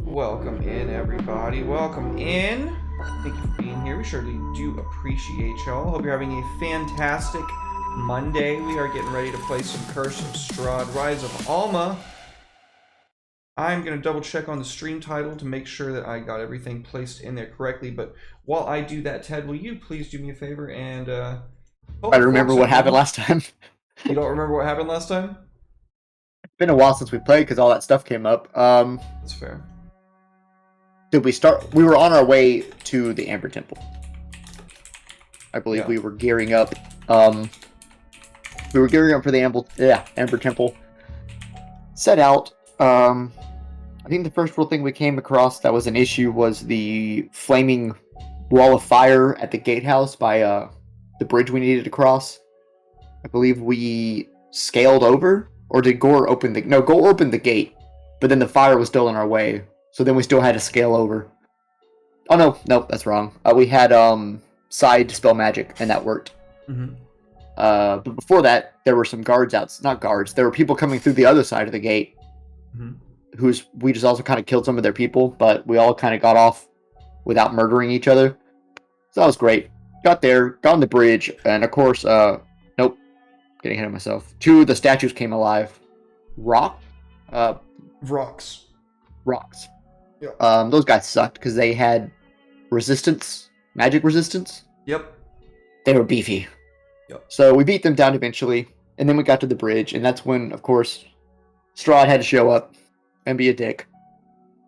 Welcome in, everybody. Welcome in. Thank you for being here. We surely do appreciate y'all. Hope you're having a fantastic Monday. We are getting ready to play some Curse of Strahd, Rise of Alma. I'm going to double check on the stream title to make sure that I got everything placed in there correctly. But while I do that, Ted, will you please do me a favor and... I remember what happened last time. You don't remember what happened last time? It's been a while since we played because all that stuff came up. That's fair. Did we start? We were on our way to the Amber Temple. I believe we were gearing up. We were gearing up for the Amber Temple. Set out. I think the first real thing we came across that was an issue was the flaming wall of fire at the gatehouse by the bridge we needed to cross. I believe we scaled over, or did Gore open the... No, Gore opened the gate, but then the fire was still in our way, so then we still had to scale over. Oh, no, that's wrong. We had side dispel magic, and that worked. Mm-hmm. But before that, there were some guards not guards, there were people coming through the other side of the gate, we just also kind of killed some of their people, but we all kind of got off without murdering each other. So that was great. Got there, got on the bridge, and of course, nope, getting ahead of myself. Two of the statues came alive. Rocks. Yeah. Those guys sucked because they had resistance, magic resistance. Yep. They were beefy. Yep. So we beat them down eventually, and then we got to the bridge, and that's when, of course, Strahd had to show up and be a dick.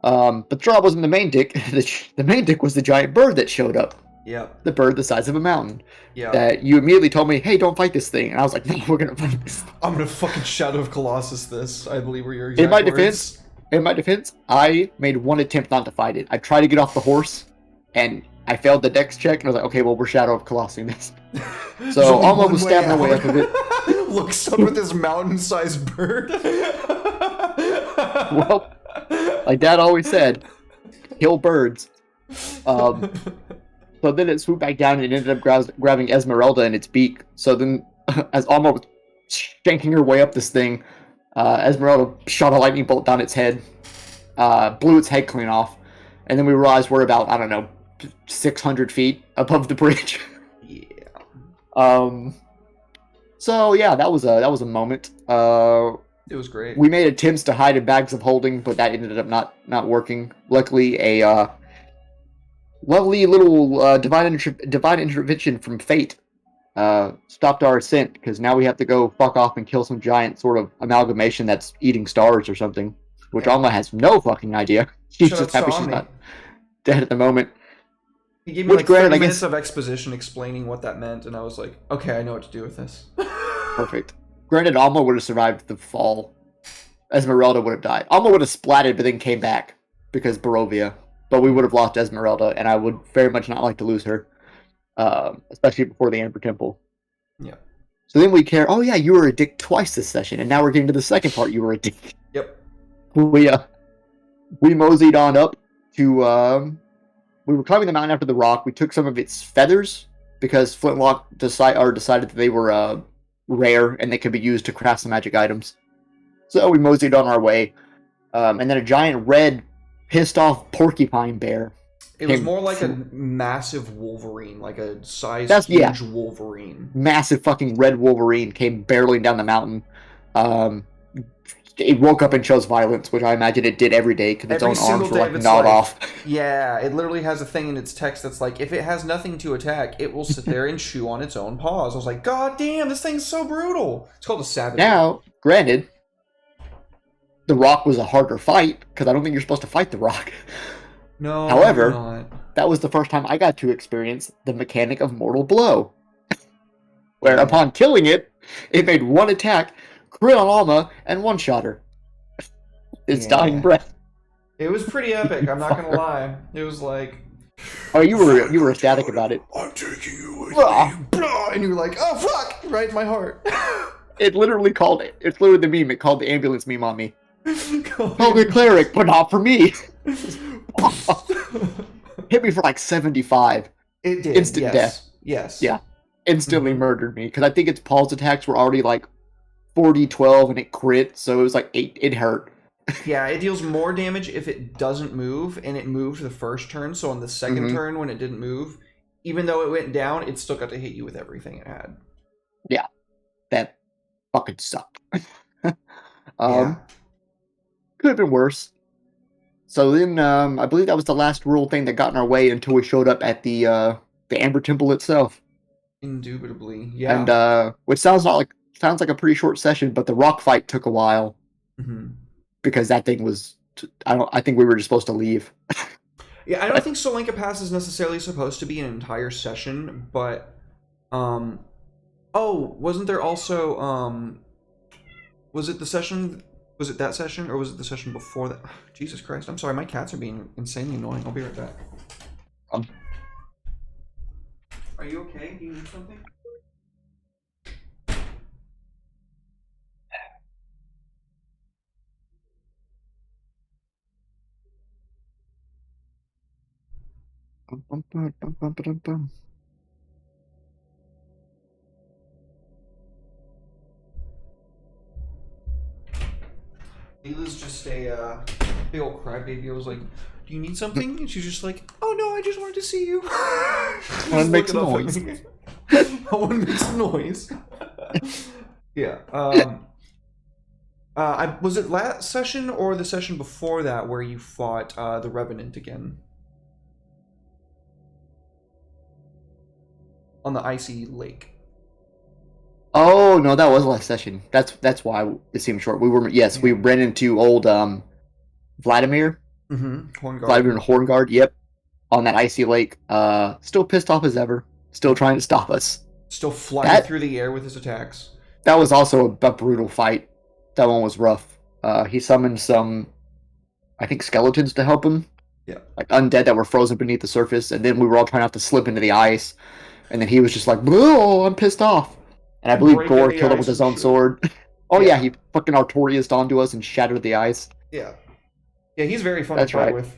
But Strahd wasn't the main dick. The main dick was the giant bird that showed up. Yep. The bird the size of a mountain. Yeah. That you immediately told me, hey, don't fight this thing. And I was like, no, we're going to fight this thing. I'm going to fucking Shadow of Colossus this, I believe were your exact words. In my defense, I made one attempt not to fight it. I tried to get off the horse, and I failed the dex check, and I was like, okay, well, we're Shadow of Colossus this. There's So only Alma one was way stabbing her way out. up a bit. Looks up at this mountain-sized bird. Well, like Dad always said, kill birds. So then it swooped back down and it ended up grabbing Esmeralda in its beak. So then, as Alma was shanking her way up this thing, Esmeralda shot a lightning bolt down its head, blew its head clean off, and then we realized we're about, I don't know, 600 feet above the bridge. Yeah. So yeah, that was a moment. It was great. We made attempts to hide in bags of holding, but that ended up not working. Luckily, a lovely little divine intervention from fate stopped our ascent, because now we have to go fuck off and kill some giant sort of amalgamation that's eating stars or something, which Yeah. Alma has no fucking idea. She's Shout just out happy to she's Omni. not dead at the moment. He gave me like granted, 30 I minutes guess- of exposition explaining what that meant, and I was like, okay, I know what to do with this. Perfect. Granted, Alma would have survived the fall. Esmeralda would have died. Alma would have splatted, but then came back because Barovia. But we would have lost Esmeralda, and I would very much not like to lose her, especially before the Amber Temple. Yeah. So then we care. Oh yeah, you were a dick twice this session, and now we're getting to the second part. You were a dick. Yep. We moseyed on up to. We were climbing the mountain after the rock. We took some of its feathers because Flintlock decided that they were rare and they could be used to craft some magic items. So we moseyed on our way, and then a giant red, pissed off porcupine bear. It was more like a massive wolverine, like a huge wolverine. Massive fucking red wolverine came barreling down the mountain. It woke up and chose violence, which I imagine it did every day because its own arms were like gnawed off. Yeah, it literally has a thing in its text that's like, if it has nothing to attack, it will sit there and chew on its own paws. I was like, God damn, this thing's so brutal. It's called a savage. Now, granted, the rock was a harder fight because I don't think you're supposed to fight the rock. No. However, that was the first time I got to experience the mechanic of mortal blow, where upon killing it, it made one attack, crit on Alma, and one-shot her. Its dying breath. It was pretty epic, I'm not gonna lie. It was like, oh, you were ecstatic about it. I'm taking you with me. And you were like, oh fuck, right in my heart. It literally called it. It's literally the meme. It called the ambulance meme on me. Call the cleric, but not for me. Hit me for like 75. It did. Instant death. Yes. Yeah. Instantly murdered me. Because I think its pulse attacks were already like 40-12 and it crit, so it was like 8. It hurt. Yeah, it deals more damage if it doesn't move, and it moved the first turn, so on the second turn when it didn't move, even though it went down, it still got to hit you with everything it had. Yeah. That fucking sucked. Yeah. Could have been worse. So then, I believe that was the last rule thing that got in our way until we showed up at the Amber Temple itself. Indubitably, yeah. And which sounds like a pretty short session, but the rock fight took a while because that thing was. I think we were just supposed to leave. Yeah, I don't think Solanka Pass is necessarily supposed to be an entire session, but oh, wasn't there also was it the session? Was it that session, or was it the session before that? Jesus Christ, I'm sorry, my cats are being insanely annoying. I'll be right back. Are you okay? Do you need something? Leela's just a big old crybaby. I was like, "Do you need something?" And she's just like, "Oh no, I just wanted to see you." I want to make some noise. I want to make some noise. Yeah. Was it last session or the session before that where you fought the Revenant again? On the icy lake. Oh no, that was last session. That's why it seemed short. We ran into old Vladimir. Hornguard. Vladimir Hornguard. Yep, on that icy lake. Still pissed off as ever. Still trying to stop us. Still flying through the air with his attacks. That was also a brutal fight. That one was rough. He summoned some, I think, skeletons to help him. Yeah. like undead that were frozen beneath the surface, and then we were all trying not to slip into the ice, and then he was just like, "Oh, I'm pissed off," and I believe Breaking Gore the killed him with ice his and own shit. sword. Oh yeah, Yeah. he fucking Artorias onto us and shattered the ice. Yeah. Yeah, he's very fun to That's fight right. with.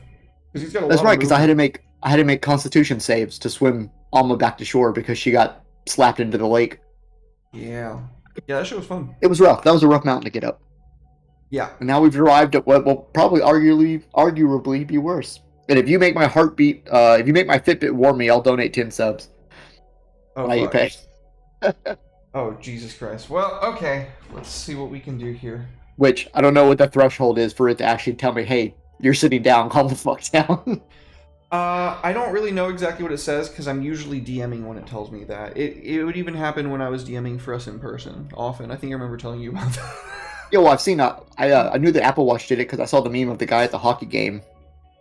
Because he's got a That's lot of right, because movement. I had to make Constitution saves to swim Alma back to shore because she got slapped into the lake. Yeah. Yeah, that shit was fun. It was rough. That was a rough mountain to get up. Yeah. And now we've arrived at what will probably arguably be worse. And if you make my heartbeat, if you make my Fitbit warm me, I'll donate 10 subs. Oh, Why you fuck. pay? Oh, Jesus Christ. Well, okay. Let's see what we can do here. Which I don't know what the threshold is for it to actually tell me, hey, you're sitting down, calm the fuck down. I don't really know exactly what it says because I'm usually DMing when it tells me that. It would even happen when I was DMing for us in person often. I think I remember telling you about that. Yo, I've seen I knew that Apple Watch did it because I saw the meme of the guy at the hockey game,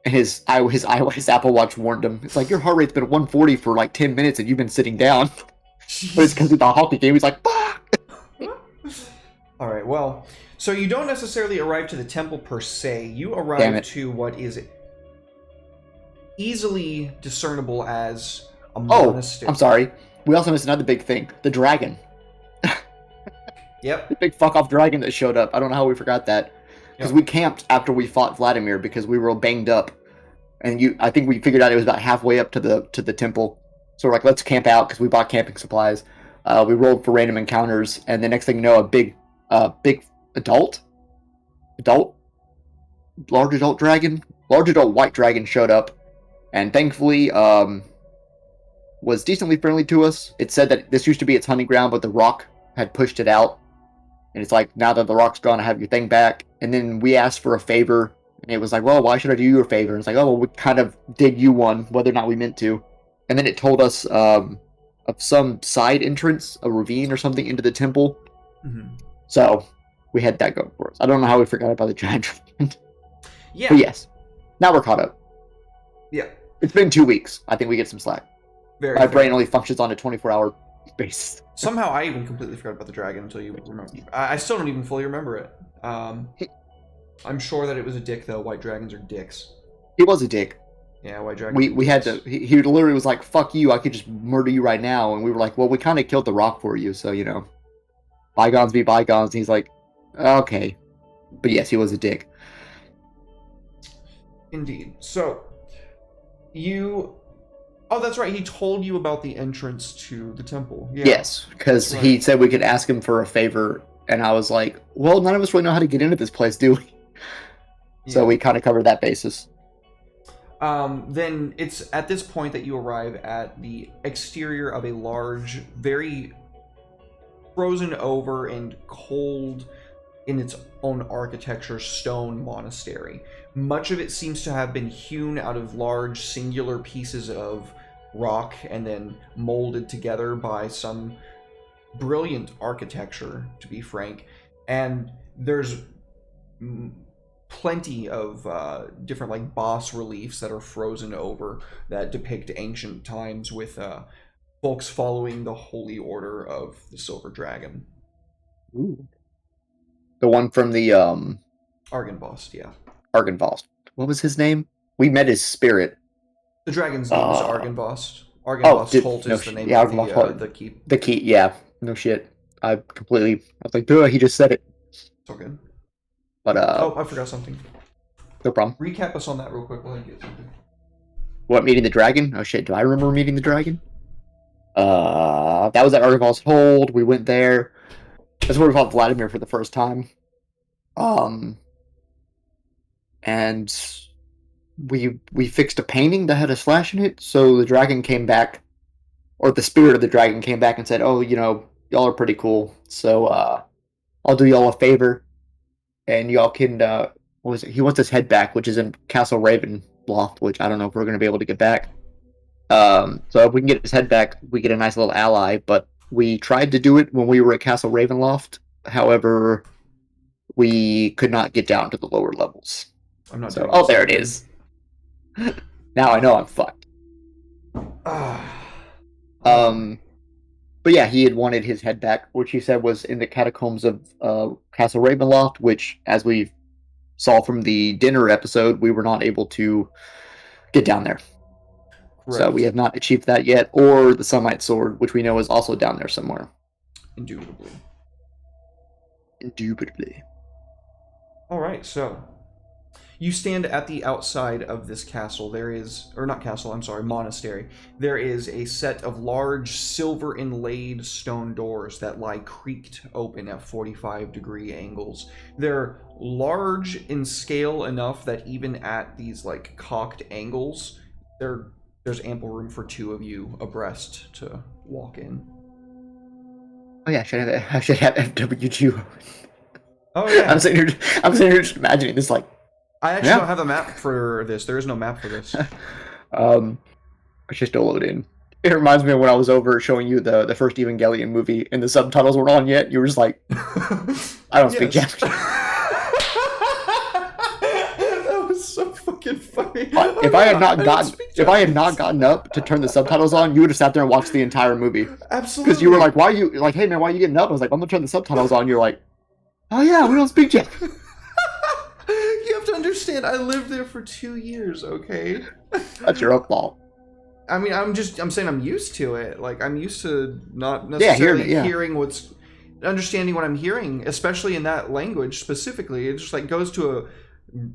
and his Apple Watch warned him. It's like your heart rate's been 140 for like 10 minutes and you've been sitting down. But it's because of the hockey game. He's like, fuck. All right, well, so you don't necessarily arrive to the temple per se. You Damn arrive it. to what is easily discernible as a Oh, monastery. I'm sorry. We also missed another big thing: the dragon. Yep. The big fuck off dragon that showed up. I don't know how we forgot that. Because Yep. we camped after we fought Vladimir because we were all banged up, and I think we figured out it was about halfway up to the temple. So we're like, let's camp out because we bought camping supplies. We rolled for random encounters, and the next thing you know, a big adult, adult, large adult white dragon showed up, and thankfully, was decently friendly to us. It said that this used to be its hunting ground, but the rock had pushed it out. And it's like, now that the rock's gone, I have your thing back. And then we asked for a favor, and it was like, well, why should I do you a favor? And it's like, oh, well, we kind of did you one, whether or not we meant to. And then it told us of some side entrance, a ravine or something into the temple. Mm-hmm. So we had that going for us. I don't know how we forgot about the giant dragon. Yeah. But yes, now we're caught up. Yeah. It's been 2 weeks. I think we get some slack. Very My fair. brain only functions on a 24-hour basis. Somehow I even completely forgot about the dragon until you remember. I still don't even fully remember it. I'm sure that it was a dick though. White dragons are dicks. He was a dick. Yeah, white dragons. We had to. He literally was like, "Fuck you! I could just murder you right now." And we were like, "Well, we kind of killed the rock for you, so you know, bygones be bygones." And he's like, "Okay," but yes, he was a dick. Indeed. So you. Oh, that's right. He told you about the entrance to the temple. Yeah. Yes, because he said we could ask him for a favor, and I was like, "Well, none of us really know how to get into this place, do we?" Yeah. So we kind of covered that basis. Then it's at this point that you arrive at the exterior of a large, very frozen over and cold in its own architecture stone monastery. Much of it seems to have been hewn out of large singular pieces of rock and then molded together by some brilliant architecture, to be frank. And there's plenty of different like boss reliefs that are frozen over that depict ancient times with folks following the holy order of the Silver Dragon. Ooh. The one from the Argynvost, yeah. Argynvost. What was his name? We met his spirit. The dragon's name is Argynvost. Argynvost Holt is the name of the keep. The key, yeah. No shit. I was like, duh, he just said it. It's all good. But oh, I forgot something. No problem. Recap us on that real quick while I get something. What, meeting the dragon? Oh shit, do I remember meeting the dragon? That was at Argynvost Hold. We went there. That's where we fought Vladimir for the first time. And we fixed a painting that had a slash in it, so the dragon came back, or the spirit of the dragon came back and said, "Oh, you know, y'all are pretty cool, so I'll do y'all a favor, and y'all can what was it? He wants his head back, which is in Castle Ravenloft, which I don't know if we're gonna be able to get back. So if we can get his head back, we get a nice little ally. But we tried to do it when we were at Castle Ravenloft. However, we could not get down to the lower levels. I'm not. So, oh, there it is. Now I know I'm fucked. But yeah, he had wanted his head back, which he said was in the catacombs of Castle Ravenloft, which, as we saw from the dinner episode, we were not able to get down there. So Correct. we have not achieved that yet, or the Sunlight Sword, which we know is also down there somewhere. Indubitably. Indubitably. All right, so you stand at the outside of this castle. There is, or not castle, I'm sorry, monastery. There is a set of large silver inlaid stone doors that lie creaked open at 45-degree angles. They're large in scale enough that even at these like cocked angles, there's ample room for two of you abreast to walk in. Oh yeah, I should have FWG. Oh yeah. I'm sitting here just imagining this like I actually don't have a map for this. There is no map for this. I should still load in. It reminds me of when I was over showing you the first Evangelion movie and the subtitles weren't on yet. You were just like, I don't speak Japanese. That was so fucking funny. If I had not gotten up to turn the subtitles on, you would have sat there and watched the entire movie. Absolutely. Because you were like, hey man, why are you getting up? I was like, I'm gonna turn the subtitles on. You're like, oh yeah, we don't speak Japanese. You have to understand, I lived there for 2 years, okay? That's your own fault. I mean, I'm saying I'm used to it. Like, I'm used to not necessarily hearing understanding what I'm hearing, especially in that language specifically. It just like goes to a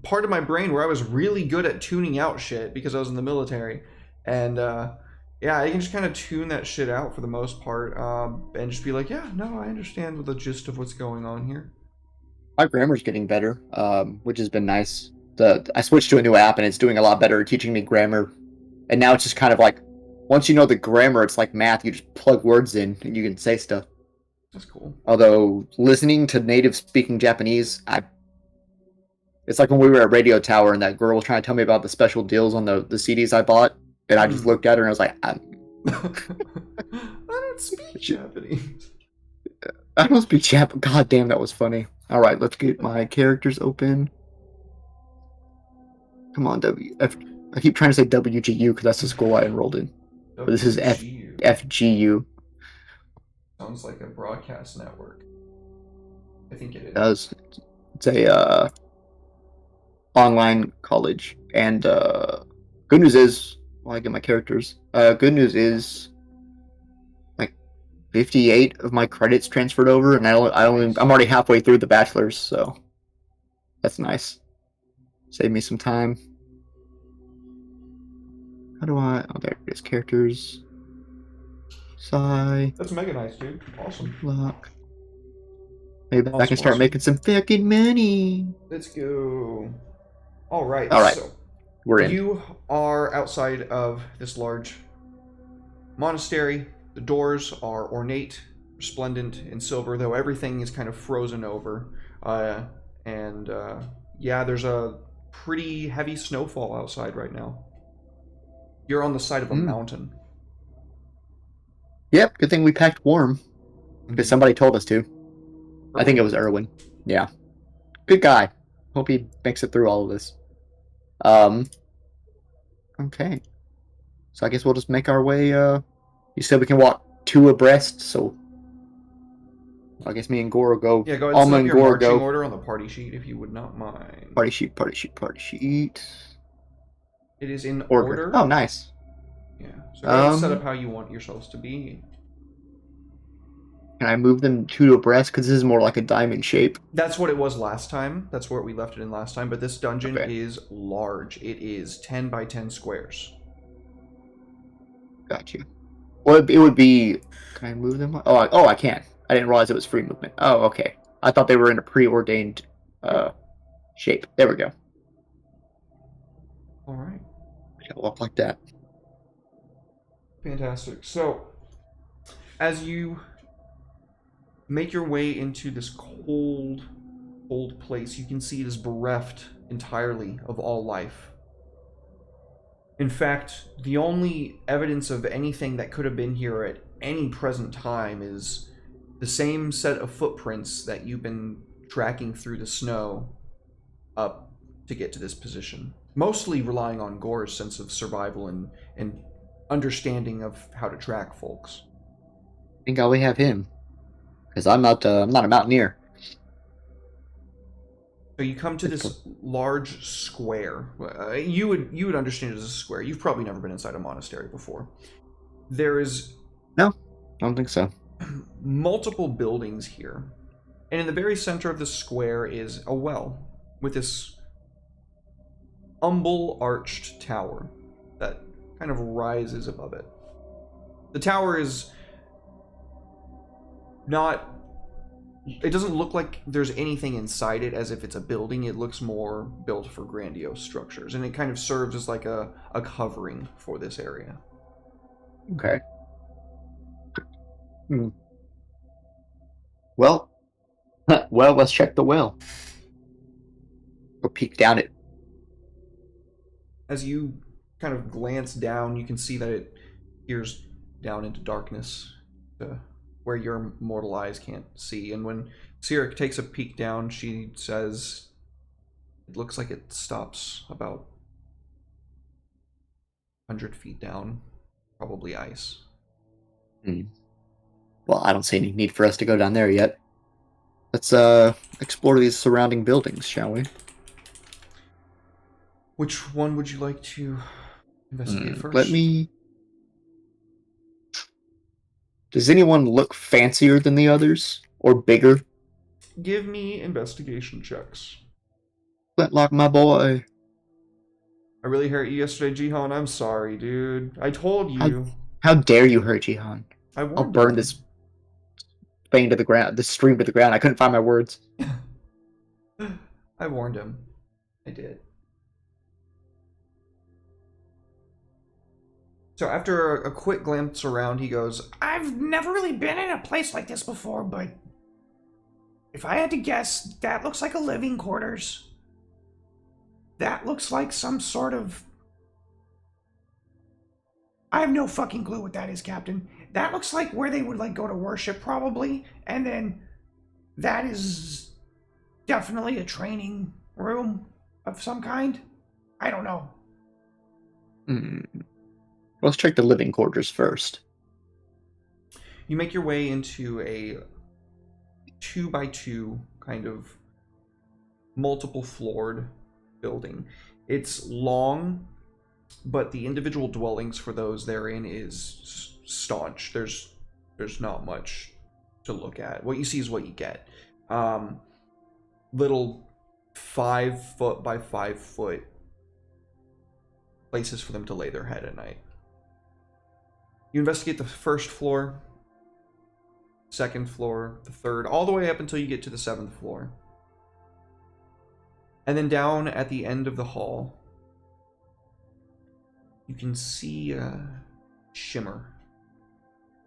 part of my brain where I was really good at tuning out shit because I was in the military. And, yeah, I can just kind of tune that shit out for the most part, and just be like, yeah, no, I understand the gist of what's going on here. My grammar's getting better, which has been nice. I switched to a new app and it's doing a lot better at teaching me grammar. And now it's just kind of like, once you know the grammar, it's like math. You just plug words in and you can say stuff. That's cool. Although, listening to native speaking Japanese, it's like when we were at Radio Tower and that girl was trying to tell me about the special deals on the CDs I bought. And I just looked at her and I was like, I don't speak Japanese. I don't speak Japanese. God damn, that was funny. All right, let's get my characters open. Come on, I keep trying to say WGU because that's the school I enrolled in. But this is FGU. Sounds like a broadcast network. I think it is. It does. It's a online college. And good news is, well, I get my characters. Good news is, like, 58 of my credits transferred over, and I'm already halfway through the bachelor's, so that's nice. Save me some time. How do I? Oh, there it is. Characters. Sigh. That's mega nice, dude. Awesome. Lock. Maybe I can start making some fucking money. Let's go. All right. So we're in. You are outside of this large monastery. The doors are ornate, resplendent in silver, though everything is kind of frozen over. Yeah, there's a pretty heavy snowfall outside right now. You're on the side of a mountain. Yep, good thing we packed warm. Because somebody told us to. I think it was Erwin. Yeah. Good guy. Hope he makes it through all of this. Okay. So I guess we'll just make our way, you said we can walk 2 abreast, so I guess me and Goro go. Yeah, go ahead and set up your marching order on the party sheet if you would not mind. Party sheet. It is in order. Oh, nice. Yeah. So go ahead and set up how you want yourselves to be. Can I move them 2 abreast? Because this is more like a diamond shape. That's what it was last time. That's where we left it in last time. But this dungeon is large. It is 10 by 10 squares. Got you. Well, it would be... Can I move them? Oh, I can. I didn't realize it was free movement. Oh, okay. I thought they were in a preordained shape. There we go. All right. I'll walk like that. Fantastic. So, as you make your way into this cold place, you can see it is bereft entirely of all life. In fact, the only evidence of anything that could have been here at any present time is the same set of footprints that you've been tracking through the snow up to get to this position. Mostly relying on Gore's sense of survival and understanding of how to track folks. I think I only have him. Because I'm not a mountaineer. So you come to this large square. You would understand it as a square. You've probably never been inside a monastery before. There is No, I don't think so. multiple buildings here. And in the very center of the square is a well with this humble arched tower that kind of rises above it. The tower is not... It doesn't look like there's anything inside it as if it's a building. It looks more built for grandiose structures. And it kind of serves as like a covering for this area. Okay. Well, let's check the well. Or peek down it. As you kind of glance down, you can see that it peers down into darkness where your mortal eyes can't see. And when Sirik takes a peek down, she says, it looks like it stops about 100 feet down. Probably ice. Well, I don't see any need for us to go down there yet. Let's explore these surrounding buildings, shall we? Which one would you like to investigate first? Let me... Does anyone look fancier than the others? Or bigger? Give me investigation checks. Flintlock, my boy. I really hurt you yesterday, Jihan. I'm sorry, dude. I told you. How dare you hurt Jihan? I'll burn this vein to the ground, this stream to the ground. I couldn't find my words. I warned him. I did. So after a quick glance around, he goes, I've never really been in a place like this before, but if I had to guess, that looks like a living quarters. That looks like some sort of... I have no fucking clue what that is, Captain. That looks like where they would, like, go to worship, probably. And then that is definitely a training room of some kind. I don't know. Let's check the living quarters first. You make your way into a 2x2 kind of multiple floored building. It's long, but the individual dwellings for those therein is staunch. There's not much to look at. What you see is what you get. Little 5 foot by 5 foot places for them to lay their head at night. You investigate the first floor, second floor, the third, all the way up until you get to the 7th floor. And then down at the end of the hall, you can see a shimmer.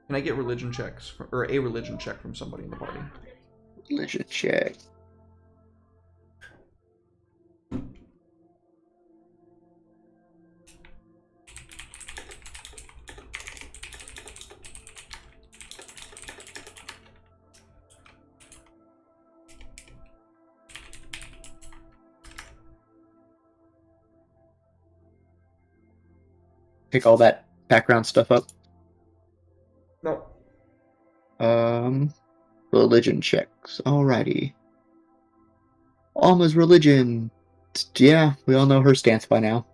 Can I get religion checks, or a religion check from somebody in the party? Religion check. Pick all that background stuff up. No. Religion checks. Alrighty. Alma's religion. Yeah, we all know her stance by now.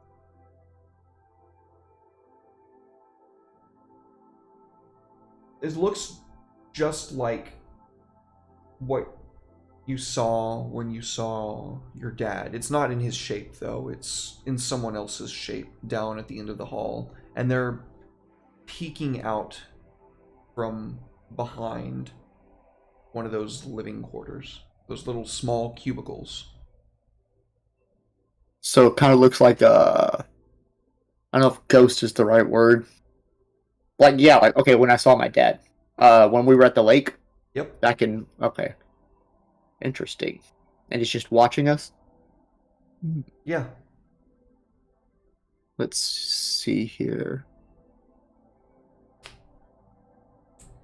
It looks just like what you saw when you saw your dad. It's not in his shape, though. It's in someone else's shape down at the end of the hall. And they're peeking out from behind one of those living quarters. Those little small cubicles. So it kind of looks like I don't know if ghost is the right word. Like, yeah, like, okay, when I saw my dad. When we were at the lake. Yep. Back in, okay. Interesting. And he's just watching us? Yeah. Let's see here.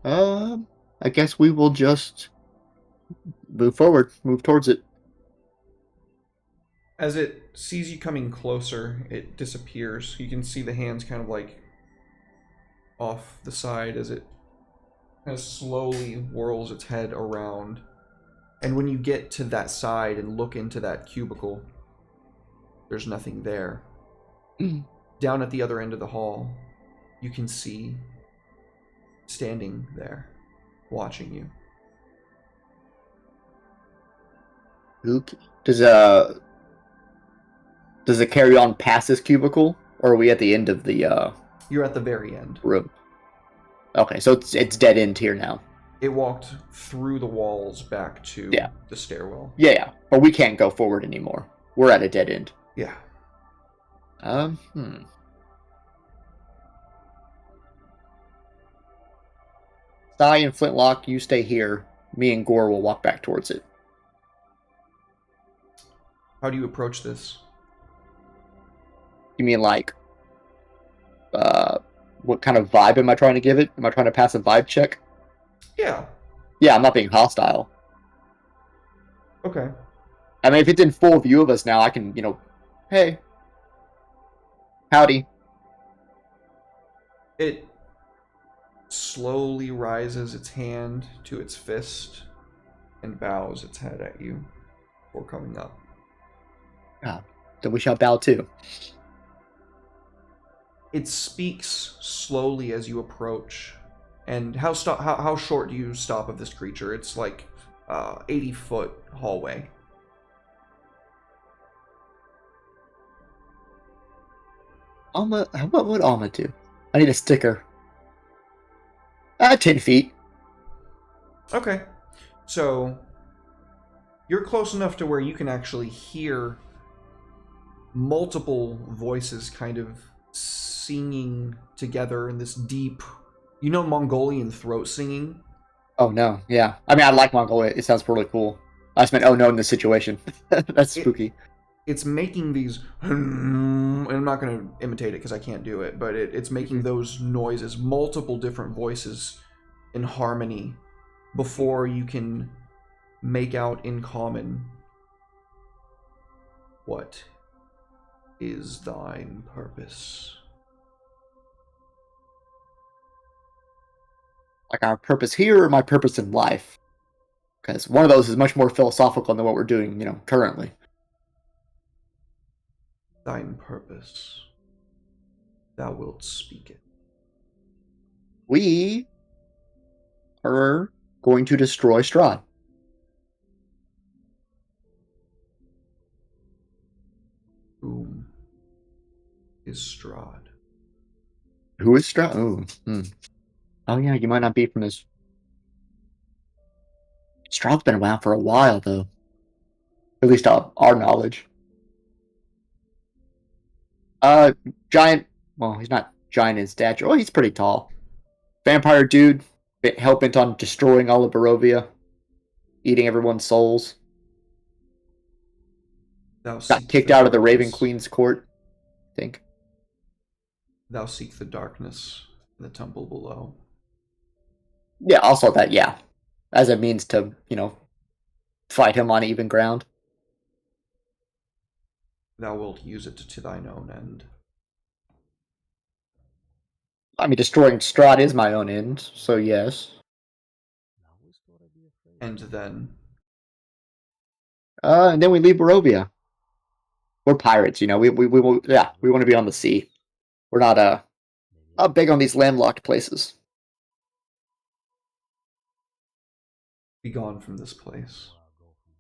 I guess we will just move forward, move towards it. As it sees you coming closer, it disappears. You can see the hands kind of like off the side as it kind of slowly whirls its head around And when you get to that side and look into that cubicle, there's nothing there. Down at the other end of the hall, you can see standing there, watching you. Okay. Does it carry on past this cubicle, or are we at the end of the You're at the very end. room? Okay, so it's dead end here now. It walked through the walls back to the stairwell. Yeah, but we can't go forward anymore. We're at a dead end. Yeah. Sty and Flintlock, you stay here. Me and Gore will walk back towards it. How do you approach this? You mean like, what kind of vibe am I trying to give it? Am I trying to pass a vibe check? Yeah. Yeah, I'm not being hostile. Okay. I mean, if it's in full view of us now, I can, hey, howdy. It slowly rises its hand to its fist and bows its head at you before coming up. Then we shall bow too. It speaks slowly as you approach. And how short do you stop of this creature? It's like 80-foot hallway. Alma, what would Alma do? I need a sticker. 10 feet. Okay. So, you're close enough to where you can actually hear multiple voices kind of singing together in this deep, Mongolian throat singing? Oh no, yeah. I mean, I like Mongolia. It sounds really cool. I just meant, oh no, in this situation. That's spooky. It's making these, and I'm not going to imitate it because I can't do it, but it's making those noises, multiple different voices in harmony before you can make out in common. What is thine purpose? Like our purpose here or my purpose in life? Because one of those is much more philosophical than what we're doing, currently. Thine purpose. Thou wilt speak it. We are going to destroy Strahd. Whom is Strahd? Who is Strahd? Oh yeah, you might not be from this. Strahd's been around for a while, though. At least our knowledge. Giant. Well, he's not giant in stature. Oh, he's pretty tall. Vampire dude, hell bent on destroying all of Barovia, eating everyone's souls. Got kicked out of the Raven Queen's court, I think. Thou seek the darkness in the temple below. Yeah, also that, yeah. As a means to, fight him on even ground. Thou wilt use it to thine own end. I mean, destroying Strahd is my own end, so yes. And then? And then we leave Barovia. We're pirates, we want to be on the sea. We're not big on these landlocked places. Be gone from this place.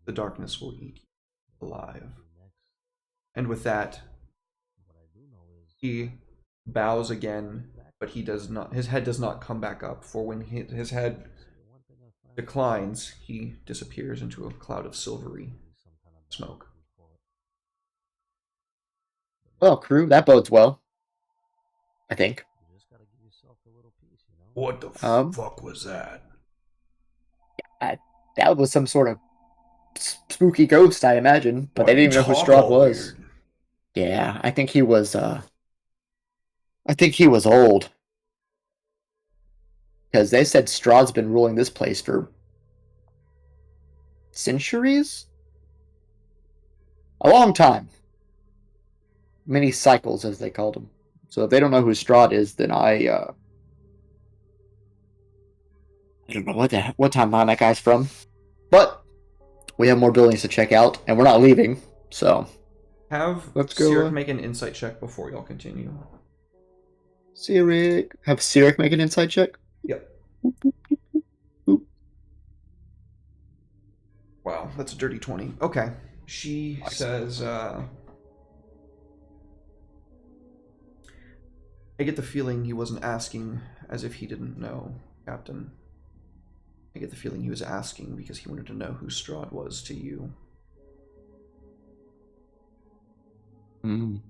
The darkness will eat you alive. And with that, he bows again, but his head does not come back up, for when his head declines, he disappears into a cloud of silvery smoke. Well, crew, that bodes well. I think. What the fuck was that? That was some sort of spooky ghost, I imagine. But they didn't even know who Strahd was. Weird? Yeah, I think he was old. Because they said Strahd's been ruling this place for centuries? A long time. Many cycles, as they called them. So if they don't know who Strahd is, then I don't know what timeline that guy's from. But we have more buildings to check out, and we're not leaving, so Have let's go. Sirik make an insight check before y'all continue. Sirik. Have Sirik make an insight check? Yep. Wow, that's a dirty 20. Okay. She says, I get the feeling he wasn't asking as if he didn't know, Captain. I get the feeling he was asking because he wanted to know who Strahd was to you. Well,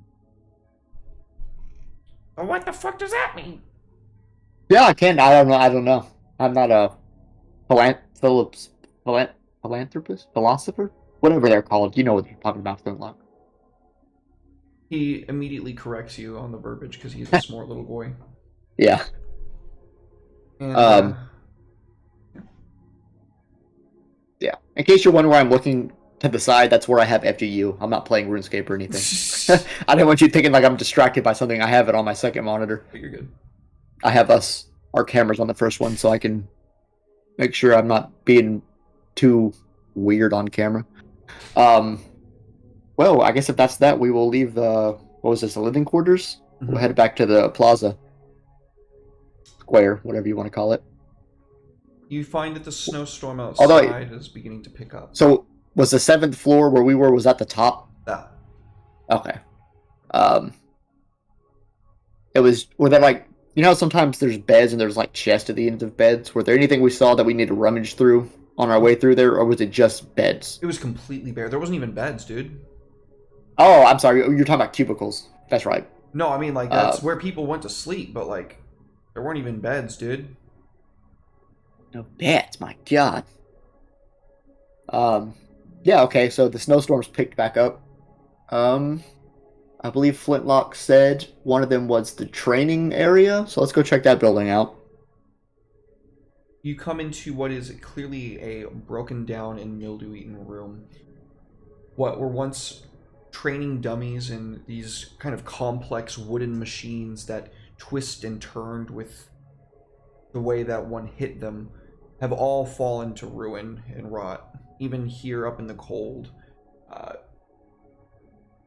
what the fuck does that mean? Yeah, I don't know. I don't know. I'm not a philanthropist, philosopher, whatever they're called. You know what you're talking about, Flintlock. He immediately corrects you on the verbiage because he's a smart little boy. Yeah. And, yeah. In case you're wondering why I'm looking to the side, that's where I have FGU. I'm not playing RuneScape or anything. I didn't want you thinking like I'm distracted by something. I have it on my second monitor. But you're good. I have our cameras on the first one, so I can make sure I'm not being too weird on camera. Well, I guess if that's that, we will leave the, what was this, the living quarters? Mm-hmm. We'll head back to the plaza. Square, whatever you want to call it. You find that the snowstorm outside is beginning to pick up. So, was the 7th floor where we were, was that the top? Yeah. Okay. It was, were there like, you know how sometimes there's beds and there's like chests at the end of beds? Were there anything we saw that we need to rummage through on our way through there, or was it just beds? It was completely bare. There wasn't even beds, dude. Oh, I'm sorry. You're talking about cubicles. That's right. No, I mean, like, that's where people went to sleep, but, like, there weren't even beds, dude. No beds, my god. Yeah, okay, so the snowstorms picked back up. I believe Flintlock said one of them was the training area, so let's go check that building out. You come into what is clearly a broken down and mildew-eaten room. What were once training dummies and these kind of complex wooden machines that twist and turned with the way that one hit them have all fallen to ruin and rot. Even here up in the cold,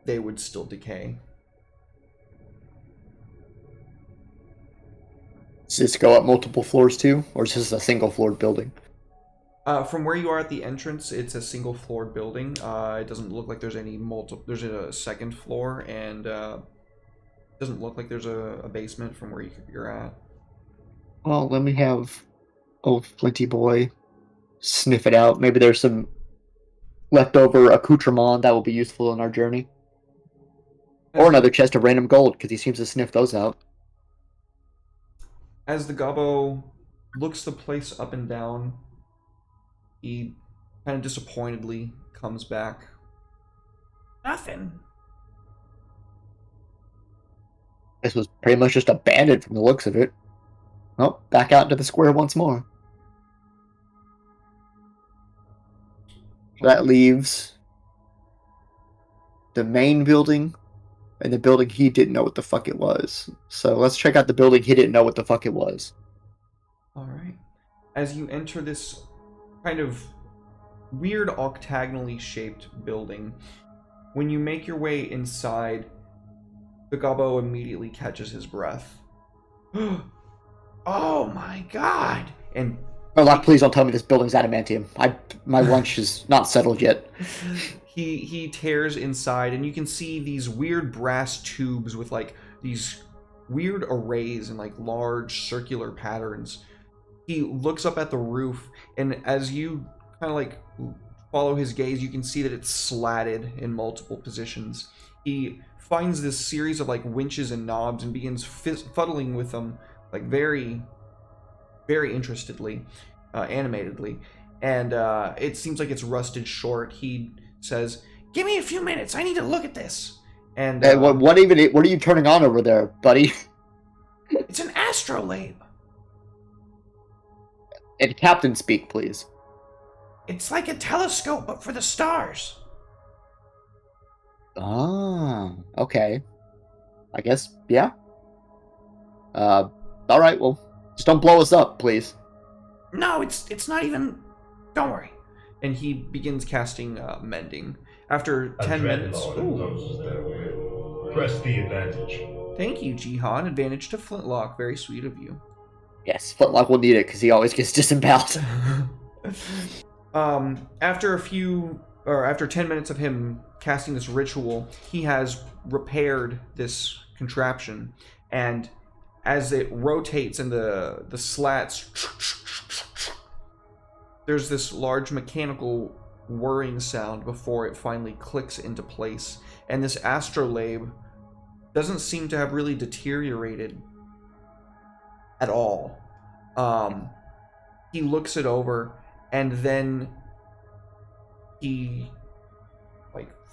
they would still decay. Does this go up multiple floors too, or is this a single floored building? From where you are at the entrance, it's a single floored building. It doesn't look like there's any there's a second floor, and it doesn't look like there's a basement from where you're at. Well, let me have old Flinty boy sniff it out. Maybe there's some leftover accoutrement that will be useful in our journey. Or another chest of random gold, because he seems to sniff those out. As the gobbo looks the place up and down, he kind of disappointedly comes back. Nothing. This was pretty much just abandoned from the looks of it. Well, back out into the square once more. So that leaves the main building and the building he didn't know what the fuck it was. So let's check out the building he didn't know what the fuck it was. Alright. As you enter this kind of weird octagonally shaped building, when you make your way inside, the gobbo immediately catches his breath. Oh my god! And Murloc, please don't tell me this building's adamantium. My lunch is not settled yet. He tears inside, and you can see these weird brass tubes with like these weird arrays and like large circular patterns. He looks up at the roof, and as you kind of like follow his gaze, you can see that it's slatted in multiple positions. He finds this series of like winches and knobs and begins fuddling with them like very, very interestedly, animatedly, and it seems like it's rusted short. He says, "Give me a few minutes. I need to look at this." And Hey, what are you turning on over there, buddy? It's an astrolabe. In captain speak, please. It's like a telescope, but for the stars. Ah, okay. I guess, yeah. All right. Well, just don't blow us up, please. No, it's not even. Don't worry. and he begins casting Mending. After A 10 minutes... dreadlord Ooh, imposes their will. Press the advantage. thank you, Jihan. Advantage to Flintlock. Very sweet of you. Yes, Flintlock will need it because he always gets disemboweled. After 10 minutes of him casting this ritual, he has repaired this contraption, and as it rotates and the slats, there's this large mechanical whirring sound before it finally clicks into place, and this astrolabe doesn't seem to have really deteriorated at all. He looks it over, and then he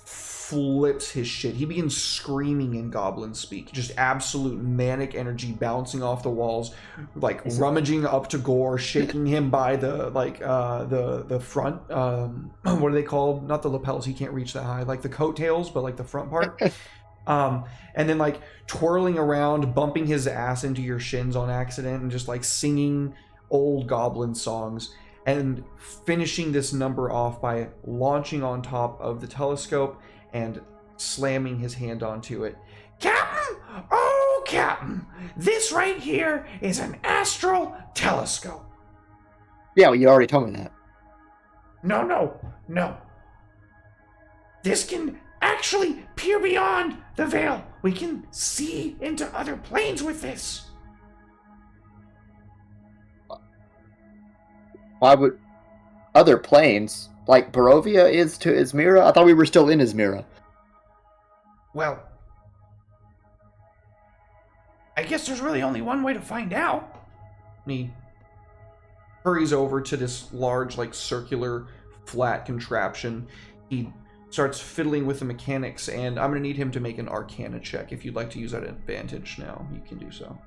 flips his shit. He begins screaming in goblin speak, just absolute manic energy bouncing off the walls, rummaging up to Gore, shaking him by the front. What are they called? Not the lapels. He can't reach that high. Like the coattails, but the front part. And then twirling around, bumping his ass into your shins on accident, and just singing old goblin songs, and finishing this number off by launching on top of the telescope and slamming his hand onto it. Captain! Oh, Captain! This right here is an astral telescope. Yeah, well, you already told me that. No. This can actually peer beyond the veil. We can see into other planes with this. Why would other planes, like Barovia is to Izmira? I thought we were still in Izmira. Well, I guess there's really only one way to find out. And he hurries over to this large, circular, flat contraption. He starts fiddling with the mechanics, and I'm going to need him to make an Arcana check. If you'd like to use that advantage now, you can do so.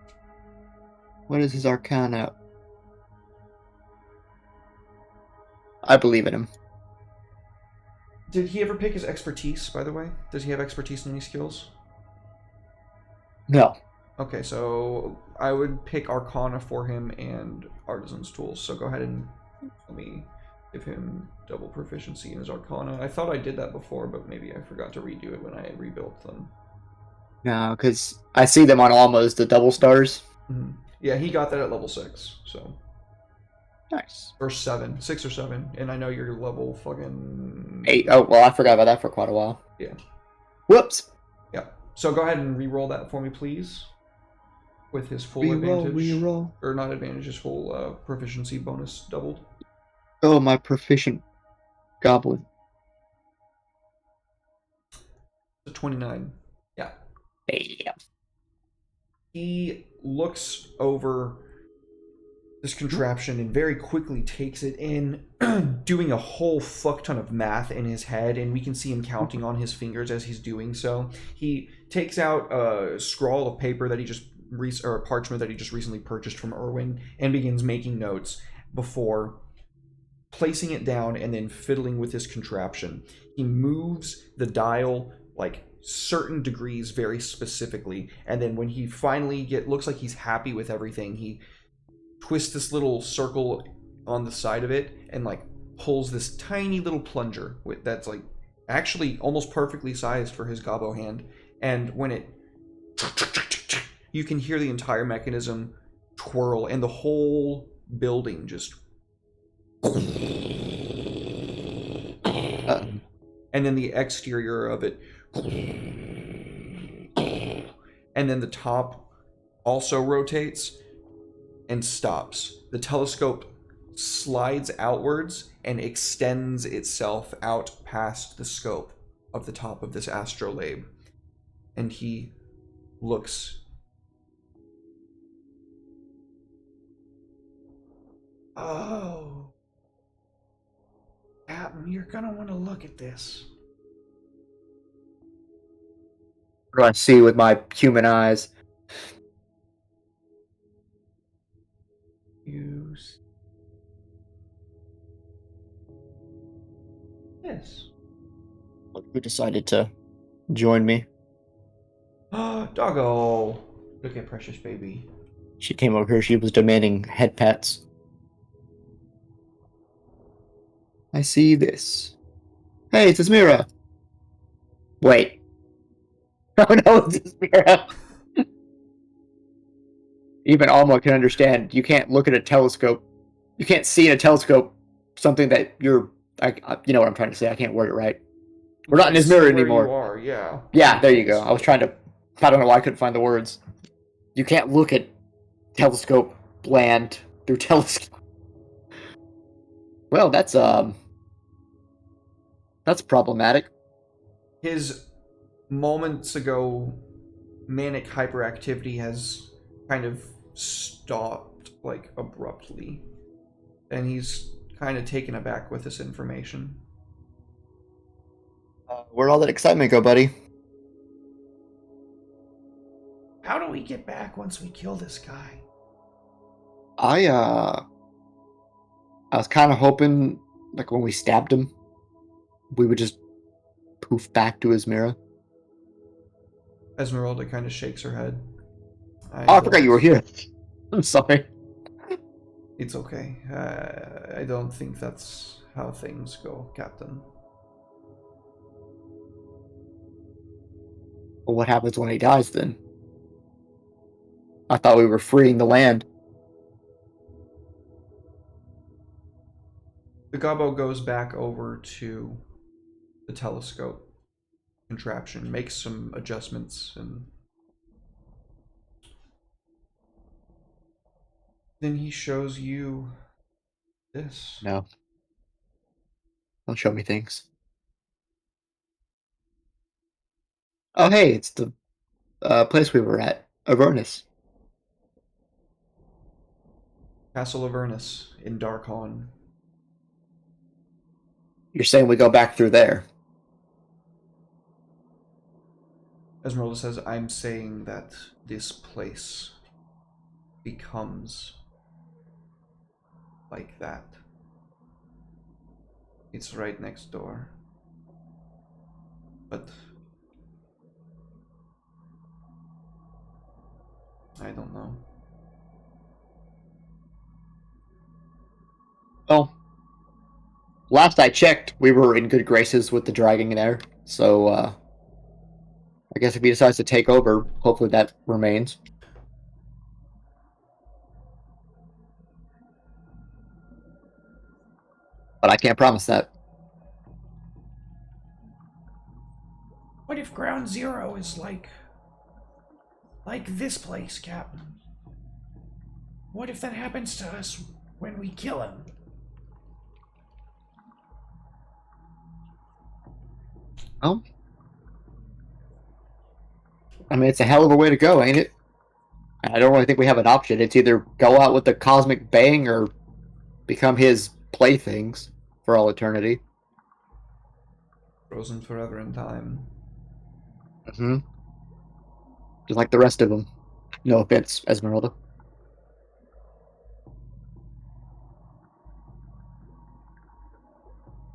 What is his Arcana? I believe in him. Did he ever pick his expertise, by the way? Does he have expertise in any skills? No. Okay, so I would pick Arcana for him and Artisan's Tools. So go ahead and let me give him double proficiency in his Arcana. I thought I did that before, but maybe I forgot to redo it when I rebuilt them. No, because I see them on Alma as the double stars. Mm-hmm. Yeah, he got that at level 6, so... Nice. Or 7. 6 or 7. And I know you're level fucking... 8. Oh, well, I forgot about that for quite a while. Yeah. Whoops. Yeah. So go ahead and re-roll that for me, please. With his full advantage. Reroll. Or not advantage, his full proficiency bonus doubled. Oh, my proficient goblin. So 29. Yeah. Damn. He looks over this contraption and very quickly takes it in, doing a whole fuck ton of math in his head, and we can see him counting on his fingers as he's doing so. He takes out a scroll of paper that he just or parchment that he just recently purchased from Irwin, and begins making notes before placing it down and then fiddling with this contraption. He moves the dial certain degrees very specifically, and then when he finally looks like he's happy with everything, he twists this little circle on the side of it and pulls this tiny little plunger that's actually almost perfectly sized for his gobbo hand, and when it you can hear the entire mechanism twirl and the whole building just and then the exterior of it, and then the top also rotates and stops. The telescope slides outwards and extends itself out past the scope of the top of this astrolabe. And he looks. Oh. Captain, you're gonna want to look at this. What do I see with my human eyes? Use this. Who decided to join me? Doggo. Look at precious baby. She came over here. She was demanding head pats. I see this. Hey, it's Asmira. Wait. Oh no, it's Asmira. Even Alma can understand. You can't look at a telescope. You can't see in a telescope something that you're. You know what I'm trying to say. I can't word it right. We're not in his mirror anymore. You are, yeah. Yeah, there you go. I was trying to. I don't know why I couldn't find the words. You can't look at telescope land through telescope. Well, that's problematic. His moments ago manic hyperactivity has kind of stopped, like, abruptly. And he's kind of taken aback with this information. Where'd all that excitement go, buddy? How do we get back once we kill this guy? I was kind of hoping, like, when we stabbed him, we would just poof back to his mirror. Esmeralda kind of shakes her head. I forgot you were here. I'm sorry. It's okay. I don't think that's how things go, Captain. Well, what happens when he dies, then? I thought we were freeing the land. The gobbo goes back over to the telescope contraption, makes some adjustments, and then he shows you this. No. Don't show me things. Oh, hey, it's the place we were at, Avernus. Castle Avernus in Darkon. You're saying we go back through there? Esmeralda says, I'm saying that this place becomes like that. It's right next door. But I don't know. Well, last I checked, we were in good graces with the dragon there, so I guess if he decides to take over, hopefully that remains. But I can't promise that. What if Ground Zero is like this place, Captain? What if that happens to us when we kill him? Oh. I mean, it's a hell of a way to go, ain't it? I don't really think we have an option. It's either go out with the cosmic bang or become his playthings for all eternity. Frozen forever in time. Mm-hmm. Just like the rest of them. No offense, Esmeralda.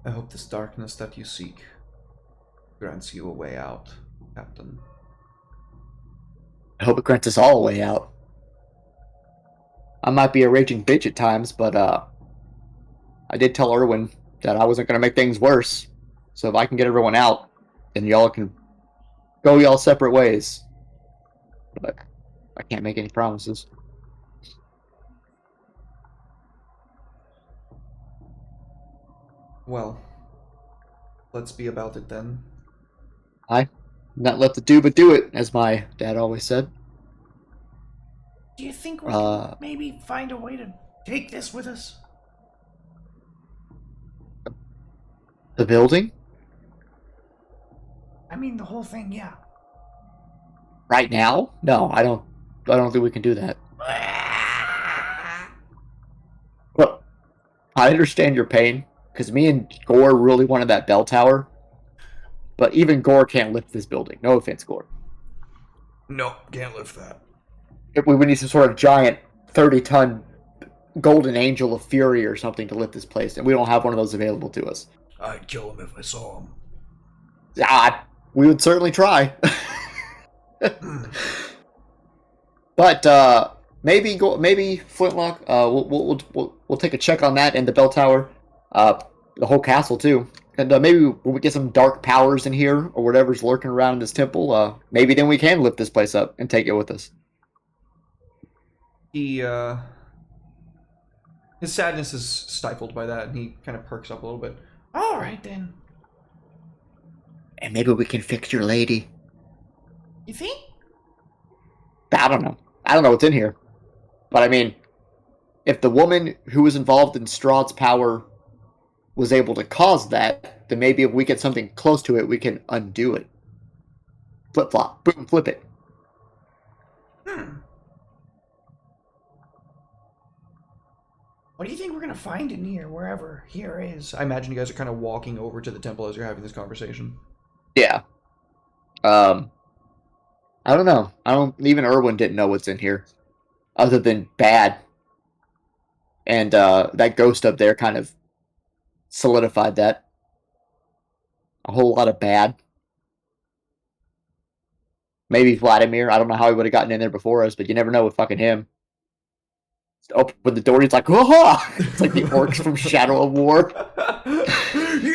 I hope this darkness that you seek grants you a way out, Captain. I hope it grants us all a way out. I might be a raging bitch at times, but I did tell Erwin that I wasn't going to make things worse. So if I can get everyone out, then y'all can go y'all separate ways. But I can't make any promises. Well, let's be about it then. Not let the do but do it, as my dad always said. Do you think we can maybe find a way to take this with us? The building? I mean, the whole thing, yeah. Right now? No, I don't think we can do that. Well, I understand your pain, because me and Gore really wanted that bell tower. But even Gore can't lift this building. No offense, Gore. No, can't lift that. We would need some sort of giant 30-ton golden angel of fury or something to lift this place, and we don't have one of those available to us. I'd kill him if I saw him. We would certainly try. But maybe Flintlock. We'll take a check on that and the bell tower. the whole castle too. And maybe when we get some dark powers in here or whatever's lurking around in this temple, maybe then we can lift this place up and take it with us. He his sadness is stifled by that, and he kind of perks up a little bit. All right, then. And maybe we can fix your lady. You think? I don't know. I don't know what's in here. But I mean, if the woman who was involved in Strahd's power was able to cause that, then maybe if we get something close to it, we can undo it. Flip-flop. Boom, flip it. What do you think we're gonna find in here, wherever here is? I imagine you guys are kind of walking over to the temple as you're having this conversation. Yeah. I don't know. Even Erwin didn't know what's in here. Other than bad. And that ghost up there kind of solidified that. A whole lot of bad. Maybe Vladimir. I don't know how he would have gotten in there before us, but you never know with fucking him. Just open the door, he's like, whoa! It's like the orcs from Shadow of War.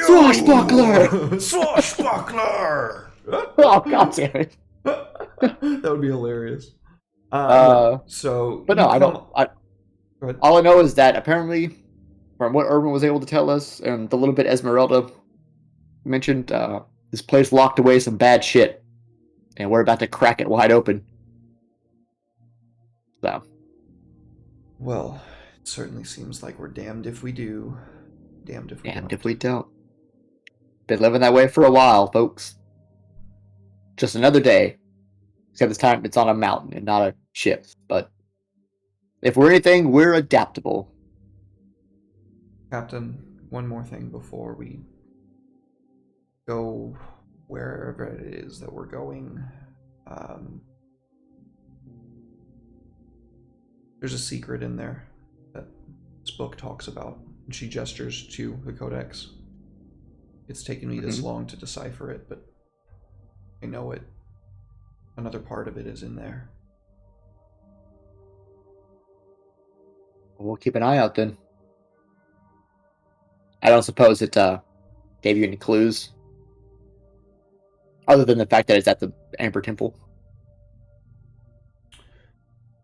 Swashbuckler! Swashbuckler! Oh, god damn it. That would be hilarious. So, but no, I don't. Go ahead. All I know is that apparently, from what Urban was able to tell us, and the little bit Esmeralda mentioned, this place locked away some bad shit, and we're about to crack it wide open. So. Well, it certainly seems like we're damned if we do, damned if we Damned don't. if we don't. Been living that way for a while, folks. Just another day. Except this time it's on a mountain and not a ship. But if we're anything, we're adaptable. Captain, one more thing before we go wherever it is that we're going. There's a secret in there that this book talks about. And she gestures to the codex. It's taken me this long to decipher it, but I know it. Another part of it is in there. We'll keep an eye out then. I don't suppose it gave you any clues. Other than the fact that it's at the Amber Temple.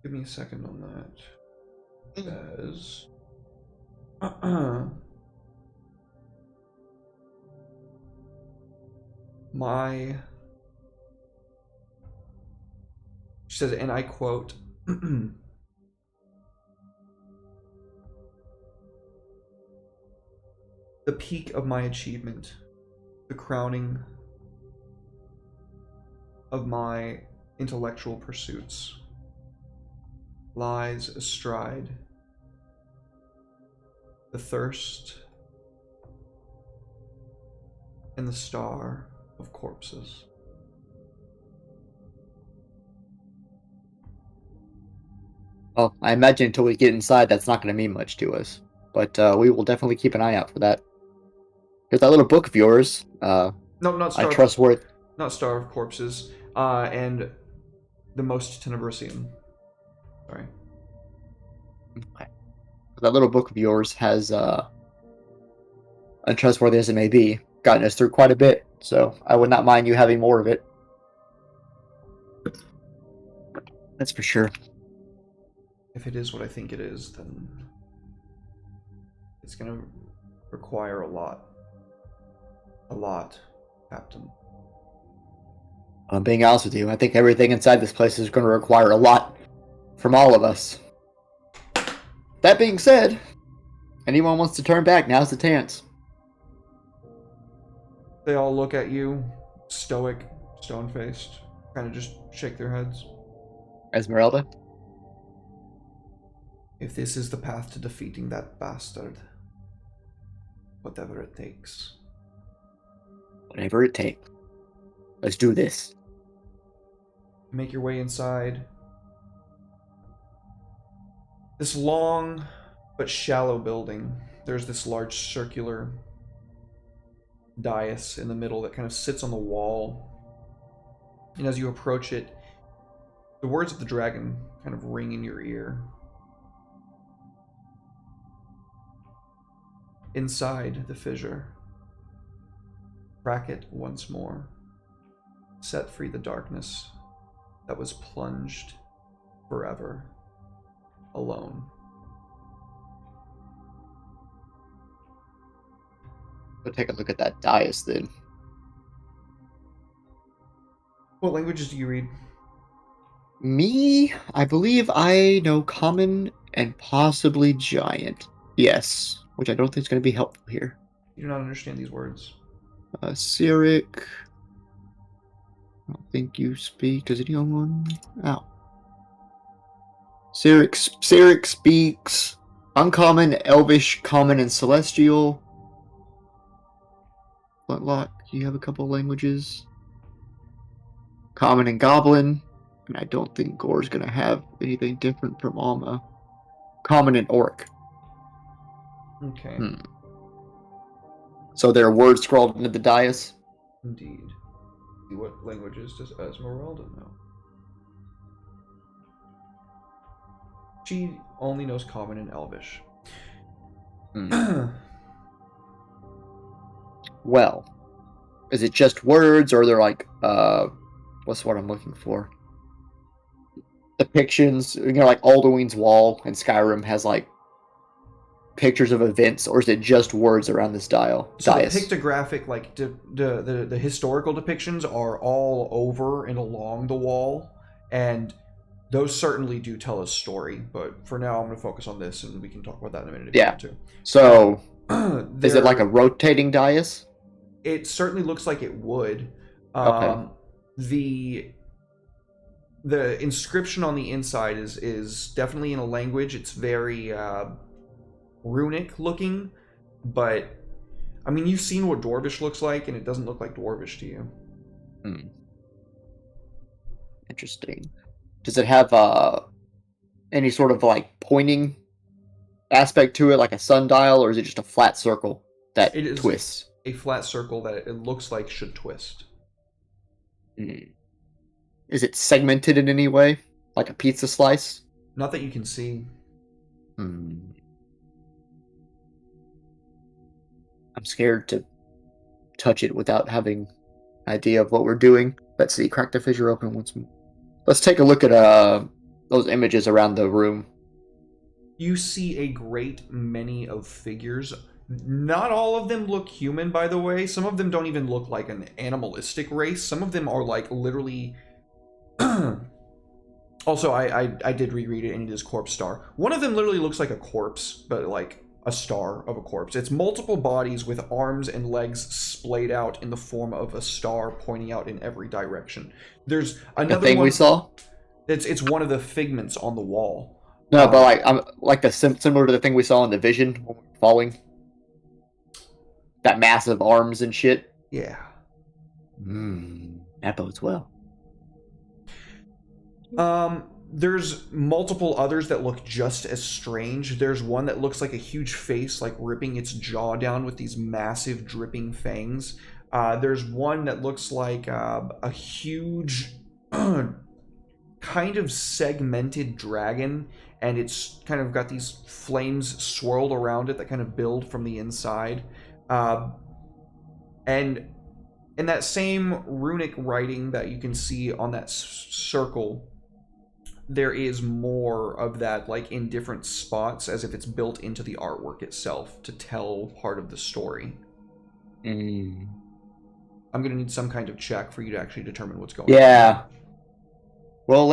Give me a second on that. It says... She says, and I quote, the peak of my achievement, the crowning of my intellectual pursuits, lies astride the thirst and the star of corpses. Well, I imagine until we get inside, that's not going to mean much to us. But we will definitely keep an eye out for that. There's that little book of yours. No, not Star. I trust worth. Not Star of Corpses. And the Most Tenebrosian. Sorry. Okay. That little book of yours has, untrustworthy as it may be, gotten us through quite a bit. So I would not mind you having more of it. That's for sure. If it is what I think it is, then it's going to require a lot. A lot, Captain. I'm being honest with you. I think everything inside this place is going to require a lot from all of us. That being said, anyone wants to turn back, now's the chance. They all look at you, stoic, stone-faced, kind of just shake their heads. Esmeralda? If this is the path to defeating that bastard, whatever it takes. Whatever it takes. Let's do this. Make your way inside. This long but shallow building. There's this large circular dais in the middle that kind of sits on the wall. And as you approach it, the words of the dragon kind of ring in your ear. inside the fissure. Crack it once more. Set free the darkness that was plunged forever alone. Go take a look at that dais then. What languages do you read? Me, I believe I know Common and possibly Giant. Yes, which I don't think is going to be helpful here. You do not understand these words. Cyric. I don't think you speak. Does anyone? Oh. Cyric speaks Uncommon, Elvish, Common, and Celestial. Flintlock, you have a couple languages. Common and Goblin. And I don't think Gore's going to have anything different from Alma. Common and Orc. Okay. So there are words scrawled into the dais. Indeed. What languages does Esmeralda know? She only knows Common and Elvish. Well, is it just words, or are there like, what's what I'm looking for? Depictions, like Alduin's Wall in Skyrim has like pictures of events, or is it just words around this So dais? the pictographic, like the historical depictions are all over and along the wall, and those certainly do tell a story. But for now, I'm going to focus on this, and we can talk about that in a minute if you want to. So, is it like a rotating dais? It certainly looks like it would. Okay. The inscription on the inside is definitely in a language. It's very runic looking, but I mean, you've seen what Dwarvish looks like, and it doesn't look like Dwarvish to you. Interesting. Does it have any sort of like pointing aspect to it, like a sundial, or is it just a flat circle that It is twists? a flat circle that it looks like should twist. Is it segmented in any way, like a pizza slice? Not that you can see. I'm scared to touch it without having an idea of what we're doing. Let's see, crack the fissure open once more. Let's take a look at those images around the room. You see a great many of figures. Not all of them look human, by the way. Some of them don't even look like an animalistic race. Some of them are like literally... Also, I did reread it, and it is Corpse Star. One of them literally looks like a corpse, but like a star of a corpse. It's multiple bodies with arms and legs splayed out in the form of a star pointing out in every direction. There's another thing one we saw? It's one of the figments on the wall. No, but like I'm like similar to the thing we saw in the vision when we were falling. That massive arms and shit. Yeah. That bodes well. There's multiple others that look just as strange. There's one that looks like a huge face, like ripping its jaw down with these massive dripping fangs. There's one that looks like a huge kind of segmented dragon, and it's kind of got these flames swirled around it that kind of build from the inside. And in that same runic writing that you can see on that circle, there is more of that, like in different spots, as if it's built into the artwork itself to tell part of the story. I'm gonna need some kind of check for you to actually determine what's going on. Yeah. Well,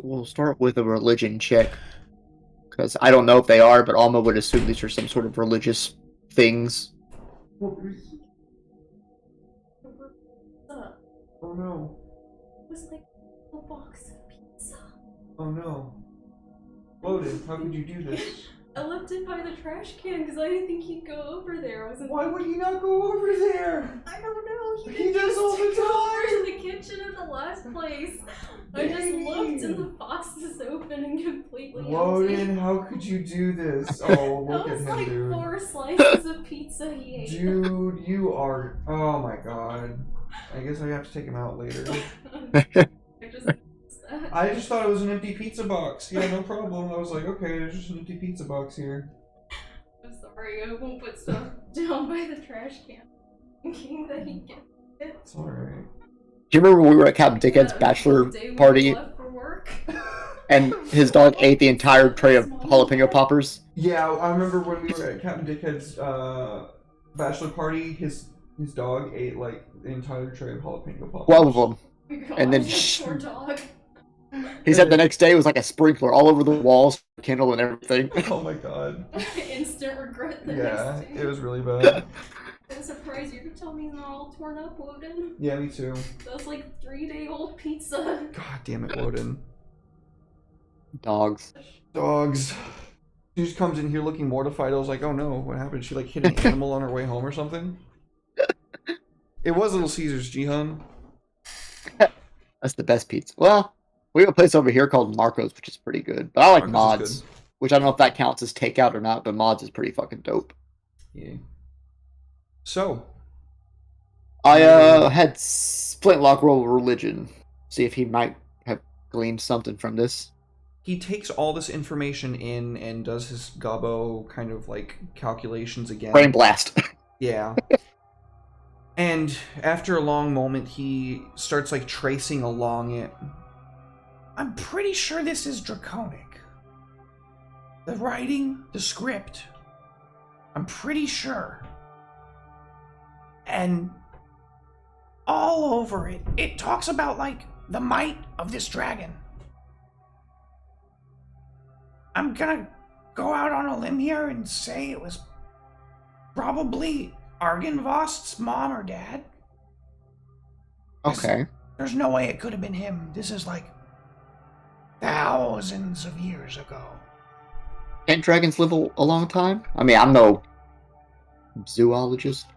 we'll start with a religion check, because I don't know if they are, but Alma would assume these are some sort of religious things. Oh no. It was like a box of pizza. Oh no. Loaded, how could you do this? I left it by the trash can because I didn't think he'd go over there. I wasn't. Why would he not go over there? I don't know. He does all the go over time. to the kitchen at the last place. I just looked and the box was open and completely Loaded, empty. how could you do this? Oh, look That at was him, like dude. 4 slices of pizza he ate. Dude, you are... Oh my god. I guess I have to take him out later. I I just thought it was an empty pizza box. Yeah, no problem. I was like, okay, there's just an empty pizza box here. sorry, I won't put stuff down by the trash can. Thinking that he gets it. It's alright. Do you remember when we were at Captain Dickhead's bachelor party Left for work. and his dog ate the entire tray of jalapeno poppers? Yeah, I remember when we were at Captain Dickhead's bachelor party, his dog ate like the entire tray of jalapeno poppers. 12 of them. Oh my God, And then that poor dog. he said the next day it was like a sprinkler all over the walls, kindle and everything. Oh my god. Instant regret the Yeah, next day. it was really bad. I'm surprised you could tell me it's not all torn up, Woden. Yeah, me too. That's like 3-day-old pizza. God damn it, Woden. Dogs. Dogs. She just comes in here looking mortified. I was like, oh no, what happened? She like hit an animal on her way home or something? It was Little Caesars, Jihan. That's the best pizza. Well, we have a place over here called Marco's, which is pretty good. But I like Marco's is Mods, which I don't know if that counts as takeout or not, but Mods is pretty fucking dope. Yeah. So. I had Splintlock roll religion. See if he might have gleaned something from this. He takes all this information in and does his gobbo kind of like calculations again. Brain blast. Yeah. And after a long moment, he starts like tracing along it. I'm pretty sure this is draconic. The writing, the script. I'm pretty sure. And all over it, it talks about like the might of this dragon. I'm gonna go out on a limb here and say it was probably Argynvost's mom or dad. Okay. There's no way it could have been him. This is like thousands of years ago. Can't dragons live a long time? I mean, I'm no zoologist.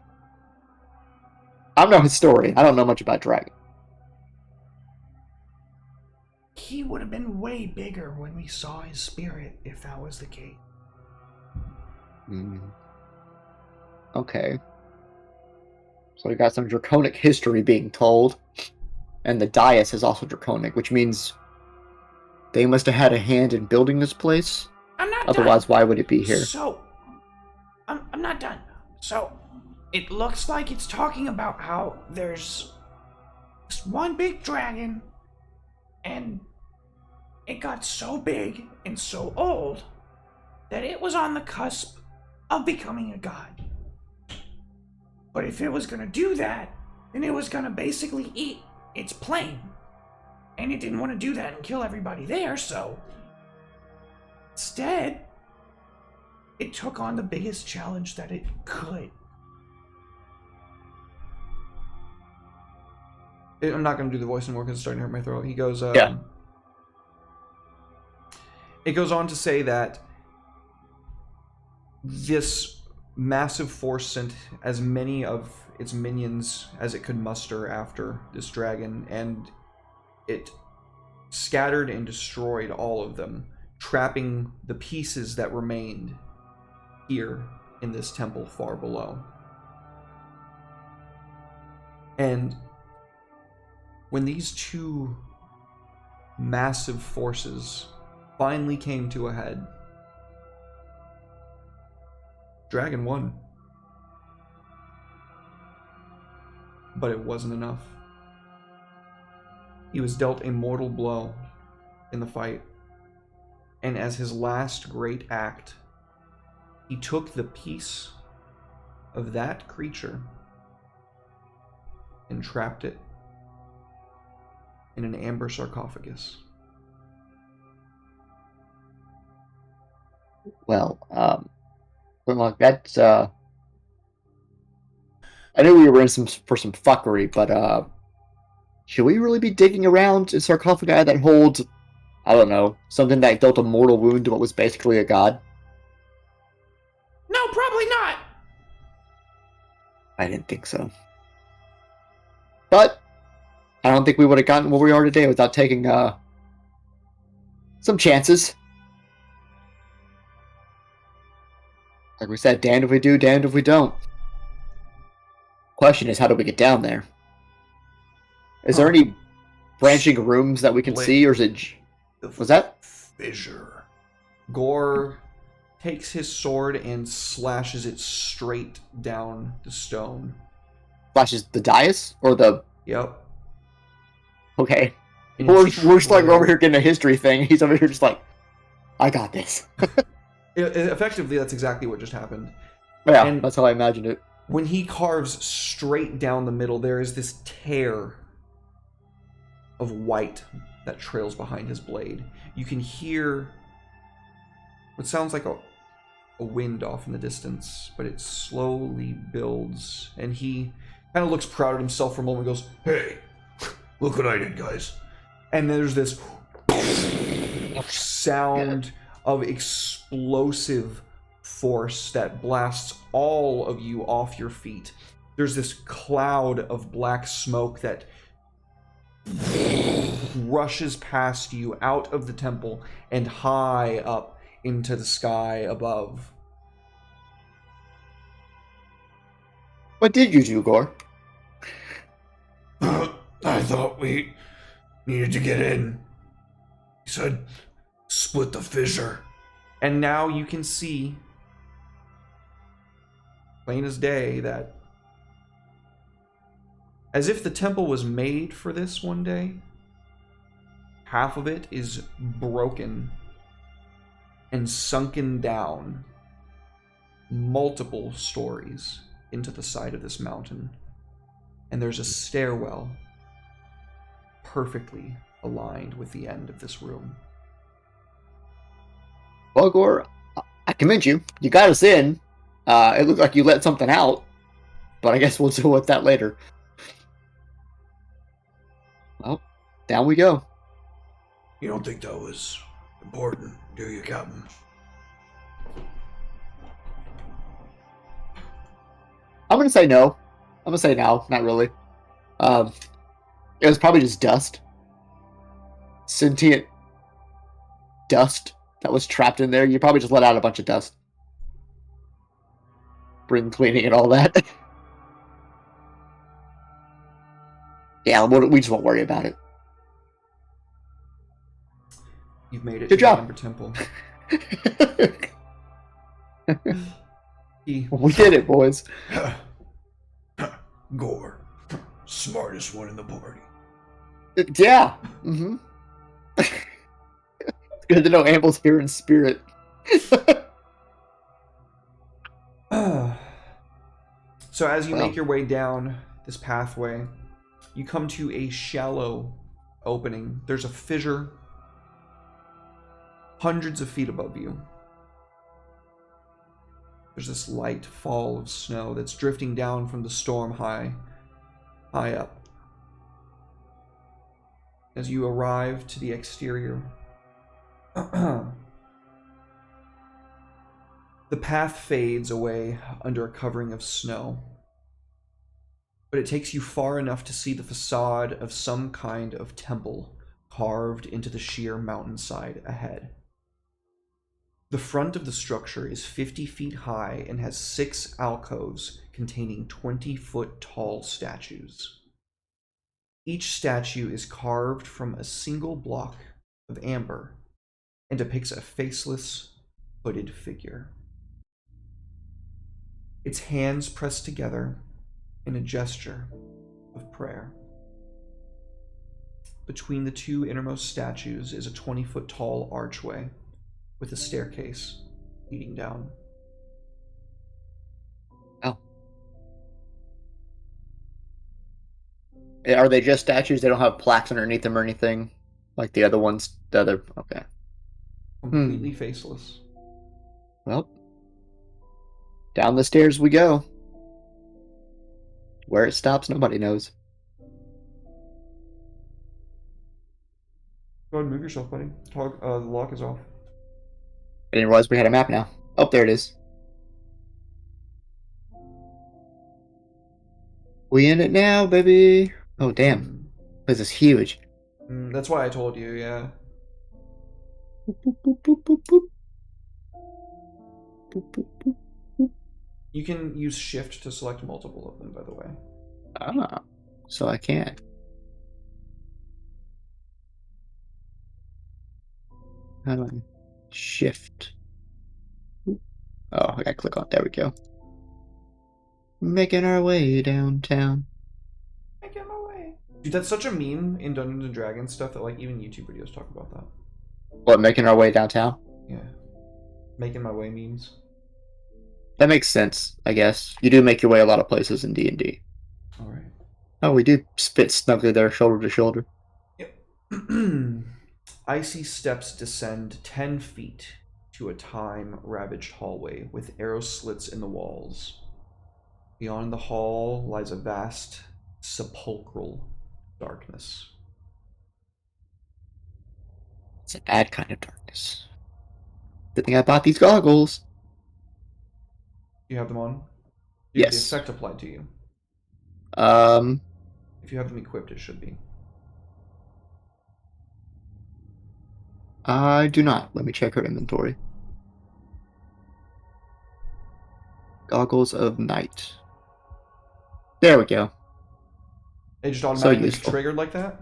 I'm no historian. I don't know much about dragons. He would have been way bigger when we saw his spirit, if that was the case. Okay. So we got some draconic history being told. And the dais is also draconic, which means they must have had a hand in building this place. I'm not Otherwise, done. why would it be here? So, I'm not done. So, it looks like it's talking about how there's this one big dragon, and it got so big and so old that it was on the cusp of becoming a god. But if it was gonna do that, then it was gonna basically eat its plane. And it didn't want to do that and kill everybody there, so instead, it took on the biggest challenge that it could. I'm not going to do the voice anymore because it's starting to hurt my throat. He goes, Yeah. It goes on to say that this massive force sent as many of its minions as it could muster after this dragon, and it scattered and destroyed all of them, trapping the pieces that remained here in this temple far below. And when these two massive forces finally came to a head, Dragon won. But it wasn't enough. He was dealt a mortal blow in the fight, and as his last great act, he took the piece of that creature and trapped it in an amber sarcophagus. Well, like that's I knew we were in for some fuckery, but should we really be digging around a sarcophagi that holds, I don't know, something that dealt a mortal wound to what was basically a god? No, probably not. I didn't think so. But I don't think we would have gotten where we are today without taking some chances. Like we said, damned if we do, damned if we don't. Question is, how do we get down there? Is there any branching rooms that we can see, or is it... Was that? Fissure. Gore takes his sword and slashes it straight down the stone. Flashes the dais or the. Yep. Okay. And We're just like over trail- here getting a history thing. He's over here just like, I got this. Effectively, that's exactly what just happened. Yeah, And- that's how I imagined it. When he carves straight down the middle, there is this tear of white that trails behind his blade. You can hear what sounds like a wind off in the distance, but it slowly builds, and he kind of looks proud of himself for a moment and goes, Hey, look what I did, guys. and there's this sound of explosive force that blasts all of you off your feet. There's this cloud of black smoke that rushes past you out of the temple and high up into the sky above. What did you do, Gore? I thought we needed to get in. He said, split the fissure. And now you can see, plain as day, that as if the temple was made for this one day, half of it is broken and sunken down multiple stories into the side of this mountain. And there's a stairwell perfectly aligned with the end of this room. Well, Gore, I commend you. You got us in. It looked like you let something out, but I guess we'll deal with that later. Well, down we go. You don't think that was important, do you, Captain? I'm gonna say no. I'm gonna say no, not really. It was probably just dust. Sentient dust that was trapped in there. You probably just let out a bunch of dust. Spring cleaning and all that. Yeah, we just won't worry about it. You've made it Good to job. the Amber Temple. He We did it, boys. Gore, smartest one in the party. Yeah. Mm-hmm. It's good to know Amble's here in spirit. So as you Wow. make your way down this pathway, you come to a shallow opening. There's a fissure hundreds of feet above you. There's this light fall of snow that's drifting down from the storm high up. As you arrive to the exterior, the path fades away under a covering of snow, but it takes you far enough to see the facade of some kind of temple carved into the sheer mountainside ahead. The front of the structure is 50 feet high and has 6 alcoves containing 20-foot tall statues. Each statue is carved from a single block of amber and depicts a faceless, hooded figure. Its hands pressed together in a gesture of prayer. Between the two innermost statues is a 20-foot tall archway with a staircase leading down. Oh. Are they just statues? They don't have plaques underneath them or anything? Like the other ones? Okay. Completely faceless. Well, down the stairs we go. Where it stops, nobody knows. Go ahead and move yourself, buddy. The lock is off. I didn't realize we had a map now. Oh, there it is. We in it now, baby. Oh, damn. This is huge. That's why I told you, yeah. Boop, boop, boop, boop, boop, boop. Boop, boop, boop, boop. You can use shift to select multiple of them, by the way. Ah, so I can. How do I shift? Boop. Oh, I gotta click on. There we go. Making our way downtown. Making my way. Dude, that's such a meme in Dungeons and Dragons stuff that like even YouTube videos talk about that. What, making our way downtown? Yeah. Making my way memes. That makes sense, I guess. You do make your way a lot of places in D&D. Alright. Oh, we do fit snugly there, shoulder to shoulder. Yep. Icy steps descend 10 feet to a time-ravaged hallway with arrow slits in the walls. Beyond the hall lies a vast, sepulchral darkness. It's a bad kind of darkness. Good thing I bought these goggles. You have them on? You have Yes. the effect applied to you. If you have them equipped, it should be. I do not. Let me check her inventory. Goggles of Night. There we go. They just automatically useful. triggered like that?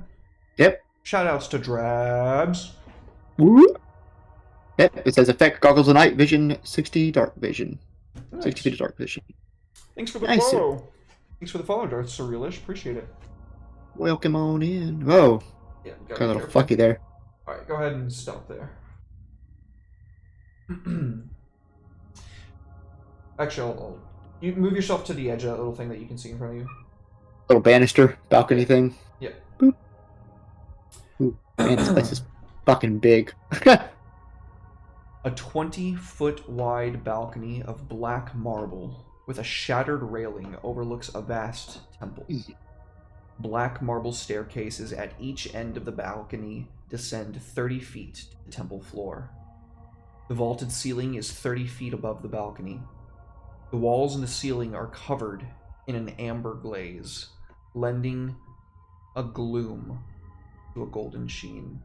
Yep. Shoutouts to Drabs. Woo. Yep, it says effect Goggles of Night, Vision 60, Dark Vision. Nice. 60 feet of Dark Vision. Thanks for the Nice. follow. Thanks for the follow, Darth Surrealish. Appreciate it. Welcome on in. Whoa. Yeah, Got a little fucky there. Alright, go ahead and stop there. Actually, you move yourself to the edge of that little thing that you can see in front of you. Little banister, balcony thing. Yeah. Boop. Ooh, man, this place is fucking big. A 20-foot wide balcony of black marble with a shattered railing overlooks a vast temple. Black marble staircases at each end of the balcony descend 30 feet to the temple floor. The vaulted ceiling is 30 feet above the balcony. The walls and the ceiling are covered in an amber glaze, lending a gloom to a golden sheen.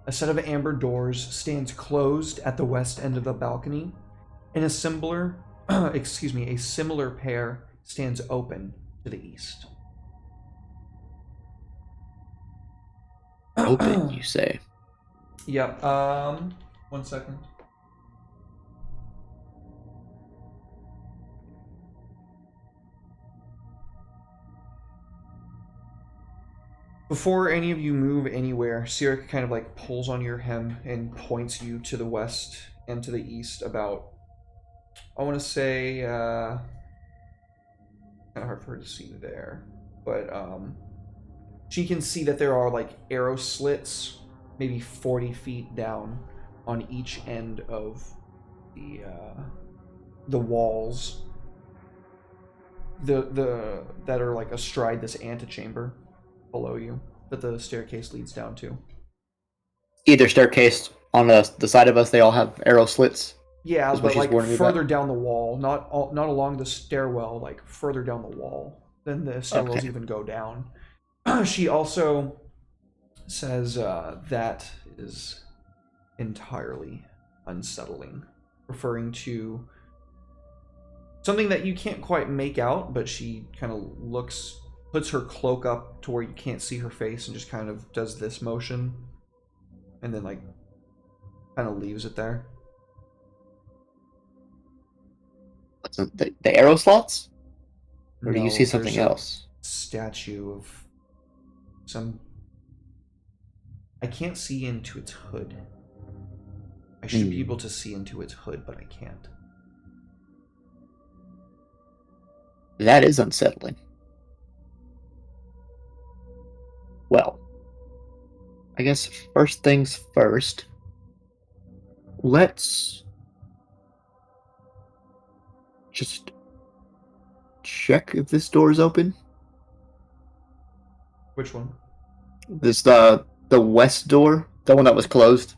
A set of amber doors stands closed at the west end of the balcony, and a similar pair stands open to the east. Open, you say? Yep. 1 second. Before any of you move anywhere, Sirik kind of like pulls on your hem and points you to the west and to the east about, I want to say, kind of hard for her to see there, but she can see that there are like arrow slits, maybe 40 feet down on each end of the walls, that are like astride this antechamber below you that the staircase leads down to. Either staircase on the side of us, they all have arrow slits. Yeah, Is what but she's like warning me further about? down the wall, not along the stairwell, like further down the wall. Then the stairwells Okay. even go down. She also says that is entirely unsettling, referring to something that you can't quite make out, but she kind of puts her cloak up to where you can't see her face and just kind of does this motion and then like kind of leaves it there. What's the arrow slots? Or do you No, see something there's a else? statue of some... I can't see into its hood. I should be able to see into its hood, but I can't. That is unsettling. Well, I guess first things first. Let's just check if this door is open. Which one? This the west door, the one that was closed,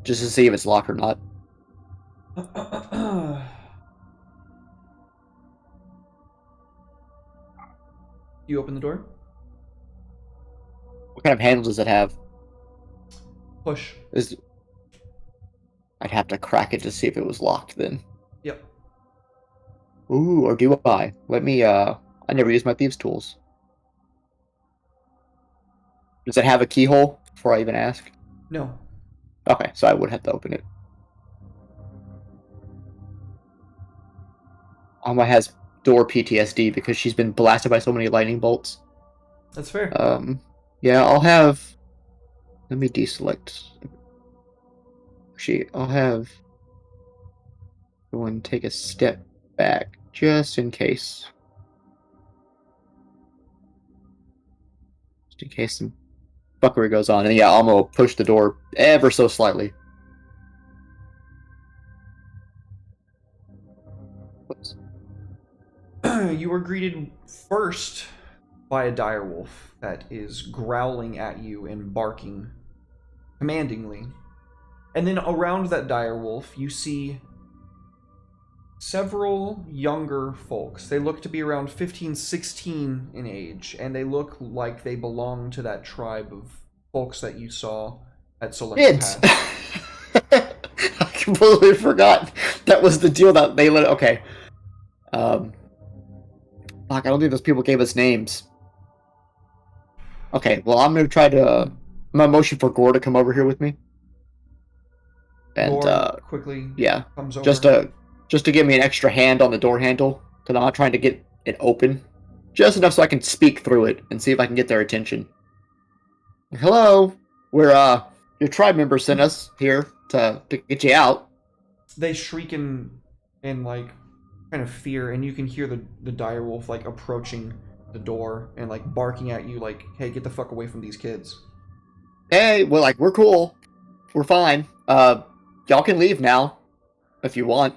just to see if it's locked or not. You open the door? What kind of handle does it have? Push. I'd have to crack it to see if it was locked then. Yep. Ooh, or do I? Let me, I never use my thieves' tools. Does it have a keyhole before I even ask? No. Okay, so I would have to open it. Alma has door PTSD because she's been blasted by so many lightning bolts. That's fair. Yeah, I'll have. Let me deselect. Actually, I'll have. Go and take a step back just in case. Just in case some fuckery goes on. And yeah, Alma will push the door ever so slightly. Whoops. You are greeted first by a direwolf that is growling at you and barking commandingly. And then around that direwolf, you see several younger folks. They look to be around 15, 16 in age, and they look like they belong to that tribe of folks that you saw at Select Kids! Path. I completely forgot that was the deal that they let. Okay. Fuck, I don't think those people gave us names. Okay, well, I'm gonna try to. I'm gonna motion for Gore to come over here with me. And, Gore quickly yeah, comes over. just to give me an extra hand on the door handle, because I'm not trying to get it open. Just enough so I can speak through it and see if I can get their attention. Hello, we're, your tribe members sent us here to get you out. They shriek in like kind of fear, and you can hear the direwolf like approaching the door and like barking at you like, hey, get the fuck away from these kids. Hey, well, like, we're cool. We're fine. Y'all can leave now, if you want.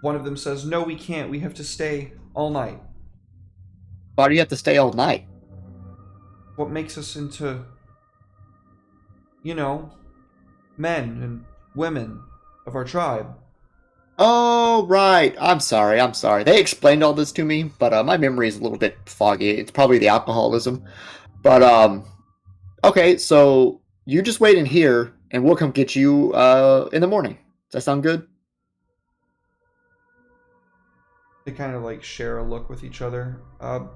One of them says, no, we can't. We have to stay all night. Why do you have to stay all night? What makes us into, you know, men and women of our tribe? Oh, right. I'm sorry. They explained all this to me, but my memory is a little bit foggy. It's probably the alcoholism. But, okay, so you just wait in here, and we'll come get you, in the morning. Does that sound good? They kind of like share a look with each other. How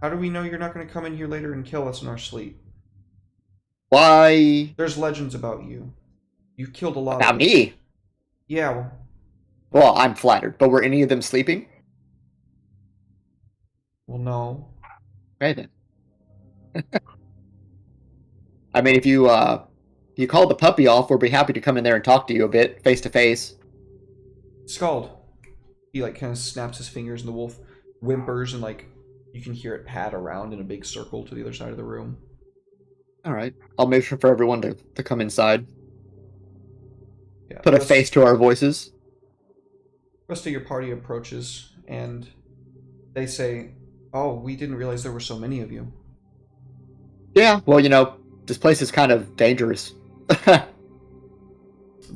do we know you're not going to come in here later and kill us in our sleep? Why? There's legends about you. You've killed a lot About of me? Yeah, Well, I'm flattered, but were any of them sleeping? well, no. Okay, then. I mean, if you call the puppy off, we'll be happy to come in there and talk to you a bit, face to face. Scald. He like kind of snaps his fingers and the wolf whimpers and like you can hear it pad around in a big circle to the other side of the room. Alright. I'll make sure for everyone to come inside. Yeah. Put a face to our voices. Rest of your party approaches and they say, oh, we didn't realize there were so many of you. Yeah, well, you know, this place is kind of dangerous. The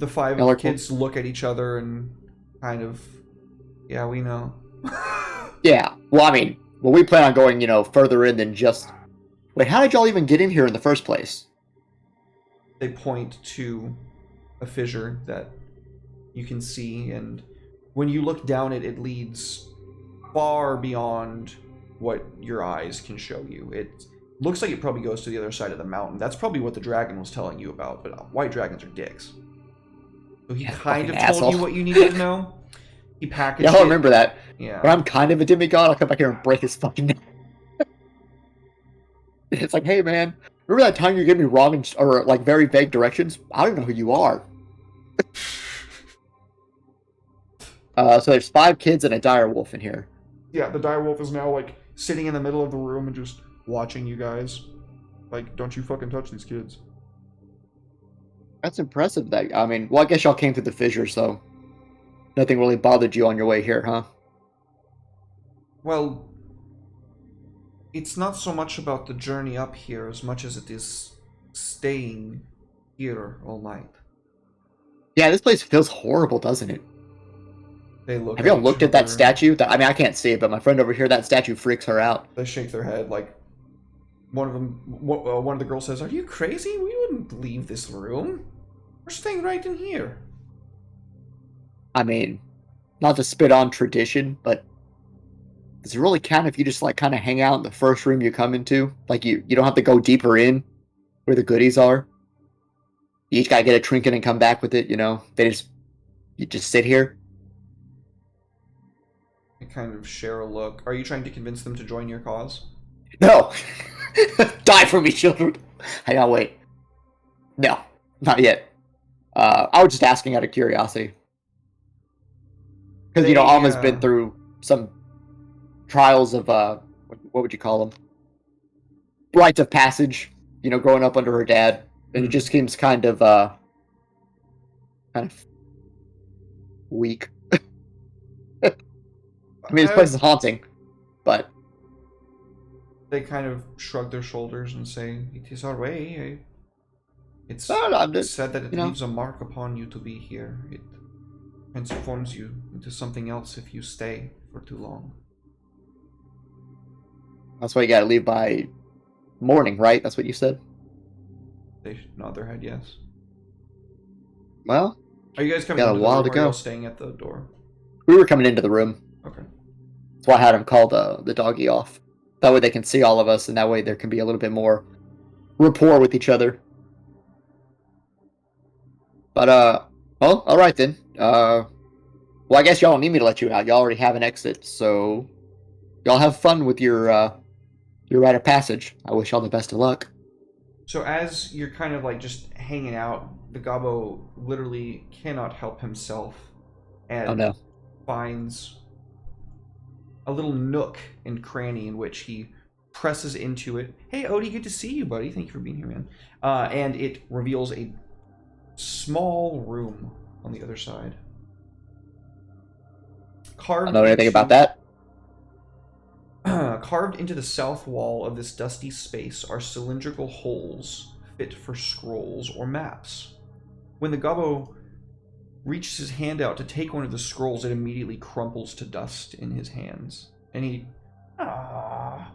five kids look at each other and kind of, yeah, we know. Yeah, well, I mean, we plan on going, you know, further in than just... Wait, how did y'all even get in here in the first place? They point to a fissure that you can see, and when you look down it, it leads far beyond what your eyes can show you. It looks like it probably goes to the other side of the mountain. That's probably what the dragon was telling you about, but white dragons are dicks. So he kind of told you what you needed to know. He packaged it. Yeah, I'll remember that. Yeah. But I'm kind of a demigod. I'll come back here and break his fucking neck. It's like, hey, man, remember that time you gave me wrong or like very vague directions? I don't know who you are. So there's 5 kids and a dire wolf in here. Yeah, the direwolf is now like sitting in the middle of the room and just watching you guys. Like, don't you fucking touch these kids. That's impressive. That I mean, well, I guess y'all came through the fissure, so nothing really bothered you on your way here, huh? Well, it's not so much about the journey up here as much as it is staying here all night. Yeah, this place feels horrible, doesn't it? They look. Have y'all looked at that statue? I mean, I can't see it, but my friend over here, that statue freaks her out. They shake their head. Like one of the girls says, "Are you crazy? We wouldn't leave this room. We're staying right in here." I mean, not to spit on tradition, but does it really count if you just like kind of hang out in the first room you come into? Like you don't have to go deeper in where the goodies are. You each gotta get a trinket and come back with it. You know, you just sit here. They kind of share a look. Are you trying to convince them to join your cause? No! Die for me, children! Hang on, wait. No, not yet. I was just asking out of curiosity. Because, Alma's been through some trials of, what would you call them? Rites of passage, growing up under her dad. And it just seems kind of weak. I mean, this place is haunting, but... They kind of shrug their shoulders and say, "It is our way. It's said that it leaves a mark upon you to be here. It transforms you into something else if you stay for too long." That's why you gotta leave by morning, right? That's what you said? They nod their head, yes. Well, are you guys coming into the room, or are you all staying at the door? We were coming into the room. Okay. That's why I had him call the doggy off. That way they can see all of us, and that way there can be a little bit more rapport with each other. But, well, alright then. Well, I guess y'all don't need me to let you out. Y'all already have an exit, so... Y'all have fun with your rite of passage. I wish y'all the best of luck. So as you're kind of like just hanging out, the Gobbo literally cannot help himself and finds a little nook and cranny in which he presses into it. Hey, Odie, good to see you, buddy. Thank you for being here, man. And it reveals a small room on the other side. I don't know anything about that. Carved into the south wall of this dusty space are cylindrical holes fit for scrolls or maps. When the Gobbo reaches his hand out to take one of the scrolls, it immediately crumples to dust in his hands. And he... Ah.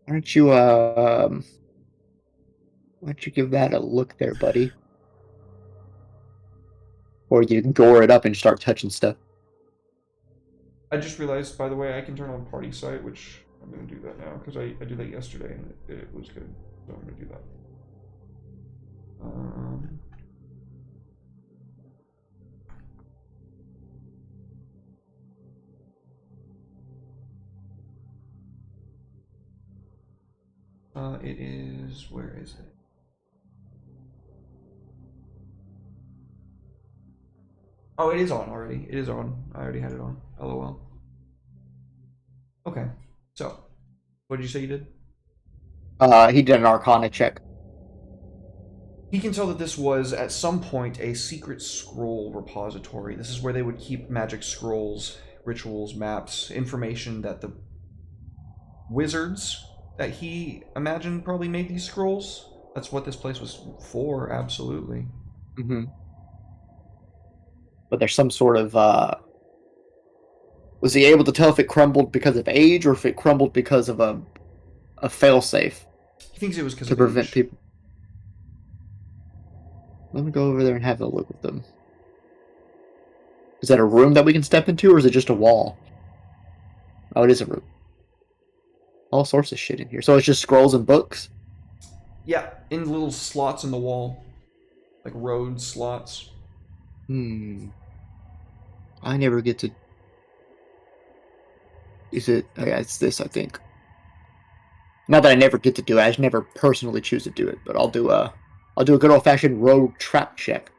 Why don't you give that a look there, buddy? Or you can gore it up and start touching stuff. I just realized, by the way, I can turn on party site, which I'm going to do that now, because I did that yesterday, and it was good. So I'm going to do that. It is... Where is it? Oh, it is on already. It is on. I already had it on. LOL. Okay. So, what did you say you did? He did an Arcana check. He can tell that this was, at some point, a secret scroll repository. This is where they would keep magic scrolls, rituals, maps, information that the wizards that he imagined probably made these scrolls. That's what this place was for, absolutely. Mm-hmm. But there's some sort of, was he able to tell if it crumbled because of age, or if it crumbled because of a failsafe? He thinks it was because to of prevent age. people. Let me go over there and have a look with them. Is that a room that we can step into, or is it just a wall? Oh, it is a room. All sorts of shit in here. So it's just scrolls and books? Yeah, in little slots in the wall. Like road slots. I never get to... Is it... Yeah, it's this, I think. Not that I never get to do it. I just never personally choose to do it. But I'll do a good old-fashioned rogue trap check.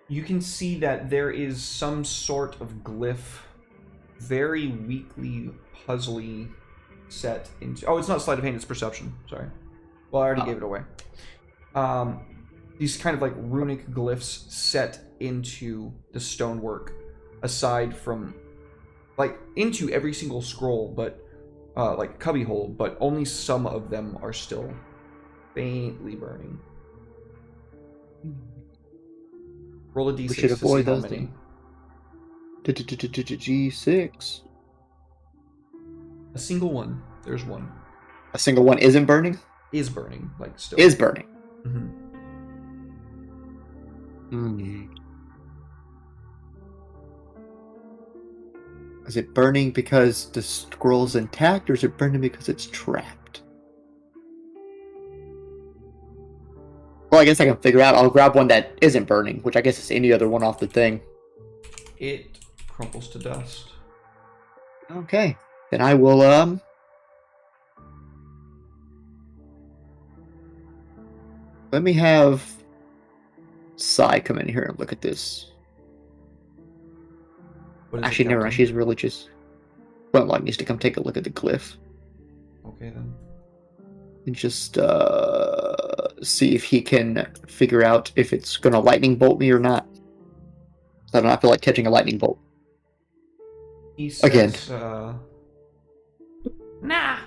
You can see that there is some sort of glyph, very weakly, puzzly set into... Oh, it's not sleight of hand, it's perception. Sorry. Well, I already gave it away. These kind of like runic glyphs set into the stonework, aside from... Like, into every single scroll, but... like cubbyhole, but only some of them are still faintly burning. Roll a d6 We should to see avoid how those many. G6. A single one. There's one. A single one isn't burning? Is burning, like still. Is burning. Is it burning because the scroll's intact, or is it burning because it's trapped? Well, I guess I can figure out. I'll grab one that isn't burning, which I guess is any other one off the thing. It crumples to dust. Okay. Then I will, let me have Sai come in here and look at this. What is it, Actually, never mind. Captain? She's religious. Flintlock needs to come take a look at the glyph. Okay, then. And just, see if he can figure out if it's gonna lightning bolt me or not. I don't feel like catching a lightning bolt. He says, Again. Nah,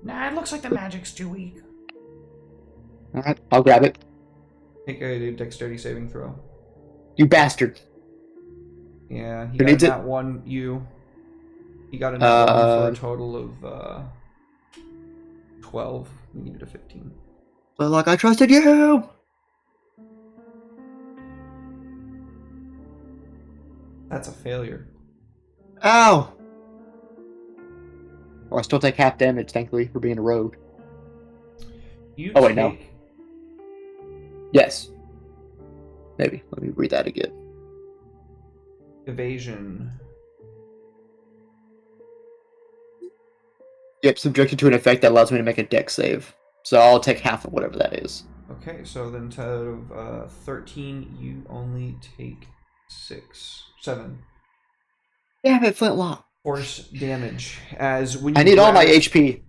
it looks like the magic's too weak. Alright, I'll grab it. Make a dexterity saving throw. You bastard. Yeah, he Who got needs a it? nat 1. He got a nat 1 for a total of 12. He needed a 15. But like, I trusted you! That's a failure. Ow! Well, I still take half damage, thankfully, for being a rogue. You Oh, wait, take no. Yes. Maybe. Let me read that again. evasion. Yep, subjected to an effect that allows me to make a dex save. So I'll take half of whatever that is. Okay, so then instead of 13, you only take 7 Damn it, Flintlock. force damage. As when you I need all my grab HP.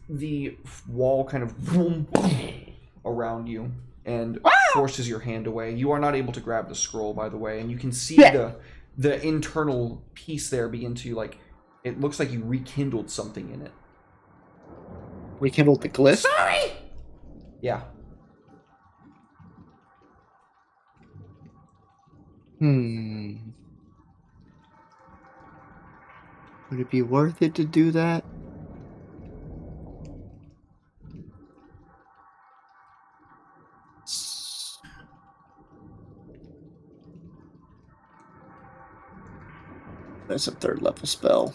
the wall kind of around you and forces your hand away. You are not able to grab the scroll, by the way, and you can see the internal piece there begin to, like, it looks like you rekindled something in it. Rekindled the glyph? Sorry! Yeah. Would it be worth it to do that? That's a 3rd level spell.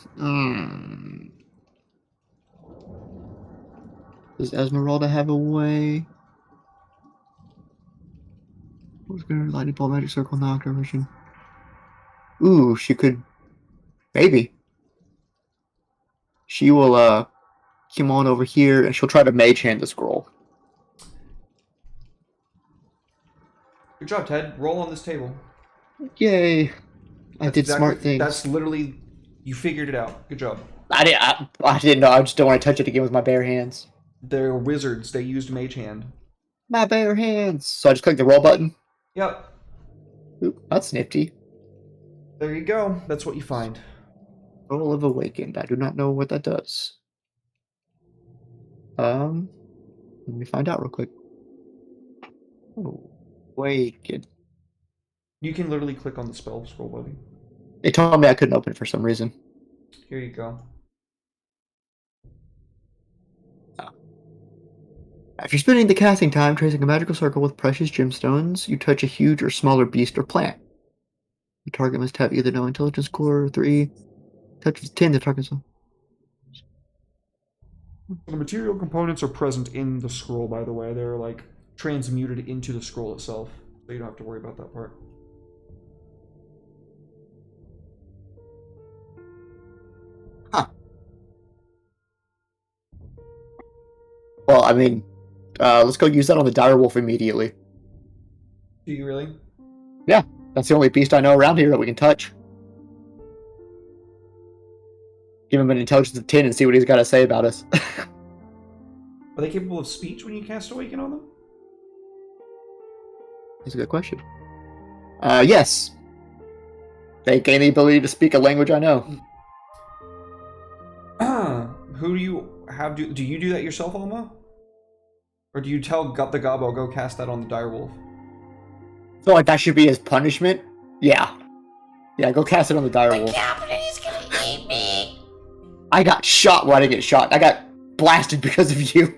Does Esmeralda have a way? What's gonna lightning bolt magic circle knock direction? Ooh, she could. Maybe. She will come on over here and she'll try to mage hand the scroll. Good job, Ted. Roll on this table. Yay! I did Exactly- smart things. That's literally, you figured it out. Good job. I didn't know. I just don't want to touch it again with my bare hands. They're wizards. They used mage hand. My bare hands. So I just click the roll button. Yep. Ooh, that's nifty. There you go. That's what you find. Roll of Awakened. I do not know what that does. Let me find out real quick. Oh, Awakened. You can literally click on the spell scroll, buddy. It told me I couldn't open it for some reason. Here you go. After spending the casting time tracing a magical circle with precious gemstones, you touch a huge or smaller beast or plant. The target must have either no intelligence score or 3. Touches 10, the target's... The material components are present in the scroll, by the way. They're, like, transmuted into the scroll itself. So you don't have to worry about that part. Huh. Well, I mean, let's go use that on the direwolf immediately. Do you really? Yeah, that's the only beast I know around here that we can touch. Give him an intelligence of 10 and see what he's got to say about us. Are they capable of speech when you cast Awaken on them? That's a good question. Yes. They gain the ability to speak a language I know. Who do you have do you do that yourself, Alma? Or do you tell the Gobbo, go cast that on the direwolf? So, like, that should be his punishment? Yeah. Yeah, go cast it on the direwolf. Captain is gonna eat me! I got shot. Well, I didn't get shot. I got blasted because of you.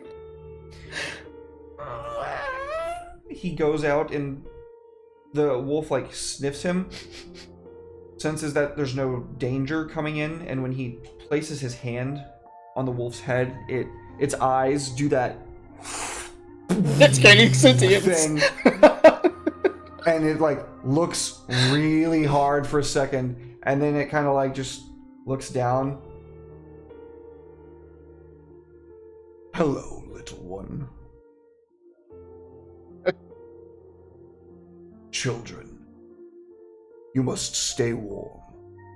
He goes out and the wolf, like, sniffs him, senses that there's no danger coming in, and when he places his hand on the wolf's head, its eyes do that It's gaining sentience. thing, and it like looks really hard for a second, and then it kind of like just looks down. Hello, little one. Children, you must stay warm.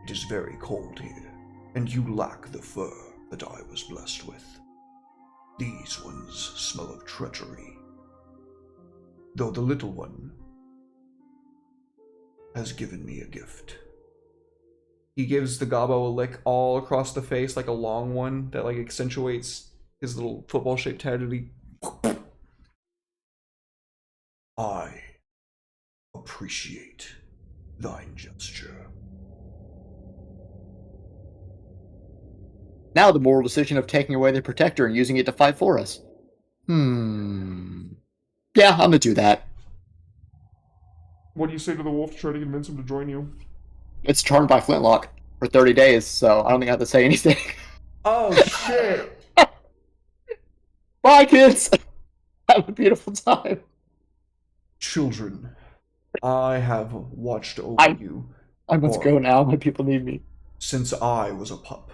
It is very cold here, and you lack the fur that I was blessed with. These ones smell of treachery, though the little one has given me a gift. He gives the gobbo a lick all across the face, like a long one that like accentuates his little football-shaped head, and he I appreciate thine gesture. Now the moral decision of taking away the protector and using it to fight for us. Yeah, I'm gonna do that. What do you say to the wolf to try to convince him to join you? It's charmed by Flintlock for 30 days, so I don't think I have to say anything. oh shit. Bye, kids! Have a beautiful time. Children, I have watched over you I must go now. My people need me. Since I was a pup,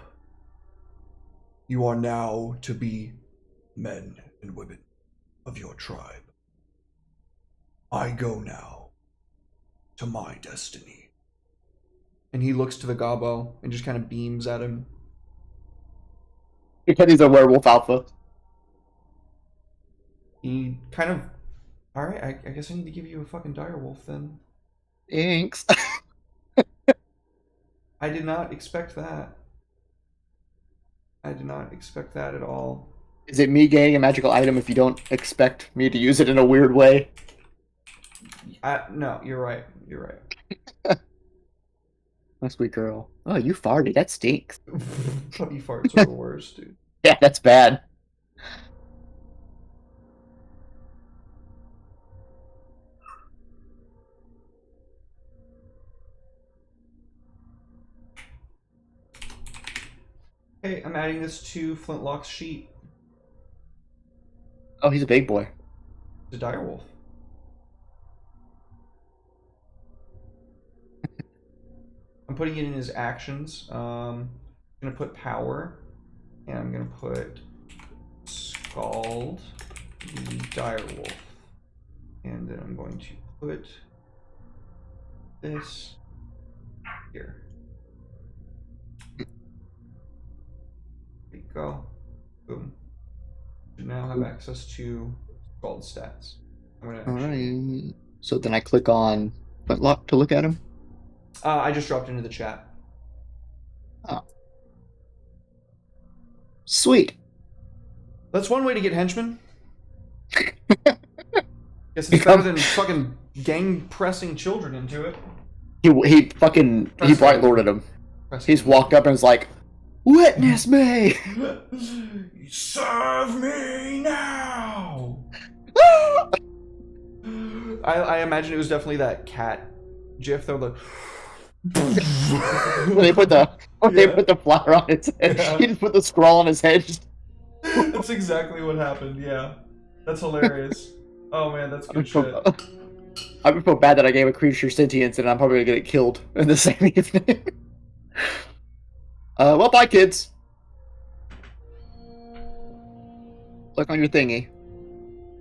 you are now to be men and women of your tribe. I go now to my destiny. And he looks to the gobbo and just kind of beams at him. Because he's a werewolf alpha. He kind of, all right, I guess I need to give you a fucking direwolf then. Thanks. I did not expect that. I did not expect that at all. Is it me gaining a magical item if you don't expect me to use it in a weird way? No, you're right. You're right. My sweet girl. Oh, you farted. That stinks. Puppy farts are the worst, dude. Yeah, that's bad. Hey, I'm adding this to Flintlock's sheet. Oh, he's a big boy. The direwolf. I'm putting it in his actions. I'm gonna put power, and I'm gonna put Scald the direwolf, and then I'm going to put this here. There you go. Boom. You now have access to Scald stats. I'm gonna. Alright. So then I click on Flintlock to look at him. I just dropped into the chat. Oh. Sweet. That's one way to get henchmen. Guess it's better than fucking gang pressing children into it. He bright lorded him. He's walked up and was like, "Witness me!" Serve me now! I imagine it was definitely that cat gif though. When they put the flower on his head, Yeah. he just put the scroll on his head. That's exactly what happened. Yeah, that's hilarious. Oh man, that's good shit. I would feel bad that I gave a creature sentience and I'm probably gonna get killed in the same evening. Well, bye, kids. Click on your thingy.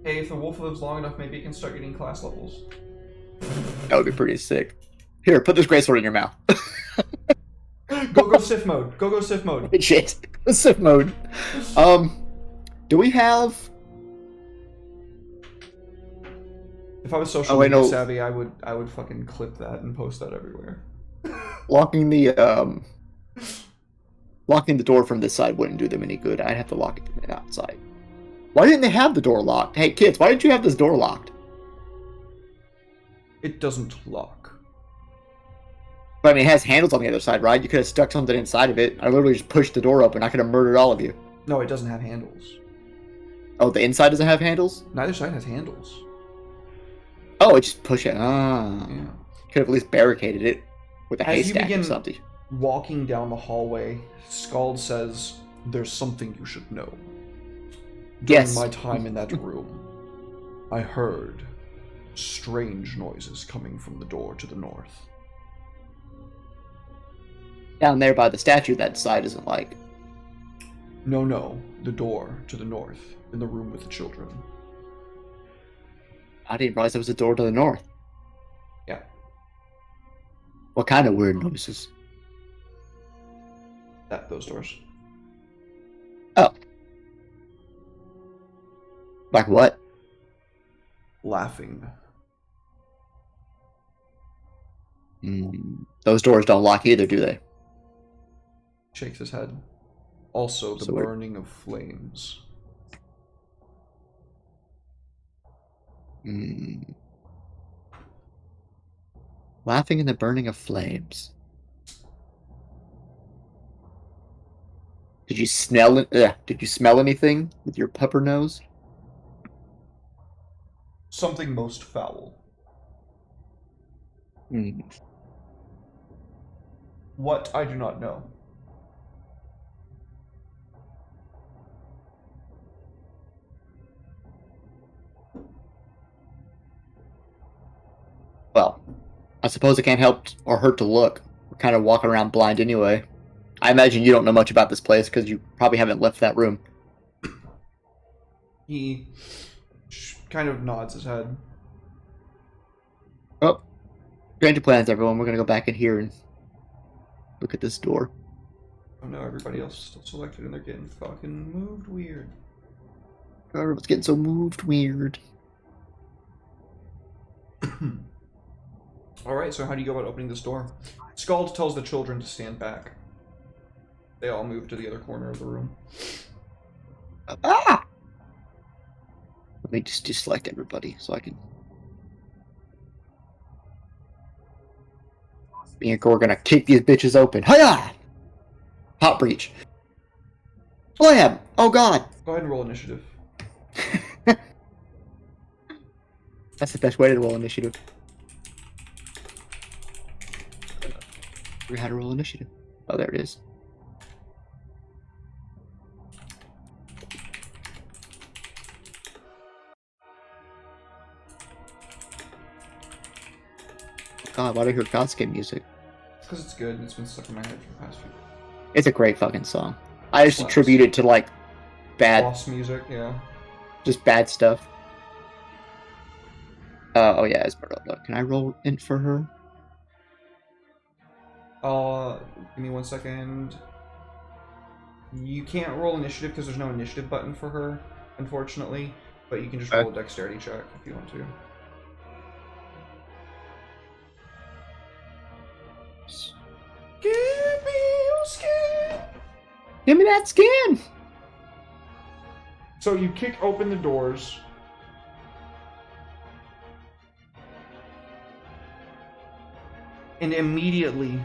Hey, if the wolf lives long enough, maybe it can start getting class levels. That would be pretty sick. Here, put this greatsword in your mouth. Go Sif mode. Go Sif mode. Shit. Sif mode. Do we have... If I was social media savvy, I would fucking clip that and post that everywhere. Locking the door from this side wouldn't do them any good. I'd have to lock it from the outside. Why didn't they have the door locked? Hey, kids, why did you have this door locked? It doesn't lock. But I mean, it has handles on the other side, right? You could have stuck something inside of it. I literally just pushed the door open. I could have murdered all of you. No, it doesn't have handles. Oh, the inside doesn't have handles? Neither side has handles. Oh, it just push it. Ah. Yeah. Could have at least barricaded it with a As you haystack or begin something. walking down the hallway, Scald says, "There's something you should know. During Yes. my time in that room, I heard strange noises coming from the door to the north. Down there by the statue, that side isn't like. No, the door to the north, in the room with the children. I didn't realize there was a door to the north. Yeah. What kind of weird noises? Those doors. Oh. Like what? Laughing. Those doors don't lock either, do they? Shakes his head. Also, the So what- burning of flames. Laughing in the burning of flames. Did you smell it? Did you smell anything with your pupper nose? Something most foul. What, I do not know. Well, I suppose it can't help or hurt to look. We're kind of walking around blind anyway. I imagine you don't know much about this place because you probably haven't left that room. He kind of nods his head. Oh, change of plans, everyone. We're gonna go back in here and look at this door. Oh no, everybody else is still selected and they're getting fucking moved weird. Everyone's getting so moved weird. Alright, so how do you go about opening this door? Scald tells the children to stand back. They all move to the other corner of the room. Ah! Let me just deselect everybody so I can. Me and Gore are gonna kick these bitches open. Hiya! Hot breach. Slam! Oh god! Go ahead and roll initiative. That's the best way to roll initiative. We had to roll initiative. Oh, there it is. God, why do I hear Godscape music? It's because it's good and it's been stuck in my head for the past few. It's a great fucking song. I just Slaps. attribute it to like bad, Boss music, yeah. just bad stuff. Oh yeah, Esmeralda. Can I roll in for her? Give me 1 second. You can't roll initiative because there's no initiative button for her, unfortunately. But you can just roll a dexterity check if you want to. Give me your skin! Give me that skin! So you kick open the doors. And immediately,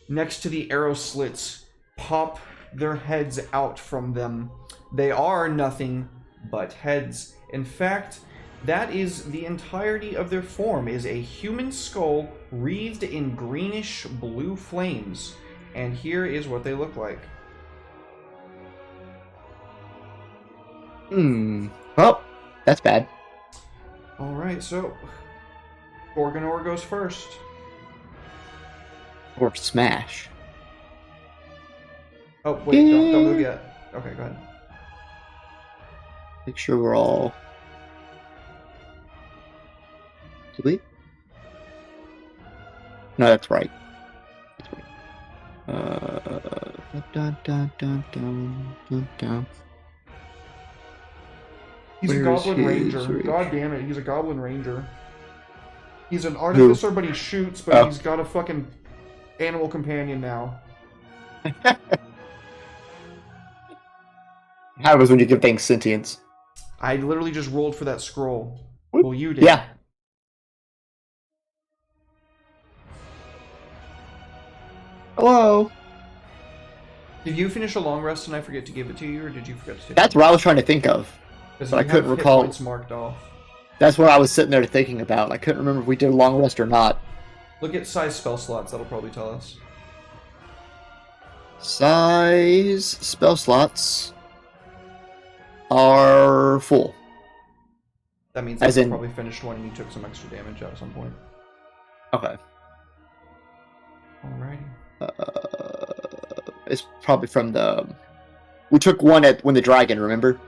next to the arrow slits, pop their heads out from them. They are nothing but heads. In fact, that is the entirety of their form, is a human skull wreathed in greenish blue flames. And here is what they look like. Well, that's bad. Alright, so Gorgonor goes first. Or smash. Oh, wait, don't move yet. Okay, go ahead. Make sure we're all. Did we? No, that's right. That's right. Dun, dun, dun, dun, dun, dun. He's a Where is goblin his ranger. reach? God damn it, he's a goblin ranger. He's an artificer, but he shoots, but he's got a fucking animal companion now. How was when you give things sentience? I literally just rolled for that scroll. Whoop. Well, you did. Yeah. Hello. Did you finish a long rest and I forget to give it to you, or did you forget to take That's it? what I was trying to think of. Because but I you couldn't have hit recall. points marked off. That's what I was sitting there thinking about. I couldn't remember if we did a long rest or not. Look at size spell slots. That'll probably tell us. Size spell slots are full. That means As I in- probably finished one and you took some extra damage at some point. Okay. Alrighty. It's probably from the. We took one when the dragon, remember?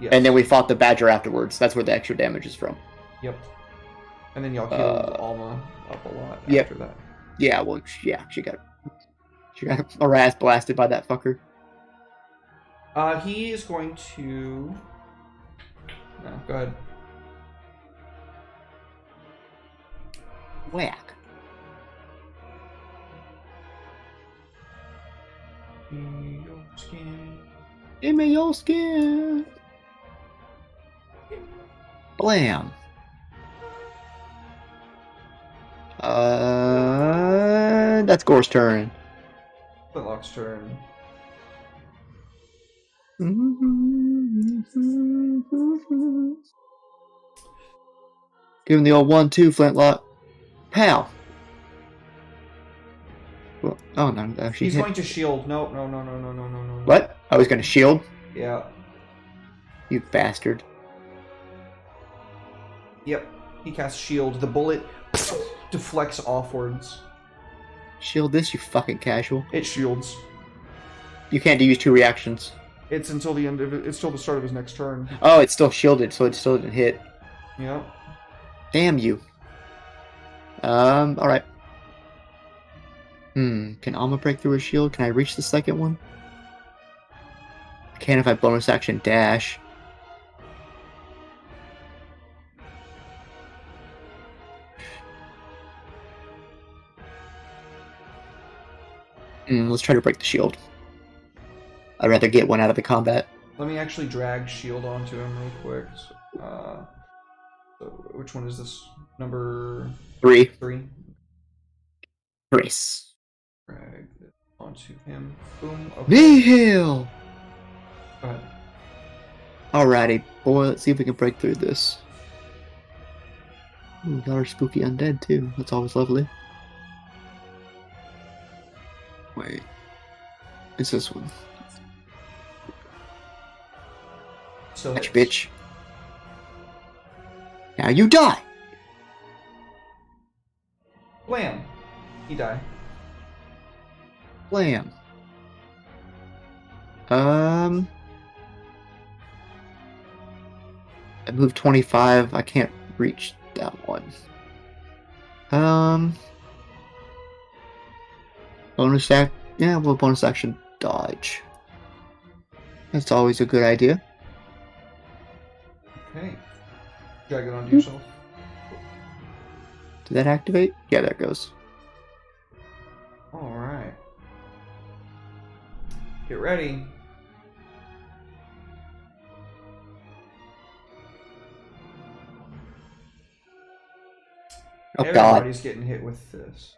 Yes. And then we fought the badger afterwards. That's where the extra damage is from. Yep. And then y'all killed Alma up a lot yep. after that. Yeah, well, she got her ass blasted by that fucker. He is going to. No, go ahead. Whack. Your skin. Give me your skin. Blam. That's Gore's turn. Flintlock's turn. Give him the old 1-2, Flintlock. Pow. Well, oh no, He's going to shield. No. No. What? I was going to shield? Yeah. You bastard. Yep. He casts shield. The bullet deflects offwards. Shield this, you fucking casual. It shields. You can't use 2 reactions. It's until the end of it. It's till the start of his next turn. Oh, it's still shielded, so it still didn't hit. Yep. Damn you. Alright. Can Alma break through her shield? Can I reach the second one? I can if I bonus action dash. Let's try to break the shield. I'd rather get one out of the combat. Let me actually drag shield onto him real quick. So which one is this? Number 3. 3. Brace. Drag it onto him. Boom. Okay. Nihil! Go ahead. Alrighty, boy, let's see if we can break through this. Ooh, got our spooky undead too. That's always lovely. Wait. It's this one. So Catch, bitch. Now you die! Blam. He died. Blam. I moved 25. I can't reach that one. Bonus act. Yeah, well, bonus action dodge. That's always a good idea. Okay. Drag it onto yourself. Did that activate? Yeah, there it goes. Alright. Get ready. Oh god. Everybody's getting hit with this.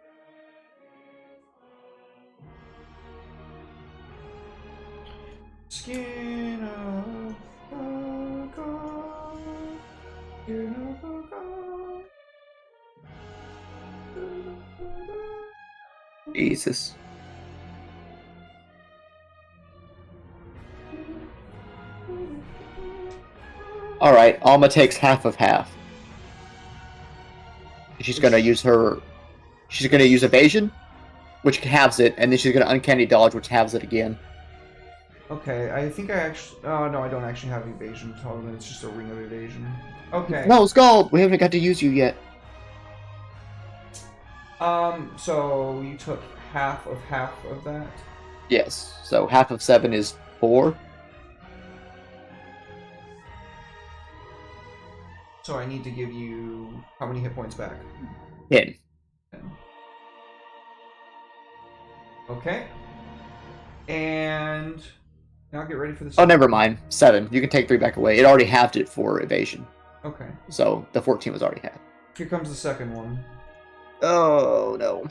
Skin of the god. Skin of the god. Jesus. Alright, Alma takes half of half. She's gonna use evasion, which halves it, and then she's gonna uncanny dodge, which halves it again. Okay, I think I actually. Oh, no, I don't actually have evasion totem. It's just a ring of evasion. Okay. No, Skull! We haven't got to use you yet. So you took half of that? Yes, so half of 7 is 4. So I need to give you how many hit points back? 10. 10. Okay. And now get ready for this. Oh, never mind. 7. You can take 3 back away. It already halved it for evasion. Okay. So the 14 was already halved. Here comes the second one. Oh, no.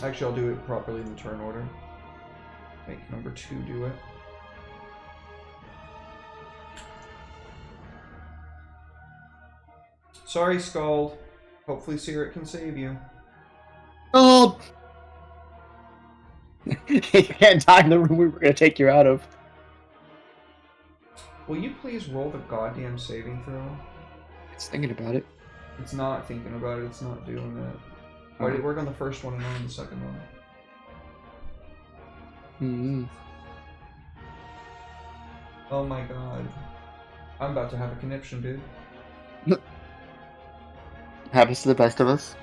Actually, I'll do it properly in the turn order. Make number 2 do it. Sorry, Scald. Hopefully Searit can save you. Oh! You can't die in the room we were going to take you out of. Will you please roll the goddamn saving throw? It's thinking about it. It's not thinking about it, it's not doing it. Why did it work on the first one and not on the second one? Hmm. Oh my god. I'm about to have a conniption, dude. Happens to the best of us.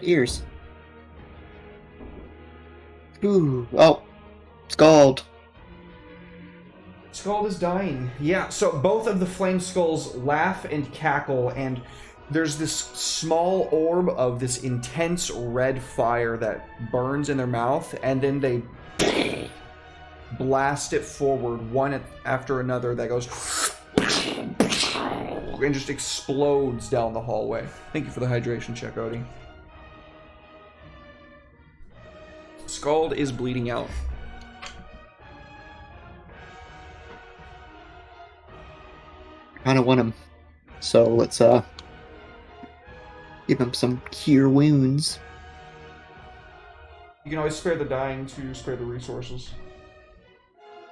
Ears. Ooh. Oh. Scald. Skull is dying. Yeah, so both of the flame skulls laugh and cackle, and there's this small orb of this intense red fire that burns in their mouth, and then they blast it forward one after another that goes and just explodes down the hallway. Thank you for the hydration check, Odie. Scald is bleeding out. Kind of want him. So let's give him some cure wounds. You can always spare the dying to spare the resources.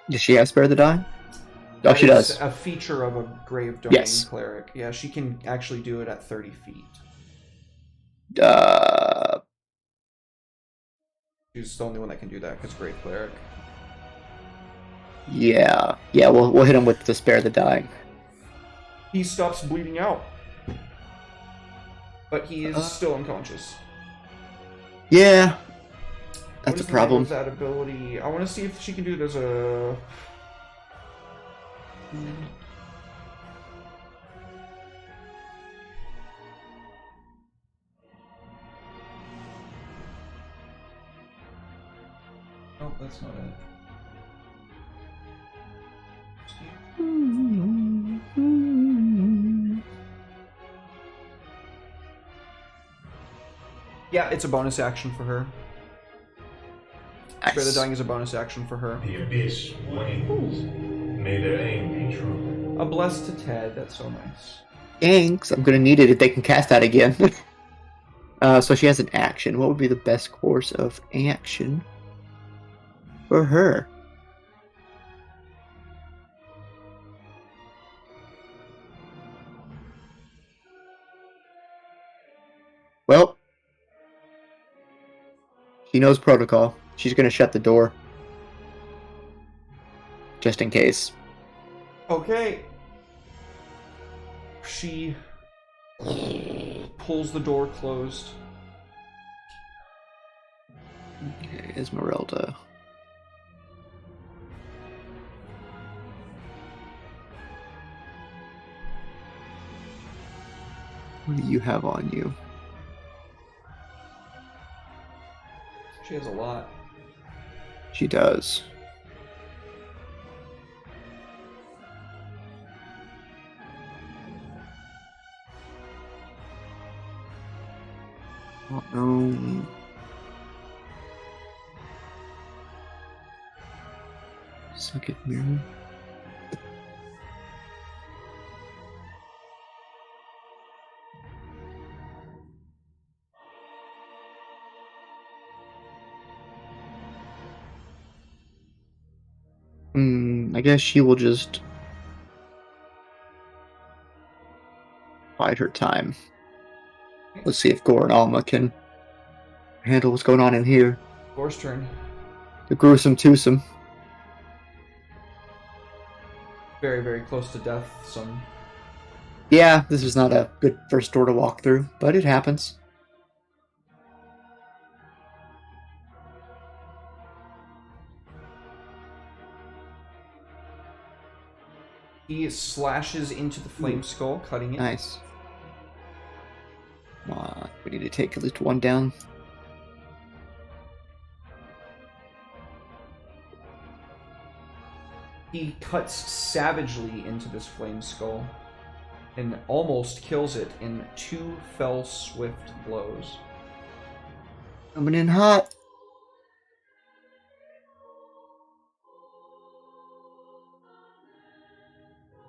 Does she have spare the die? Oh, That she is does. a feature of a Grave Domain Yes. cleric. Yeah, she can actually do it at 30 feet. She's the only one that can do that because Grave Cleric. Yeah. Yeah, we'll hit him with the spare the dying. He stops bleeding out. But he is still unconscious. Yeah. What That's is a the name problem. of that ability? I want to see if she can do it as a... Oh, that's not it. Yeah, it's a bonus action for her. Spare the Nice. dying is a bonus action for her. The abyss wanes. May their aim be true. A bless to Ted, that's so nice. Thanks. I'm gonna need it if they can cast that again. So she has an action. What would be the best course of action for her? Well, she knows protocol. She's gonna shut the door. Just in case. Okay. She pulls the door closed. Okay, Esmeralda. What do you have on you? She has a lot. She does. Oh, no. Suck it, mirror. I guess she will just bide her time. Let's see if Gore and Alma can handle what's going on in here. Gore's turn. The gruesome twosome. Very, very close to death. Some. Yeah, this is not a good first door to walk through, but it happens. He slashes into the flame skull, cutting it. Nice. Come on, we need to take at least one down. He cuts savagely into this flame skull and almost kills it in 2 fell, swift blows. Coming in hot.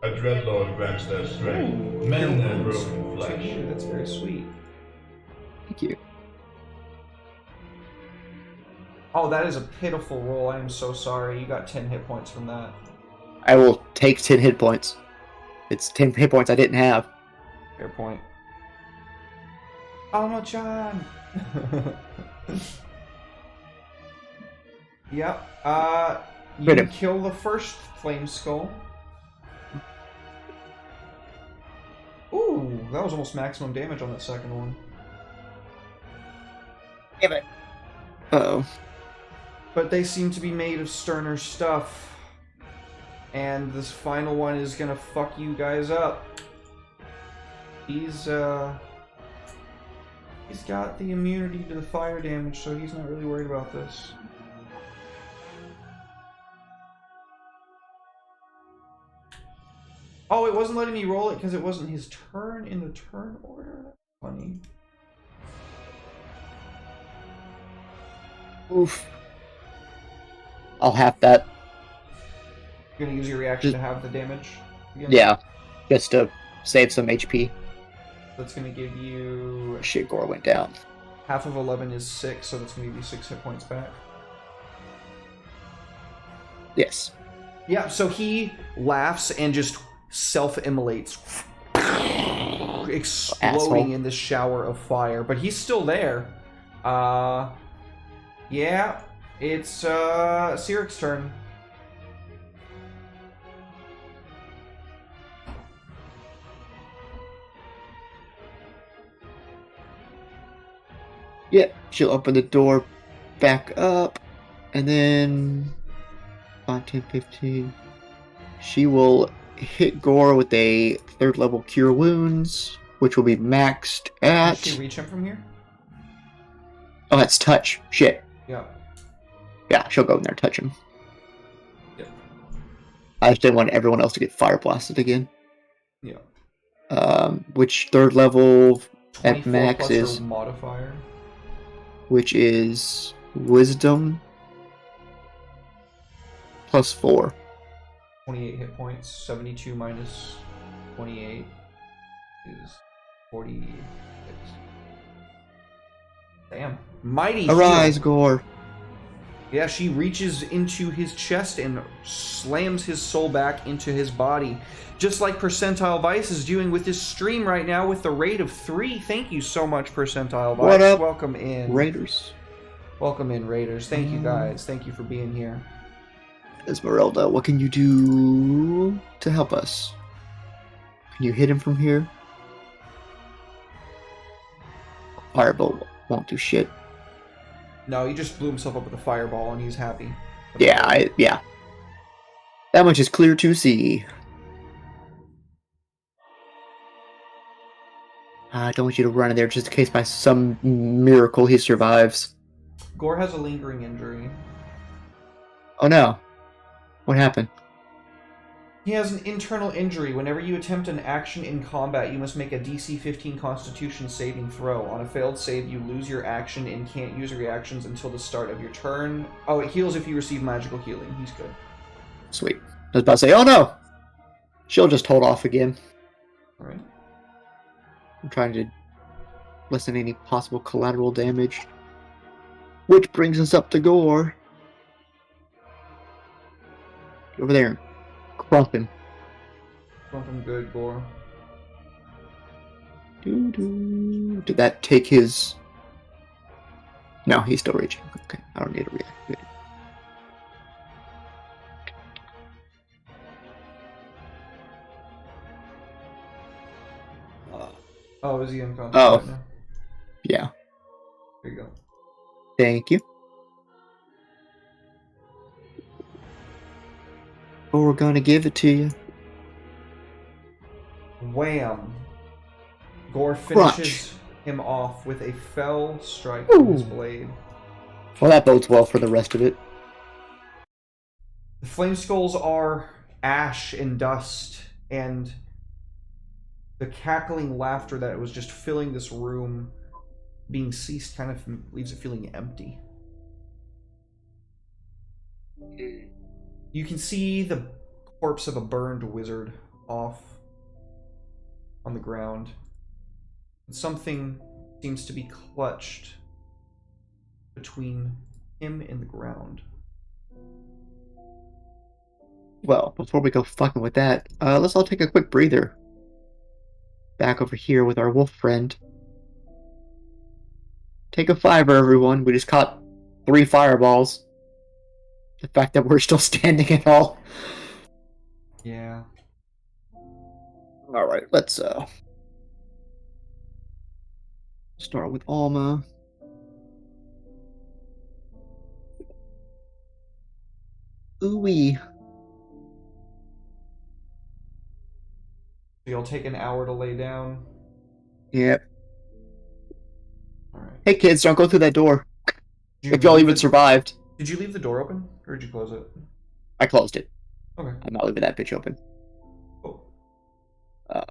A dreadlord grants their strength. Men and broken flesh. That's very sweet. Thank you. Oh, that is a pitiful roll. I am so sorry. You got 10 hit points from that. I will take 10 hit points. It's 10 hit points I didn't have. Fair point. Alma-chan! Yep. You Hit him. kill the first flame skull. Ooh, that was almost maximum damage on that second one. Damn it. Uh-oh. But they seem to be made of sterner stuff. And this final one is gonna fuck you guys up. He's got the immunity to the fire damage, so he's not really worried about this. Oh, it wasn't letting me roll it because it wasn't his turn in the turn order? That's funny. Oof. I'll have that. You're gonna use your reaction to have the damage again? Yeah. Just to save some HP. That's gonna give you... Shit, Gore went down. Half of 11 is 6, so that's gonna give you 6 hit points back. Yes. Yeah, so he laughs and just self-immolates, exploding Asshole. in this shower of fire. But he's still there. Yeah, it's Siric's turn. Yep, she'll open the door back up, and then 5, 10, 15. She will hit Gore with a 3rd level Cure Wounds, which will be maxed Can at... she reach him from here? Oh, that's touch. Shit. Yeah. Yeah, she'll go in there and touch him. Yep. I just didn't want everyone else to get fire blasted again. Yeah. Which 3rd level at 24 max plus is... her modifier. Which is Wisdom plus 4. 28 hit points. 72 minus 28 is 46. Damn. Mighty Arise, heal. Gore. Yeah, she reaches into his chest and slams his soul back into his body. Just like Percentile Vice is doing with this stream right now with the rate of 3. Thank you so much, Percentile Vice. What up, Welcome in. Raiders? Welcome in, Raiders. Thank you, guys. Thank you for being here. Esmeralda, what can you do to help us? Can you hit him from here? Firebolt won't do shit. No, he just blew himself up with a fireball and he's happy. Yeah, yeah. That much is clear to see. I don't want you to run in there just in case by some miracle he survives. Gore has a lingering injury. Oh no. What happened? He has an internal injury. Whenever you attempt an action in combat, you must make a DC 15 Constitution saving throw. On a failed save, you lose your action and can't use reactions until the start of your turn. Oh, it heals if you receive magical healing. He's good. Sweet. I was about to say, oh no! She'll just hold off again. Alright. I'm trying to lessen any possible collateral damage. Which brings us up to Gore. Get over there and crump him. Bump him good, Gore. Did that take his... No, he's still raging. Okay, I don't need to reactivate it. Oh, is he unconscious Oh. right now? Yeah, There you go. thank you. Oh, we're gonna give it to you. Wham! Gore finishes him off with a fell strike Ooh. with his blade. Well, that bodes well for the rest of it. The flame skulls are ash and dust, and the cackling laughter that was just filling this room being ceased kind of leaves it feeling empty. You can see the corpse of a burned wizard off on the ground. Something seems to be clutched between him and the ground. Well, before we go fucking with that, let's all take a quick breather. Back over here with our wolf friend. Take a fiver, everyone. We just caught 3 fireballs. The fact that we're still standing at all. Yeah. Alright, let's start with Alma. Ooh-wee. So you'll take an hour to lay down. Yep. Alright. Hey kids, don't go through that door. Did you If y'all leave even it- survived. Did you leave the door open? Or did you close it? I closed it. Okay. I'm not leaving that bitch open. Oh. In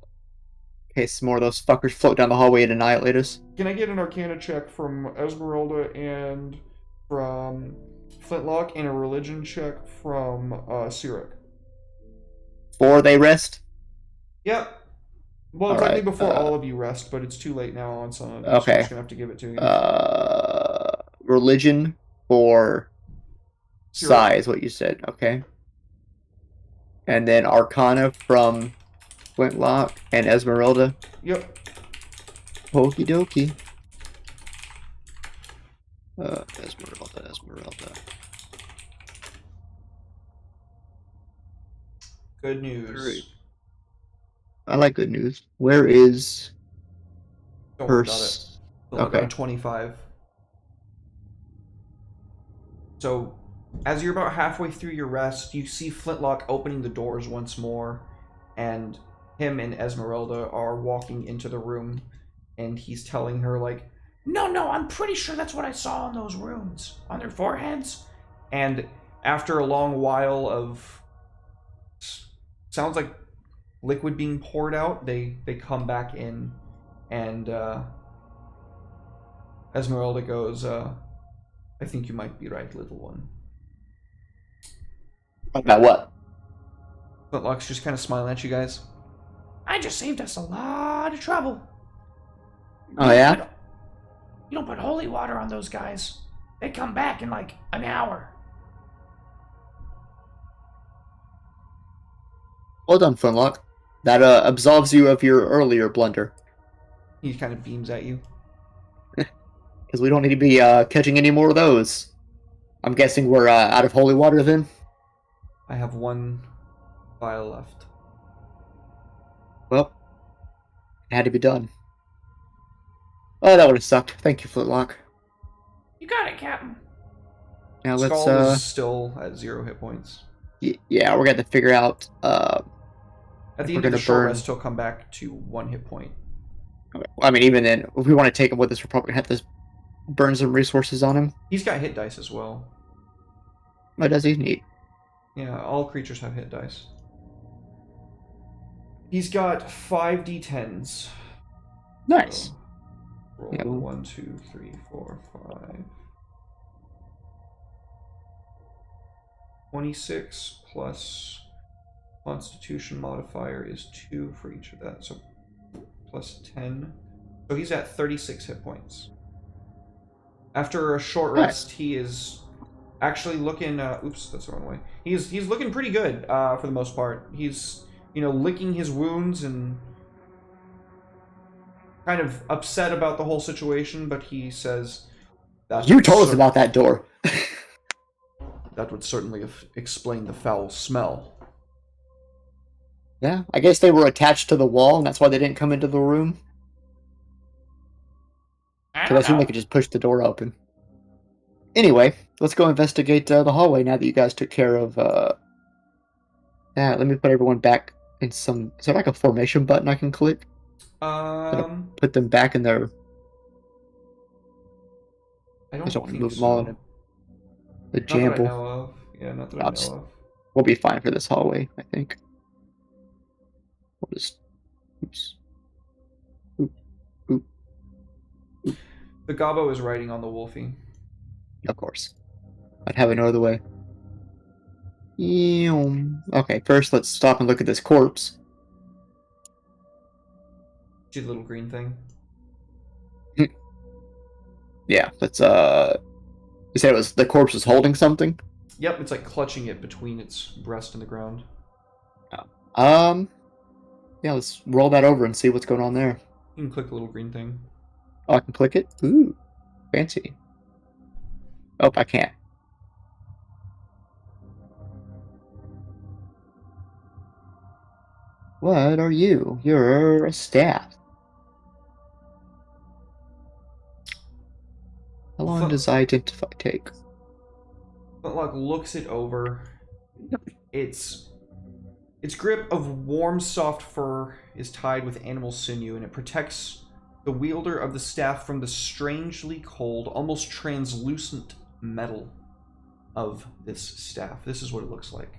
case more of those fuckers float down the hallway and annihilate us. Can I get an Arcana check from Esmeralda and from Flintlock, and a religion check from Sirik? Before they rest? Yep. Well, All technically right, before all of you rest, but it's too late now on some of you, so I'm Okay. just gonna have to give it to you. Religion for Sirik. Psi is what you said, okay. And then Arcana from Flintlock and Esmeralda. Yep. Okie dokie. Esmeralda. Good news. Great. I like good news. Where is Don't her... worry about it. Still Okay. got a 25. So, as you're about halfway through your rest, you see Flintlock opening the doors once more, and him and Esmeralda are walking into the room, and he's telling her, like, No, I'm pretty sure that's what I saw on those runes. On their foreheads. and after a long while of sounds like liquid being poured out, they come back in, and Esmeralda goes, I think you might be right, little one. About what? Flintlock's just kind of smiling at you guys. I just saved us a lot of trouble. Oh, yeah? You don't put holy water on those guys. They come back in like an hour. Well done, Flintlock. That absolves you of your earlier blunder. He kind of beams at you. Because we don't need to be catching any more of those. I'm guessing we're out of holy water then? I have 1 vial left. Well, it had to be done. Oh, that would have sucked. Thank you, Flintlock. You got it, Captain. Now let's, Skull is still at 0 hit points. yeah, we're going to figure out, At if the we're end of the gonna short burn- rest, he'll come back to 1 hit point. I mean, even then, if we want to take him with us, we're probably going to have to burn some resources on him. He's got hit dice as well. What does he need? Yeah, all creatures have hit dice. He's got 5 d10s. Nice. So roll Yeah, well- 1, 2, 3, 4, 5. 26 plus Constitution modifier is 2 for each of that, so plus 10. So he's at 36 hit points. After a short rest, he is actually looking. Oops, that's the wrong way. He's looking pretty good for the most part. He's licking his wounds and kind of upset about the whole situation, but he says that You told us about that door. that would certainly explain the foul smell. Yeah, I guess they were attached to the wall, and that's why they didn't come into the room. I Because I don't assume know. they could just push the door open. Anyway, let's go investigate the hallway now that you guys took care of, yeah, let me put everyone back in some... Is there like a formation button I can click? Put them back in their... I I don't just don't want to think move them so. all in the Not that I jamble. know of. Yeah, not that I Ops. know of. We'll be fine for this hallway, I think. We'll just... Oops. The Gobbo is riding on the Wolfie. Of course. I'd have it no other way. Okay, first let's stop and look at this corpse. See the little green thing? Yeah, that's you said it was the corpse was holding something? Yep, it's like clutching it between its breast and the ground. Yeah, let's roll that over and see what's going on there. You can click the little green thing. Oh, I can click it? Ooh, fancy. Oh, I can't. What are you? You're a staff. How long does identify take? Flintlock looks it over. Its grip of warm, soft fur is tied with animal sinew, and it protects the wielder of the staff from the strangely cold, almost translucent metal of this staff. This is what it looks like.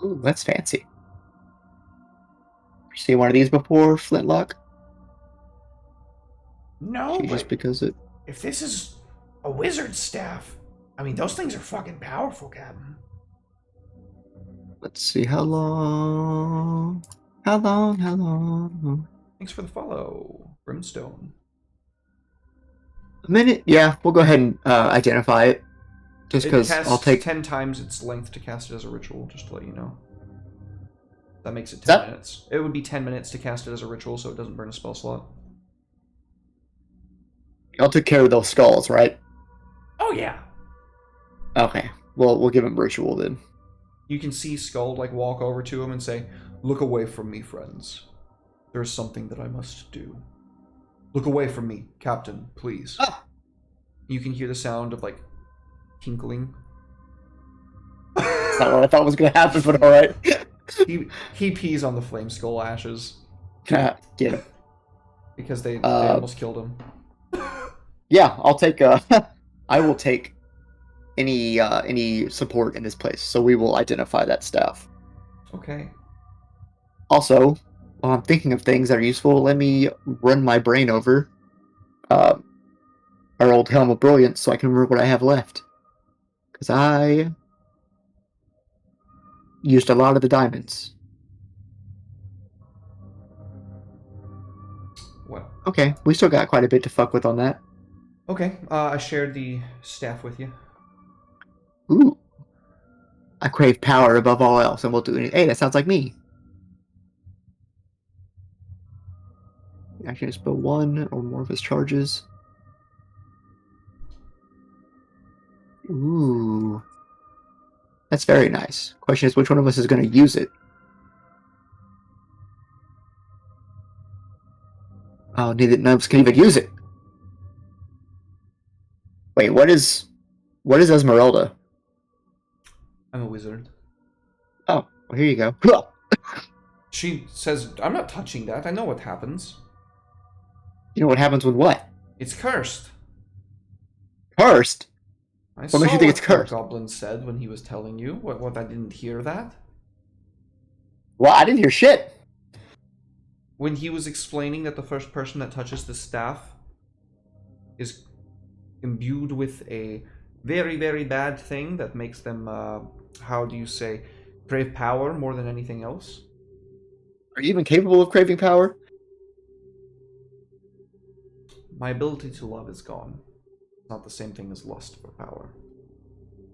Ooh, that's fancy. You seen one of these before, Flintlock? No, Just but because it. if this is a wizard's staff, I mean, those things are fucking powerful, Captain. Let's see how long. How long? How long? Thanks for the follow, Brimstone. A minute? Yeah, we'll go ahead and identify it. Just It because casts I'll take. 10 times its length to cast it as a ritual, just to let you know. That makes it 10 That- minutes. It would be 10 minutes to cast it as a ritual, so it doesn't burn a spell slot. I'll take care of those skulls, right? Oh yeah. Okay. Well, we'll give him ritual then. You can see Skuld like walk over to him and say, "Look away from me, friends. There is something that I must do. Look away from me, Captain, please." Ah. You can hear the sound of like tinkling. That's not what I thought was going to happen, but alright. He pees on the flame skull ashes Get him. because they almost killed him. Yeah, I'll take. I will take any support in this place, so we will identify that staff. Okay. Also, while I'm thinking of things that are useful, let me run my brain over our old Helm of Brilliance so I can remember what I have left. Because I used a lot of the diamonds. Well. Okay, we still got quite a bit to fuck with on that. Okay. I shared the staff with you. Ooh. I crave power above all else, and we'll do it. Hey, that sounds like me. Action spell one or more of his charges. Ooh. That's very nice. Question is, which one of us is going to use it? Oh, neither none of us can even use it. Wait, what is Esmeralda? I'm a wizard. Oh, well, here you go. She says, "I'm not touching that. I know what happens. You know what happens when what? It's cursed." Cursed? I What makes you think it's the cursed? Goblin said when he was telling you. What I didn't hear that? Well, I didn't hear shit. When he was explaining that the first person that touches the staff is imbued with a very, very bad thing that makes them, how do you say, crave power more than anything else. Are you even capable of craving power? My ability to love is gone. It's not the same thing as lust for power.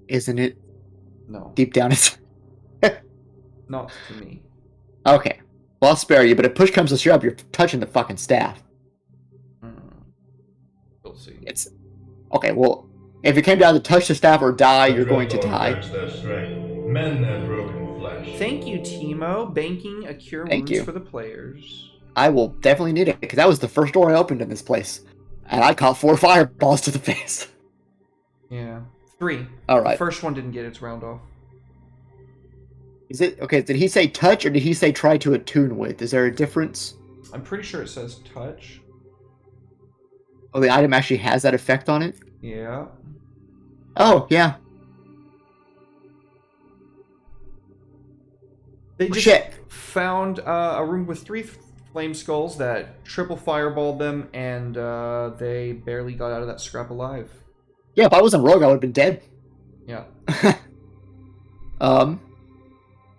Isn't it? No, Deep down, it's... not to me. Okay. Well, I'll spare you, but if push comes to shove, you're touching the fucking staff. We'll see. It's... Okay, well, if it came down to touch the staff or die, The you're going to Drupal die. lacks their strength. Men and broken flesh. Thank you, Timo. Banking a cure Thank wounds you. for the players. I will definitely need it, because that was the first door I opened in this place. And I caught 4 fireballs to the face. Yeah. 3. Alright. The first one didn't get its round off. Is it... Okay, did he say touch, or did he say try to attune with? Is there a difference? I'm pretty sure it says touch. Oh, the item actually has that effect on it? Yeah. Oh, yeah. They Oh, just shit. found a room with 3 flame skulls that triple fireballed them, and they barely got out of that scrap alive. Yeah, if I wasn't rogue, I would have been dead. Yeah.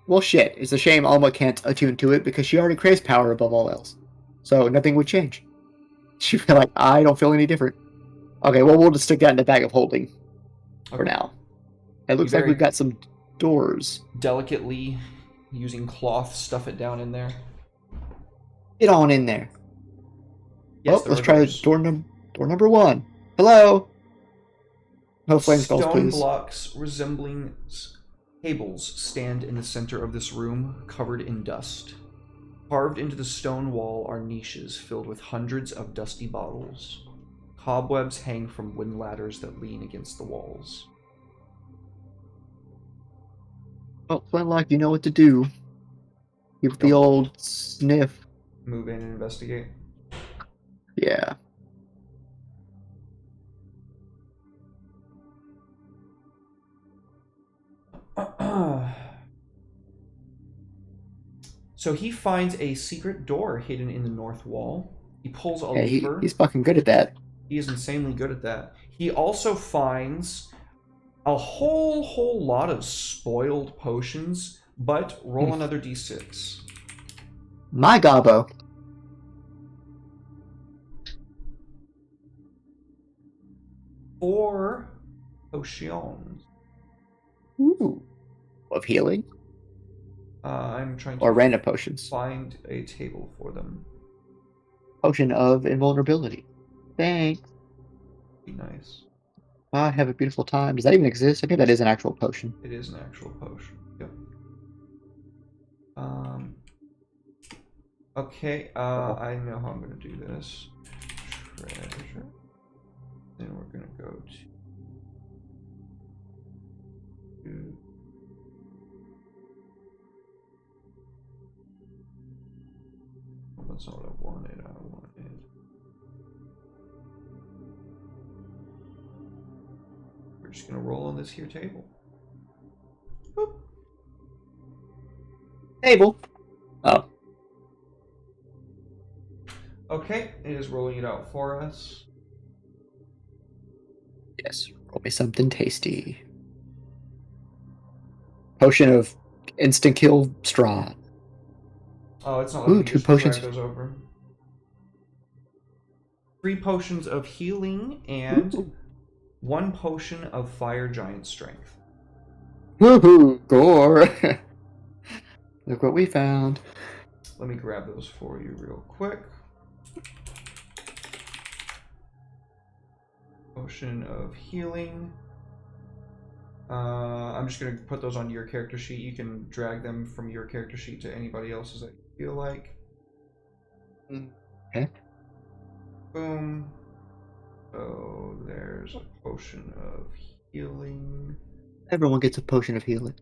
Well, shit. It's a shame Alma can't attune to it because she already craves power above all else. So nothing would change. She feel like, I don't feel any different. Okay, well, we'll just stick that in the bag of holding for Okay. now. It looks like very- we've got some doors. Delicately, using cloth, stuff it down in there. Get on in there. Yes, Oh, there let's are try doors. door number 1. Hello. No flame skulls, Stone please. blocks resembling tables stand in the center of this room, covered in dust. Carved into the stone wall are niches filled with hundreds of dusty bottles. Cobwebs hang from wooden ladders that lean against the walls. Oh, Flintlock, you know what to do. Give the old sniff. Move in and investigate. Yeah. So he finds a secret door hidden in the north wall. He pulls a Yeah, lever. he's fucking good at that. He is insanely good at that. He also finds a whole lot of spoiled potions, but roll another d6. My gobbo. Four potions. Ooh. Of healing? I'm trying to Or random potions? find a table for them. Potion of invulnerability. Thanks. Be nice. I have a beautiful time. Does that even exist? I think that is an actual potion. It is an actual potion. Yep. Okay, I know how I'm gonna do this. Treasure. Then we're gonna go to well, that's not what I wanted. We're just gonna roll on this here table. Boop. Table. Oh. Okay, it is rolling it out for us. Yes. Roll me something tasty. Potion of instant kill Strahd. Oh, it's not Ooh, letting me 2 just drag potions. those over. 3 potions of healing and Ooh. 1 potion of fire giant strength. Woohoo! Gore! Look what we found. Let me grab those for you real quick. Potion of healing. I'm just going to put those on your character sheet. You can drag them from your character sheet to anybody else's that you feel like. Okay. Boom. So there's a potion of healing. Everyone gets a potion of healing.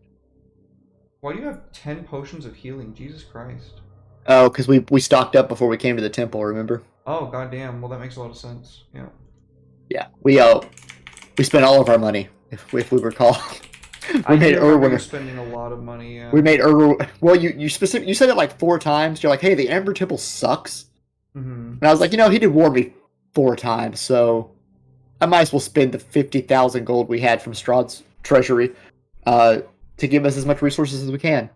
Why do you have 10 potions of healing? Jesus Christ. Oh, because we stocked up before we came to the temple, remember? Oh, goddamn. Well, that makes a lot of sense. Yeah. Yeah. We spent all of our money, if we recall. I made do remember you Erwin. spending a lot of money. Yeah. We made Erwin. Well, you said it like 4 times. You're like, hey, the Ember Temple sucks. Mm-hmm. And I was like, he did warn me 4 times, so I might as well spend the 50,000 gold we had from Strahd's treasury to give us as much resources as we can.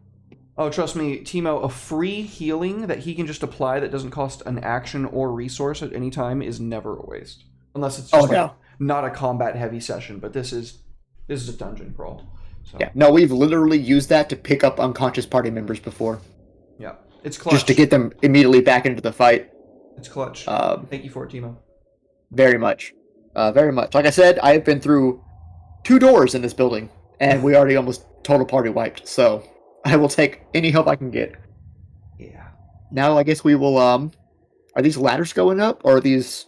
Oh, trust me, Timo, a free healing that he can just apply that doesn't cost an action or resource at any time is never a waste. Unless it's just not a combat-heavy session, but this is a dungeon crawl. So. Yeah, no, we've literally used that to pick up unconscious party members before. Yeah, it's clutch. Just to get them immediately back into the fight. It's clutch. Thank you for it, Timo. Very much. Very much. Like I said, I have been through 2 doors in this building, and we already almost total party wiped, so I will take any help I can get. Yeah. Now I guess we will, are these ladders going up, or are these...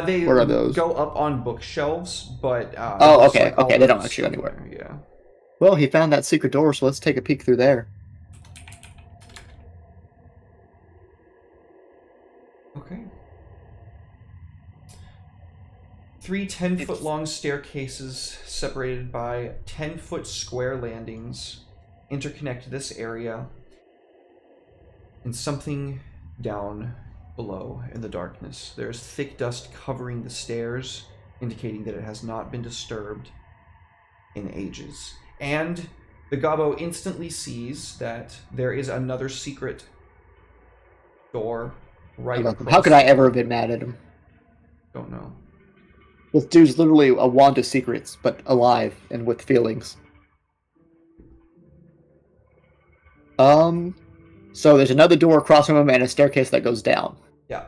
They what are those? go up on bookshelves, but... oh, okay, like all okay, they don't those actually go stuff anywhere. there, yeah. Well, he found that secret door, so let's take a peek through there. Okay. 3 10-foot-long staircases separated by 10-foot square landings interconnect this area, and something down below in the darkness. There's thick dust covering the stairs, indicating that it has not been disturbed in ages. And the Gobbo instantly sees that there is another secret door right across. How could I ever have been mad at him? Don't know. This dude's literally a wand of secrets, but alive and with feelings. So there's another door across from him and a staircase that goes down. Yeah.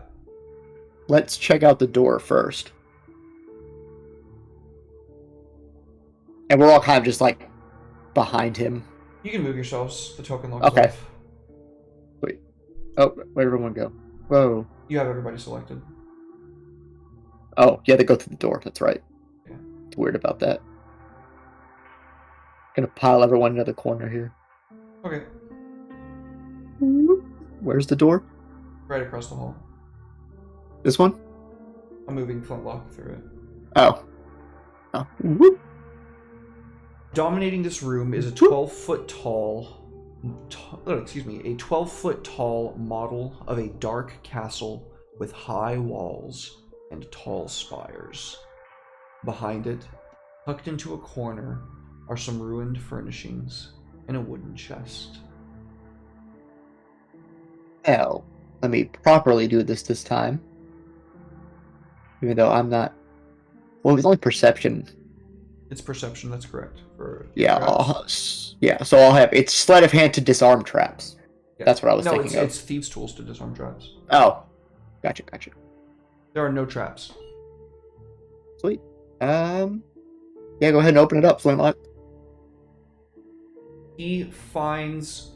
Let's check out the door first. And we're all kind of just like behind him. You can move yourselves. The token locks Okay. off. Wait. Oh, where'd everyone go? Whoa. You have everybody selected. Oh, yeah, they go through the door. That's right. Yeah. It's weird about that. Gonna pile everyone into the corner here. Okay. Where's the door? Right across the hall. This one? I'm moving Flintlock through it. Oh. Oh. Whoop. Dominating this room is a 12-foot tall, a 12-foot tall model of a dark castle with high walls and tall spires. Behind it, tucked into a corner, are some ruined furnishings and a wooden chest. Well, let me properly do this time. Even though I'm not... Well, it's only perception. It's perception, that's correct. For Yeah, traps. So I'll have... It's sleight of hand to disarm traps. Yeah. That's what I was thinking No, of. it's thieves' tools to disarm traps. Oh. Gotcha. There are no traps. Sweet. Yeah, go ahead and open it up, Flintlock. He finds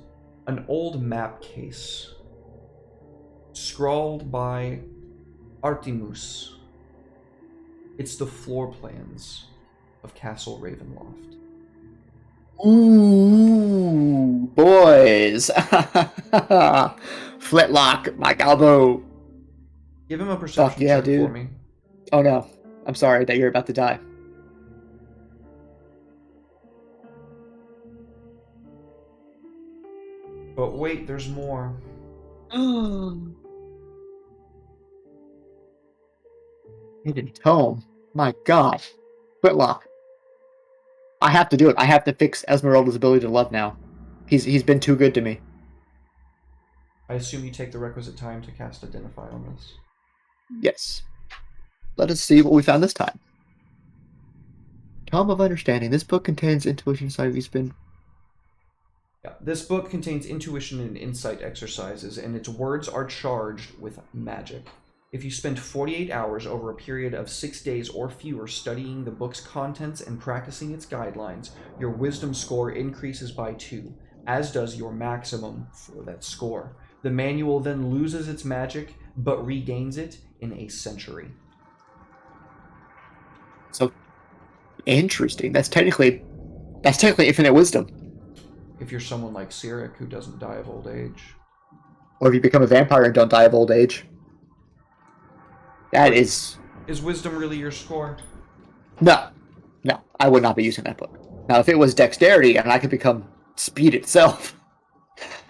an old map case scrawled by Artemus. It's the floor plans of Castle Ravenloft. Ooh, boys. Flintlock, my elbow. Give him a perception yeah, check dude. for me. Oh no. I'm sorry that you're about to die. But wait, there's more. Hidden tome. My god. Flintlock. I have to do it. I have to fix Esmeralda's ability to love now. He's been too good to me. I assume you take the requisite time to cast Identify on this. Yes. Let us see what we found this time. Tome of Understanding. This book contains intuition side we spin. Yeah, this book contains intuition and insight exercises, and its words are charged with magic. If you spend 48 hours over a period of 6 days or fewer studying the book's contents and practicing its guidelines, your wisdom score increases by 2, as does your maximum for that score. The manual then loses its magic, but regains it in a century. So interesting. That's technically infinite wisdom. If you're someone like Cyric who doesn't die of old age. Or if you become a vampire and don't die of old age. That is... Is wisdom really your score? No, I would not be using that book. Now, if it was dexterity and I could become speed itself...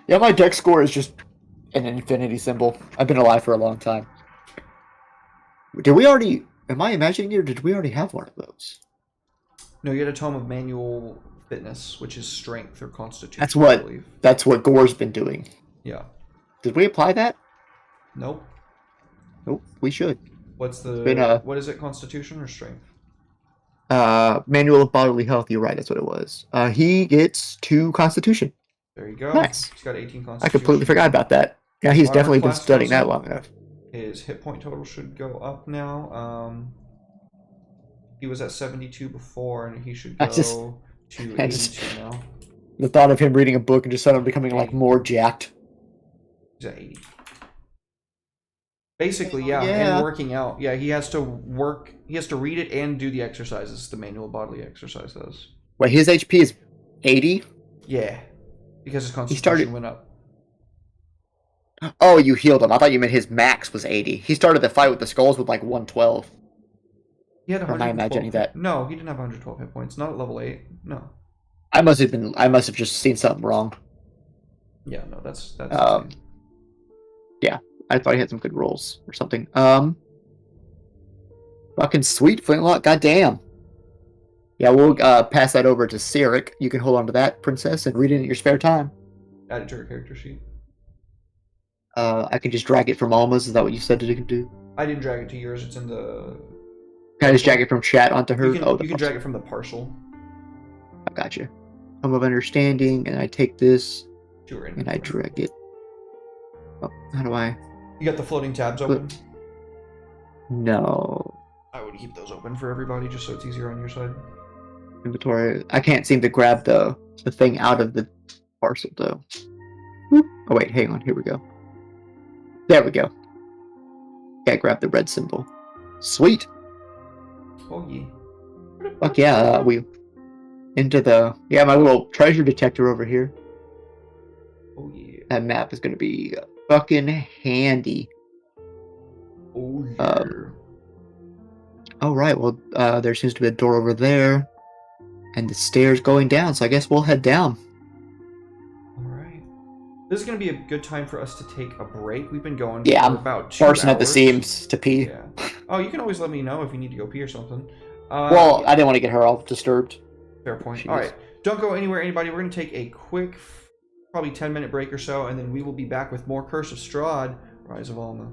Yeah, my dex score is just an infinity symbol. I've been alive for a long time. Did we already... Am I imagining it, or did we already have one of those? No, you had a Tome of Manual Fitness, which is strength or constitution, That's I believe. That's what Gore's been doing. Yeah. Did we apply that? Nope. Nope, we should. What's the... been, what is it, constitution or strength? Manual of Bodily Health, you're right, that's what it was. He gets 2 Constitution. There you go. Nice. He's got 18 constitution. I completely forgot about that. Yeah, he's Armor definitely been class studying goes that up. long enough. His hit point total should go up now. He was at 72 before, and he should go to 82 now. The thought of him reading a book and just suddenly becoming like more jacked. He's at 80. Basically, Yeah. and working out. Yeah, he has to work. He has to read it and do the exercises. The manual bodily exercise does. Wait, his HP is 80? Yeah, because his constitution started- went up. Oh, you healed him. I thought you meant his max was 80. He started the fight with the skulls with like 112. He had Or am I 112 imagining that? No, he didn't have 112 hit points. Not at level 8. No. I must have just seen something wrong. Yeah, no, that's Um, yeah, I thought he had some good rolls or something. Fucking sweet, Flintlock. Goddamn. Yeah, we'll pass that over to Cyric. You can hold on to that, princess, and read it in your spare time. add it to her character sheet. I can just drag it from Alma's. Is that what you said that you can do? I didn't drag it to yours. It's in the. Can I just drag it from chat onto her? You can, Oh, you can drag it from the partial. I gotcha. Home of Understanding, and I take this To her and I inventory. drag it. Oh, how do I? You got the floating tabs open? No. I would keep those open for everybody just so it's easier on your side. Inventory. I can't seem to grab the thing out of the parcel though. Whoop. Oh wait, hang on. Here we go. There we go. Okay, grab the red symbol. Sweet. Oh yeah. Fuck yeah. We into the my little treasure detector over here. Oh yeah. That map is gonna be fucking handy. Oh yeah. Oh right. Well, there seems to be a door over there, and the stairs going down. So I guess we'll head down. Alright. This is going to be a good time for us to take a break. We've been going Yeah, for I'm about 2 hours. Bursting at the seams to pee. Yeah. Oh, you can always let me know if you need to go pee or something. Well, I didn't want to get her all disturbed. Fair point. Jeez. Alright. Don't go anywhere, anybody. We're going to take a quick, probably 10-minute break or so, and then we will be back with more Curse of Strahd, Rise of Alma.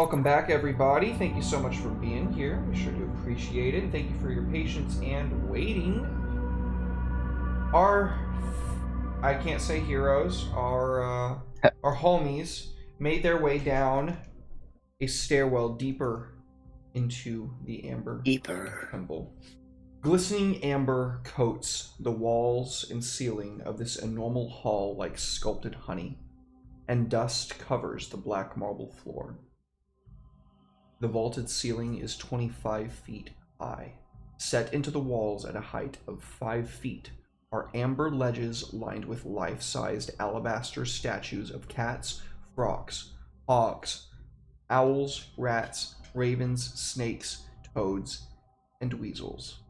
Welcome back, everybody. Thank you so much for being here. We sure do appreciate it. Thank you for your patience and waiting. I can't say heroes, our homies made their way down a stairwell deeper into the Amber Temple. Glistening amber coats the walls and ceiling of this enormous hall like sculpted honey, and dust covers the black marble floor. The vaulted ceiling is 25 feet high. Set into the walls at a height of 5 feet are amber ledges lined with life-sized alabaster statues of cats, frogs, hogs, owls, rats, ravens, snakes, toads, and weasels.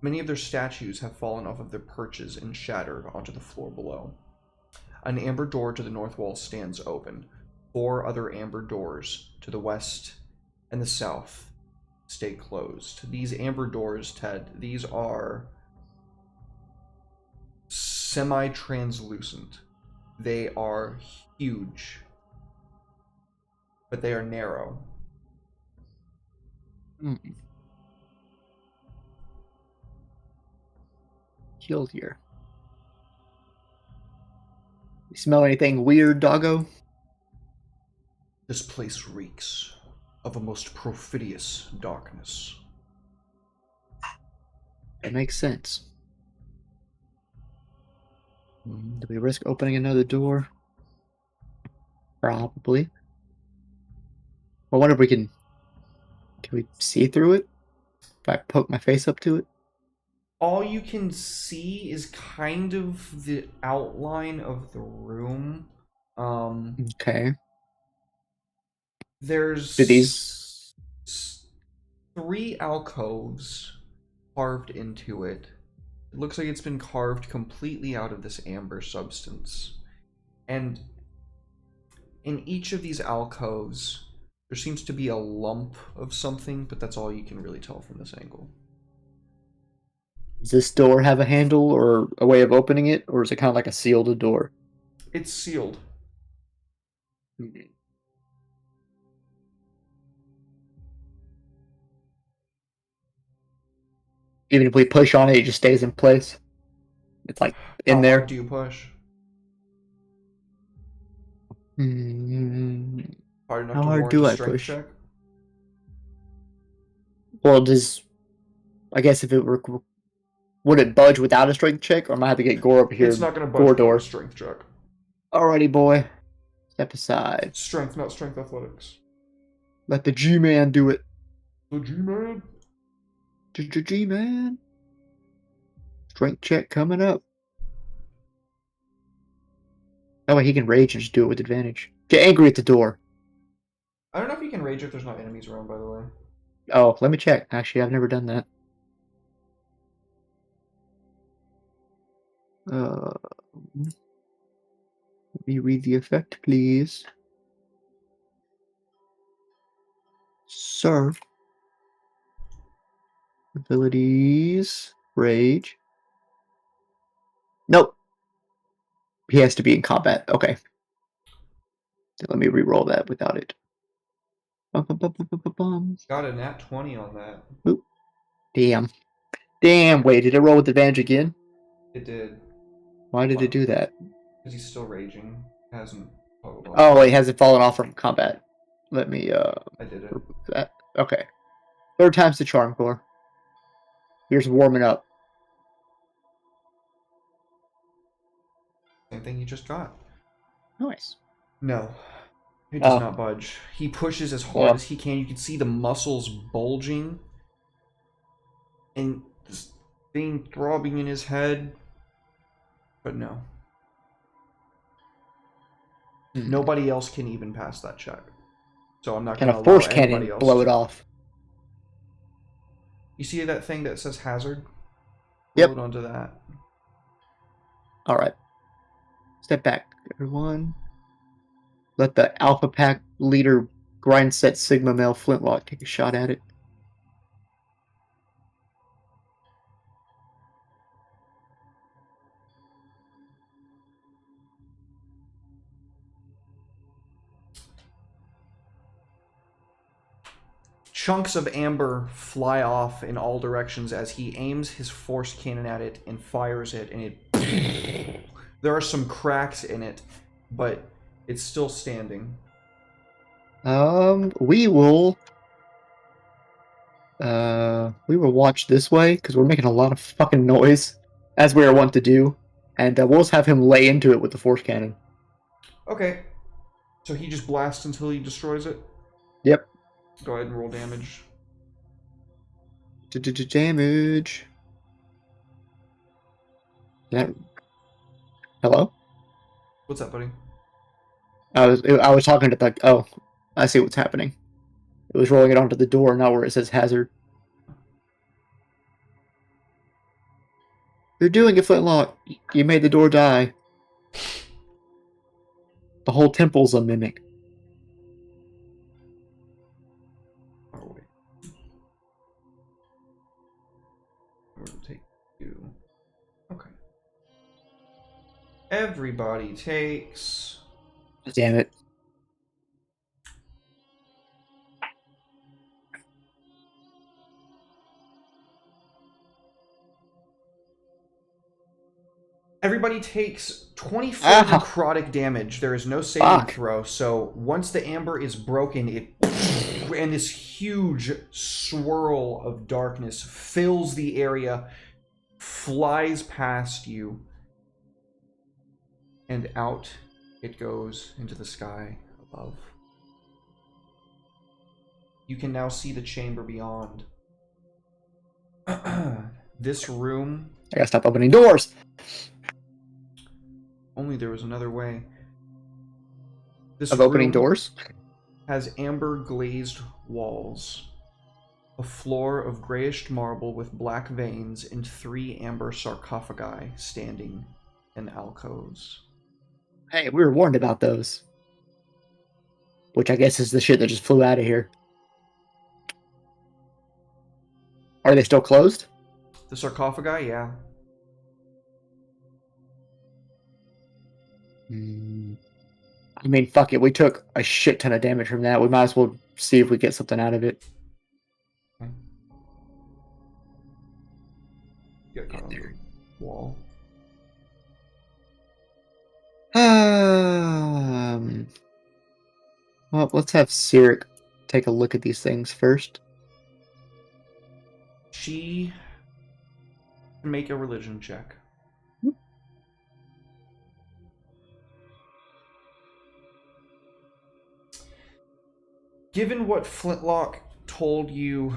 Many of their statues have fallen off of their perches and shattered onto the floor below. An amber door to the north wall stands open. 4 other amber doors to the west and the south stay closed. These amber doors, Ted, these are semi-translucent. They are huge, but they are narrow. Killed here. You smell anything weird, doggo? This place reeks of a most perfidious darkness. That makes sense. Do we risk opening another door? Probably. I wonder if we can we see through it? If I poke my face up to it? All you can see is kind of the outline of the room. Okay. There's Do these 3 alcoves carved into it. It looks like it's been carved completely out of this amber substance. And in each of these alcoves, there seems to be a lump of something, but that's all you can really tell from this angle. Does this door have a handle or a way of opening it, or is it kind of like a sealed door? It's sealed. Even if we push on it, it just stays in place. It's like in How there. hard do you push? Hard enough How to hard warrant do a I strength push? check? Well, I guess if it were, would it budge without a strength check, or am I have to get Gore over here? It's not going to budge Gore without door. a strength check. Alrighty, boy. Step aside. Strength, not strength athletics. Let the G-Man do it. The G-Man? G-Man. Strength check coming up. That way he can rage and just do it with advantage. Get angry at the door. I don't know if you can rage if there's not enemies around, by the way. Oh, let me check. Actually, I've never done that. Let me read the effect, please. Sir. Abilities. Rage. Nope. He has to be in combat. Okay. Let me re-roll that without it. Got a nat 20 on that. Oop. Damn. Damn, wait, did it roll with advantage again? It did. Why did it do that? Because he's still raging. Hasn't followed on. Oh, it hasn't fallen off from combat. Let me, I did it. remove that. Okay. 3rd time's the charm, Core. Here's warming up. Same thing you just got. Nice. No. It does Oh. not budge. He pushes as hard as he can. You can see the muscles bulging. And this thing throbbing in his head. But no. Nobody else can even pass that check. So I'm not Can going to a allow force anybody cannon else blow it to. off? You see that thing that says hazard? Yep. Load onto that. Alright. Step back, everyone. Let the Alpha Pack leader grind set Sigma male flintlock take a shot at it. chunks of amber fly off in all directions as he aims his force cannon at it and fires it, and it there are some cracks in it, but it's still standing. We will watch this way because we're making a lot of fucking noise, as we are wont to do, and we'll just have him lay into it with the force cannon. Okay. So he just blasts until he destroys it? Yep. Go ahead and roll damage. Damage. Hello? What's up, buddy? I was talking to the. Oh, I see what's happening. It was rolling it onto the door, not where it says hazard. You're doing it, Flintlock. You made the door die. The whole temple's a mimic. Oh, wait. We'll take you. Okay. Everybody takes... Damn it. Everybody takes 24 Ow. necrotic damage. There is no saving Fuck. throw, so once the amber is broken, it and this huge swirl of darkness fills the area, flies past you, and out it goes into the sky above. You can now see the chamber beyond. This room... I gotta stop opening doors. Only there was another way. This Of opening room doors? has amber glazed walls, a floor of grayish marble with black veins, and 3 amber sarcophagi standing in alcoves. Hey, we were warned about those. Which I guess is the shit that just flew out of here. Are they still closed? The sarcophagi, yeah. I mean, fuck it. We took a shit ton of damage from that. We might as well see if we get something out of it. Get caught on the wall. Well, let's have Cyric take a look at these things first. She can make a religion check. Given what Flintlock told you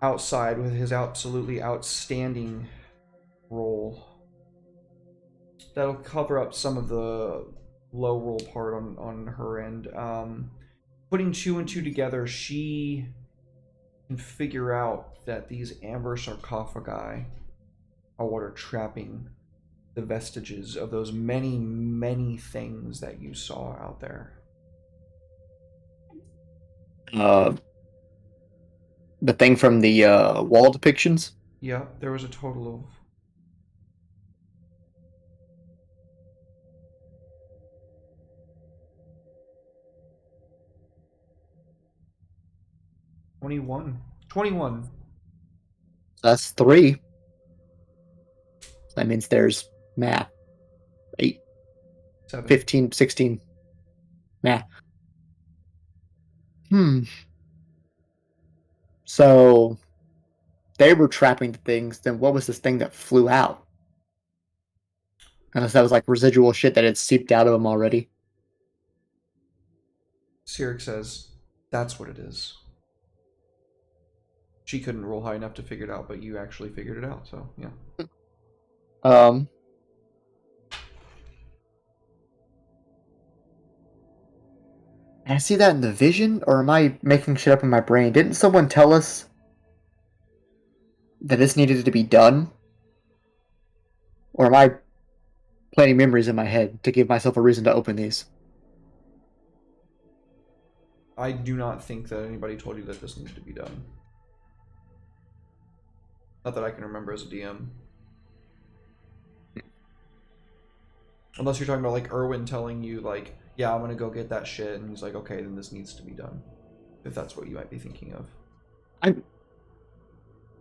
outside with his absolutely outstanding roll, that'll cover up some of the low roll part on her end. Putting 2 and 2 together, she can figure out that these amber sarcophagi are what are trapping the vestiges of those many, many things that you saw out there. The thing from the wall depictions? Yeah, there was a total of 21. That's 3. That means there's math. 8, 7. 15, 16. Math. So they were trapping the things, then what was this thing that flew out? Unless that was like residual shit that had seeped out of them already. Cyric says, that's what it is. She couldn't roll high enough to figure it out, but you actually figured it out, so yeah. I see that in the vision, or am I making shit up in my brain? Didn't someone tell us that this needed to be done? Or am I planning memories in my head to give myself a reason to open these? I do not think that anybody told you that this needed to be done. Not that I can remember as a DM. Unless you're talking about like Erwin telling you like, yeah, I'm gonna go get that shit, and he's like, okay, then this needs to be done. if that's what you might be thinking of.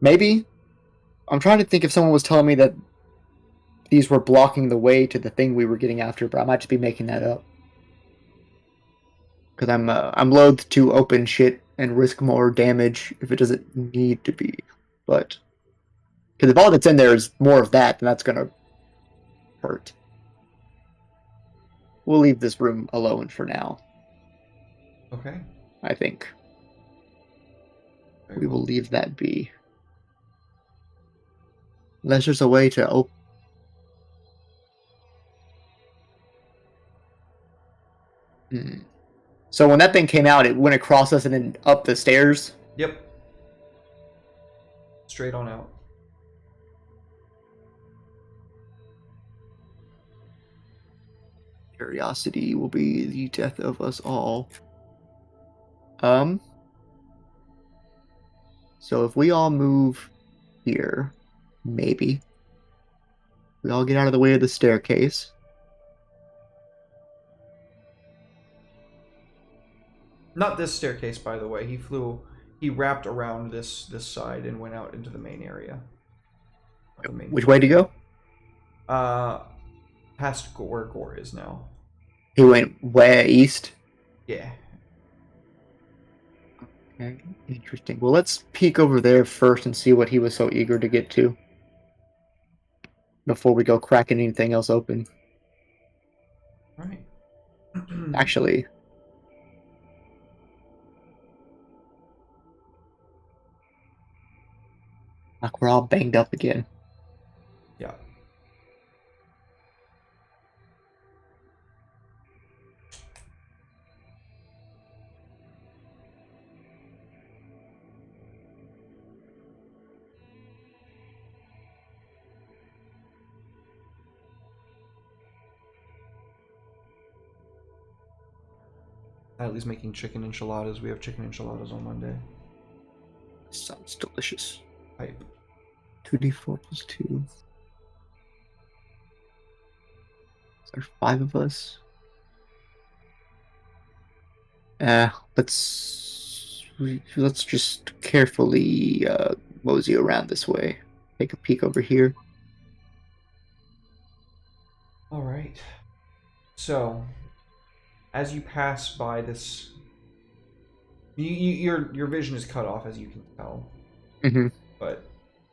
Maybe. I'm trying to think if someone was telling me that these were blocking the way to the thing we were getting after, but I might just be making that up. Because I'm loath to open shit and risk more damage if it doesn't need to be. But because if all that's in there is more of that, then that's gonna hurt. We'll leave this room alone for now. Okay. I think Very we well. will leave that be. Unless there's a way to open. So when that thing came out, it went across us and then up the stairs. Yep. Straight on out. Curiosity will be the death of us all. So if we all move here, maybe we all get out of the way of the staircase. Not this staircase, by the way. He wrapped around this side and went out into the main area. The main Which way to go? Past where Gore is now. He went way east. Yeah. Okay, interesting. Well, let's peek over there first and see what he was so eager to get to before we go cracking anything else open. Right. Actually, like we're all banged up again. Yeah. Natalie's making chicken enchiladas. We have chicken enchiladas on Monday. Sounds delicious. Hype. 2d4 plus 2. There's 5 of us. Let's just carefully mosey around this way. Take a peek over here. All right. So, as you pass by this, your vision is cut off, as you can tell. Mm-hmm. But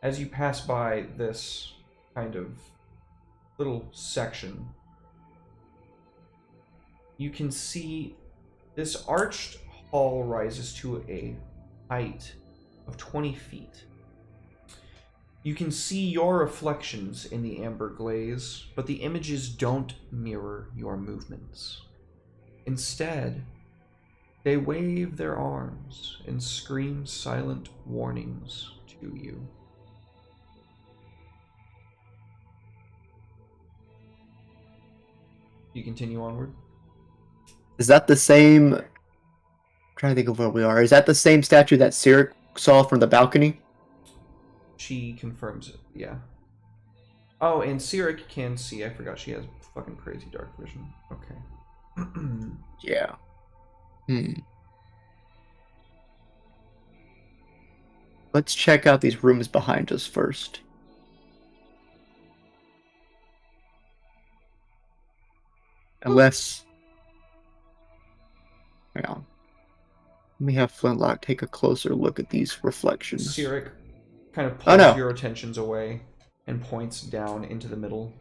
as you pass by this kind of little section, you can see this arched hall rises to a height of 20 feet. You can see your reflections in the amber glaze, but the images don't mirror your movements. Instead, they wave their arms and scream silent warnings to you. You continue onward? Is that the same? I'm trying to think of where we are. Is that the same statue that Cyric saw from the balcony? She confirms it, yeah. Oh, and Cyric can see. I forgot she has fucking crazy dark vision. Okay. Yeah. Let's check out these rooms behind us first. Unless... Hang on. Let me have Flintlock take a closer look at these reflections. Cyric kind of pulls your attentions away and points down into the middle.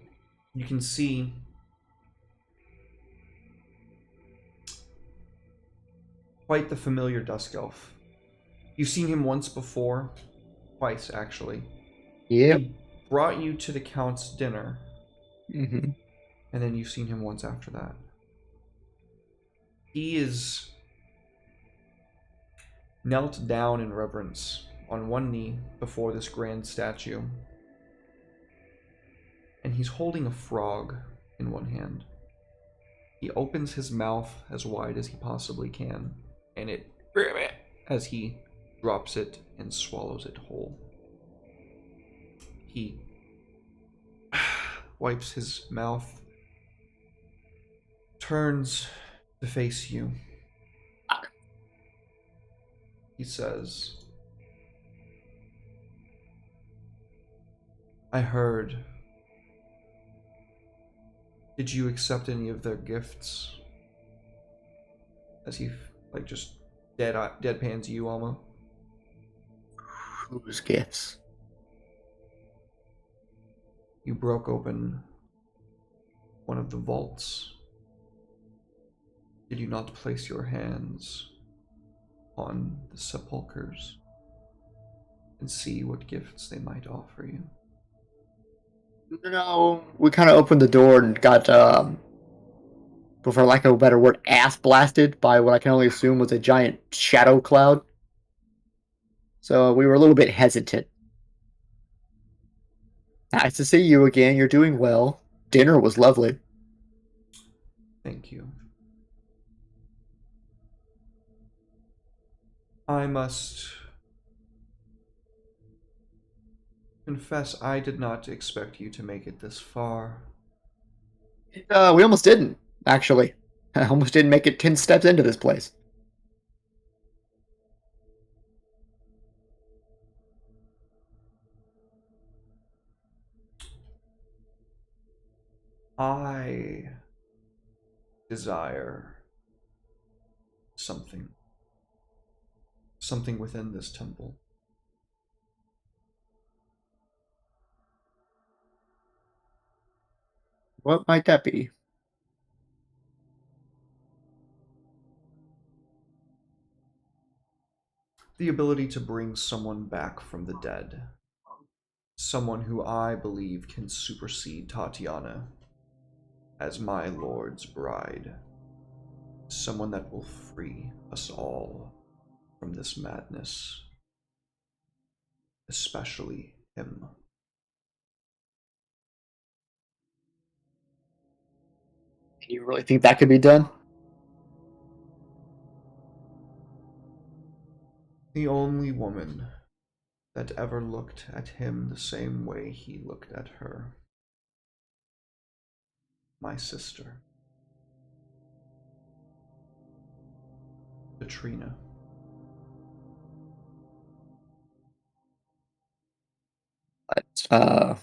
You can see quite the familiar Dusk Elf. You've seen him once before. Twice, actually. Yep. He brought you to the Count's dinner. Mm-hmm. And then you've seen him once after that. He is knelt down in reverence on one knee before this grand statue. And he's holding a frog in one hand. He opens his mouth as wide as he possibly can, and it, as he drops it and swallows it whole. He wipes his mouth, turns to face you. He says, I heard. Did you accept any of their gifts? As he, like, just deadpans you, Alma. Whose gifts? You broke open one of the vaults. Did you not place your hands on the sepulchres and see what gifts they might offer you? No, we kind of opened the door and got, for lack of a better word, ass blasted by what I can only assume was a giant shadow cloud. So we were a little bit hesitant. Nice to see you again. You're doing well. Dinner was lovely. Thank you. I must confess I did not expect you to make it this far. We almost didn't, actually. I almost didn't make it 10 steps into this place. I desire something. Something within this temple. What might that be? The ability to bring someone back from the dead. Someone who I believe can supersede Tatiana as my lord's bride. Someone that will free us all from this madness. Especially him. You really think that could be done? The only woman that ever looked at him the same way he looked at her. My sister. Katrina. But,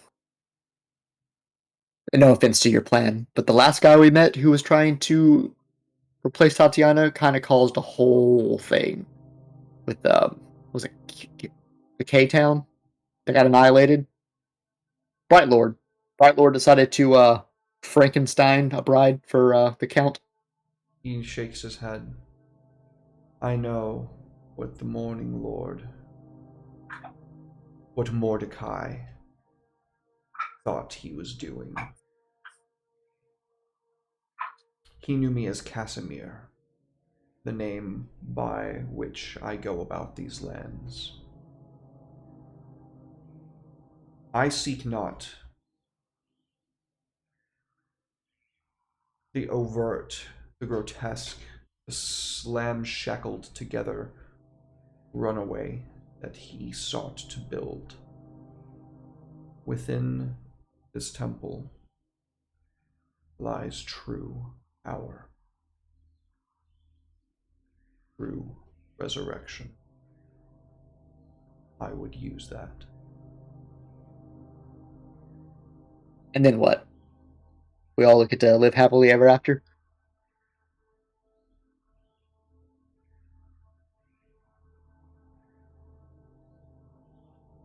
no offense to your plan, but the last guy we met who was trying to replace Tatiana kind of caused a whole thing with, was it the K-Town that got annihilated? Bright Lord. Bright Lord decided to, Frankenstein a bride for, the Count. He shakes his head. I know what the Morning Lord, what Mordecai thought he was doing. He knew me as Casimir, the name by which I go about these lands. I seek not the overt, the grotesque, the slam-shackled together runaway that he sought to build. Within this temple lies true power, true resurrection. I would use that. And then what? We all get to live happily ever after?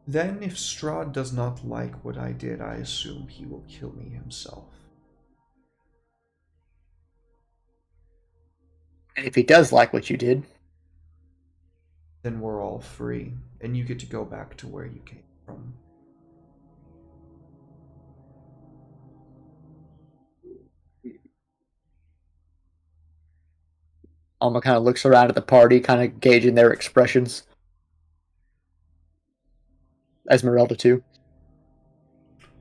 Then, if Strahd does not like what I did, I assume he will kill me himself. And if he does like what you did, Then we're all free, and you get to go back to where you came from. Alma kind of looks around at the party, kind of gauging their expressions. Esmeralda, too.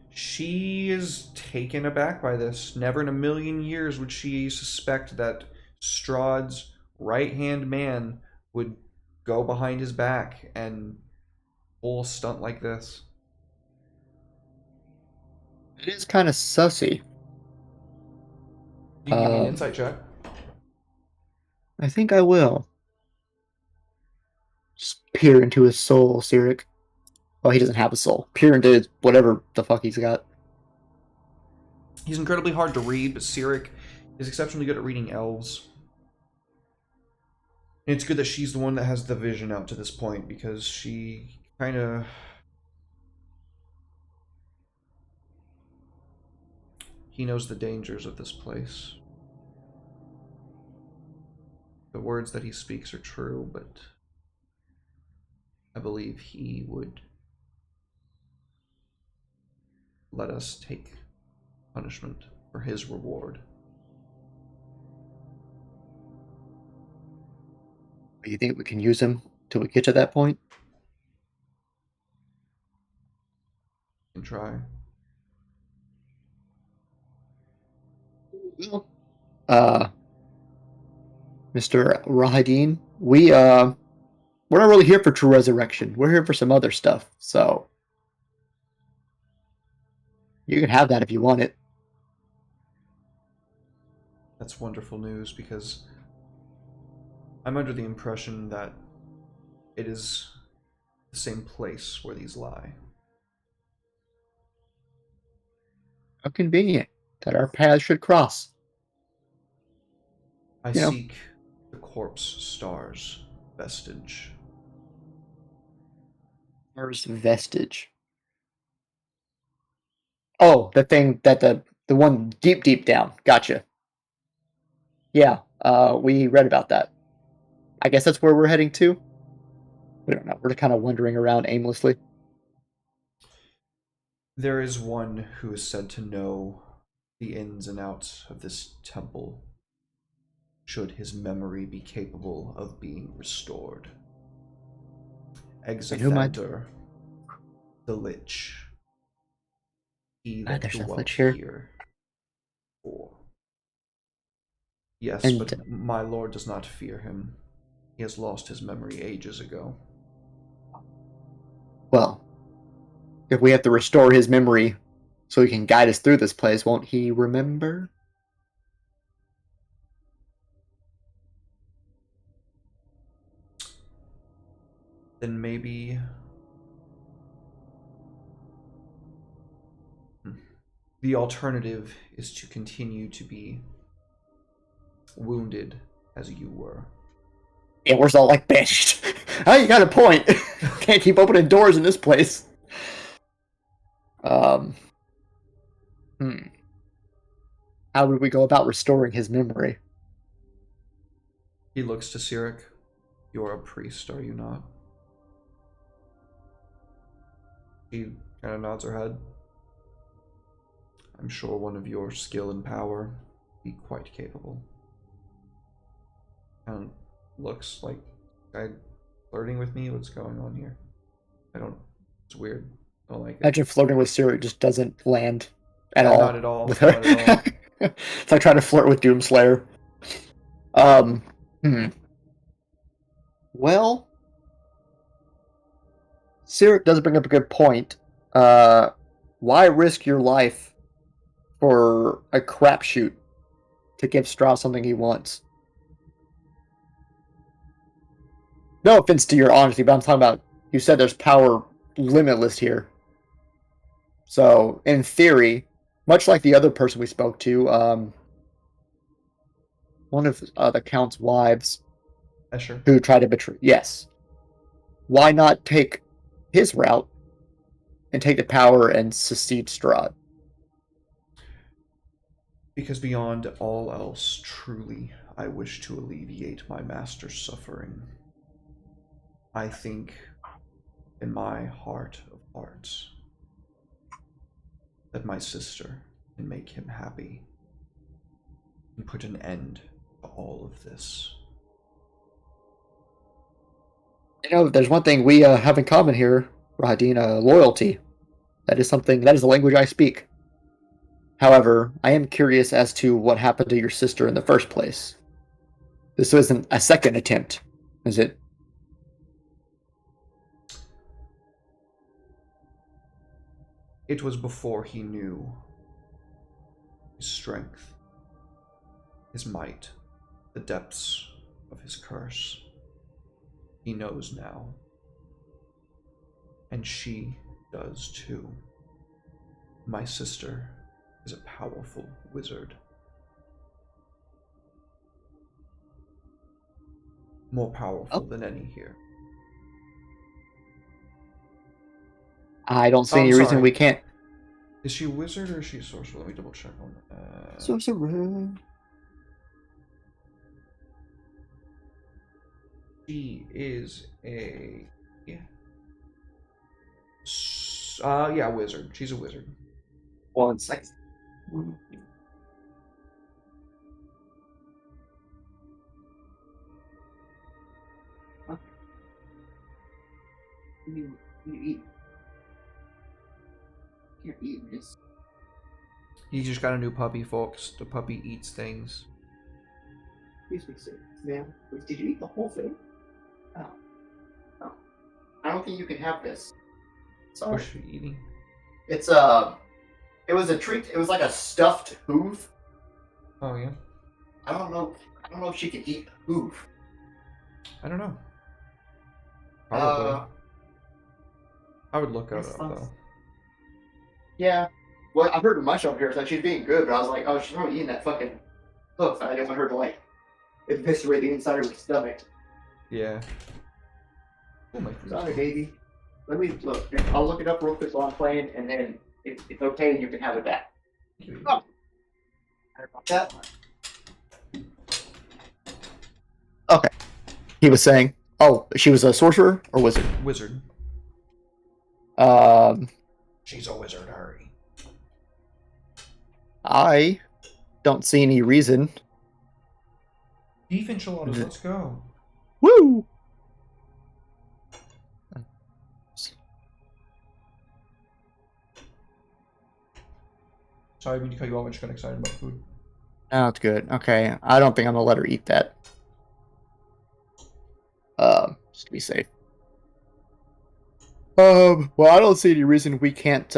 She is taken aback by this. Never in a million years would she suspect that Strahd's right-hand man would go behind his back and pull a stunt like this. It is kind of sussy. You can give me an insight check. I think I will. Just peer into his soul, Sirik. Oh, he doesn't have a soul. Peer into his whatever the fuck he's got. He's incredibly hard to read, but Sirik is exceptionally good at reading elves. And it's good that she's the one that has the vision out to this point, because she kind of... He knows the dangers of this place. The words that he speaks are true, but I believe he would let us take punishment for his reward. Do you think we can use him till we get to that point? And try. Mr. Rahadin, we're not really here for true resurrection. We're here for some other stuff, so you can have that if you want it. That's wonderful news, because I'm under the impression that it is the same place where these lie. How convenient that our paths should cross. I You know. seek the corpse star's vestige. There's vestige. Oh, the thing that the one deep down. Gotcha. Yeah, we read about that. I guess that's where we're heading to. We don't know. We're kind of wandering around aimlessly. There is one who is said to know the ins and outs of this temple, should his memory be capable of being restored. Exathander, the Lich. He that there's a dwelt Lich here. here. Before. Yes, And- but my lord does not fear him. He has lost his memory ages ago. Well, if we have to restore his memory so he can guide us through this place, won't he remember? Then maybe... The alternative is to continue to be wounded as you were. Yeah, we're all like banished. Oh, you got a point. Can't keep opening doors in this place. How would we go about restoring his memory? He looks to Sirik. You're a priest, are you not? She kind of nods her head. I'm sure one of your skill and power be quite capable. And looks like guy flirting with me. What's going on here? It's weird. I don't like it. Imagine flirting with Siri just doesn't land at all. Not at all. With her. Not at all. It's like trying to flirt with Doomslayer. Well, Sirik does bring up a good point. Why risk your life for a crapshoot to give Strahd something he wants? No offense to your honesty, but I'm talking about, you said there's power limitless here. So, in theory, much like the other person we spoke to, one of the Count's wives, Escher. who tried to betray. Yes. Why not take his route and take the power and succeed Strahd? Because beyond all else, truly, I wish to alleviate my master's suffering. I think, in my heart of hearts, that my sister can make him happy and put an end to all of this. You know, there's one thing we have in common here, Rahadin, loyalty. That is the language I speak. However, I am curious as to what happened to your sister in the first place. This isn't a second attempt, is it? It was before he knew his strength, his might, the depths of his curse. He knows now. And she does too. My sister is a powerful wizard. More powerful than any here. I don't see Oh, I'm any reason sorry. we can't. Is she a wizard or is she a sorcerer? Let me double check on that. Sorcerer. She is a wizard. She's a wizard. 1 second. You eat. You're eating this. He just got a new puppy, folks. The puppy eats things. Excuse me, sir. Ma'am, did you eat the whole thing? Oh. Oh. I don't think you can have this. Sorry. What's she eating? It's it was a treat. It was like a stuffed hoof. Oh yeah. I don't know if she can eat hoof. I don't know. Probably. I would look it that's up fun. though. Yeah. Well, I've heard much of her, so she's being good, but I was like, oh, she's probably eating that fucking hoof. I didn't want her to like eviscerate the inside of her stomach. Yeah. Oh my food's Sorry, cold. baby. Let me look. I'll look it up real quick while I'm playing, and then if it's okay, you can have it back. Oh. Sorry about that. Okay. He was saying, oh, she was a sorcerer or wizard? Wizard. She's a wizard, hurry. I don't see any reason. Beef enchiladas, let's go. Woo! Sorry, I mean to cut you off. I just got excited about food. Oh, it's good. Okay. I don't think I'm gonna let her eat that. Just to be safe. Well, I don't see any reason we can't,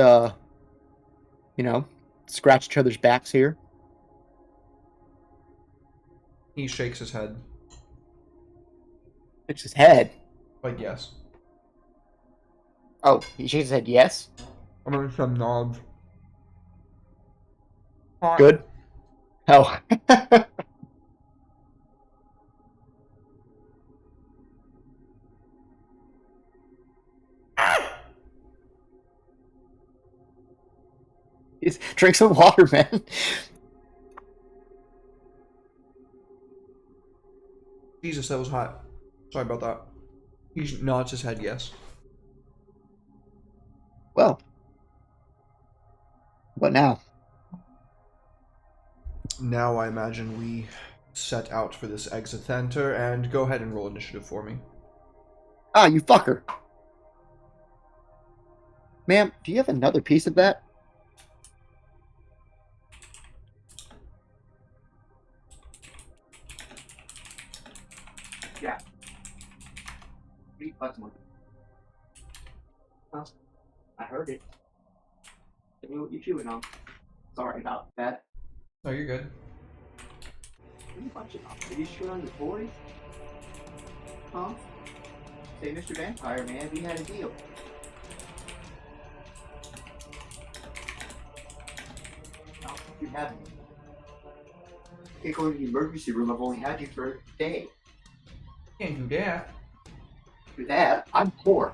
scratch each other's backs here. He shakes his head. It's his head. Like, yes. Oh, he shakes his head yes? I'm gonna some nods. Good. Oh. Drink some water, man. Jesus, that was hot. Sorry about that. He nods his head yes. Well. What now? Now I imagine we set out for this exit center and go ahead and roll initiative for me. Ah, you fucker. Ma'am, do you have another piece of that? Yeah. Well, I heard it. Tell me what you're chewing on. Sorry about that. No, you're good. You bunch of pretty sure on your boys? Huh? Say, Mr. Vampire Man, we had a deal. No, you haven't. Can't go to the emergency room. I've only had you for a day. Can't do that. For that, I'm poor.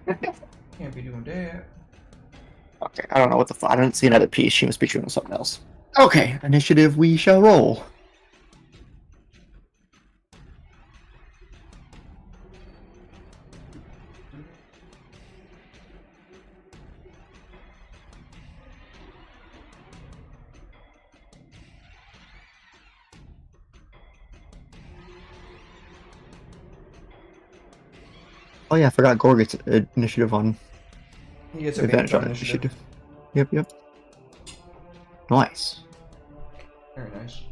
Can't be doing that. Okay, I don't know what the fuck. I don't see another piece. She must be doing something else. Okay, initiative we shall roll. Oh yeah, I forgot Gorg gets initiative on He gets advantage on initiative. Yep. Nice. Very nice.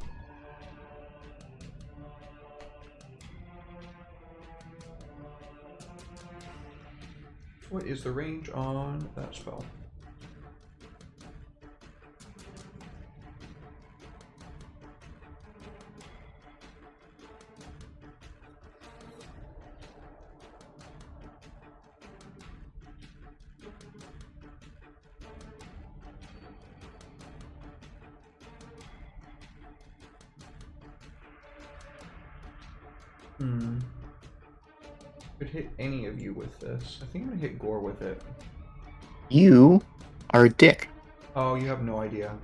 What is the range on that spell? Could hit any of you with this. I think I'm gonna hit Gore with it. You are a dick. Oh, you have no idea.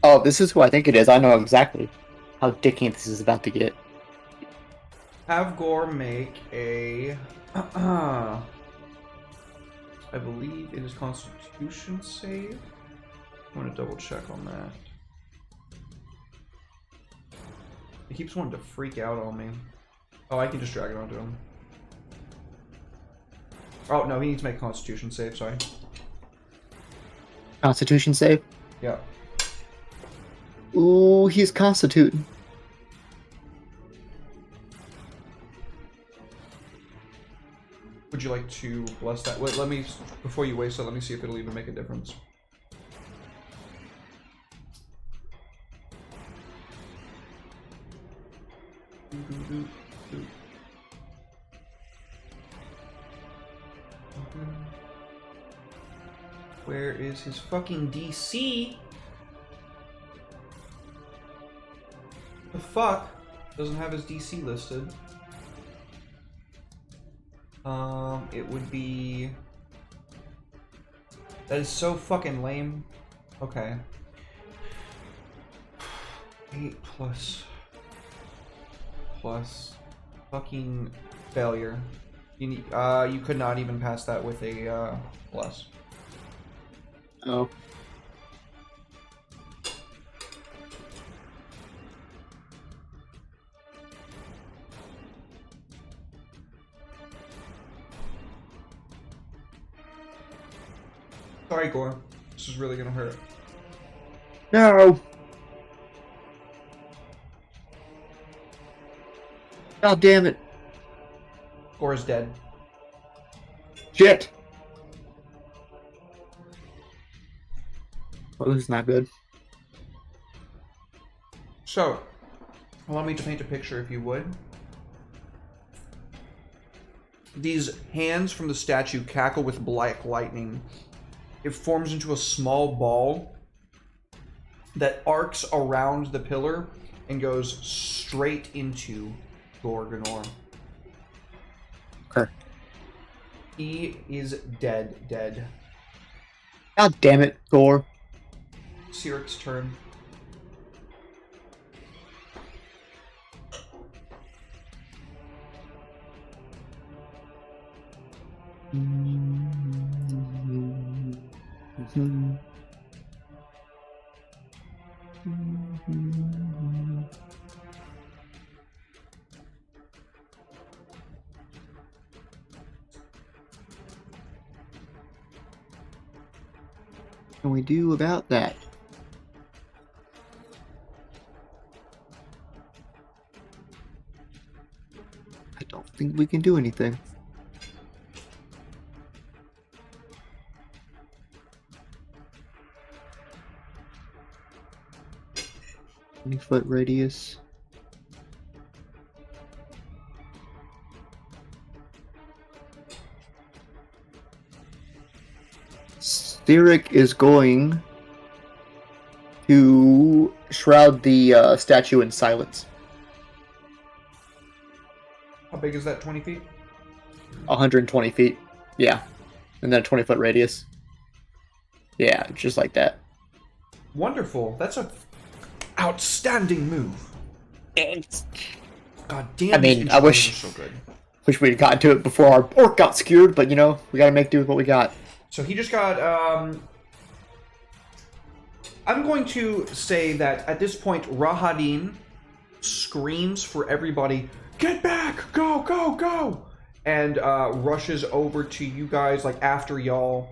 Oh, this is who I think it is. I know exactly how dicky this is about to get. Have Gore make a... I believe it is Constitution save. I want to double check on that. He keeps wanting to freak out on me. Oh, I can just drag it onto him. Oh, no, he needs to make a Constitution save, sorry. Constitution save? Yeah. Ooh, he's constituting. Would you like to bless that? Wait, let me, before you waste it, let me see if it'll even make a difference. Where is his fucking DC? The fuck? Doesn't have his DC listed. It would be... That is so fucking lame. Okay. 8 plus fucking failure. You need, you could not even pass that with a plus. Oh. Sorry, Gore. This is really gonna hurt. No. God damn it. Gore is dead. Shit. Well, this is not good. So, allow me to paint a picture, if you would. These hands from the statue cackle with black lightning. It forms into a small ball that arcs around the pillar and goes straight into Gorgonor. Okay. He is dead. God damn it, Gore. Siric's turn. What can we do about that? I don't think we can do anything. Foot radius. Theric is going to shroud the statue in silence. How big is that? 20 feet? 120 feet. Yeah. And then a 20-foot radius. Yeah, just like that. Wonderful. That's a outstanding move. God damn. I mean, I wish so good. we'd gotten to it before our orc got skewered, but you know, we gotta make do with what we got. So he just got, I'm going to say that at this point, Rahadin screams for everybody, "Get back! Go, go, go!" And rushes over to you guys, like, after y'all,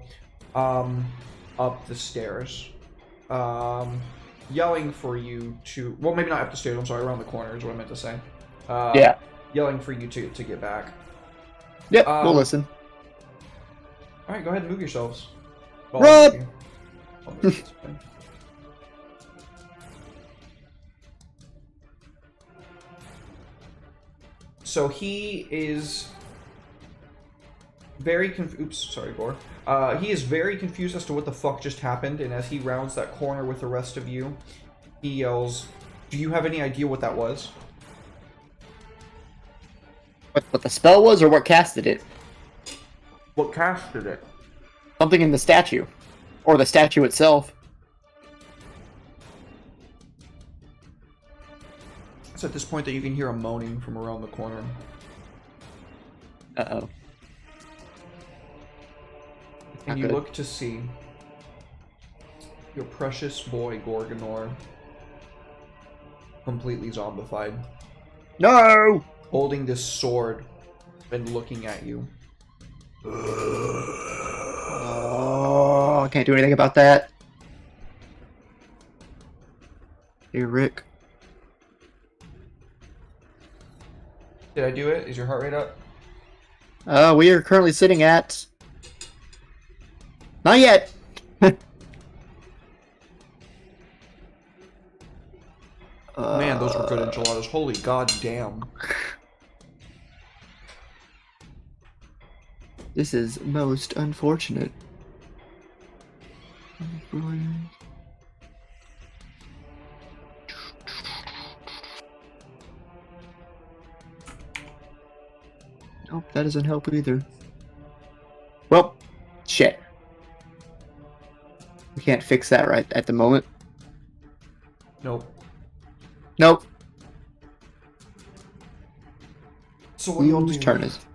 up the stairs. Yelling for you to, well, maybe not up the stairs, I'm sorry, around the corner is what I meant to say. Yeah. Yelling for you to get back. Yep, we'll listen. Alright, go ahead and move yourselves. Run! So he is very oops, sorry, Gore. He is very confused as to what the fuck just happened, and as he rounds that corner with the rest of you, he yells, "Do you have any idea what that was?" What the spell was, or what casted it? What casted it? Something in the statue, or the statue itself. It's at this point that you can hear a moaning from around the corner. Uh-oh. And you look to see your precious boy Gorgonor, completely zombified, No! holding this sword and looking at you. Oh, I can't do anything about that. Hey, Rick. Did I do it? Is your heart rate up? We are currently sitting at... Not yet! Man, those were good enchiladas. Holy goddamn. This is most unfortunate. Nope, that doesn't help either. Well, shit. We can't fix that right at the moment. Nope. Nope. So what do y'all Whose do? turn is it?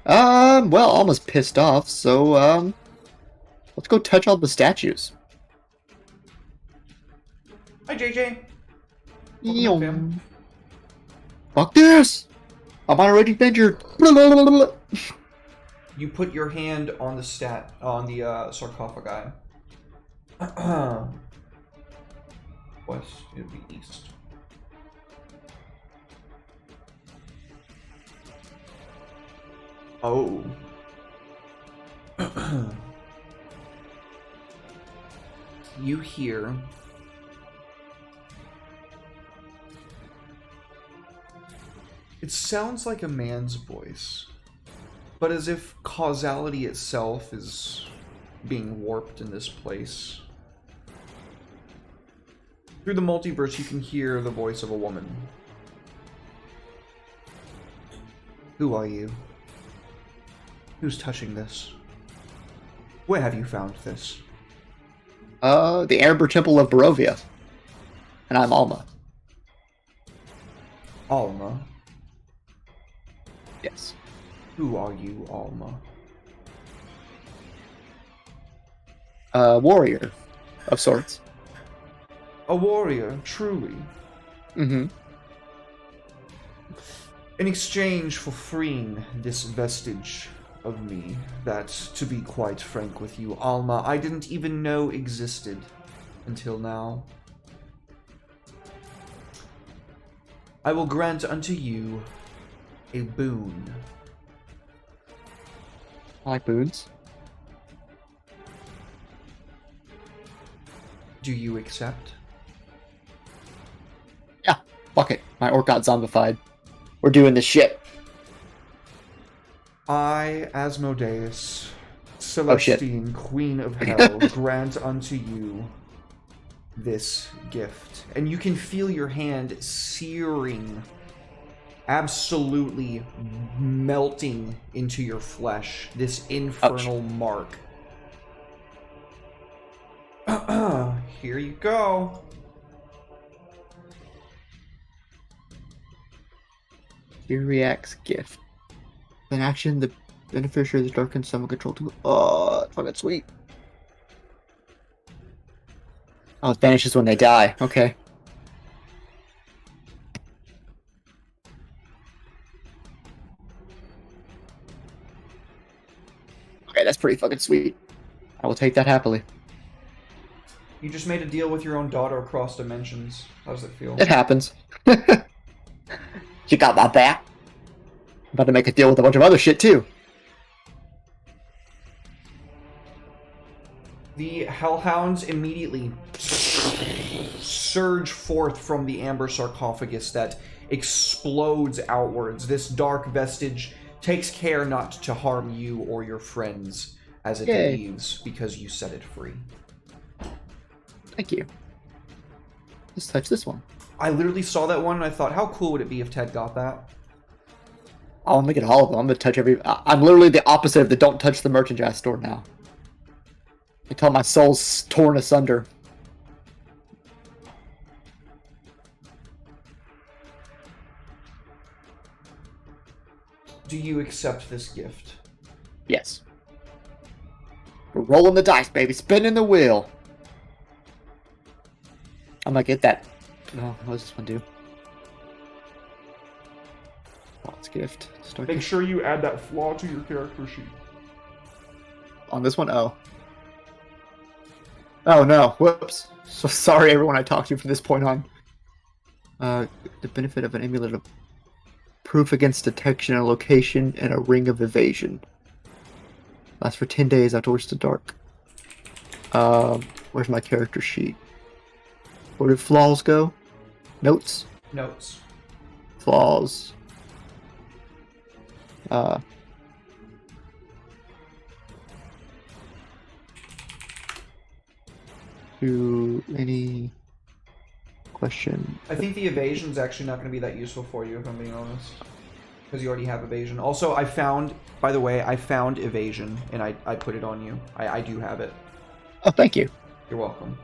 Well, almost pissed off, so, let's go touch all the statues. Hi, JJ. Welcome back, fam. Fuck this! I'm already injured. You put your hand on the sarcophagi. West, it would be east. Oh. You hear it sounds like a man's voice, but as if causality itself is being warped in this place. Through the multiverse, you can hear the voice of a woman. Who are you? Who's touching this? Where have you found this? The Amber Temple of Barovia. And I'm Alma. Alma? Yes. Who are you, Alma? Warrior of sorts. A warrior, truly. Mm-hmm. In exchange for freeing this vestige of me that, to be quite frank with you, Alma, I didn't even know existed until now, I will grant unto you a boon. I like boons. Do you accept? Yeah, fuck it. My orc got zombified. We're doing this shit. I, Asmodeus, Oh, shit. Celestine, Queen of Hell, grant unto you this gift. And you can feel your hand searing, absolutely melting into your flesh, this infernal mark. Here you go. Kyriak's gift. An action, the beneficiary of the darkened summon control tool. Oh, that's fucking sweet. Oh, it vanishes when they die. Okay. Okay, that's pretty fucking sweet. I will take that happily. You just made a deal with your own daughter across dimensions. How does it feel? It happens. She got my back. I'm about to make a deal with a bunch of other shit too. The Hellhounds immediately surge forth from the amber sarcophagus that explodes outwards. This dark vestige takes care not to harm you or your friends as it Yay. leaves because you set it free. Thank you. Let's touch this one. I literally saw that one and I thought, how cool would it be if Ted got that? Oh, I'm making all of them. I'm gonna touch every. I'm literally the opposite of the don't touch the merchandise store now. Until my soul's torn asunder. Do you accept this gift? Yes. We're rolling the dice, baby. Spinning the wheel. I'm gonna get that. Oh, what does this one do? Lots gift. Start Make gift. sure you add that flaw to your character sheet. On this one, oh. Oh no, whoops. So sorry everyone I talked to from this point on. The benefit of an amulet of proof against detection, a location, and a ring of evasion. Lasts for 10 days outdoors to dark. Where's my character sheet? Where did flaws go? Notes? Notes. Flaws. To any question. I think the evasion's actually not going to be that useful for you, if I'm being honest. Because you already have evasion. Also, I found, by the way, I found evasion, and I put it on you. I do have it. Oh, thank you. You're welcome.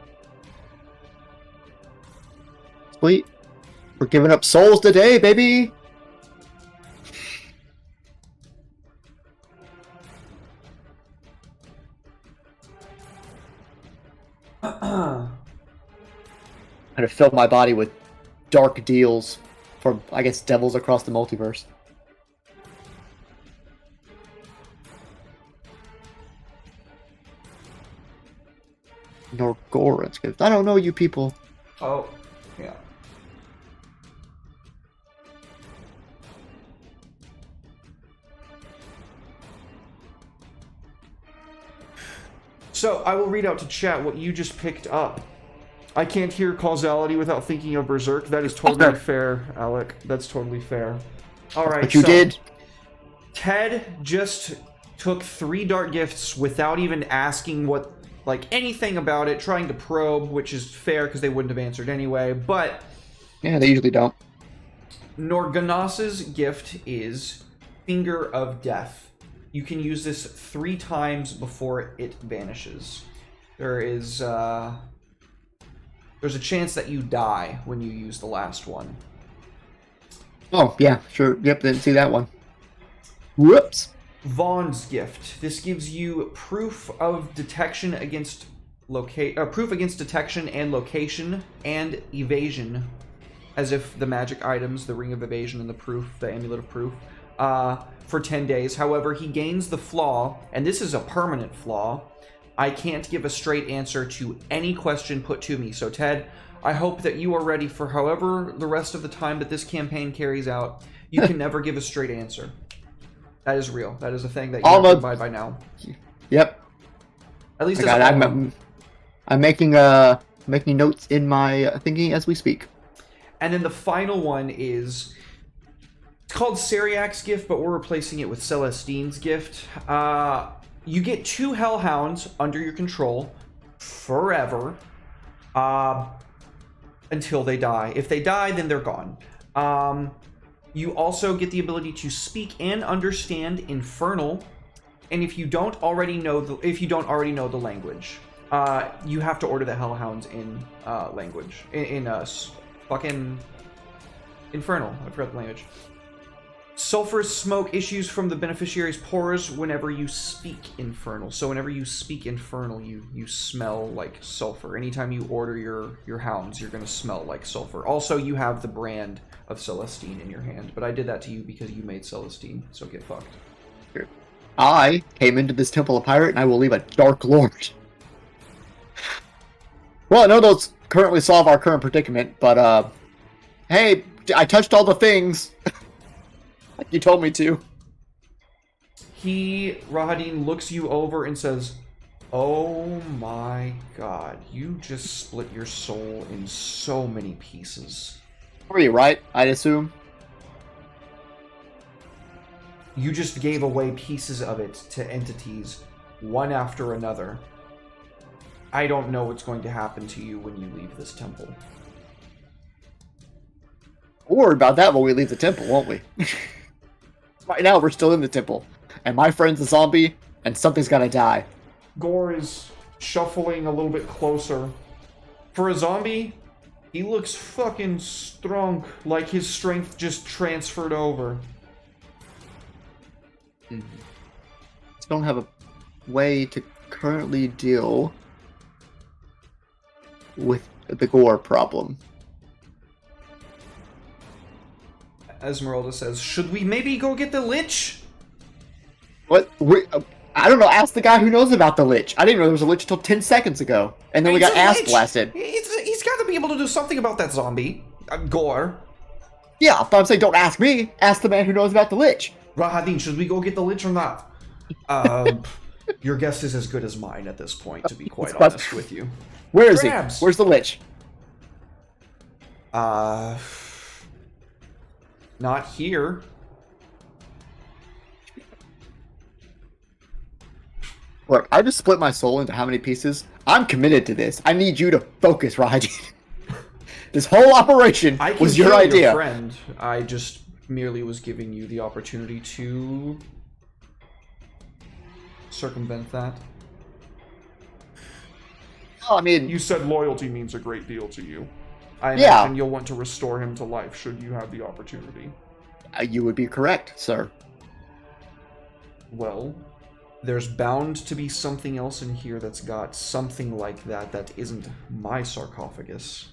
Sweet. We're giving up souls today, baby! I'm gonna fill my body with dark deals from, I guess, devils across the multiverse. Norgoran's gift. I don't know you people. Oh, yeah. So, I will read out to chat what you just picked up. I can't hear causality without thinking of Berserk. That is totally fair, Alec. That's totally fair. Alright, But you so did. Ted just took 3 dark gifts without even asking what, like, anything about it, trying to probe, which is fair because they wouldn't have answered anyway, but Yeah, they usually don't. Norganas's gift is Finger of Death. You can use this 3 times before it vanishes. There's a chance that you die when you use the last one. Oh, yeah, sure. Yep, didn't see that one. Whoops. Vaughn's gift. This gives you proof of detection against proof against detection and location and evasion, as if the magic items, the ring of evasion and the proof, the amulet of proof, for 10 days. However, he gains the flaw, and this is a permanent flaw. I can't give a straight answer to any question put to me. So, Ted, I hope that you are ready for however the rest of the time that this campaign carries out. You can never give a straight answer. That is real. That is a thing that you have to abide by now. Yep. At least I'm making notes in my thinking as we speak. And then the final one is, it's called Syriac's gift, but we're replacing it with Celestine's gift. You get 2 hellhounds under your control forever, until they die. If they die, then they're gone. You also get the ability to speak and understand Infernal, and if you don't already know the language, you have to order the hellhounds in language in fucking Infernal. I forgot the language. Sulfur smoke issues from the beneficiary's pores whenever you speak Infernal. So whenever you speak Infernal, you smell like sulfur. Anytime you order your hounds, you're going to smell like sulfur. Also, you have the brand of Celestine in your hand. But I did that to you because you made Celestine, so get fucked. I came into this Temple of Pirate, and I will leave a Dark Lord. Well, I know those currently solve our current predicament, but, hey, I touched all the things. Like you told me to. Rahadin looks you over and says, "Oh my god, you just split your soul in so many pieces." Pretty right, I'd assume. You just gave away pieces of it to entities, one after another. I don't know what's going to happen to you when you leave this temple. We'll worry about that when we leave the temple, won't we? Right now, we're still in the temple, and my friend's a zombie, and something's gotta die. Gore is shuffling a little bit closer. For a zombie, he looks fucking strong, like his strength just transferred over. Just don't have a way to currently deal with the gore problem. Esmeralda says, should we maybe go get the Lich? What? I don't know. Ask the guy who knows about the Lich. I didn't know there was a Lich until 10 seconds ago. And then we got ass blasted. He's got to be able to do something about that zombie. Gore. Yeah, but I'm saying don't ask me. Ask the man who knows about the Lich. Rahadin, should we go get the Lich or not? Your guess is as good as mine at this point, to be quite honest with you. Where is Crabs. he? Where's the Lich? Not here. Look, I just split my soul into how many pieces? I'm committed to this. I need you to focus, Raji. This whole operation was your idea. Your friend. I just merely was giving you the opportunity to circumvent that. Oh, I mean, You said loyalty means a great deal to you. I Yeah. And you'll want to restore him to life should you have the opportunity. you would be correct, sir. Well, there's bound to be something else in here that's got something like that that isn't my sarcophagus.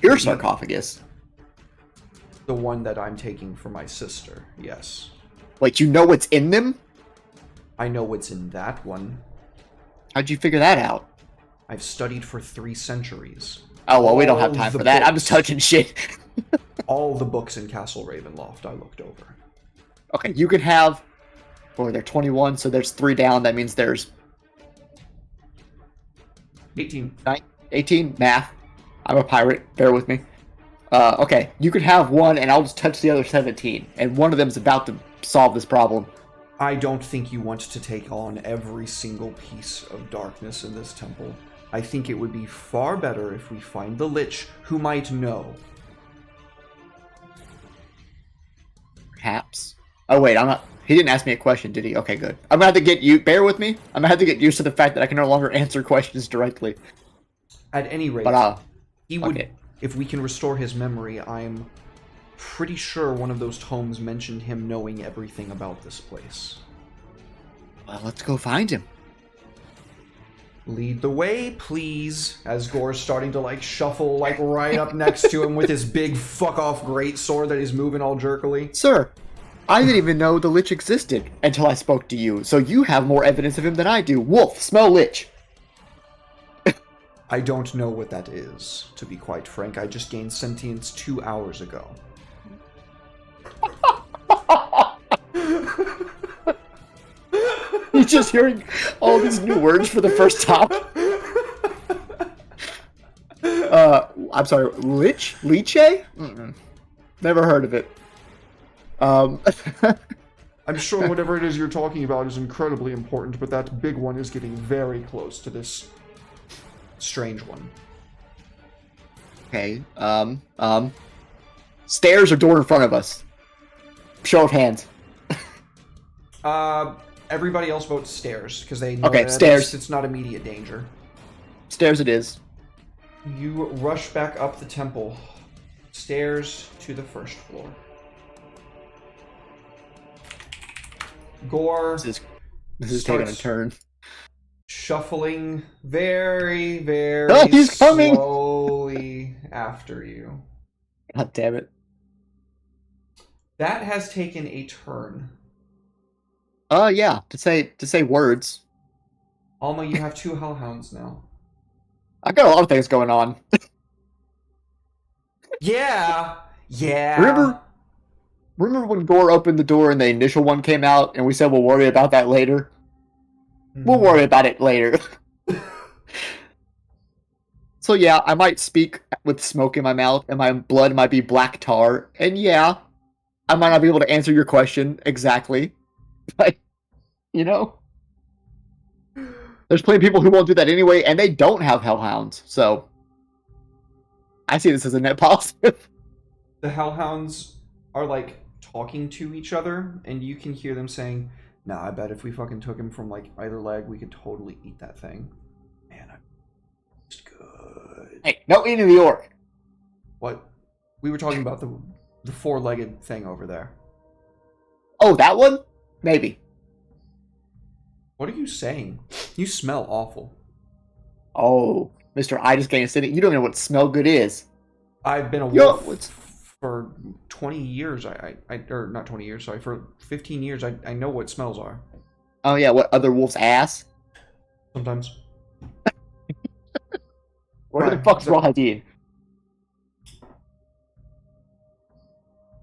Your sarcophagus. The one that I'm taking for my sister, yes. Wait, you know what's in them? I know what's in that one. How'd you figure that out? I've studied for 3 centuries. Oh, well, we don't have All time the for that. I'm books. just touching shit. All the books in Castle Ravenloft I looked over. Okay, you can have... Or they're 21, so there's 3 down. That means there's 18. 18. Math. I'm a pirate. Bear with me. Okay, you can have one, and I'll just touch the other 17. And one of them's about to solve this problem. I don't think you want to take on every single piece of darkness in this temple. I think it would be far better if we find the Lich who might know. Perhaps. Oh, wait, I'm not... He didn't ask me a question, did he? Okay, good. I'm gonna have to get you... Bear with me. I'm gonna have to get used to the fact that I can no longer answer questions directly. At any rate, But, he would... okay. If we can restore his memory, I'm pretty sure one of those tomes mentioned him knowing everything about this place. Well, let's go find him. Lead the way, please. As Gore's starting to, like, shuffle, like, right up next to him with his big fuck-off greatsword that he's moving all jerkily. Sir, I didn't even know the Lich existed until I spoke to you, so you have more evidence of him than I do. Wolf, smell Lich. I don't know what that is, to be quite frank. I just gained sentience 2 hours ago. He's just hearing all these new words for the first time. I'm sorry, Lich? Liche? Never heard of it. I'm sure whatever it is you're talking about is incredibly important, but that big one is getting very close to this Strange one. Okay, stairs or door in front of us? Show of hands. Everybody else votes stairs, because they know Okay, that stairs. it's not immediate danger. Stairs it is. You rush back up the temple. Stairs to the first floor. Gore This is taking a starts turn. shuffling very, very Oh, he's coming! slowly after you. God damn it. That has taken a turn. Yeah, to say words. Alma, you have 2 hellhounds now. I've got a lot of things going on. Yeah! Remember when Gore opened the door and the initial one came out and we said we'll worry about that later? We'll worry about it later. So yeah, I might speak with smoke in my mouth and my blood might be black tar. And yeah, I might not be able to answer your question exactly. But, you know, there's plenty of people who won't do that anyway and they don't have hellhounds. So I see this as a net positive. The hellhounds are like talking to each other, and you can hear them saying, "Nah, I bet if we fucking took him from like either leg, we could totally eat that thing." Man, it's good. Hey, no eating the orc. What? We were talking about the four-legged thing over there. Oh, that one? Maybe. What are you saying? You smell awful. Oh, Mr. I just can't sit it. You don't know what smell good is. I've been a Yo, wolf what's- for 20 years. Or not 20 years, sorry, for 15 years. I know what smells are. Oh yeah, what other wolf's ass? Sometimes. Where the Right, fuck's so- Rahadin?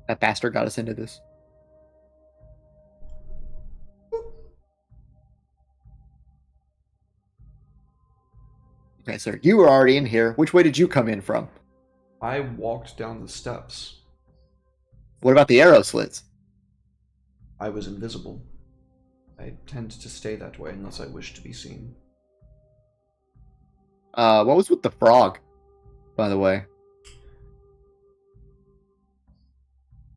That bastard got us into this. Okay, sir, you were already in here. Which way did you come in from? I walked down the steps. What about the arrow slits? I was invisible. I tend to stay that way unless I wish to be seen. What was with the frog, by the way?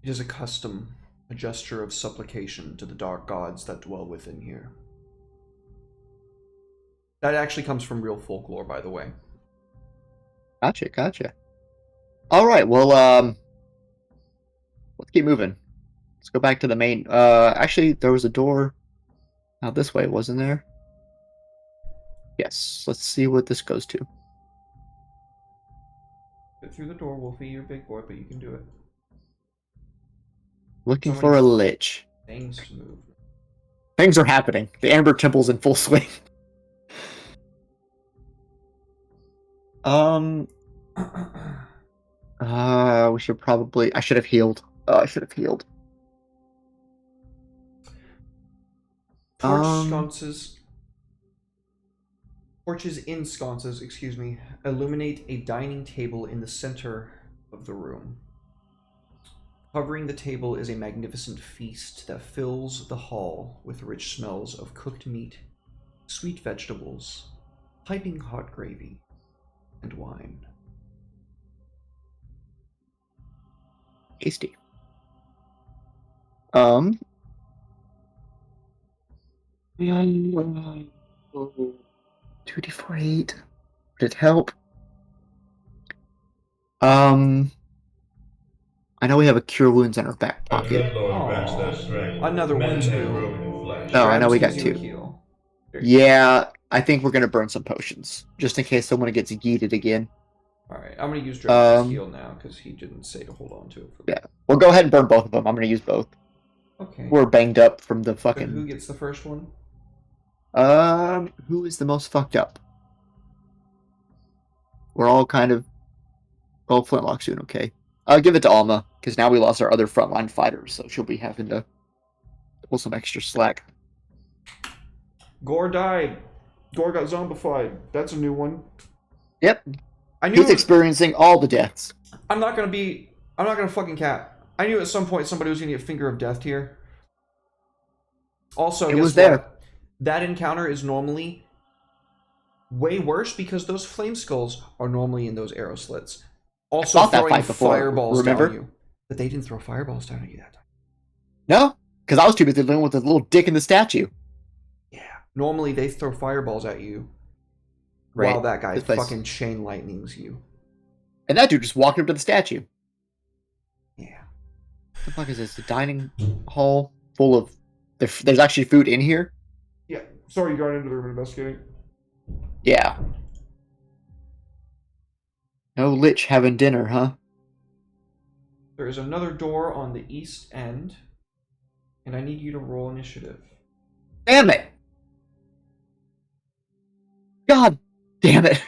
It is a custom, a gesture of supplication to the dark gods that dwell within here. That actually comes from real folklore, by the way. Gotcha, gotcha. All right, well, let's keep moving. Let's go back to the main. Actually, there was a door out this way, wasn't there? Yes. Let's see what this goes to. Get through the door, Wolfie. You're a big boy, but you can do it. Looking So for a many lich. things to move. Things are happening. The Amber Temple's in full swing. We should probably. I should have healed. I should have healed. Torches in sconces, excuse me, illuminate a dining table in the center of the room. Covering the table is a magnificent feast that fills the hall with rich smells of cooked meat, sweet vegetables, piping hot gravy, and wine. Tasty. 2d4 8. Would it help? I know we have a cure wounds in our back A pocket. dreadlord grants their strength. Another Men one never too. broken in flesh. Oh, I know we Grabs got gives you a 2. heal. Yeah, I think we're gonna burn some potions just in case someone gets yeeted again. Alright, I'm gonna use Dragon's Um, heal now because he didn't say to hold on to it. Yeah, well, go ahead and burn both of them. I'm gonna use both. Okay. We're banged up from the So who fucking. gets the first one? Who is the most fucked up? We're all kind of. Well, Flintlock's doing okay. I'll give it to Alma because now we lost our other frontline fighters, so she'll be having to pull some extra slack. Gore died. Gore got zombified. That's a new one. Yep, I knew he's it was- experiencing all the deaths. I'm not gonna fucking cap. I knew at some point somebody was gonna get finger of death here. Also, It guess was there. what? That encounter is normally way worse because those flame skulls are normally in those arrow slits. Also fought that throwing fight before, fireballs remember? down you. But they didn't throw fireballs down at you that time. No, because I was too busy dealing with the little dick in the statue. Yeah. Normally they throw fireballs at you Right. while that guy This place- fucking chain lightnings you. And that dude just walked up to the statue. Yeah. What the fuck is this? The dining hall full of. There's actually food in here? Yeah. Sorry, you got into the room investigating. Yeah. No lich having dinner, huh? There is another door on the east end, and I need you to roll initiative. Damn it! God damn it!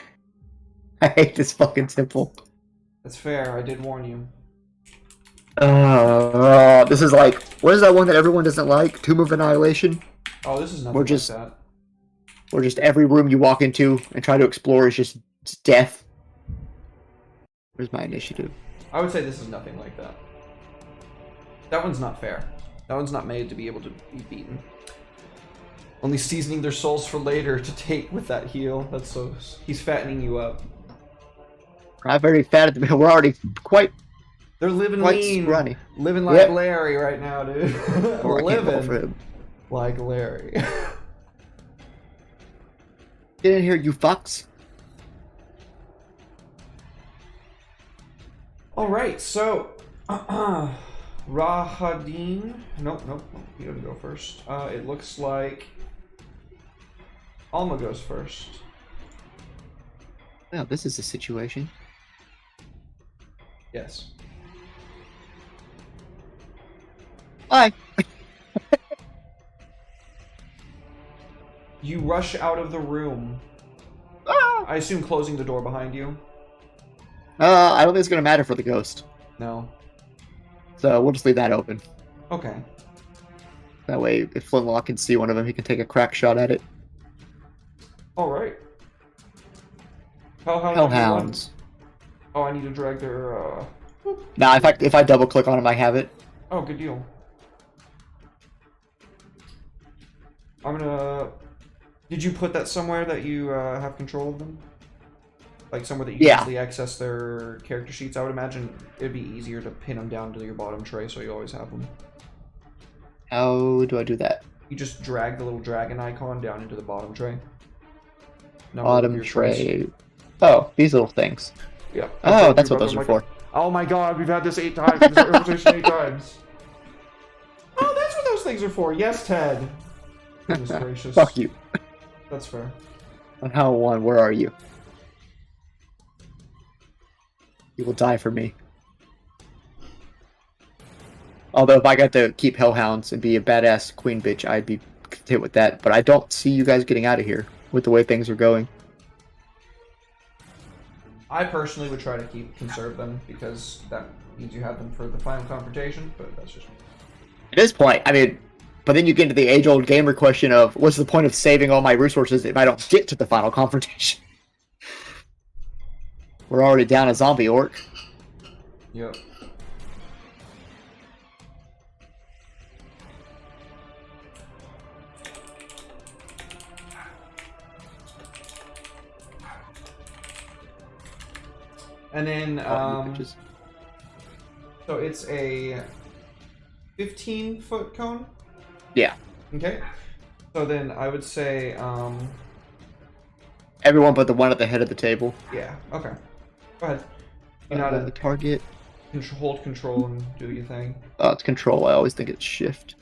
I hate this fucking temple. That's fair, I did warn you. This is like, what is that one that everyone doesn't like? Tomb of Annihilation? Oh, this is nothing We're just- like that. Where just every room you walk into and try to explore is just death. Where's my initiative? I would say this is nothing like that. That one's not fair. That one's not made to be able to be beaten. Only seasoning their souls for later to take with that heal. That's so... He's fattening you up. Not very fat at the minute. We're already quite They're living Quite lean. scrawny. Living like Yep. Larry right now, dude. Or I can't roll for Living him. like Larry. Get in here, you fucks. Alright, so Rahadin. Nope, he doesn't go first. It looks like Alma goes first. Well, this is a situation. Yes. Hi. You rush out of the room. Ah! I assume closing the door behind you. I don't think it's gonna matter for the ghost. No. So we'll just leave that open. Okay. That way, if Flintlock can see one of them, he can take a crack shot at it. Alright. Hellhound. Hellhounds. Oh, I need to drag their, Now, if I double click on him, I have it. Oh, good deal. I'm gonna... Did you put that somewhere that you have control of them? Like somewhere that you can easily access their character sheets? I would imagine it'd be easier to pin them down to your bottom tray so you always have them. How do I do that? You just drag the little dragon icon down into the bottom tray. Bottom tray. Oh, these little things. Yeah. Oh, that's what those are for. Oh my god, we've had this 8 times. This conversation 8 times. Oh, that's what those things are for. Yes, Ted. Goodness gracious. Fuck you. That's fair. On Hell 1, where are you? You will die for me. Although if I got to keep Hellhounds and be a badass queen bitch, I'd be content with that. But I don't see you guys getting out of here with the way things are going. I personally would try to conserve them because that means you have them for the final confrontation, but that's just me. At this point, I mean, but then you get into the age-old gamer question of, what's the point of saving all my resources if I don't get to the final confrontation? We're already down a zombie orc. Yep. And then, so it's a 15-foot cone? Yeah. Okay. So then I would say, Everyone but the one at the head of the table. yeah, okay. Go ahead. You know how The to target. hold control and do your thing. Oh, it's control. I always think it's shift.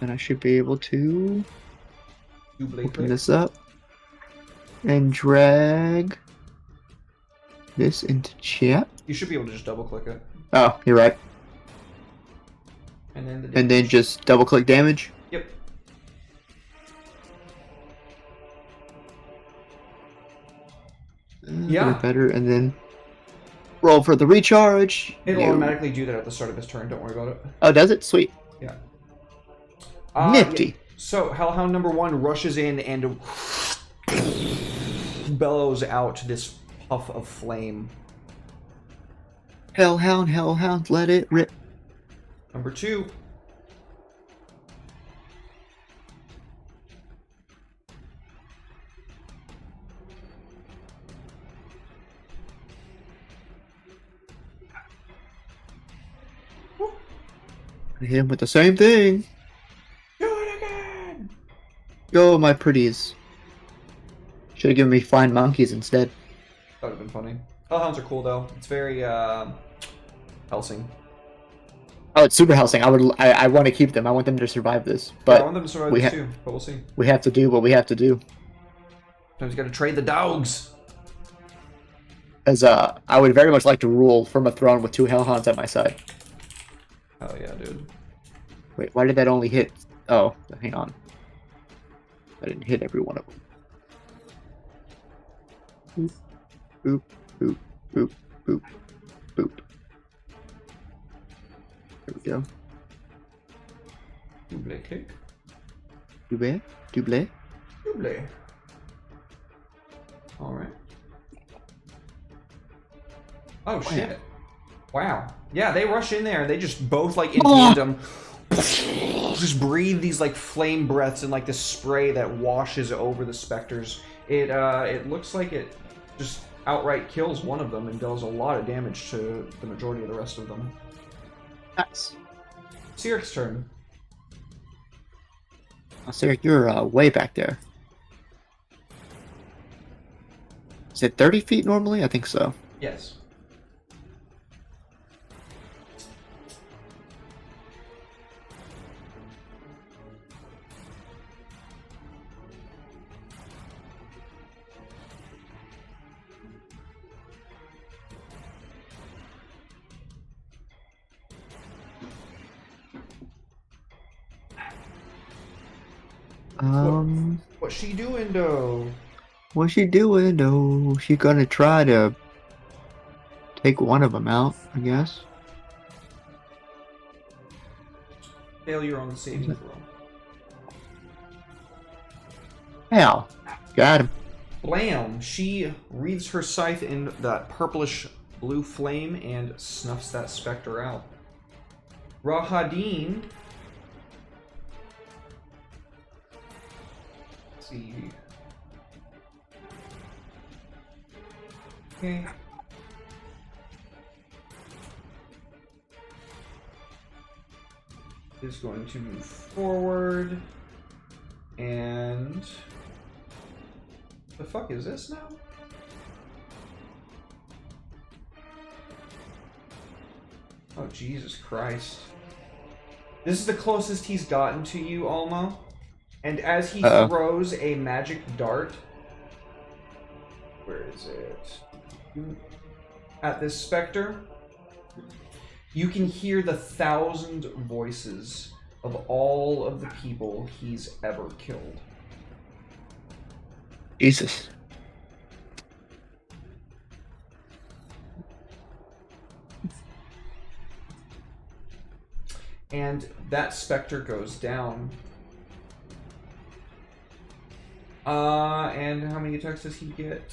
And I should be able to open this up and drag this into chat. You should be able to just double click it. Oh, you're right. And then And then just double click damage. Yep. Yeah. Better, and then roll for the recharge. It'll You- automatically do that at the start of his turn, don't worry about it. Oh, does it? Sweet. Yeah. Nifty. Yeah. So, Hellhound number 1 rushes in and bellows out this puff of flame. Hellhound, Hellhound, let it rip. Number 2. Hit him with the same thing. Do it again! Go, my pretties. Should have given me flying monkeys instead. That would have been funny. Hellhounds are cool though. It's very Helsing. Oh, it's super Helsing. I want to keep them. I want them to survive this. But I want them to survive we this too, but we'll see. we have to do what we have to do. Sometimes you gotta trade the dogs. As I would very much like to rule from a throne with 2 Hellhounds at my side. Hell yeah, dude. Wait, why did that only hit? Oh, hang on. I didn't hit every one of them. Boop, boop, boop, boop, boop. There we go. Double kick. Double, double. Double. Alright. Oh shit. Wow. Yeah, they rush in there and they just both like in tandem just breathe these like flame breaths and like this spray that washes over the specters. It looks like it just outright kills one of them and does a lot of damage to the majority of the rest of them. Nice. Siric's turn. Oh, Sarah, you're way back there. Is it 30 feet normally? I think so. Yes. What's she doing, though? What's she doing? Oh, she gonna try to take one of them out, I guess. Failure on the saving throw. Ow. Got him. Blam! She wreathes her scythe in that purplish blue flame and snuffs that specter out. Rahadin. Let's see. Okay. Is going to move forward and the fuck is this now? Oh Jesus Christ. This is the closest he's gotten to you, Alma. And as he throws a magic dart, where is it? At this specter, you can hear the 1,000 voices of all of the people he's ever killed. Jesus. And that specter goes down. And how many attacks does he get?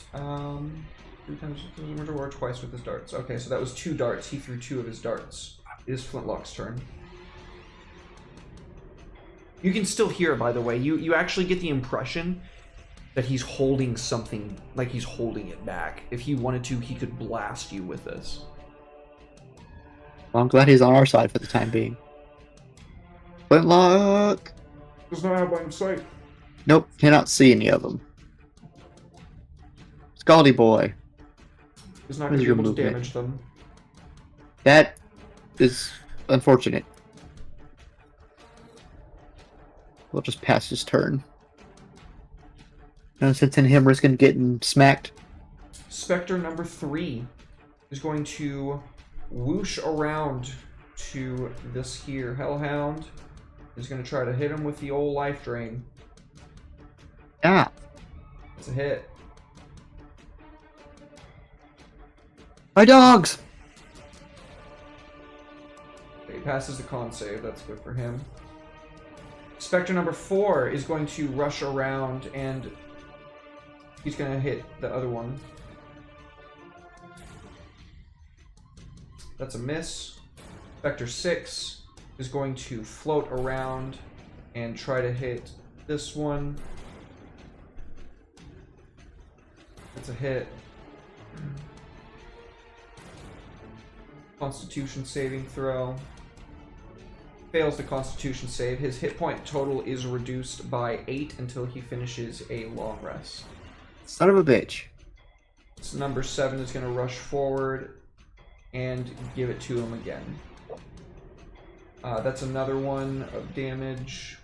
3 times or twice with his darts. Okay, so that was 2 darts. He threw 2 of his darts. It is Flintlock's turn. You can still hear, by the way. You actually get the impression that he's holding something, like he's holding it back. If he wanted to, he could blast you with this. Well, I'm glad he's on our side for the time being. Flintlock! Does not have line of sight. Nope, cannot see any of them. Scaldy boy. He's not going to be able to damage them. That is unfortunate. We'll just pass his turn. No sense in him risking getting smacked. Spectre number 3 is going to whoosh around to this here. Hellhound is going to try to hit him with the old life drain. Ah. It's a hit. My dogs! Okay, he passes the con save. That's good for him. Spectre number 4 is going to rush around and he's going to hit the other one. That's a miss. Spectre 6 is going to float around and try to hit this one. That's a hit. Constitution saving throw. Fails the Constitution save. His hit point total is reduced by 8 until he finishes a long rest. Son of a bitch. So number 7 is going to rush forward and give it to him again. That's another one of damage.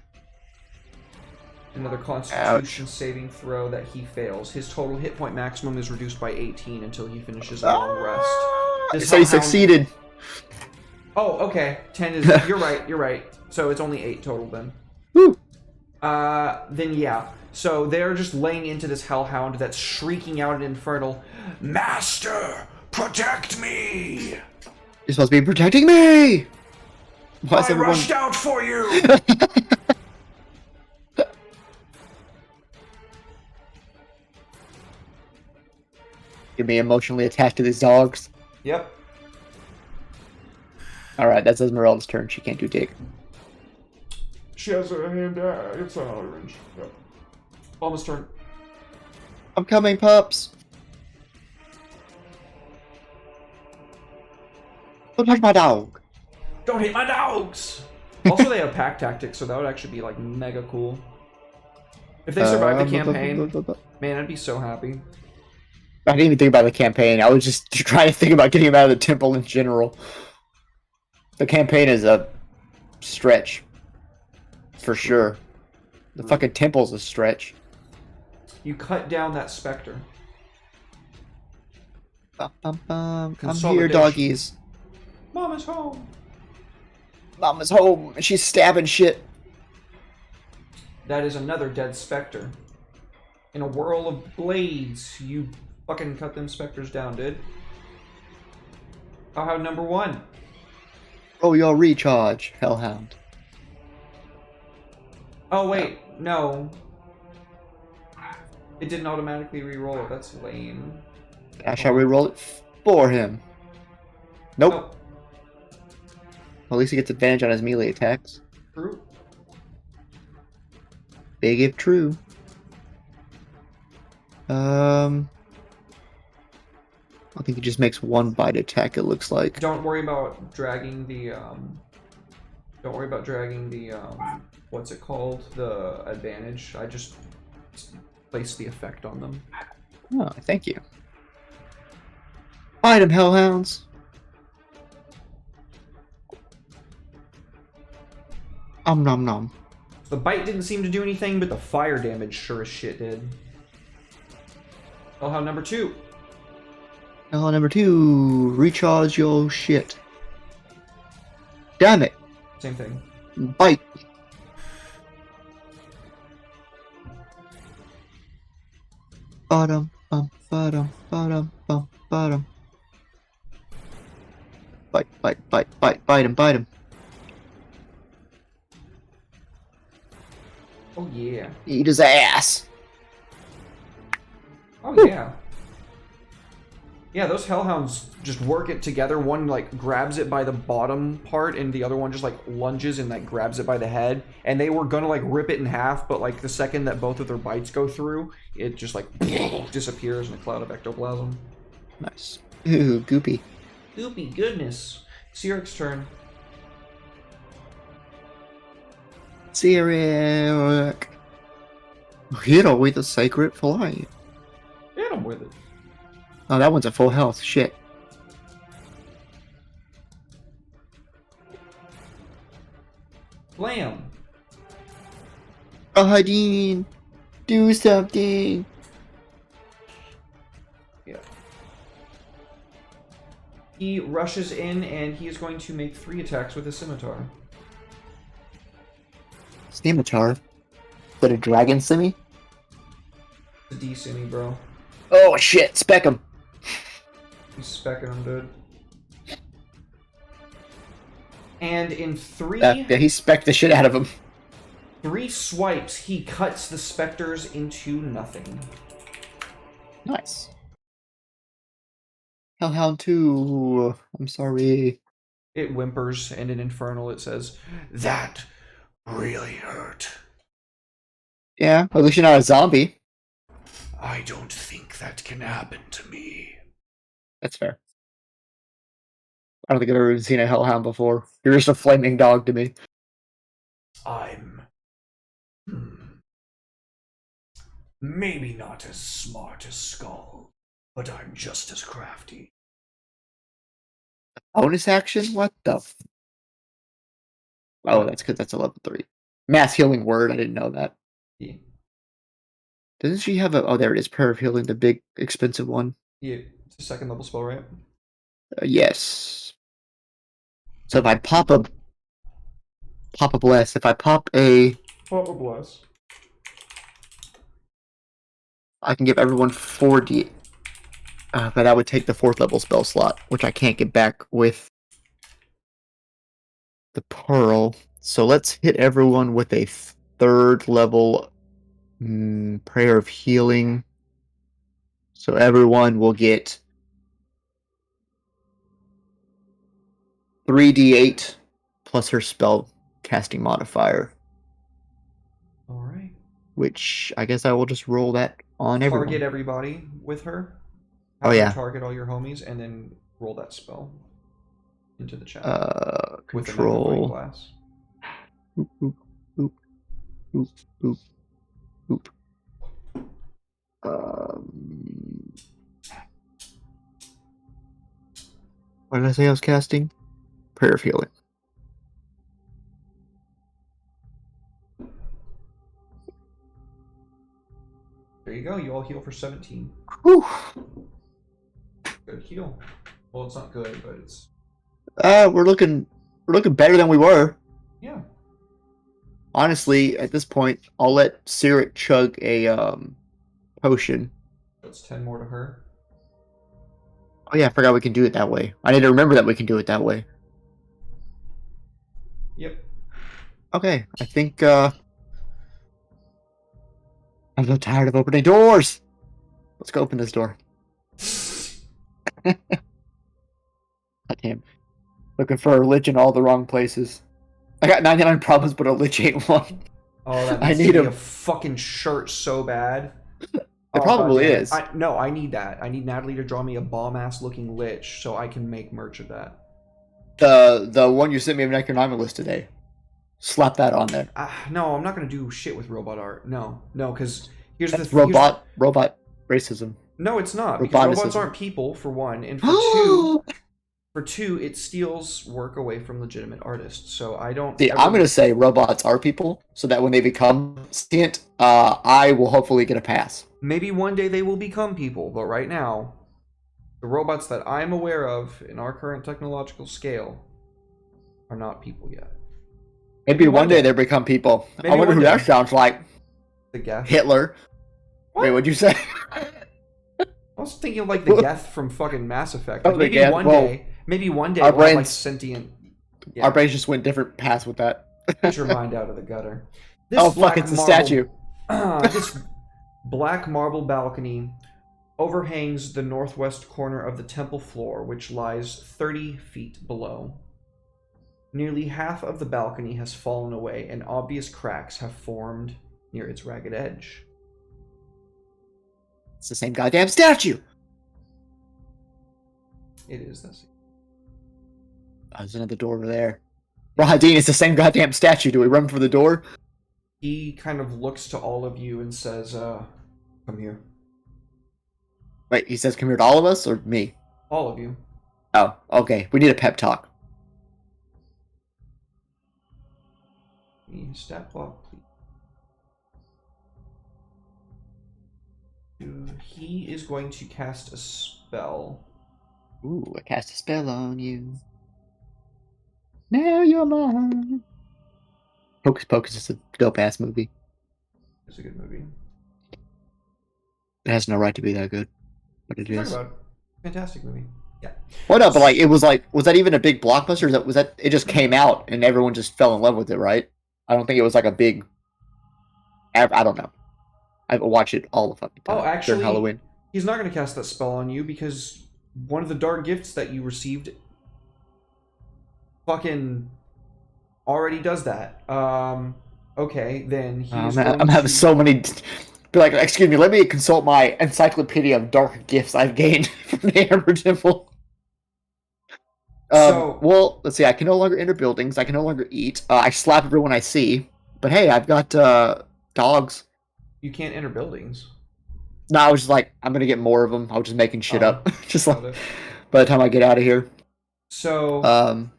Another Constitution saving throw that he fails. His total hit point maximum is reduced by 18 until he finishes a long rest. So he succeeded. Oh, okay. 10 is... You're right. So it's only 8 total then. Woo. Then yeah. So they're just laying into this hellhound that's shrieking out an infernal, "Master, protect me! You're supposed to be protecting me! Why is I everyone... rushed out for you!" You'll be emotionally attached to these dogs. Yep. Alright, that's Esmeralda's turn. She can't do dig. She has a hand. It's out of range. Yep. Almost turn. I'm coming, pups! Don't touch my dog. Don't hit my dogs! Also, they have pack tactics, so that would actually be, like, mega cool. If they survive the campaign, man, I'd be so happy. I didn't even think about the campaign. I was just trying to think about getting him out of the temple in general. The campaign is a stretch. For sure. The fucking temple's a stretch. You cut down that specter. Bum, bum, bum. I'm here, Consolidation. doggies. Mama's home. Mama's home, and she's stabbing shit. That is another dead specter. In a whirl of blades, you fucking cut them specters down, dude. I'll have number 1. Oh, your recharge, Hellhound. Oh, wait. No. It didn't automatically re-roll it. That's lame. I shall re-roll it for him. Nope. Oh, Well, at least he gets advantage on his melee attacks. true. Big if true. I think he just makes one bite attack, it looks like. Don't worry about dragging the, Don't worry about dragging the, what's it called? The advantage. I just place the effect on them. Oh, thank you. Fight him, Hellhounds! Nom nom. The bite didn't seem to do anything, but the fire damage sure as shit did. I'll have number 2. Hell, number 2, recharge your shit. Damn it! Same thing. Bite! Bottom, bottom, bottom. Bite him. Oh, yeah. Eat his ass. Oh, yeah. Yeah, those hellhounds just work it together. One, like, grabs it by the bottom part, and the other one just, like, lunges and, like, grabs it by the head. And they were gonna, like, rip it in half, but, like, the second that both of their bites go through, it just, like, disappears in a cloud of ectoplasm. Nice. Ooh, goopy. Goopy goodness. Siric's turn. Cyric. Hit him with a sacred flight. Hit him with it. Oh, that one's at full health. Shit. Blam. Ahadine, do something. Yeah. He rushes in, and he is going to make 3 attacks with his scimitar. Scimitar. Is that a dragon simi? It's a D-simi, bro. Oh shit, spec him. He's specking him, dude. And in 3... Yeah, he specced the shit out of him. 3 swipes, he cuts the specters into nothing. Nice. Hellhound 2. I'm sorry. It whimpers, and in Infernal it says, That really hurt. Yeah, at least you're not a zombie. I don't think that can happen to me. That's fair. I don't think I've ever even seen a hellhound before. You're just a flaming dog to me. I'm maybe not as smart as Skull, but I'm just as crafty. Bonus action? What the Oh, that's because that's a level 3. Mass healing word, I didn't know that. yeah, Doesn't she have a... Oh, there it is. Prayer of healing, the big, expensive one. yeah, it's a 2nd level spell, right? Yes. So if I pop a bless, if I pop a... Oh, bless. I can give everyone 4d... but that would take the 4th level spell slot, which I can't get back with the Pearl. So let's hit everyone with a 3rd level Prayer of Healing. So everyone will get 3d8 plus her spell casting modifier. Alright. Which I guess I will just roll that on everyone. Target everybody with her. Oh, Have her yeah. Target all your homies, and then roll that spell. into the chat with the magnifying Control. glass. Oop, oop, oop, oop, oop, oop. What did I say I was casting? Prayer of Healing. There you go. You all heal for 17. Whew. Good heal. Well, it's not good, but it's We're looking better than we were. yeah. Honestly, at this point, I'll let Cyric chug a potion. That's 10 more to her. Oh yeah, I forgot we can do it that way. I need to remember that we can do it that way. Yep. Okay, I think I'm so tired of opening doors. Let's go open this door. God damn. Looking for a lich in all the wrong places. I got 99 problems, but a lich ain't one. Oh, that I needs need to be him. a fucking shirt so bad. It probably goddamn it. is. No, I need that. I need Natalie to draw me a bomb-ass looking lich so I can make merch of that. The one you sent me of Necronomicus today. Slap that on there. No, I'm not gonna do shit with robot art. No, because here's That's the thing. robot racism. No, it's not, because robots aren't people, for one, and for two, it steals work away from legitimate artists. So I don't. See, I'm gonna say robots are people, so that when they become sentient, I will hopefully get a pass. Maybe one day they will become people, but right now, the robots that I'm aware of in our current technological scale are not people yet. Maybe one day they become people. Maybe I wonder one who day. that sounds like. The Geth. Hitler. What? Wait, what'd you say? I was thinking of like the Geth from fucking Mass Effect. Like, Oh, the maybe Geth. one Well, day we'll our have like brains- sentient. Yeah, Our brains just went different paths with that. get your mind out of the gutter. This Oh fuck! black It's a marble- statue. This black marble balcony overhangs the northwest corner of the temple floor, which lies 30 feet below. Nearly half of the balcony has fallen away, and obvious cracks have formed near its ragged edge. It's the same goddamn statue. It is this. Oh, there's another door over there. Rahadin, it's the same goddamn statue. Do we run for the door? He kind of looks to all of you and says, come here. Wait, he says come here to all of us or me? All of you. Oh, okay. We need a pep talk. Stat block, please. He is going to cast a spell. Ooh, I cast a spell on you. Now you're mine. Hocus Pocus is a dope ass movie. It's a good movie. It has no right to be that good, but it Talk is. about it. Fantastic movie. Yeah. What up? But like, it was like, was that even a big blockbuster? Or was that it just came out and everyone just fell in love with it, right? I don't think it was like a big. I don't know. I watch it all the fucking time. Oh, actually, during Halloween. He's not going to cast that spell on you because one of the dark gifts that you received fucking already does that. Okay, then he's I'm having so many. Be like, excuse me, let me consult my encyclopedia of dark gifts I've gained from the Amber Temple. Well, let's see. I can no longer enter buildings. I can no longer eat. I slap everyone I see. But hey, I've got dogs. You can't enter buildings. No, I was just like, I'm gonna get more of them. I was just making shit up. Just Got like it. by the time I get out of here. So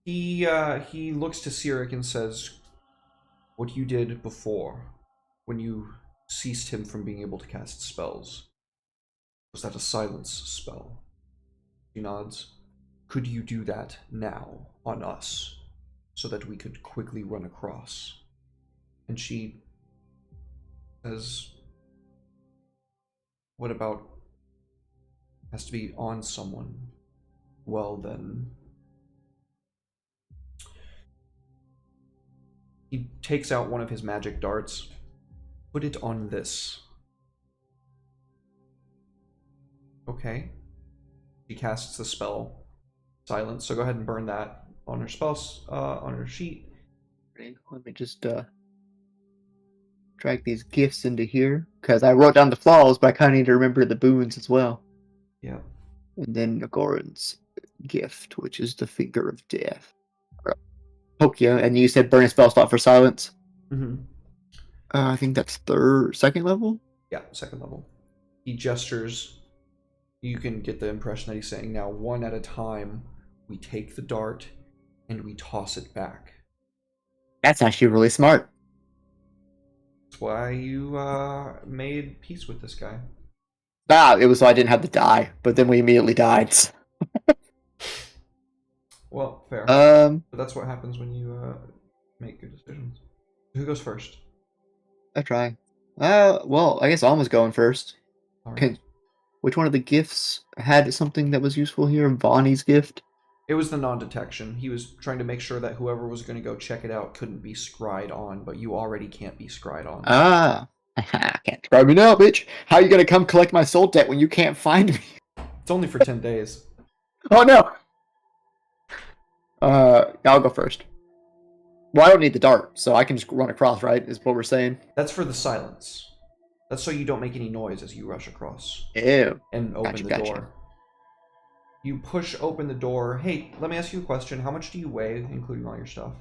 he looks to Cyric and says, "What you did before, when you ceased him from being able to cast spells, was that a silence spell?" He nods. "Could you do that now on us, so that we could quickly run across?" And she says, "What about has to be on someone? Well then." He takes out one of his magic darts. "Put it on this." Okay. She casts the spell silence, so go ahead and burn that on her spells on her sheet. Let me just drag these gifts into here because I wrote down the flaws, but I kind of need to remember the boons as well. Yeah. And then Agorans. gift, which is the Finger of Death. Poke you, and you said burn a spell slot for silence. Mm-hmm. I think that's second level. Yeah, second level. He gestures. You can get the impression that he's saying, now one at a time, we take the dart and we toss it back. That's actually really smart. That's why you made peace with this guy. It was so I didn't have to die, but then we immediately died. Well, fair. But that's what happens when you make good decisions. Who goes first? I try. Well, I guess Alma's going first. All right. Which one of the gifts had something that was useful here? Bonnie's gift? It was the non-detection. He was trying to make sure that whoever was going to go check it out couldn't be scryed on, but you already can't be scryed on. Can't scry me now, bitch. How are you gonna come collect my soul debt when you can't find me? It's only for 10 days. Oh no! I'll go first. Well, I don't need the dart, so I can just run across, right? Is what we're saying. That's for the silence. That's so you don't make any noise as you rush across. Ew. And open the Gotcha. door. You push open the door. Hey, let me ask you a question. How much do you weigh, including all your stuff?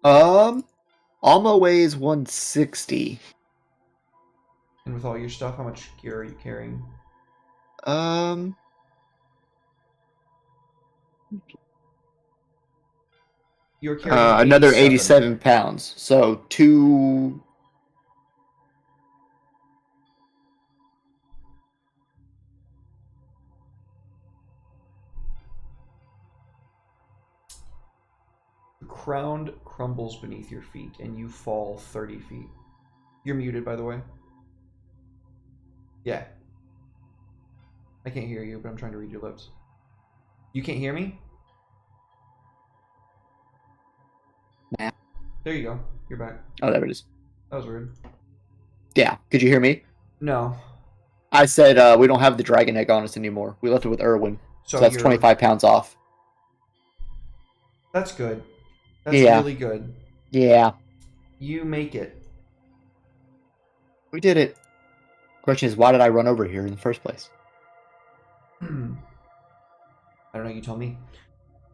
Alma weighs 160. And with all your stuff, how much gear are you carrying? You're carrying Another 87 pounds. So 2. The ground crumbles beneath your feet, and you fall 30 feet. You're muted, by the way. Yeah. I can't hear you, but I'm trying to read your lips. You can't hear me? Nah. There you go. You're back. Oh, there it is. That was weird. Yeah. Could you hear me? No. I said we don't have the dragon egg on us anymore. We left it with Erwin. So that's 25 pounds off. That's good. That's really good. Yeah. You make it. We did it. Question is, why did I run over here in the first place? I don't know, you tell me.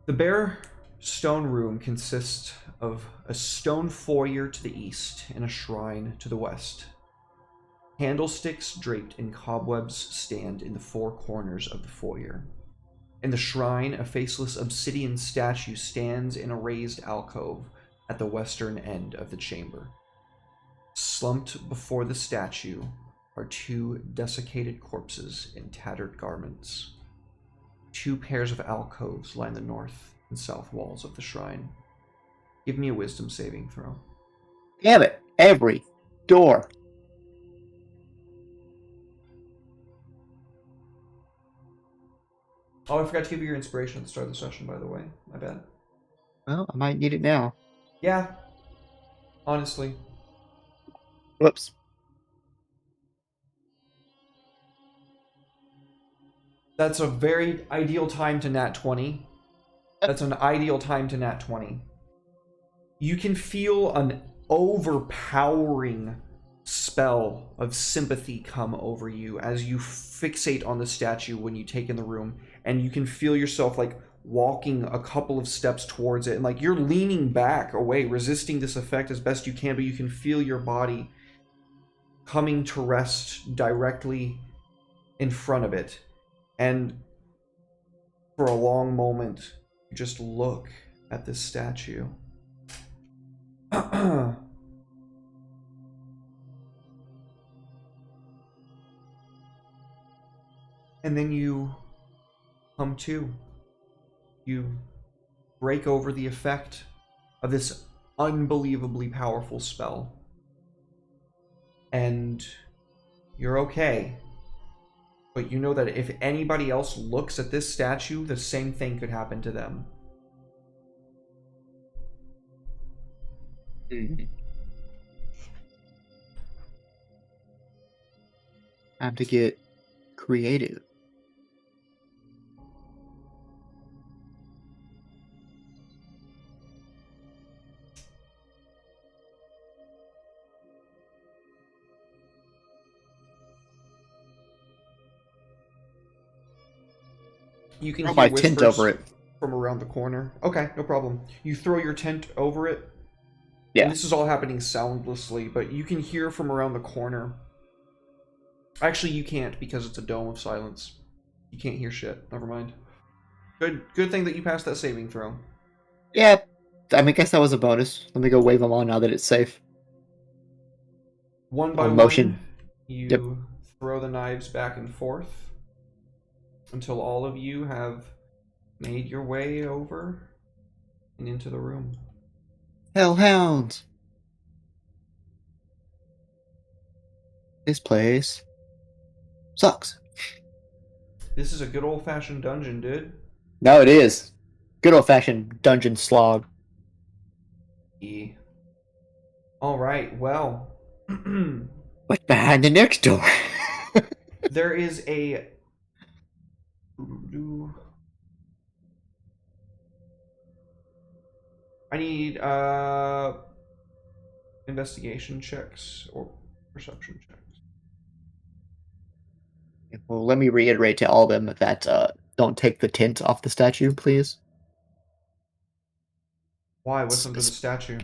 The bare stone room consists of a stone foyer to the east and a shrine to the west. Candlesticks draped in cobwebs stand in the four corners of the foyer. In the shrine, a faceless obsidian statue stands in a raised alcove at the western end of the chamber. Slumped before the statue are two desiccated corpses in tattered garments. Two pairs of alcoves line the north and south walls of the shrine. Give me a wisdom saving throw. Damn it. Every door. Oh, I forgot to give you your inspiration at the start of the session, by the way. My bad. Well, I might need it now. Yeah. Honestly. Whoops. That's a very ideal time to nat 20. That's an ideal time to nat 20. You can feel an overpowering spell of sympathy come over you as you fixate on the statue when you take in the room, and you can feel yourself like walking a couple of steps towards it, and like you're leaning back away, resisting this effect as best you can, but you can feel your body coming to rest directly in front of it. And for a long moment, you just look at this statue. And then you come to. You break over the effect of this unbelievably powerful spell. And you're okay. But you know that if anybody else looks at this statue, the same thing could happen to them. Time to get creative. You can Throw hear my whispers tent over it. from around the corner. Okay, no problem. You throw your tent over it. Yeah. And this is all happening soundlessly, but you can hear from around the corner. Actually, you can't because it's a dome of silence. You can't hear shit. Never mind. Good thing that you passed that saving throw. Yeah, I mean, I guess that was a bonus. Let me go wave them on now that it's safe. One by On motion. one, you Yep. throw the knives back and forth until all of you have made your way over and into the room. Hellhounds! This place sucks. This is a good old-fashioned dungeon, dude. No, it is. Good old-fashioned dungeon slog. Yeah. All right, well, What's behind the next door? there is a... I need investigation checks or perception checks. Well, let me reiterate to all of them that don't take the tint off the statue, please. Why? What's under the statue?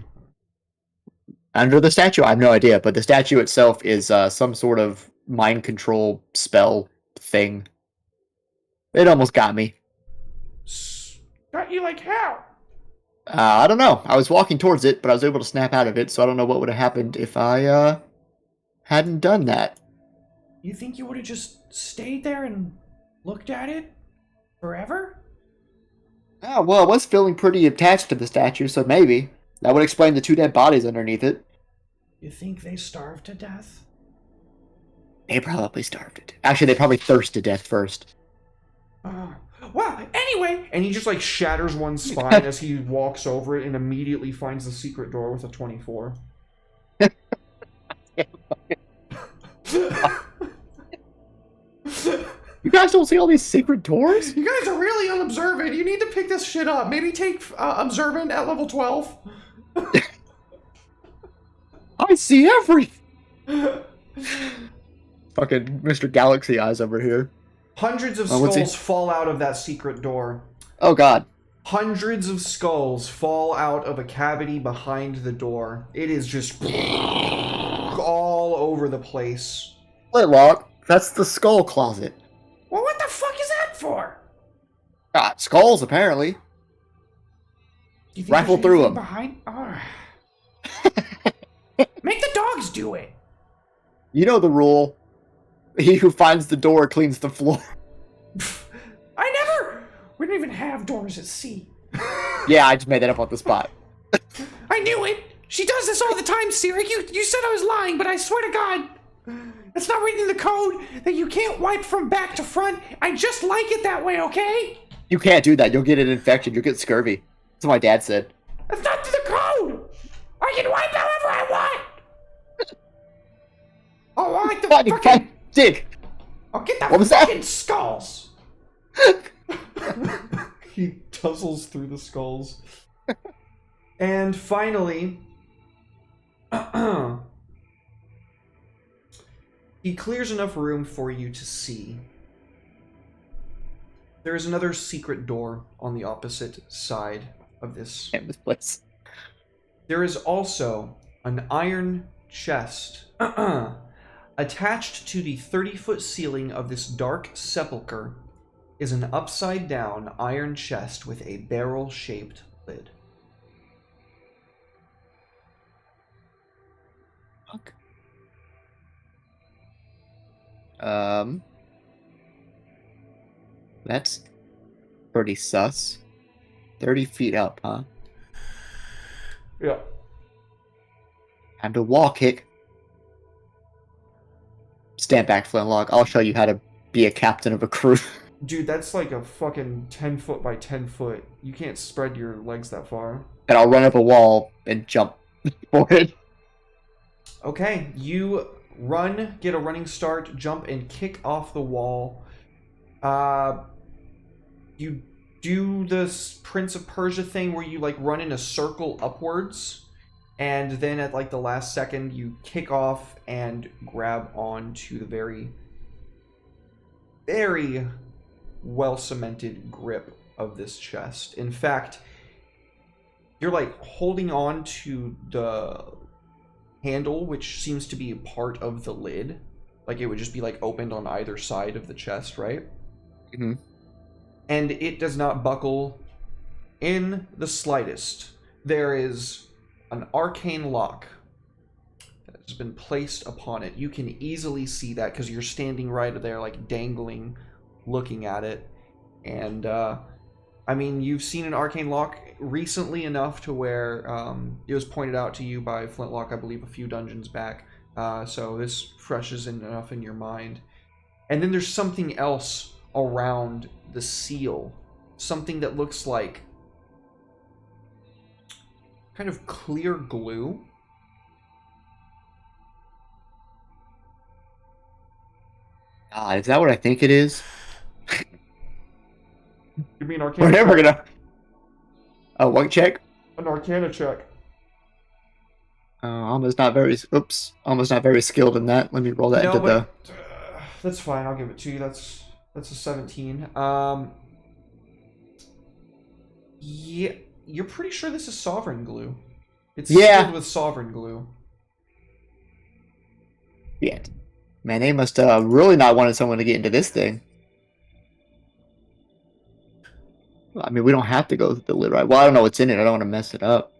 Under the statue, I have no idea, but the statue itself is some sort of mind control spell thing. It almost got me. Got you like how? I don't know. I was walking towards it, but I was able to snap out of it, so I don't know what would have happened if I hadn't done that. You think you would have just stayed there and looked at it forever? Oh, well, I was feeling pretty attached to the statue, so maybe. That would explain the 2 dead bodies underneath it. You think they starved to death? They probably starved it. Actually, they probably thirsted to death first. Well, anyway, And he just like shatters one spine as he walks over it and immediately finds the secret door with a 24. You guys don't see all these secret doors? You guys are really unobservant. You need to pick this shit up. Maybe take observant at level 12. I see everything! Fucking Mr. Galaxy Eyes over here. Hundreds of what's he- skulls fall out of that secret door. Oh god. Hundreds of skulls fall out of a cavity behind the door. It is just all over the place. Flintlock, that's the skull closet. well, what the fuck is that for? Skulls, apparently. Do you think Rifle there's through anything 'em. Behind? Oh. Make the dogs do it. You know the rule. He who finds the door cleans the floor. We don't even have doors at sea. Yeah, I just made that up on the spot. I knew it. She does this all the time, Siri. You said I was lying, but I swear to God, it's not written in the code that you can't wipe from back to front. I just like it that way, okay? You can't do that. You'll get an infection. You'll get scurvy. That's what my dad said. That's not the code. I can wipe however I want. Oh, I like the God, you fucking. can't dig. I'll get the What was that? fucking skulls. He tussles through the skulls. And finally, he clears enough room for you to see. There is another secret door on the opposite side of this. Damn this place. There is also an iron chest attached to the 30-foot ceiling of this dark sepulcher is an upside-down iron chest with a barrel-shaped lid. Fuck. That's pretty sus. 30 feet up, huh? Yeah. Time to wall kick. Stand back, Flintlock. I'll show you how to be a captain of a crew. Dude, that's like a fucking 10 foot by 10 foot. You can't spread your legs that far. And I'll run up a wall and jump for it. Okay, you run, get a running start, jump, and kick off the wall. You do this Prince of Persia thing where you like run in a circle upwards, and then at like the last second you kick off and grab on to the very well-cemented grip of this chest. In fact, you're like holding on to the handle, which seems to be a part of the lid. Like it would just be like opened on either side of the chest, right? Mm-hmm. And it does not buckle in the slightest. There is an arcane lock that has been placed upon it. You can easily see that because you're standing right there, like dangling, looking at it. And I mean, you've seen an arcane lock recently enough to where it was pointed out to you by Flintlock, I believe, a few dungeons back. So this fresh is enough in your mind. And then there's something else around the seal. Something that looks like kind of clear glue. Is that what I think it is? Give me an Arcana We're never check. gonna. Oh, what check? An Arcana check. Almost not very. Oops, almost not very skilled in that. Let me roll that into the. That's fine. I'll give it to you. That's a 17. Yeah, you're pretty sure this is sovereign glue. It's sealed with sovereign glue. Yeah. Man, they must really not wanted someone to get into this thing. I mean, we don't have to go through the lid, right? Well, I don't know what's in it. I don't want to mess it up.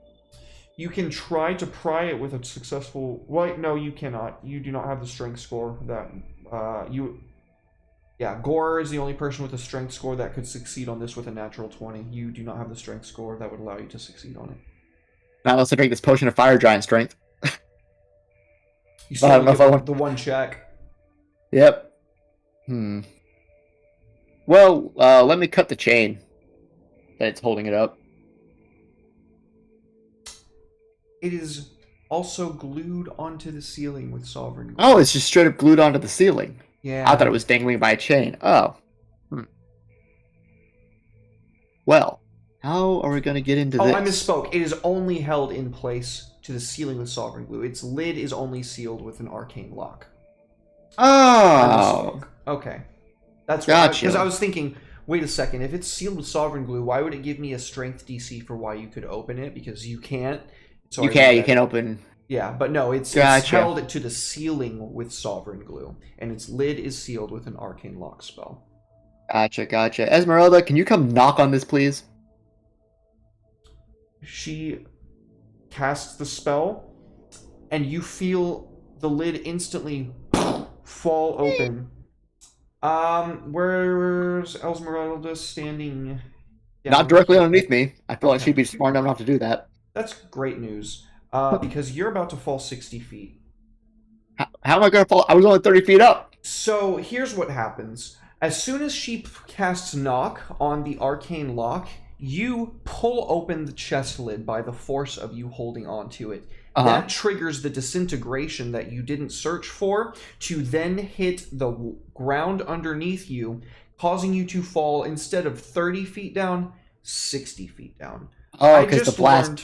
You can try to pry it with a successful... Well, no, you cannot. You do not have the strength score that you... Yeah, Gore is the only person with a strength score that could succeed on this with a natural 20. You do not have the strength score that would allow you to succeed on it. Not unless I drink this potion of fire giant strength. You still I don't know if I want the one check. Yep. Well, let me cut the chain that's holding it up. It is also glued onto the ceiling with sovereign glue. Oh, it's just straight up glued onto the ceiling. Yeah. I thought it was dangling by a chain. Oh. Well, how are we going to get into this? Oh, I misspoke. It is only held in place to the ceiling with sovereign glue. Its lid is only sealed with an arcane lock. Oh. Okay. That's gotcha. Because I was thinking, wait a second, if it's sealed with sovereign glue, why would it give me a strength DC for why you could open it? Because you can't. So you can't open. Yeah, but no, it's held to the ceiling with sovereign glue, and its lid is sealed with an arcane lock spell. Gotcha. Esmeralda, can you come knock on this, please? She casts the spell, and you feel the lid instantly fall open. Where's Esmeralda standing? Not directly underneath me. I feel like she'd be smart enough not to do that. That's great news, because you're about to fall 60 feet. How am I going to fall? I was only 30 feet up. So here's what happens. As soon as she casts knock on the arcane lock, you pull open the chest lid by the force of you holding onto it. That triggers the disintegration that you didn't search for to then hit the ground underneath you, causing you to fall instead of 30 feet down, 60 feet down. Oh, because the blast...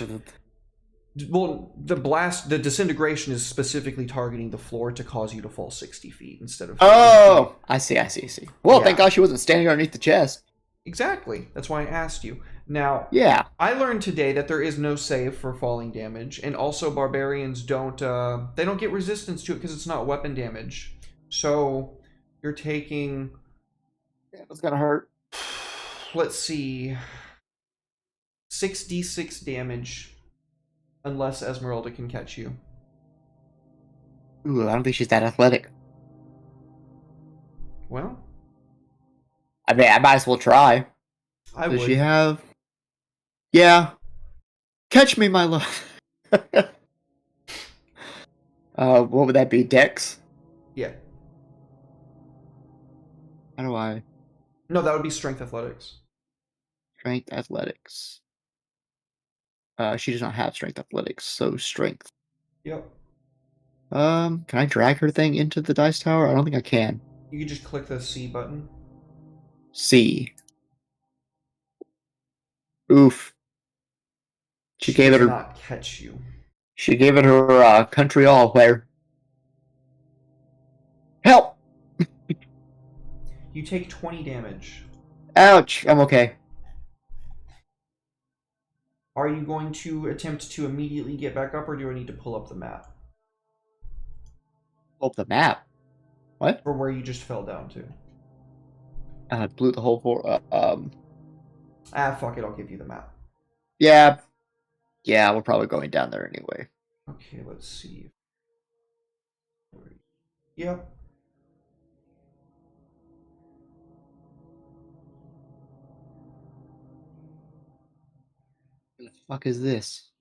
the disintegration is specifically targeting the floor to cause you to fall 60 feet instead of 30 feet. I see. Well, yeah. Thank God she wasn't standing underneath the chest. Exactly. That's why I asked you. Now, yeah. I learned today that there is no save for falling damage, and also barbarians don't get resistance to it because it's not weapon damage. So you're taking... Yeah, it's gonna hurt. Let's see... 6d6 damage, unless Esmeralda can catch you. Ooh, I don't think she's that athletic. Well... I mean, I might as well try. Does she have... Yeah. Catch me, my love. What would that be? Dex? Yeah. How do I... No, that would be strength athletics. Strength athletics. She does not have strength athletics, so strength. Yep. Can I drag her thing into the dice tower? I don't think I can. You can just click the C button. C. Oof. She gave it her... not catch you. She gave it her country all player. Help! You take 20 damage. Ouch! I'm okay. Are you going to attempt to immediately get back up, or do I need to pull up the map? Oh, the map. What? For where you just fell down to. Blew the whole floor. Fuck it, I'll give you the map. Yeah. Yeah, we're probably going down there anyway. Okay, let's see. Yep. What the fuck is this?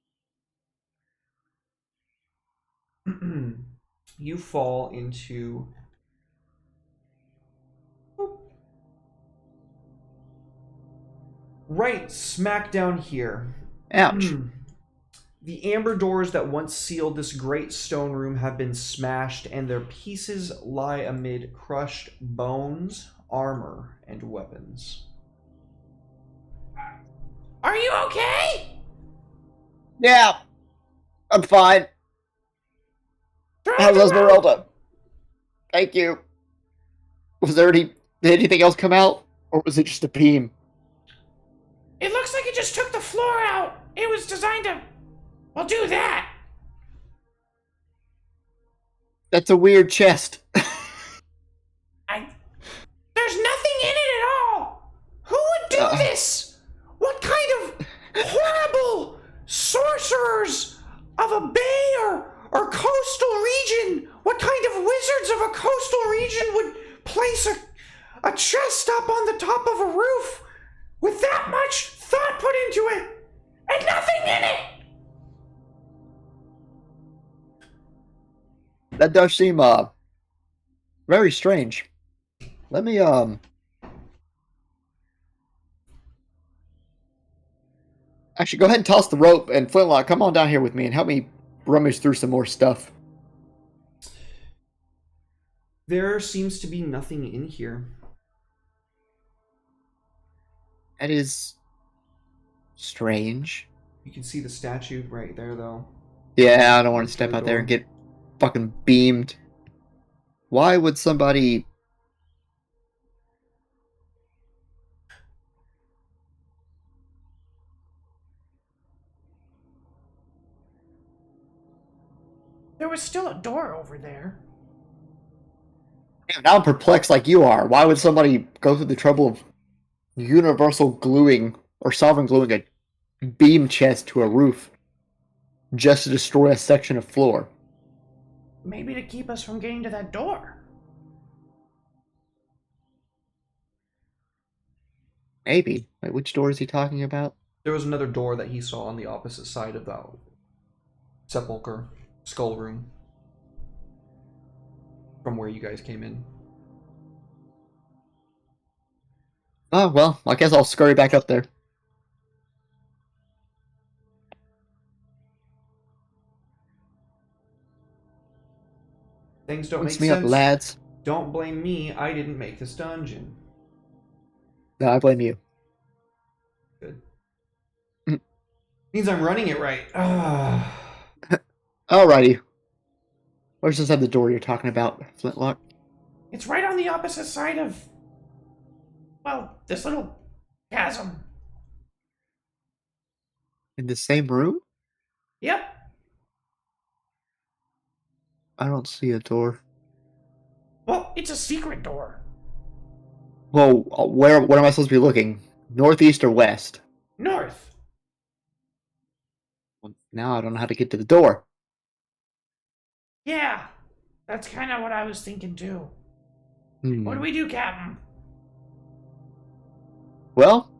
You fall into right smack down here. Ouch. The amber doors that once sealed this great stone room have been smashed, and their pieces lie amid crushed bones, armor, and weapons. Are you okay? Yeah. I'm fine. How's Esmeralda? Thank you. Was there did anything else come out? Or was it just a beam? It looks like it just took the floor out. It was designed to, well, do that. That's a weird chest. There's nothing in it at all. Who would do this? What kind of horrible sorcerers of a bay or coastal region? What kind of wizards of a coastal region would place a chest up on the top of a roof with that much thought put into it and nothing in it? That does seem very strange. Let me actually go ahead and toss the rope, and Flintlock, come on down here with me and help me rummage through some more stuff. There seems to be nothing in here. That is strange. You can see the statue right there, though. Yeah, I don't want to step out there and get fucking beamed. Why would somebody... There was still a door over there. Now I'm perplexed like you are. Why would somebody go through the trouble of universal gluing or solvent gluing a beam chest to a roof just to destroy a section of floor? Maybe to keep us from getting to that door. Maybe. Wait, which door is he talking about? There was another door that he saw on the opposite side of that sepulcher, skull room, from where you guys came in. Oh, well, I guess I'll scurry back up there. Things don't What's make me sense. up, lads? Don't blame me. I didn't make this dungeon. No, I blame you. Good. Means I'm running it right. Alrighty. Where's this other door you're talking about, Flintlock? It's right on the opposite side of, well, this little chasm. In the same room? Yep. I don't see a door. Well, it's a secret door. Well, where am I supposed to be looking? Northeast or west? North. Well, now I don't know how to get to the door. Yeah. That's kind of what I was thinking too. Hmm. What do we do, Captain? Well,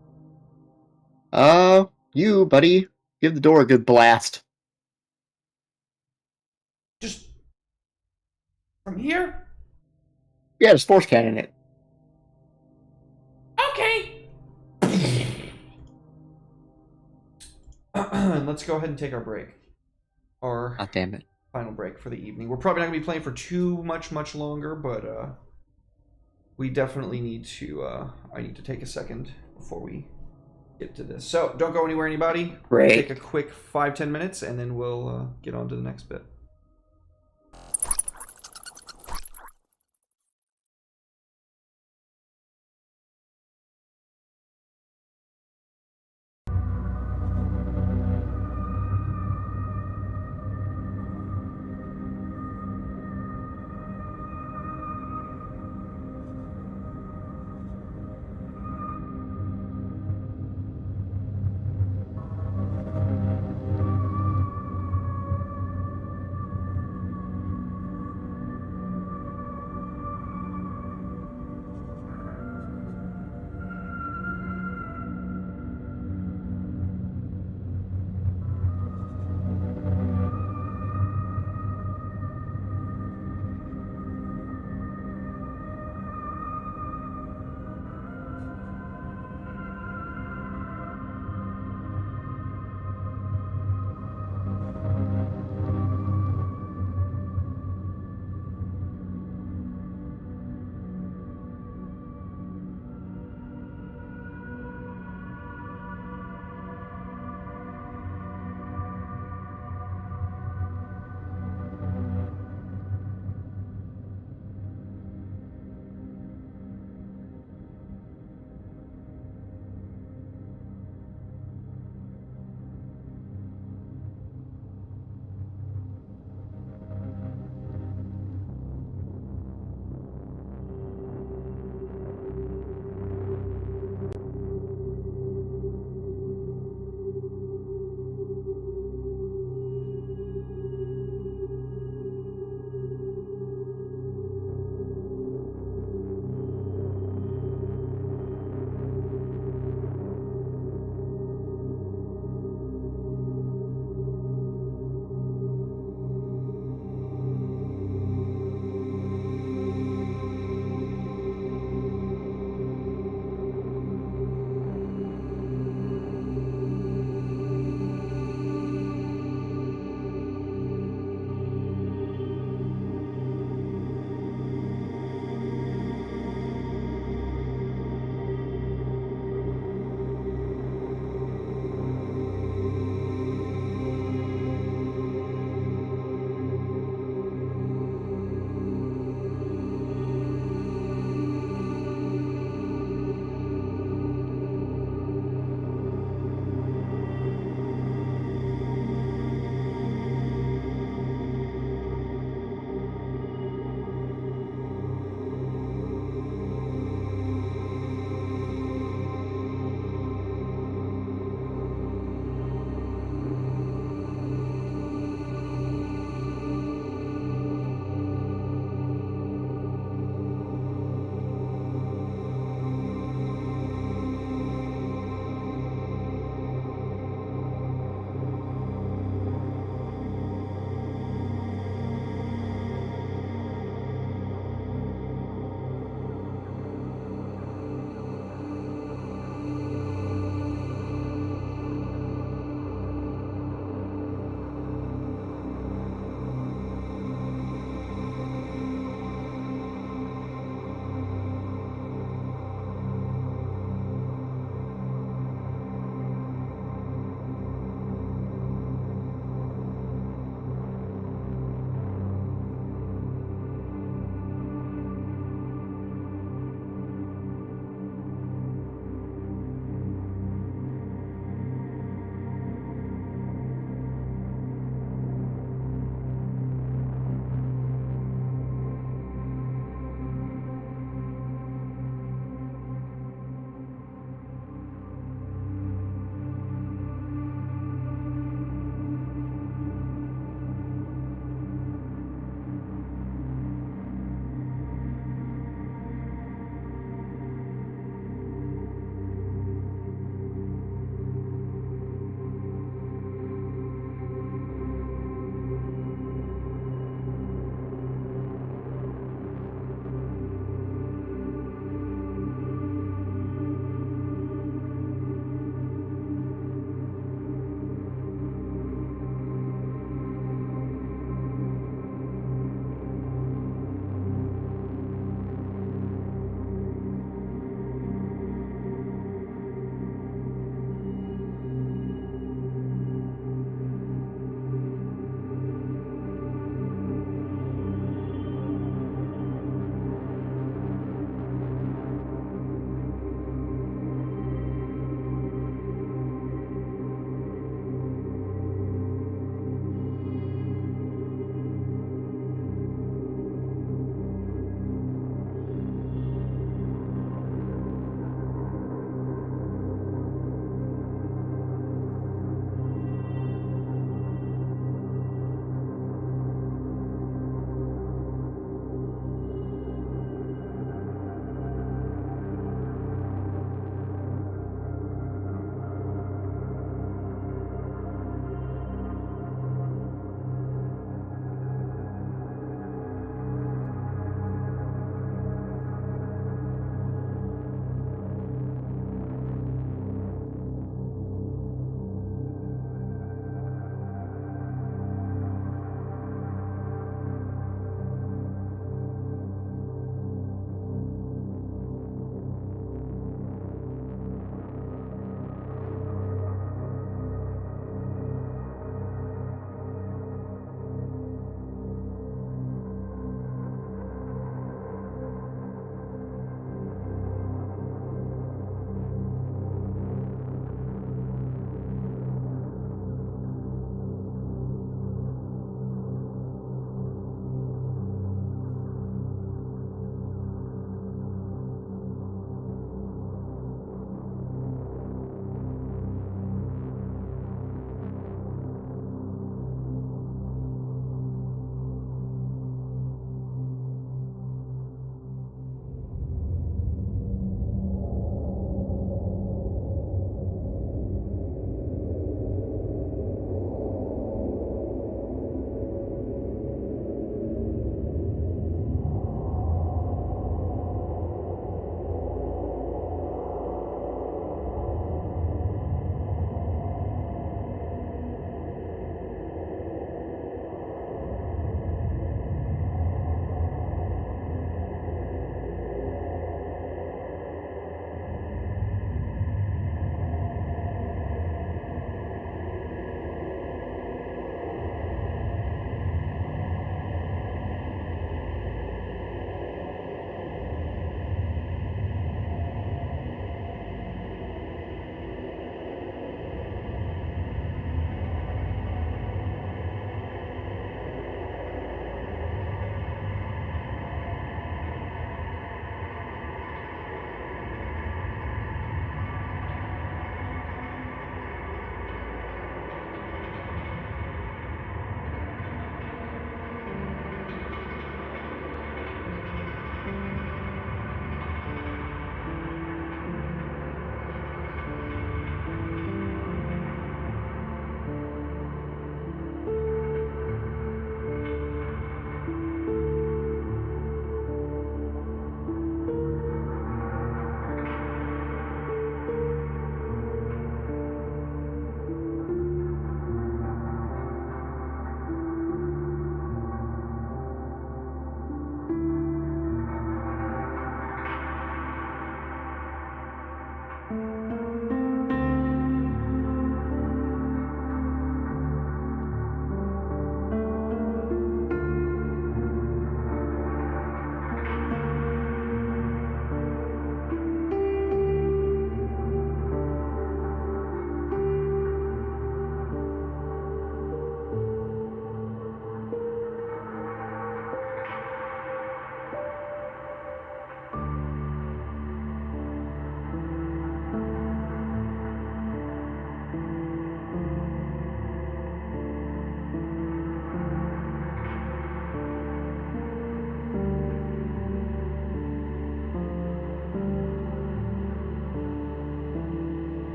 you, buddy, give the door a good blast. Just from here? Yeah, just force cannon it. Okay. Let's go ahead and take our break. Our Oh, damn it. final break for the evening. We're probably not going to be playing for too much longer, but we definitely need to, I need to take a second before we get to this. So, don't go anywhere, anybody. Great. Take a quick 5-10 minutes, and then we'll get on to the next bit.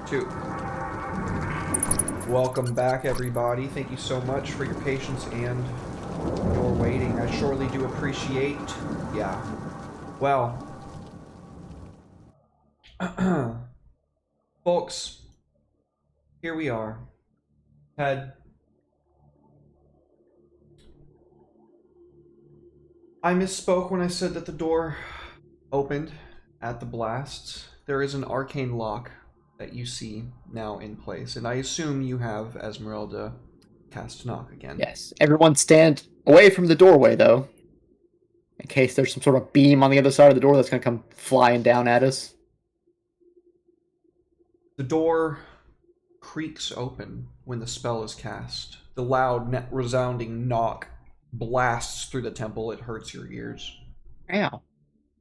2. Welcome back, everybody. Thank you so much for your patience and your waiting. I surely do appreciate. Yeah. Well. Folks, here we are. Ted. I misspoke when I said that the door opened at the blasts. There is an arcane lock that you see now in place, and I assume you have Esmeralda cast knock again. Yes. Everyone stand away from the doorway, though, in case there's some sort of beam on the other side of the door that's going to come flying down at us. The door creaks open when the spell is cast. The loud, resounding knock blasts through the temple. It hurts your ears. Ow.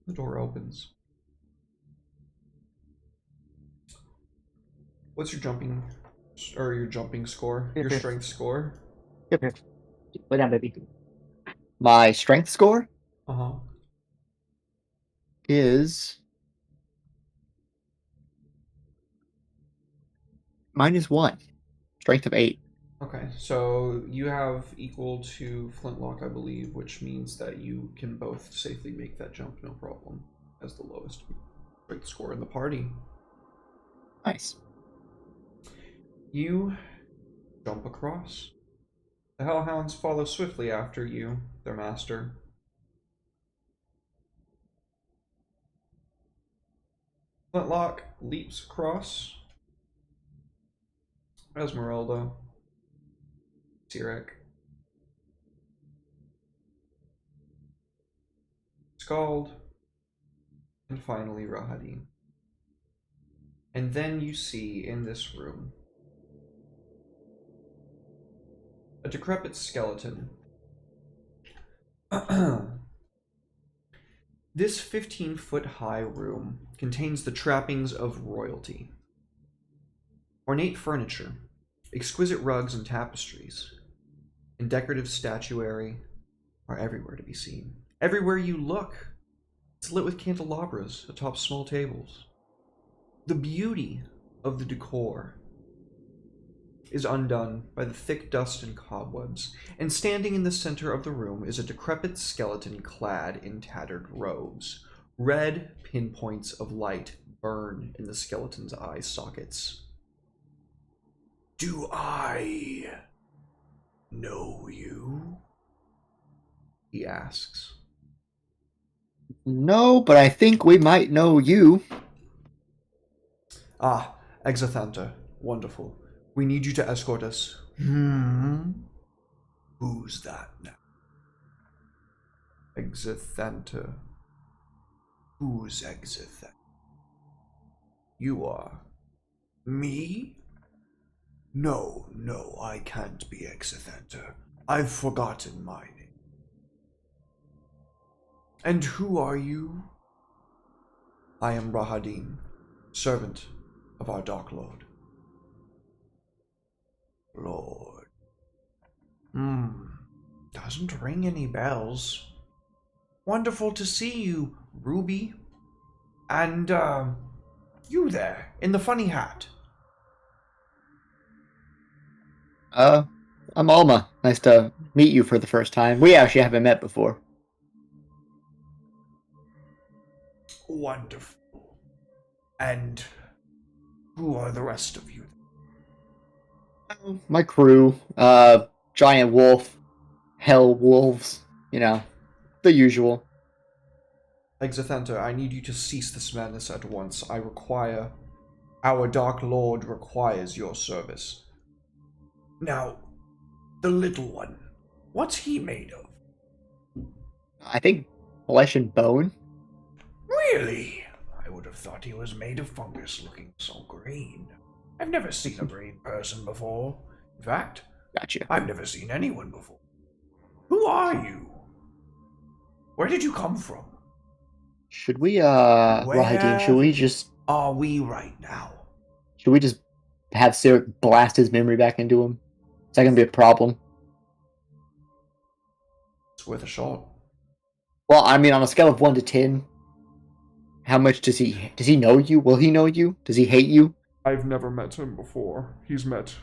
The door opens. What's your jumping score? Your strength score? Yep. Lay down, baby. My strength score Uh-huh. is -1. Strength of 8. Okay, so you have equal to Flintlock, I believe, which means that you can both safely make that jump, no problem, as the lowest strength score in the party. Nice. You jump across. The Hellhounds follow swiftly after you, their master. Flintlock leaps across. Esmeralda. Sirek. Scald. And finally Rahadi. And then you see in this room a decrepit skeleton. This 15-foot-high room contains the trappings of royalty. Ornate furniture, exquisite rugs and tapestries, and decorative statuary are everywhere to be seen. Everywhere you look, it's lit with candelabras atop small tables. The beauty of the decor is undone by the thick dust and cobwebs, and standing in the center of the room is a decrepit skeleton clad in tattered robes. Red pinpoints of light burn in the skeleton's eye sockets. Do I know you? He asks. No, but I think we might know you. Ah, Exathanta. Wonderful. We need you to escort us. Who's that now? Exathanta. Who's Exithan? You are. Me? No, I can't be Exithanta. I've forgotten my name. And who are you? I am Rahadin, servant of our Dark Lord. Lord. Doesn't ring any bells. Wonderful to see you, Ruby. And, you there, in the funny hat. I'm Alma. Nice to meet you for the first time. We actually haven't met before. Wonderful. And who are the rest of you? My crew, giant wolf, hell wolves, the usual. Exathanta, I need you to cease this madness at once. Our Dark Lord requires your service. Now, the little one, what's he made of? I think flesh and bone. Really? I would have thought he was made of fungus looking so green. I've never seen a green person before. In fact, Gotcha. I've never seen anyone before. Who are you? Where did you come from? Should we, Rahadin, should we just Are we right now? have Sirik blast his memory back into him? Is that gonna be a problem? It's worth a shot. Well, I mean, on a scale of 1 to 10, how much does he know you? Will he know you? Does he hate you? I've never met him before. He's met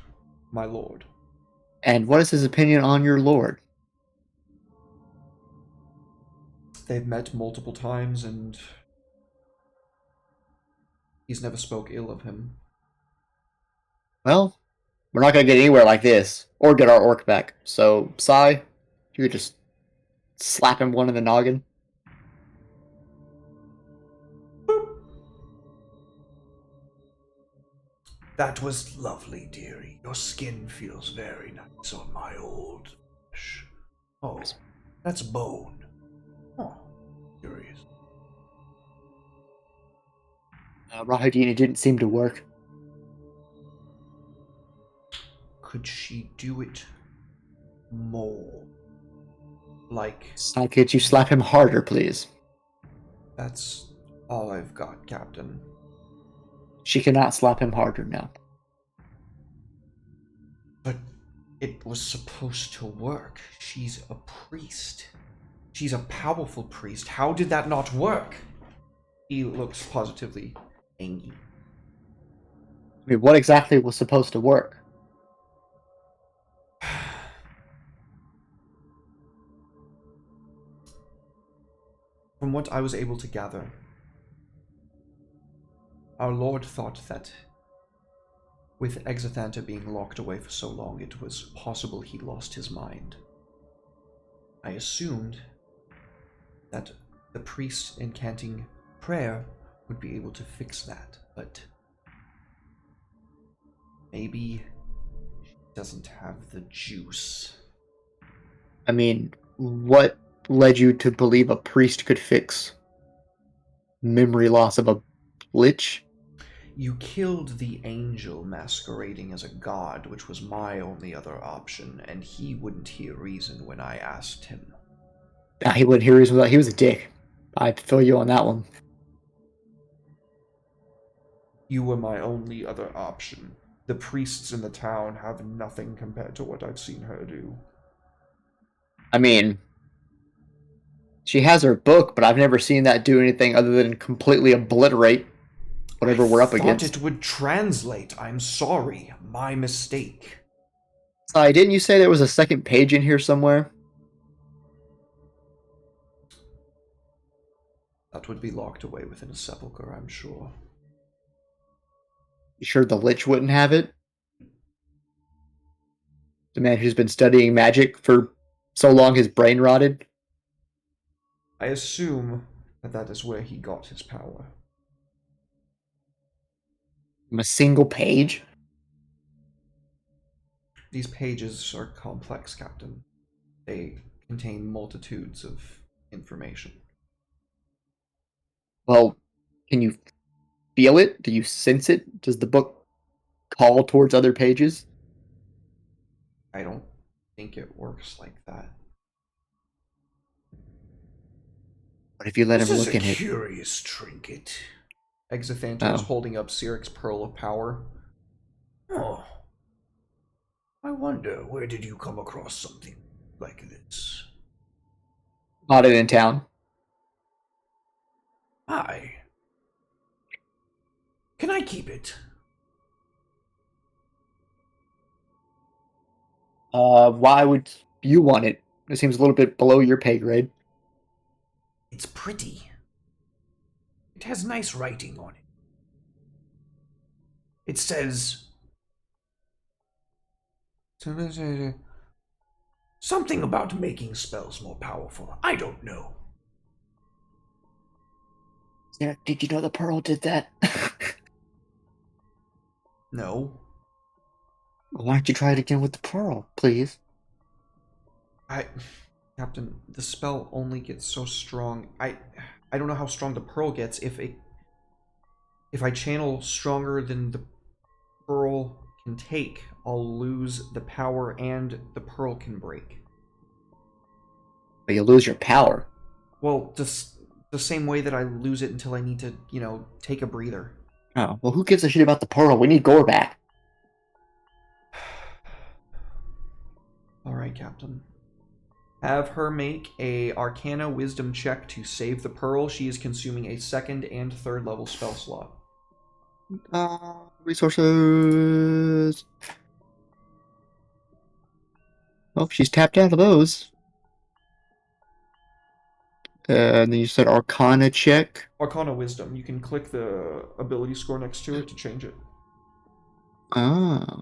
my lord. And what is his opinion on your lord? They've met multiple times, and he's never spoke ill of him. Well, we're not going to get anywhere like this, or get our orc back. So, Sai, you could just slap him one in the noggin. That was lovely, dearie. Your skin feels very nice on my old flesh. Oh, that's bone. Oh, curious. Rahadina didn't seem to work. Could she do it more? Like, Sai, could you slap him harder, please? that's all I've got, Captain. She cannot slap him harder now. But it was supposed to work. She's a priest. She's a powerful priest. How did that not work? He looks positively angry. I mean, what exactly was supposed to work? From what I was able to gather, our Lord thought that with Exathanta being locked away for so long, it was possible he lost his mind. I assumed that the priest incanting prayer would be able to fix that, but maybe she doesn't have the juice. I mean, what led you to believe a priest could fix memory loss of a lich? You killed the angel masquerading as a god, which was my only other option, and he wouldn't hear reason when I asked him. Nah, he wouldn't hear reason. He was a dick. I feel you on that one. You were my only other option. The priests in the town have nothing compared to what I've seen her do. I mean, she has her book, but I've never seen that do anything other than completely obliterate whatever we're up against. I thought it would translate. I'm sorry. My mistake. Sai, didn't you say there was a second page in here somewhere? That would be locked away within a sepulchre, I'm sure. You sure the lich wouldn't have it? The man who's been studying magic for so long his brain rotted? I assume that that is where he got his power. From a single page? These pages are complex, Captain. They contain multitudes of information. Well, can you feel it? Do you sense it? Does the book call towards other pages? I don't think it works like that. What if you let This him is look a in it? curious trinket. Exathanta is Oh. holding up Siric's Pearl of Power. Oh. I wonder, where did you come across something like this? Bought it in town. Can I keep it? Why would you want it? It seems a little bit below your pay grade. It's pretty. It has nice writing on it. It says something about making spells more powerful. I don't know. Yeah, did you know the pearl did that? No. Why don't you try it again with the pearl, please? Captain, the spell only gets so strong. I don't know how strong the pearl gets. If I channel stronger than the pearl can take, I'll lose the power and the pearl can break. But you'll lose your power. Well, just the same way that I lose it until I need to, take a breather. Oh, well, who gives a shit about the pearl? We need Gore back. All right, Captain. Have her make a Arcana Wisdom check to save the pearl. She is consuming a second and third level spell slot. Resources. Oh, she's tapped out of those. And then you said Arcana check. Arcana Wisdom. You can click the ability score next to it to change it. Ah.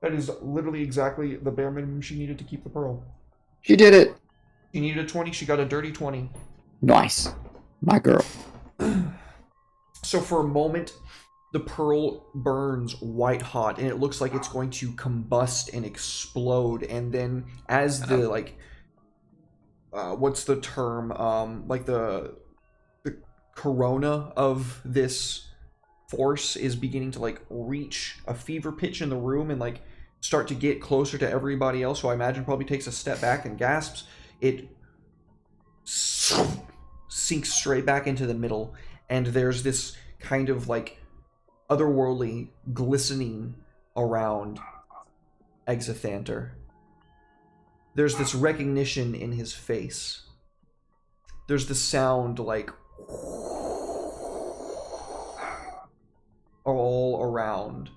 That is literally exactly the bare minimum she needed to keep the pearl. She did it. She needed a 20, she got a dirty 20. Nice. My girl. So for a moment, the pearl burns white hot, and it looks like it's going to combust and explode. And then, as the what's the term? Like the corona of this force is beginning to like reach a fever pitch in the room and like start to get closer to everybody else. So I imagine probably takes a step back and gasps. It sinks straight back into the middle, and there's this kind of like otherworldly glistening around Exithanter. There's this recognition in his face. There's the sound like all around.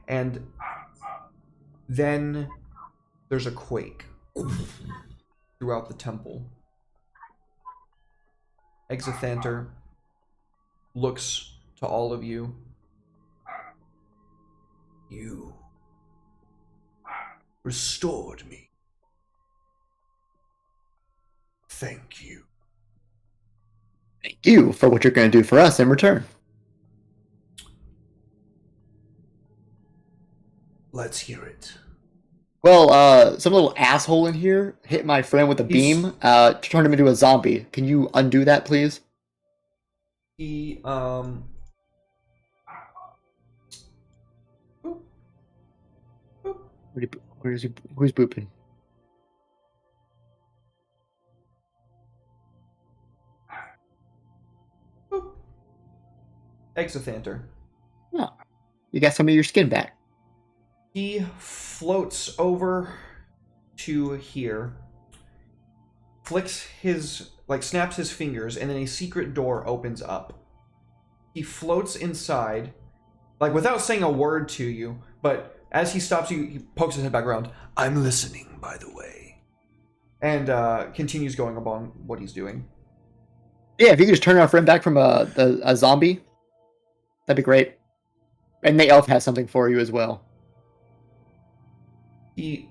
And then there's a quake throughout the temple. Exithanter looks to all of you. You restored me. Thank you. Thank you for what you're going to do for us in return. Let's hear it. Well, some little asshole in here hit my friend with a beam, turned him into a zombie. Can you undo that, please? He, Who's booping? Exithanter. Oh, you got some of your skin back. He floats over to here, flicks his, like, snaps his fingers, and then a secret door opens up. He floats inside, like, without saying a word to you, but as he stops you, he pokes his head back around. I'm listening, by the way. And continues going along what he's doing. Yeah, if you could just turn our friend back from a zombie, that'd be great. And the elf has something for you as well. He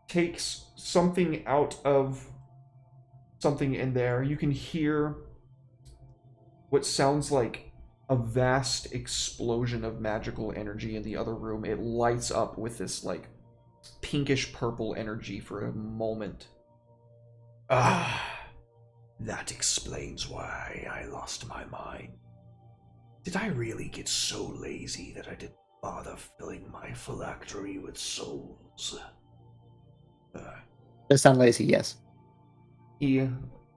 takes something out of something in there. You can hear what sounds like a vast explosion of magical energy in the other room. It lights up with this like pinkish purple energy for a moment. That explains why I lost my mind. Did I really get so lazy that I didn't bother filling my phylactery with souls? Does sound lazy, yes. He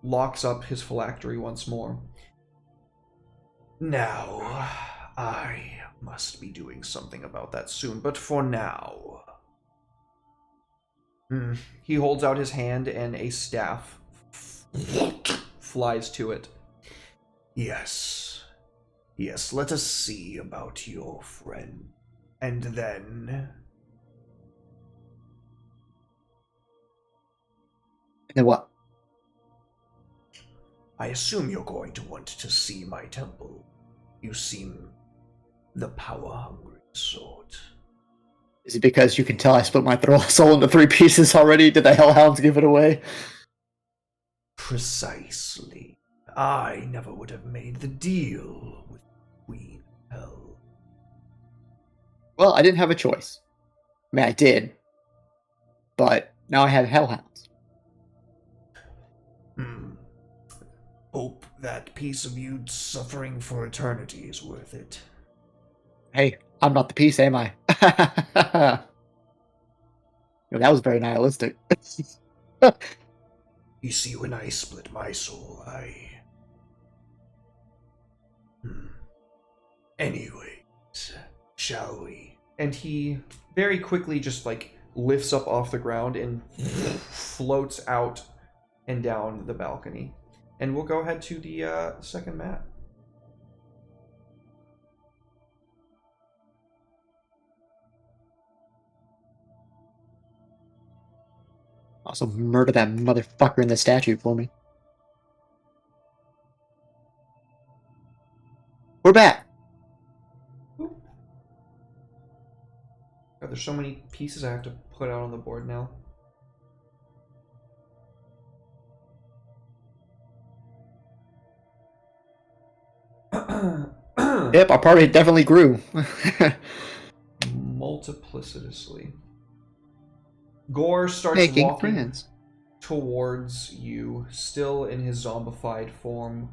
locks up his phylactery once more. Now, I must be doing something about that soon, but for now... He holds out his hand and a staff flies to it. Yes, let us see about your friend. And then... And what? I assume you're going to want to see my temple. You seem the power-hungry sort. Is it because you can tell I split my soul into 3 pieces already? Did the Hellhounds give it away? Precisely. I never would have made the deal with Queen Hell. Well, I didn't have a choice. I mean, I did. But now I have Hellhounds. Hope that piece of you suffering for eternity is worth it. Hey, I'm not the piece, am I? That was very nihilistic. You see, when I split my soul, Anyways, shall we? And he very quickly just like lifts up off the ground and floats out and down the balcony. And we'll go ahead to the second mat. Also, murder that motherfucker in the statue for me. We're back. God, there's so many pieces I have to put out on the board now. Yep, our party definitely grew. Multiplicitously. Gore starts Making walking friends. towards you, still in his zombified form.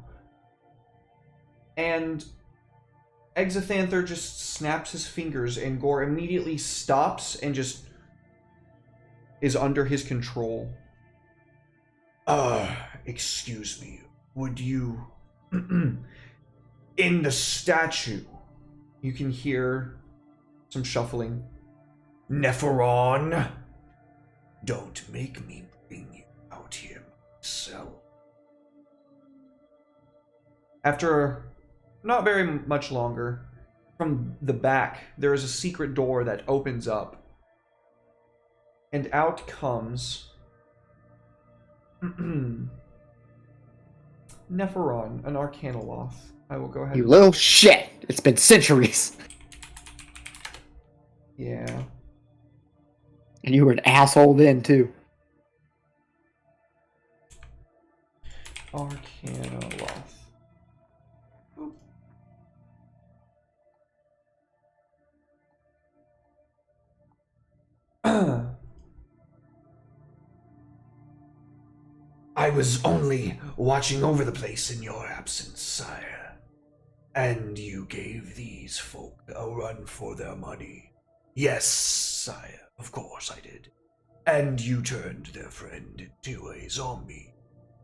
And Exothanther just snaps his fingers, and Gore immediately stops and just is under his control. Excuse me. Would you... In the statue, You can hear some shuffling. Nepheron, don't make me bring you out here myself. After not very much longer, from the back, there is a secret door that opens up. And out comes Nepheron, an Arcanoloth. I will go ahead. You little shit. It's been centuries. Yeah. And you were an asshole then, too. Arcanoloth. I was only watching over the place in your absence, sire. And you gave these folk a run for their money. Yes, sire, of course I did. And you turned their friend into a zombie.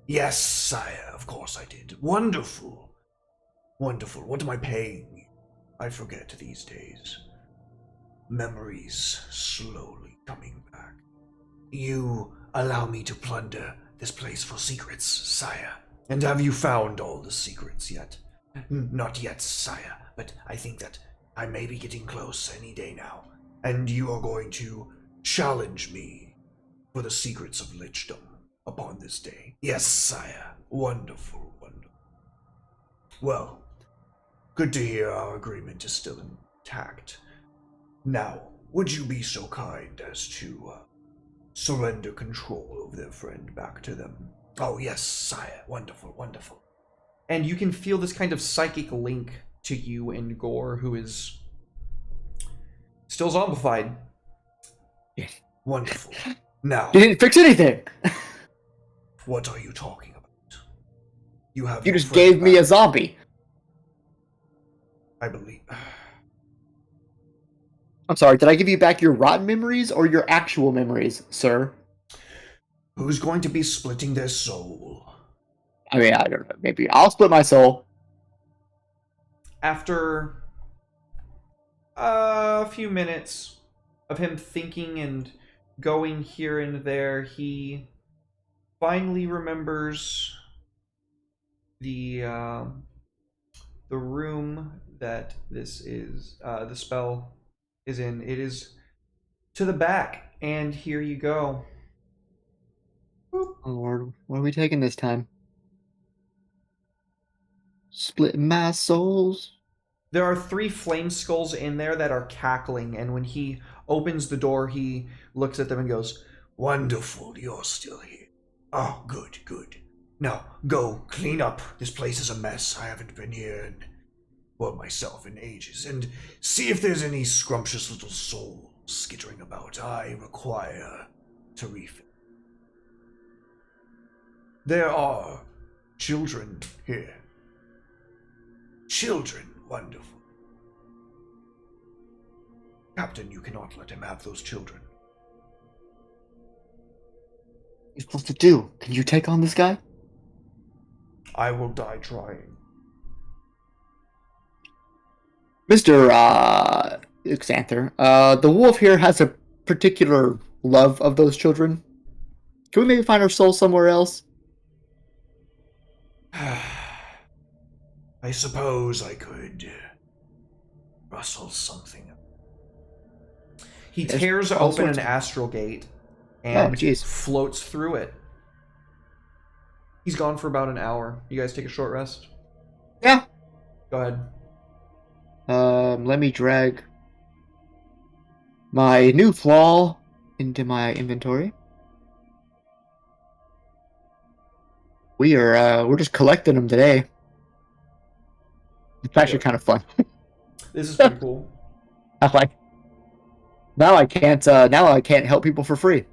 Yes, sire, of course I did. Wonderful. Wonderful. What am I paying you? I forget these days. Memories slowly coming back. You allow me to plunder this place for secrets, sire. And have you found all the secrets yet? Not yet, sire, but I think that I may be getting close any day now. And you are going to challenge me for the secrets of lichdom upon this day. Yes, sire. Wonderful, wonderful. Well, good to hear our agreement is still intact. Now, would you be so kind as to surrender control of their friend back to them? Oh, yes, sire. Wonderful, wonderful. And you can feel this kind of psychic link to you and Gore, who is still zombified. Wonderful. Now, You didn't fix anything. what are you talking about? You have You your just friend gave me a back, zombie. I believe. I'm sorry, did I give you back your rotten memories or your actual memories, sir? Who's going to be splitting their soul? I mean, I don't know. Maybe I'll split my soul. After a few minutes of him thinking and going here and there, he finally remembers the room that this is the spell is in. It is to the back, and here you go. Oh Lord, what are we taking this time? Splitting my souls. There are 3 flame skulls in there that are cackling, and when he opens the door, he looks at them and goes, Wonderful, you're still here. Oh, good, good. Now, go clean up. This place is a mess. I haven't been here in, well, myself in ages. And see if there's any scrumptious little souls skittering about. I require to refill. There are children here. Children, wonderful. Captain, you cannot let him have those children. What are you supposed to do? Can you take on this guy? I will die trying. Mr. Xanther, the wolf here has a particular love of those children. Can we maybe find our soul somewhere else? I suppose I could rustle something. He There's tears all open sorts an of- astral gate Oh, and jeez. floats through it. He's gone for about an hour. You guys take a short rest? Yeah. Go ahead. Let me drag my new flaw into my inventory. We're just collecting them today. It's actually kind of fun. This is pretty cool. I'm like, now I can't help people for free.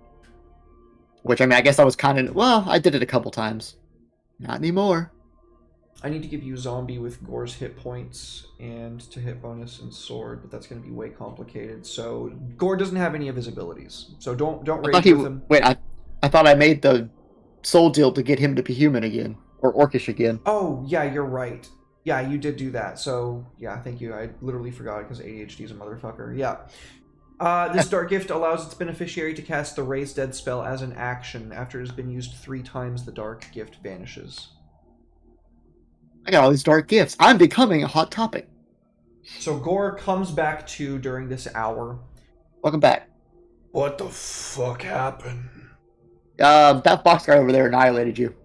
Which, I mean, I guess I was kind of, well, I did it a couple times. Not anymore. I need to give you zombie with Gore's hit points and to hit bonus and sword, but that's going to be way complicated. So Gore doesn't have any of his abilities. So don't I rage thought he, with him. wait, I thought I made the soul deal to get him to be human again. Or orcish again. Oh, yeah, you're right. Yeah, you did do that. So, yeah, thank you. I literally forgot because ADHD is a motherfucker. Yeah. This dark gift allows its beneficiary to cast the Raise Dead spell as an action. After it has been used 3 times, the dark gift vanishes. I got all these dark gifts. I'm becoming a hot topic. So Gore comes back to during this hour. Welcome back. What the fuck happened? That box guy over there annihilated you.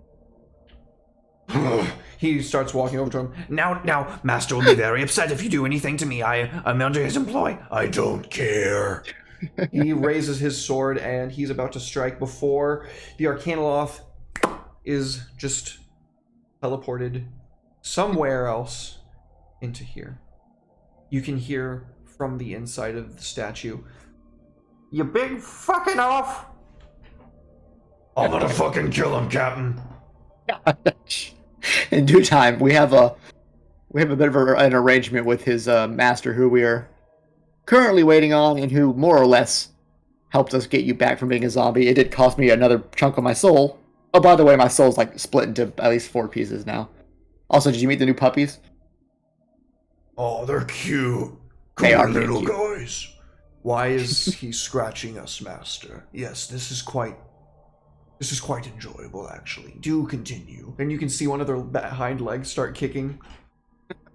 He starts walking over to him. Now, Master will be very upset if you do anything to me. I'm under his employ. I don't care. He raises his sword and he's about to strike before the Arcanoloth is just teleported somewhere else into here. You can hear from the inside of the statue, "You big fucking off!" I'm gonna fucking kill him, Captain. In due time, we have a bit of an arrangement with his master, who we are currently waiting on, and who more or less helped us get you back from being a zombie. It did cost me another chunk of my soul. Oh, by the way, my soul's like split into at least 4 pieces now. Also, did you meet the new puppies? Oh, they're cute. They Cool are very little cute. guys. Why is he scratching us, Master? Yes, this is quite enjoyable, actually. Do continue. And you can see one of their hind legs start kicking,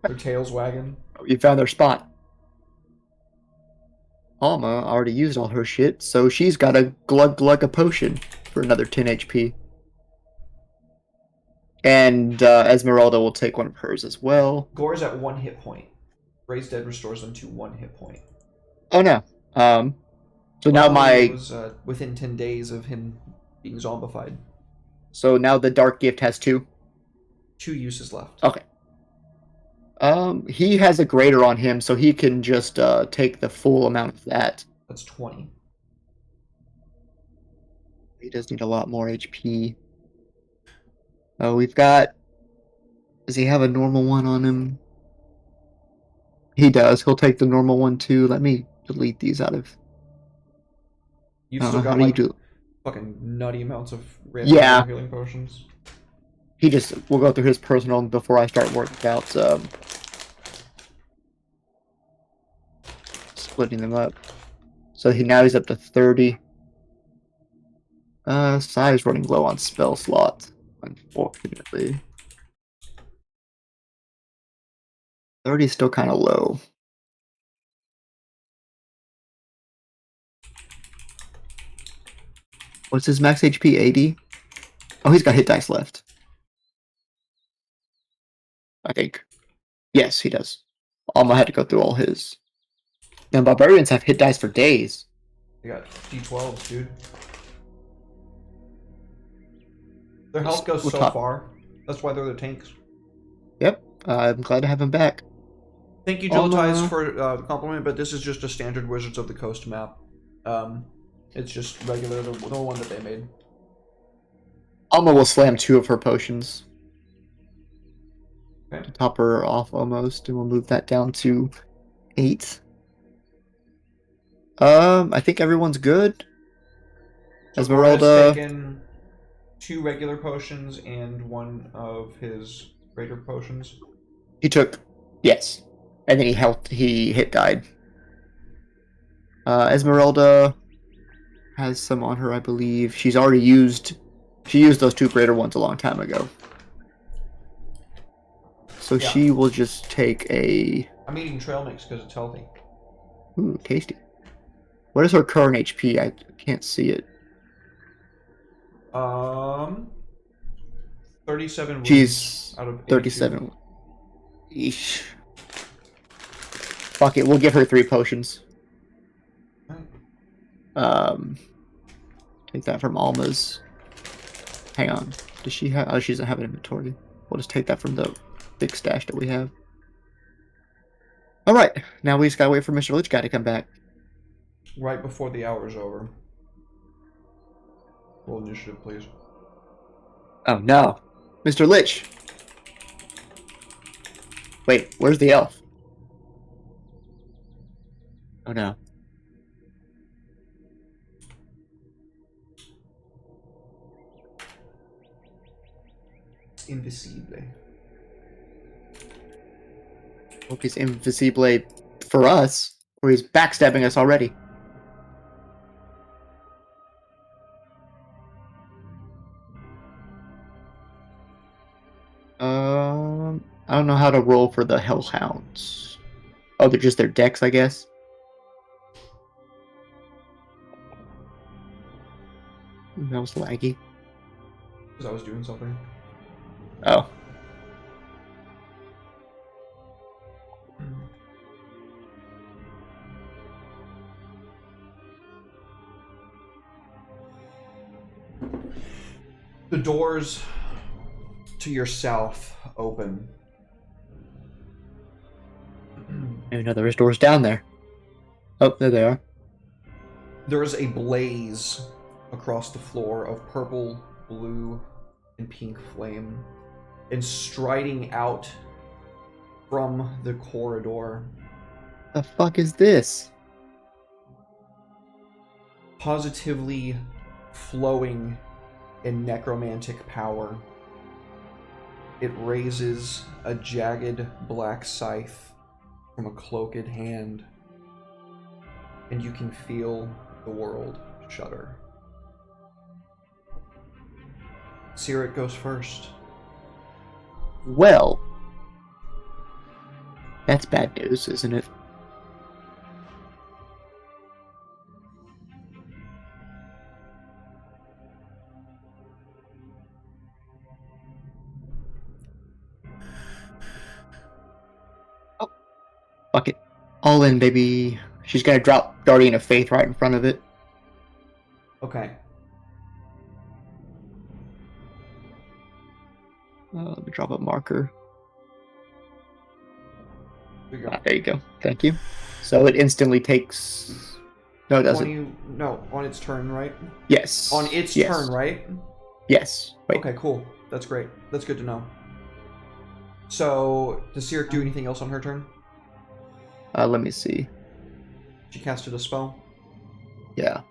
their tails wagging. You found their spot. Alma already used all her shit, so she's got a glug a potion for another 10 HP. And Esmeralda will take one of hers as well. Gore's at 1 hit point. Raise Dead restores them to 1 hit point. Oh no. So now It was within 10 days of him being zombified. So now the dark gift has 2. 2 uses left. Okay. He has a greater on him, so he can just take the full amount of that. That's 20. He does need a lot more HP. Oh, we've got... Does he have a normal one on him? He does. He'll take the normal one too. Let me delete these out of... You've I don't still know, how got do you like do... fucking nutty amounts of random Yeah. healing potions. He just... We'll go through his personal before I start working out, splitting them up. So now he's up to 30. Sai's running low on spell slots, unfortunately. 30 is still kind of low. What's his max HP? 80? Oh, he's got hit dice left. I think. Yes, he does. Alma had to go through all his. And barbarians have hit dice for days. They got D12s, dude. Their health goes We'll so talk- far. That's why they're the tanks. Yep, I'm glad to have him back. Thank you, Alma. Jillatize, for the compliment, but this is just a standard Wizards of the Coast map. It's just regular, the one that they made. Alma will slam 2 of her potions. Okay. Top her off almost, and we'll move that down to 8. I think everyone's good. So Esmeralda. Gore's taken 2 regular potions and 1 of his greater potions. He took, yes, and then he hit died. Esmeralda has some on her, I believe. She used those 2 greater ones a long time ago. So Yeah. she will just take a... I'm eating trail mix because it's healthy. Ooh, tasty. What is her current HP? I can't see it. 37 wounds She's out of 82. 37. Eesh. Fuck it, we'll give her 3 potions. Right. Take that from Alma's. Hang on. Does she have... Oh, she doesn't have an inventory. We'll just take that from the big stash that we have. Alright, now we just gotta wait for Mr. Lich Guy to come back. Right before the hour's over. Roll initiative, please. Oh no. Mr. Lich! Wait, where's the elf? Oh no. Invisible. Hope he's invisible for us, or he's backstabbing us already. I don't know how to roll for the Hellhounds. Oh, they're just their decks, I guess. That was laggy. Because I was doing something. Oh. The doors to your south open. Maybe no, there's doors down there. Oh, there they are. There is a blaze across the floor of purple, blue, and pink flame. And striding out from the corridor, The fuck is this? positively flowing in necromantic power, it raises a jagged black scythe from a cloaked hand, and you can feel the world shudder. Sirik goes first. Well, that's bad news, isn't it? Oh, fuck it. All in, baby. She's gonna drop Guardian of Faith right in front of it. Okay. Let me drop a marker. Here you go. Ah, there you go. Thank you. So it instantly takes... No, it doesn't. On its turn, right? Yes. On its Yes. turn, right? Yes. Wait. Okay, cool. That's great. That's good to know. So, does Sirik do anything else on her turn? Let me see. She casted a spell? Yeah.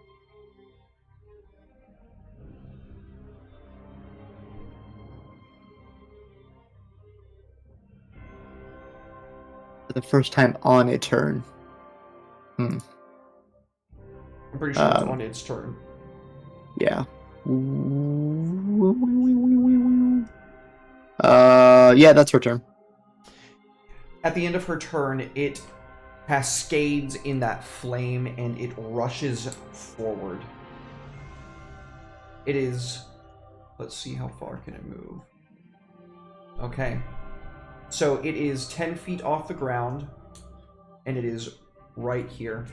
For the first time on a turn. I'm pretty sure it's Um, on its turn. Yeah. Yeah, that's her turn. At the end of her turn, it cascades in that flame and it rushes forward. It is... Let's see how far can it move. Okay. So it is 10 feet off the ground, and it is right here.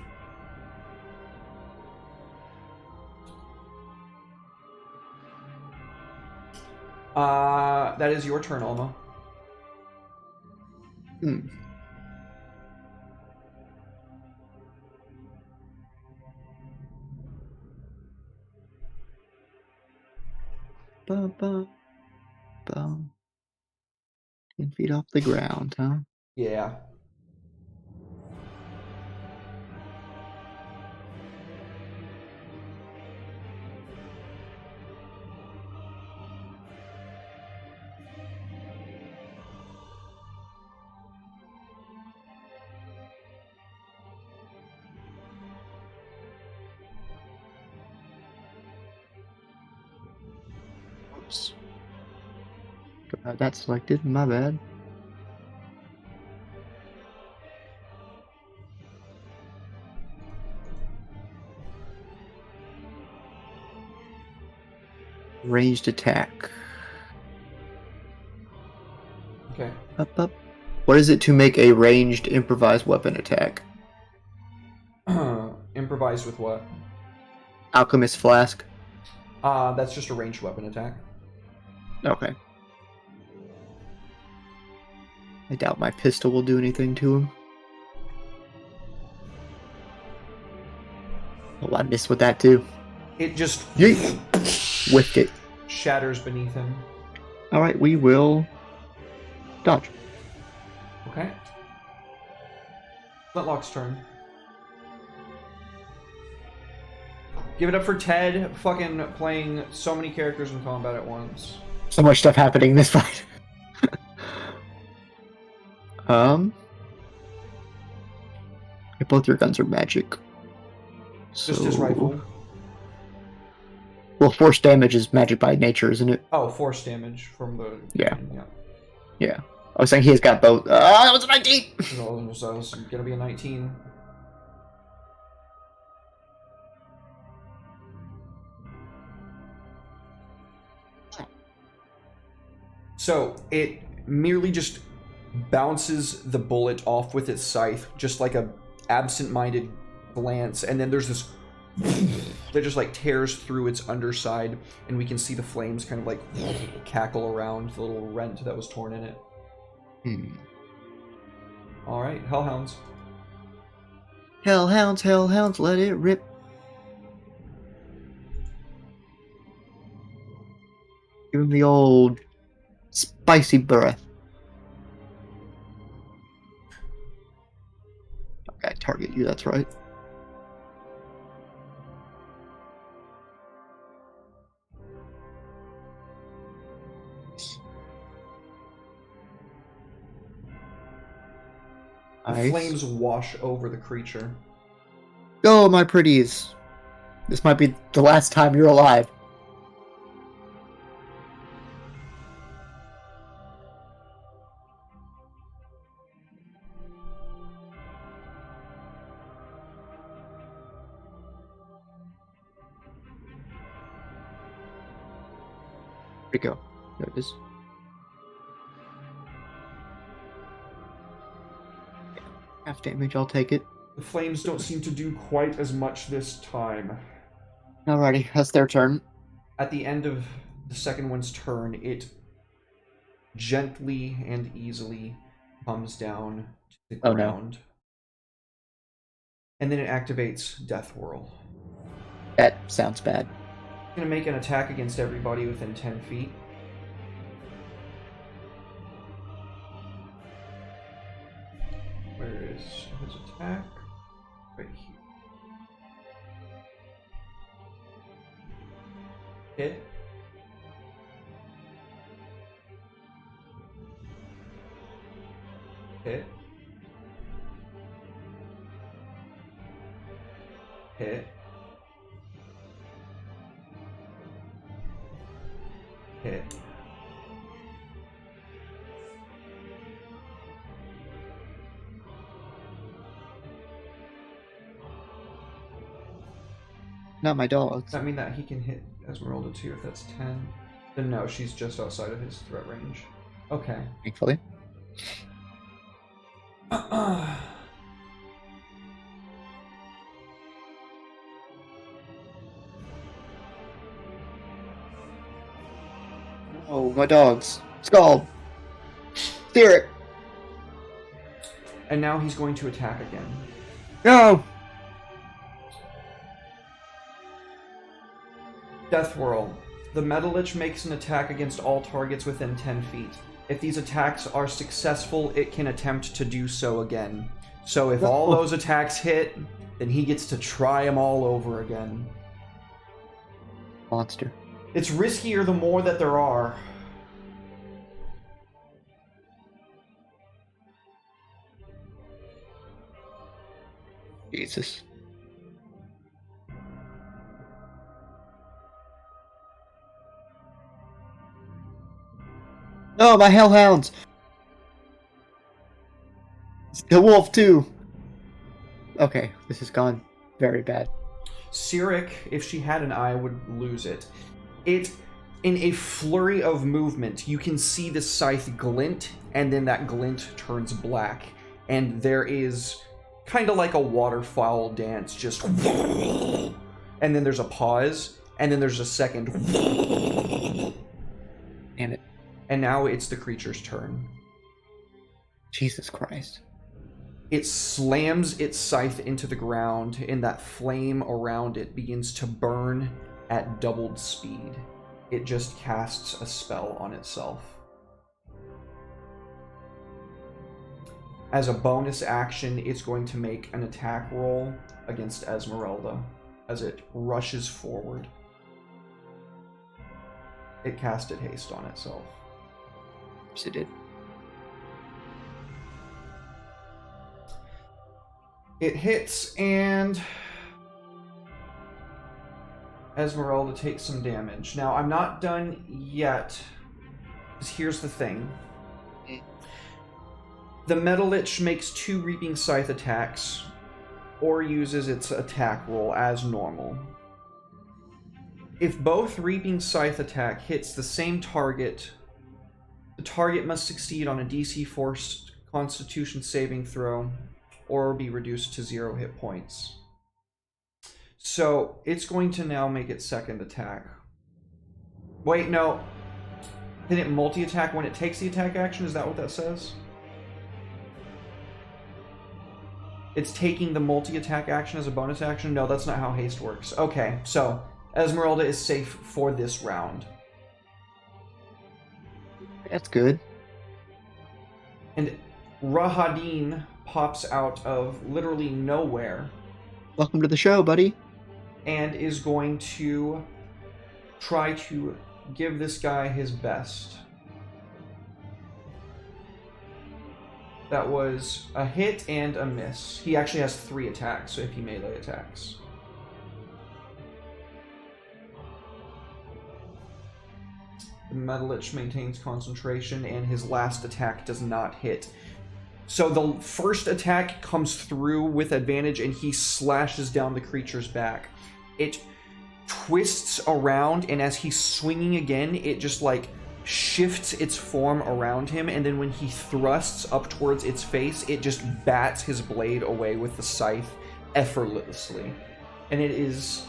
That is your turn, Alma. Hmm. Bum, bum, bum. 10 feet off the ground, huh? Yeah. Oops. Don't have that selected, my bad. Ranged attack. Okay. Up. What is it to make a ranged improvised weapon attack? Improvised with what? Alchemist flask. That's just a ranged weapon attack. Okay. I doubt my pistol will do anything to him. Oh, I missed with that too. It just Yeet! Whiffed it. shatters beneath him. Alright, we will dodge. Okay. Flintlock's turn. Give it up for Ted, fucking playing so many characters in combat at once. So much stuff happening in this fight. Both your guns are magic. Just his rifle. Well, force damage is magic by nature, isn't it? Oh, force damage from the... Yeah. Yeah. Yeah. I was saying he's got both. That was a 19! So it's gonna be a 19. So it merely just bounces the bullet off with its scythe, just like a absent-minded glance, and then there's this that just like tears through its underside, and we can see the flames kind of like cackle around the little rent that was torn in it. All right, hellhounds. Hellhounds, let it rip. Give him the old spicy breath. Okay, target you, that's right. The Nice. flames wash over the creature. Go, my pretties. This might be the last time you're alive. Where'd it go? There it is. Half damage, I'll take it. The flames don't seem to do quite as much this time. Alrighty, that's their turn. At the end of the second one's turn, it gently and easily comes down to the Oh, no. ground. And then it activates Death Whirl. That sounds bad. It's going to make an attack against everybody within 10 feet. Where is his attack? Right here. Hit. Hit. Hit. Hit. Not my dogs. Does that mean that he can hit Esmeralda too if that's 10? Then no, she's just outside of his threat range. Okay. Thankfully. Oh, my dogs. Scald. Steer it. And now he's going to attack again. Go. Death Whirl. The Metal Lich makes an attack against all targets within 10 feet. If these attacks are successful, it can attempt to do so again. So if all those attacks hit, then he gets to try them all over again. Monster. It's riskier the more that there are. Jesus. No, my hellhounds. The wolf too. Okay, this has gone very bad. Cyric, if she had an eye, would lose it. It in a flurry of movement, you can see the scythe glint, and then that glint turns black. And there is kind of like a waterfowl dance, just... And then there's a pause, and then there's a second... Damn it. And now it's the creature's turn. Jesus Christ. It slams its scythe into the ground, and that flame around it begins to burn at doubled speed. It just casts a spell on itself. As a bonus action, it's going to make an attack roll against Esmeralda as it rushes forward. It casted haste on itself. Yes, it did. It hits, and Esmeralda takes some damage. Now, I'm not done yet, because here's the thing. The Metal Lich makes 2 Reaping Scythe attacks, or uses its attack roll as normal. If both Reaping Scythe attack hits the same target, the target must succeed on a DC 4 Constitution saving throw, or be reduced to 0 hit points. So, it's going to now make its second attack. Wait, no. Can it multi-attack when it takes the attack action? Is that what that says? It's taking the multi-attack action as a bonus action? No, that's not how haste works. Okay, so Esmeralda is safe for this round. That's good. And Rahadin pops out of literally nowhere Welcome to the show, buddy. and is going to try to give this guy his best. That was a hit and a miss. He actually has 3 attacks, so if he melee attacks. The Metal Lich maintains concentration, and his last attack does not hit. So the first attack comes through with advantage, and he slashes down the creature's back. It twists around, and as he's swinging again, it just like shifts its form around him, and then when he thrusts up towards its face, it just bats his blade away with the scythe effortlessly. And it is...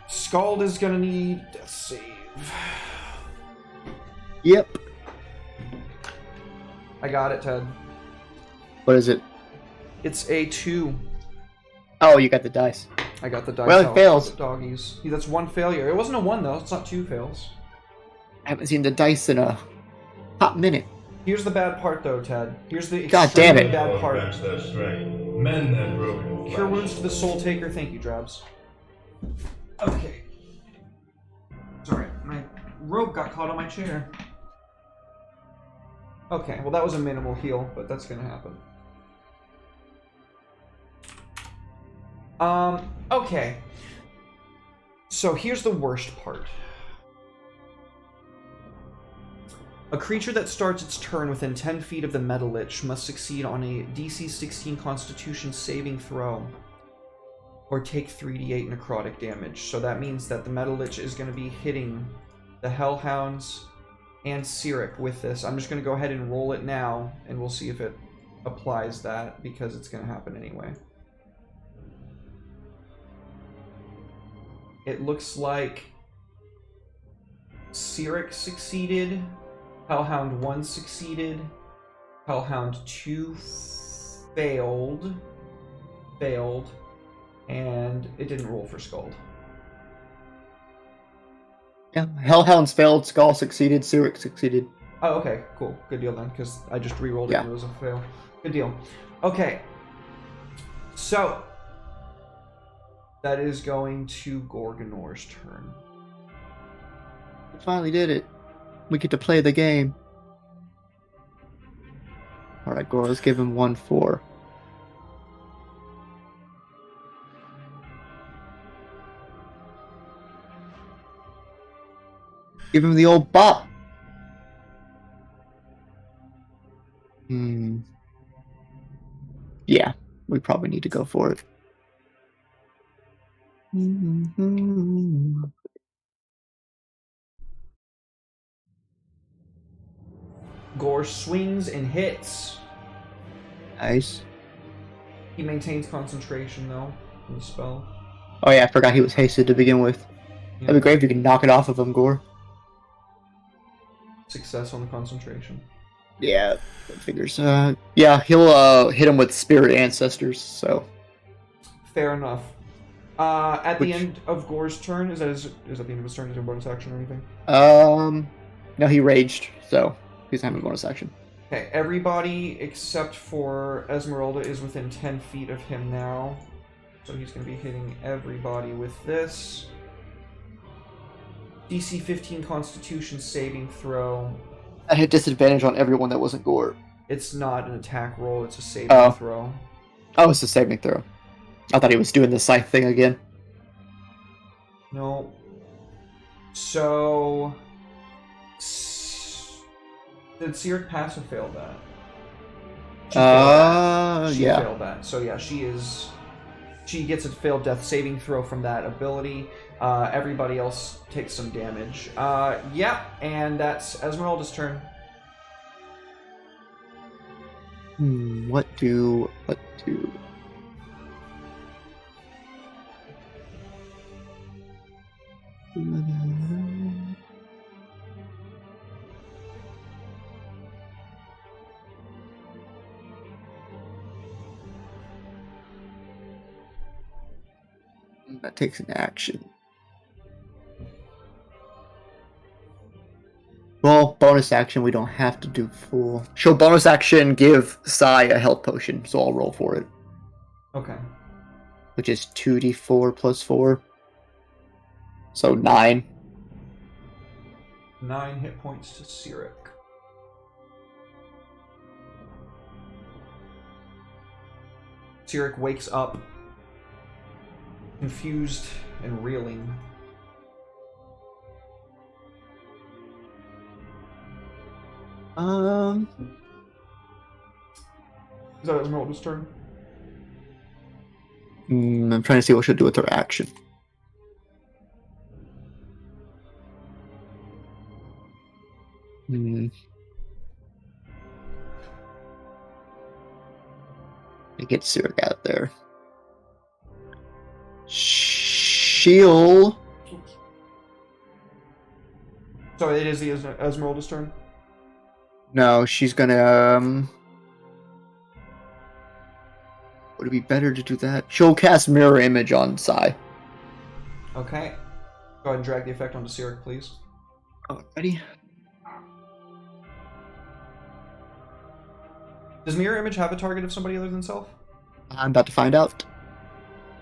Scald is gonna need death save. Yep. I got it, Ted. What is it? It's a 2. Oh, you got the dice. I got the dice Well, it out fails. for the doggies. Yeah, that's 1 failure. It wasn't a 1 though. It's not 2 fails. I haven't seen the dice in a hot minute. Here's the bad part though, Ted. Here's the God damn extremely it. bad part. Match their strength. Mend their broken Cure flesh. wounds to the Soul Taker. Thank you, Drabs. Okay. Sorry, my rope got caught on my chair. Okay, well that was a minimal heal, but that's gonna happen. Okay. So here's the worst part. A creature that starts its turn within 10 feet of the Metal Lich must succeed on a DC 16 Constitution saving throw, or take 3d8 necrotic damage. So that means that the Metal Lich is going to be hitting the Hellhounds and Cyric with this. I'm just going to go ahead and roll it now, and we'll see if it applies that, because it's going to happen anyway. It looks like Cyric succeeded, Hellhound 1 succeeded, Hellhound 2 failed, and it didn't roll for Scald. Yeah, Hellhounds failed, Skull succeeded, Cyric succeeded. Oh, okay, cool. Good deal then, because I just re-rolled it Yeah. and it was a fail. Good deal. Okay. So, that is going to Gorgonor's turn. We finally did it. We get to play the game. Alright, Gore, let's give him 1-4. Give him the old bop. Yeah, we probably need to go for it. Gore swings and hits. Nice. He maintains concentration though in the spell. Oh yeah, I forgot he was hasted to begin with. That'd be great if you can knock it off of him, Gore. Success on the concentration. Yeah, that figures. Yeah, he'll hit him with Spirit Ancestors, so. Fair enough. At the Which- end of Gore's turn, is that the end of his turn? Is there a bonus action or anything? No, he raged, so he's having a bonus action. Okay, everybody except for Esmeralda is within 10 feet of him now. So he's going to be hitting everybody with this. DC 15 Constitution saving throw. I had disadvantage on everyone that wasn't Gore. It's not an attack roll, it's a saving Oh. throw. Oh, it's a saving throw. I thought he was doing the scythe thing again. No. So... Did Cyric pass or fail that? She Yeah. failed that. So yeah, she gets a failed death saving throw from that ability. Everybody else takes some damage. Yeah, and that's Esmeralda's turn. What do? That takes an action. Well, bonus action, we don't have to do full. She'll bonus action give Sai a health potion, so I'll roll for it. Okay. Which is 2d4 plus 4. So 9. 9 hit points to Cyric. Cyric wakes up, confused and reeling. Is that Esmeralda's turn? I'm trying to see what she'll do with her action. Get Cyric out there. She'll. So it is the Esmeralda's turn? No, she's gonna. Would it be better to do that? She'll cast Mirror Image on Sai. Okay. Go ahead and drag the effect onto Cyric, please. Alrighty. Does Mirror Image have a target of somebody other than self? I'm about to find out.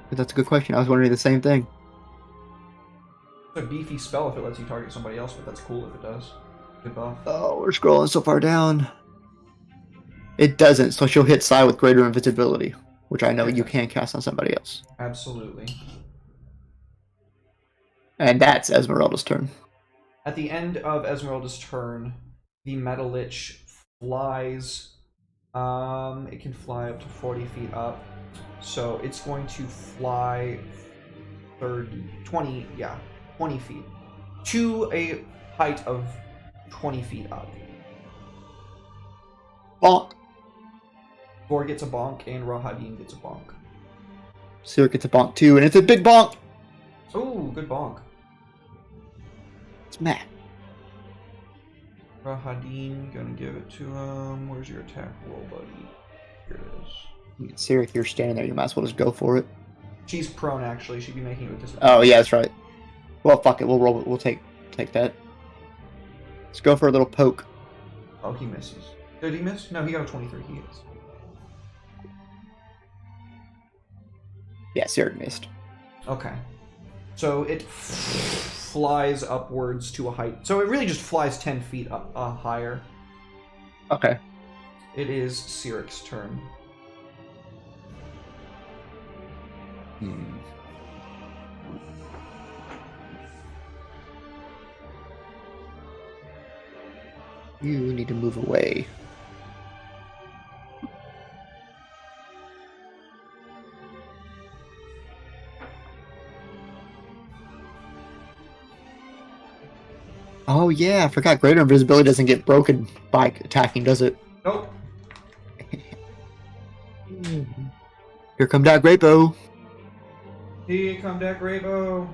But that's a good question. I was wondering the same thing. It's a beefy spell if it lets you target somebody else, but that's cool if it does. Good buff. Oh, we're scrolling so far down. It doesn't, so she'll hit Sai with greater invisibility, which I know you can cast on somebody else. Absolutely. And that's Esmeralda's turn. At the end of Esmeralda's turn, the Metal Lich flies. It can fly up to 40 feet up. So it's going to fly 20 feet. To a height of 20 feet up. Bonk. Gore gets a bonk, and Rahadin gets a bonk. Cyric gets a bonk too, and it's a big bonk! Ooh, good bonk. It's Matt. Rahadin, gonna give it to him. Where's your attack roll, buddy? Here it is. Cyric, you're standing there, you might as well just go for it. She's prone, actually. She'd be making it with disadvantage. Oh, yeah, that's right. Well, fuck it, we'll roll it. We'll take that. Let's go for a little poke. Oh, he misses. Did he miss? No, he got a 23. He is. Yeah, Cyric missed. Okay. So it flies upwards to a height. So it really just flies 10 feet up higher. Okay. It is Cyric's turn. You need to move away. Oh yeah, I forgot. Greater invisibility doesn't get broken by attacking, does it? Nope. Here come that great bow. Here come that great bow.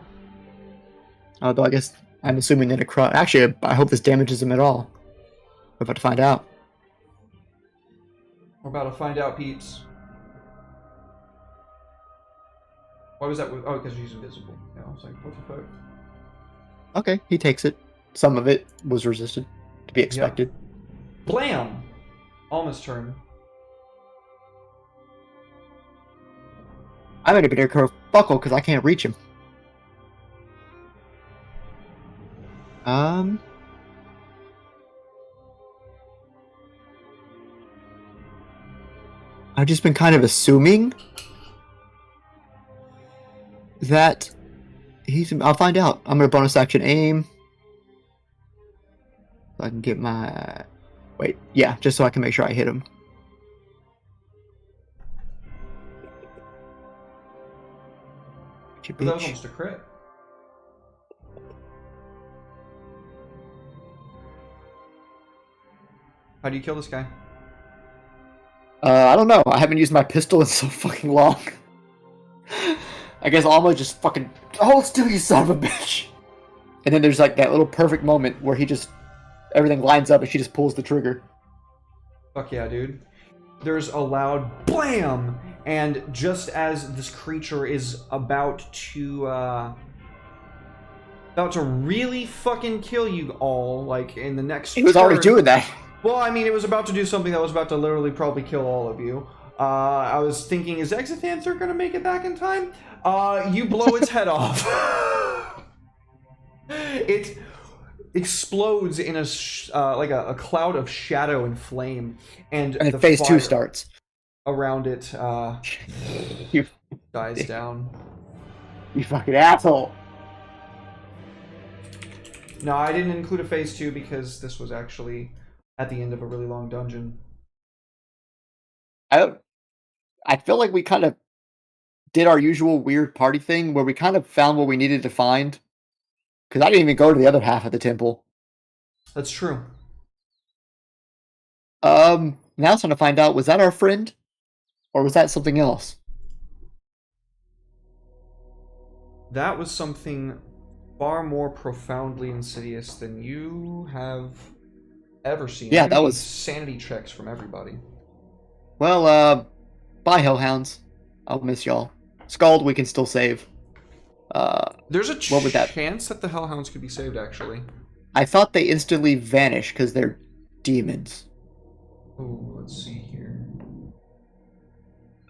Although I guess I'm assuming that actually, I hope this damages him at all. We're about to find out. We're about to find out, peeps. Why was that? Oh, because she's invisible. Yeah, I was like, what the fuck? Okay, he takes it. Some of it was resisted, to be expected. Yep. Blam! Alma's turn. I'm in a bit of a buckle because I can't reach him. I've just been kind of assuming that I'll find out. I'm gonna bonus action aim. So I can get my. Wait, yeah, just so I can make sure I hit him. That was almost a crit. How do you kill this guy? I don't know. I haven't used my pistol in so fucking long. I guess Alma just fucking hold still, you son of a bitch. And then there's like that little perfect moment where everything lines up and she just pulls the trigger. Fuck yeah, dude. There's a loud blam, and just as this creature is about to really fucking kill you all, like in the next. He was already doing that. Well, I mean, it was about to do something that was about to literally probably kill all of you. I was thinking, is Exithanther gonna make it back in time? You blow its head off. It explodes in a like a cloud of shadow and flame, and then phase 2 starts. Around it You dies down. You fucking asshole. No, I didn't include a phase 2 because this was actually at the end of a really long dungeon. I feel like we kind of did our usual weird party thing where we kind of found what we needed to find. Because I didn't even go to the other half of the temple. That's true. Now it's time to find out, was that our friend? Or was that something else? That was something far more profoundly insidious than you have ever seen. Yeah, I'm that gonna was need sanity checks from everybody. Well, bye, Hellhounds. I'll miss y'all. Scald, we can still save. There's a what would that- chance that the Hellhounds could be saved, actually. I thought they instantly vanish because they're demons. Oh, let's see here.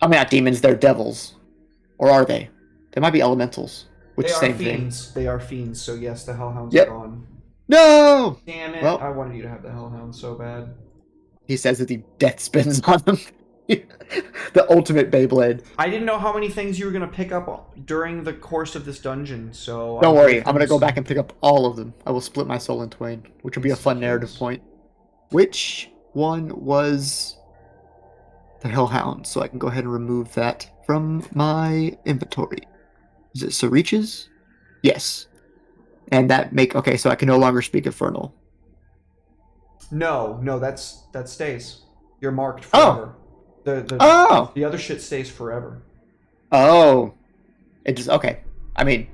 I mean, not demons, they're devils. Or are they? They might be elementals. Which They are same fiends. thing. They are fiends, so yes, the Hellhounds Yep. are gone. No! Damn it, Well, I wanted you to have the Hellhounds so bad. he says that the death spins on them. The ultimate Beyblade. I didn't know how many things you were going to pick up during the course of this dungeon, so... Don't worry, I'm gonna go back and pick up all of them. I will split my soul in twain, which will be a fun narrative point. Which one was the Hellhound? So I can go ahead and remove that from my inventory. Is it Sarich's? Yes. And okay, so I can no longer speak Infernal. No, that stays. You're marked forever. The other shit stays forever. Oh. It just, okay. I mean,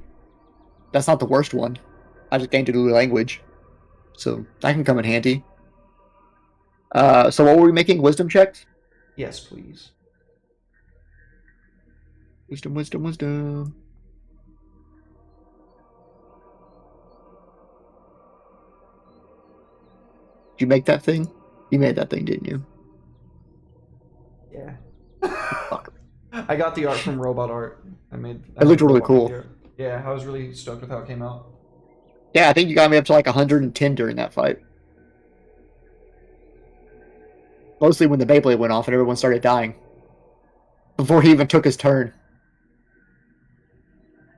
that's not the worst one. I just gained a new language. So that can come in handy. So what were we making? Wisdom checks? Yes, please. Wisdom. Did you make that thing? You made that thing, didn't you? Yeah. I got the art from Robot Art. It looked really cool. Yeah, I was really stoked with how it came out. Yeah, I think you got me up to like 110 during that fight. Mostly when the Beyblade went off and everyone started dying. Before he even took his turn.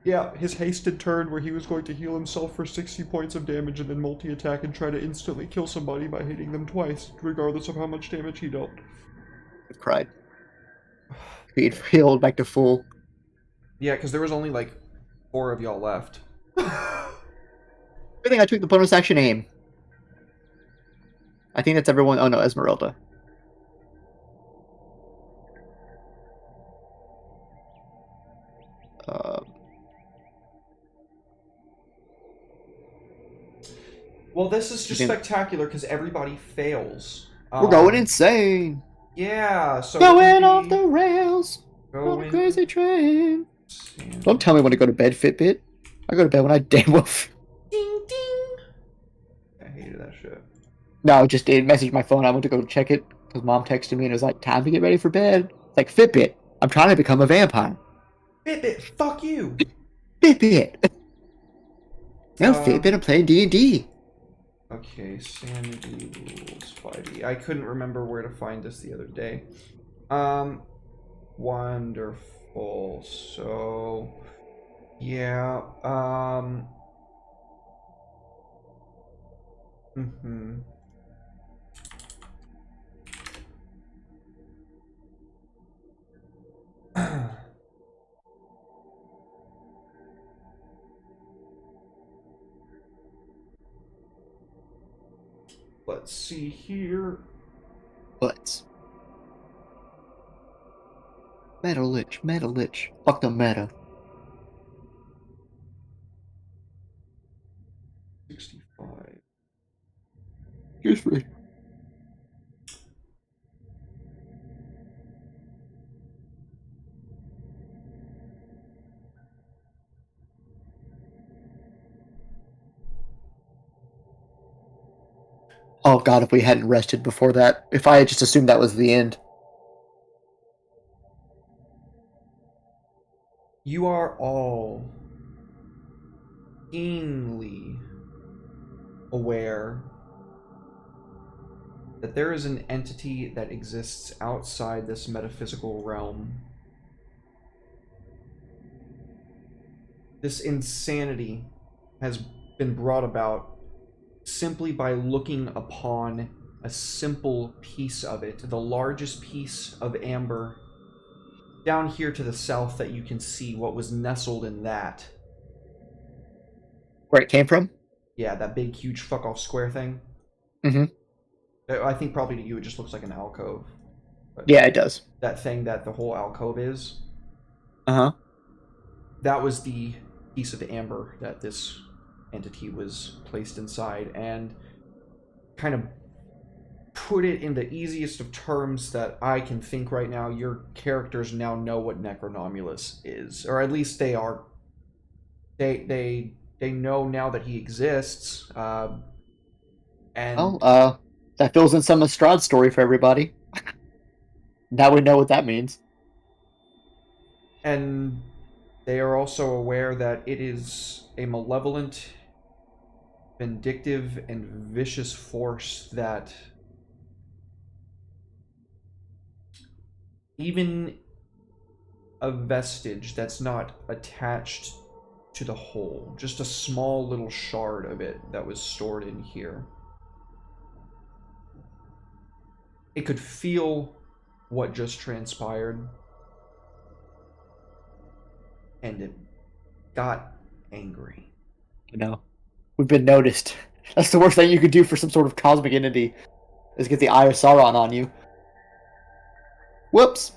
Yeah, his hasted turn where he was going to heal himself for 60 points of damage and then multi-attack and try to instantly kill somebody by hitting them twice, regardless of how much damage he dealt. I cried. He'd healed back to full. Yeah, because there was only like 4 of y'all left. I think I took the bonus action aim. I think that's everyone. Oh no, Esmeralda. Uh, Well, this is just I think- spectacular because everybody fails. we're going insane. Yeah, so we're Going gonna off be the rails on a going crazy train. insane. Don't tell me when to go to bed, Fitbit. I go to bed when I damn well. Ding ding. I hated that shit. No, it messaged my phone. I went to go check it because mom texted me and it was like, time to get ready for bed. It's like, Fitbit, I'm trying to become a vampire. Fitbit, fuck you. Fitbit. No, Um, Fitbit, I'm playing D&D. Okay, sanity rules 5e. I couldn't remember where to find this the other day. Wonderful. So, yeah. Mm-hmm. Let's see here. Let's. Meta Lich. Fuck the meta. 65. Excuse me. Oh god, if we hadn't rested before that. If I had just assumed that was the end. You are all keenly aware that there is an entity that exists outside this metaphysical realm. This insanity has been brought about simply by looking upon a simple piece of it, the largest piece of amber down here to the south that you can see what was nestled in that. Where it came from? Yeah, that big, huge fuck-off square thing. Mm-hmm. I think probably to you it just looks like an alcove. But Yeah, it does. that thing that the whole alcove is, Uh-huh. that was the piece of amber that this entity was placed inside, and kind of put it in the easiest of terms that I can think right now, your characters now know what Necronomulus is, or at least they are. They know now that he exists, and Well, that fills in some of Strahd's story for everybody. Now we know what that means. and they are also aware that it is a malevolent, vindictive, and vicious force that even a vestige that's not attached to the whole, just a small little shard of it that was stored in here, it could feel what just transpired, and it got angry. You know, we've been noticed. That's the worst thing you could do for some sort of cosmic entity, is get the Eye of Sauron on you. Whoops.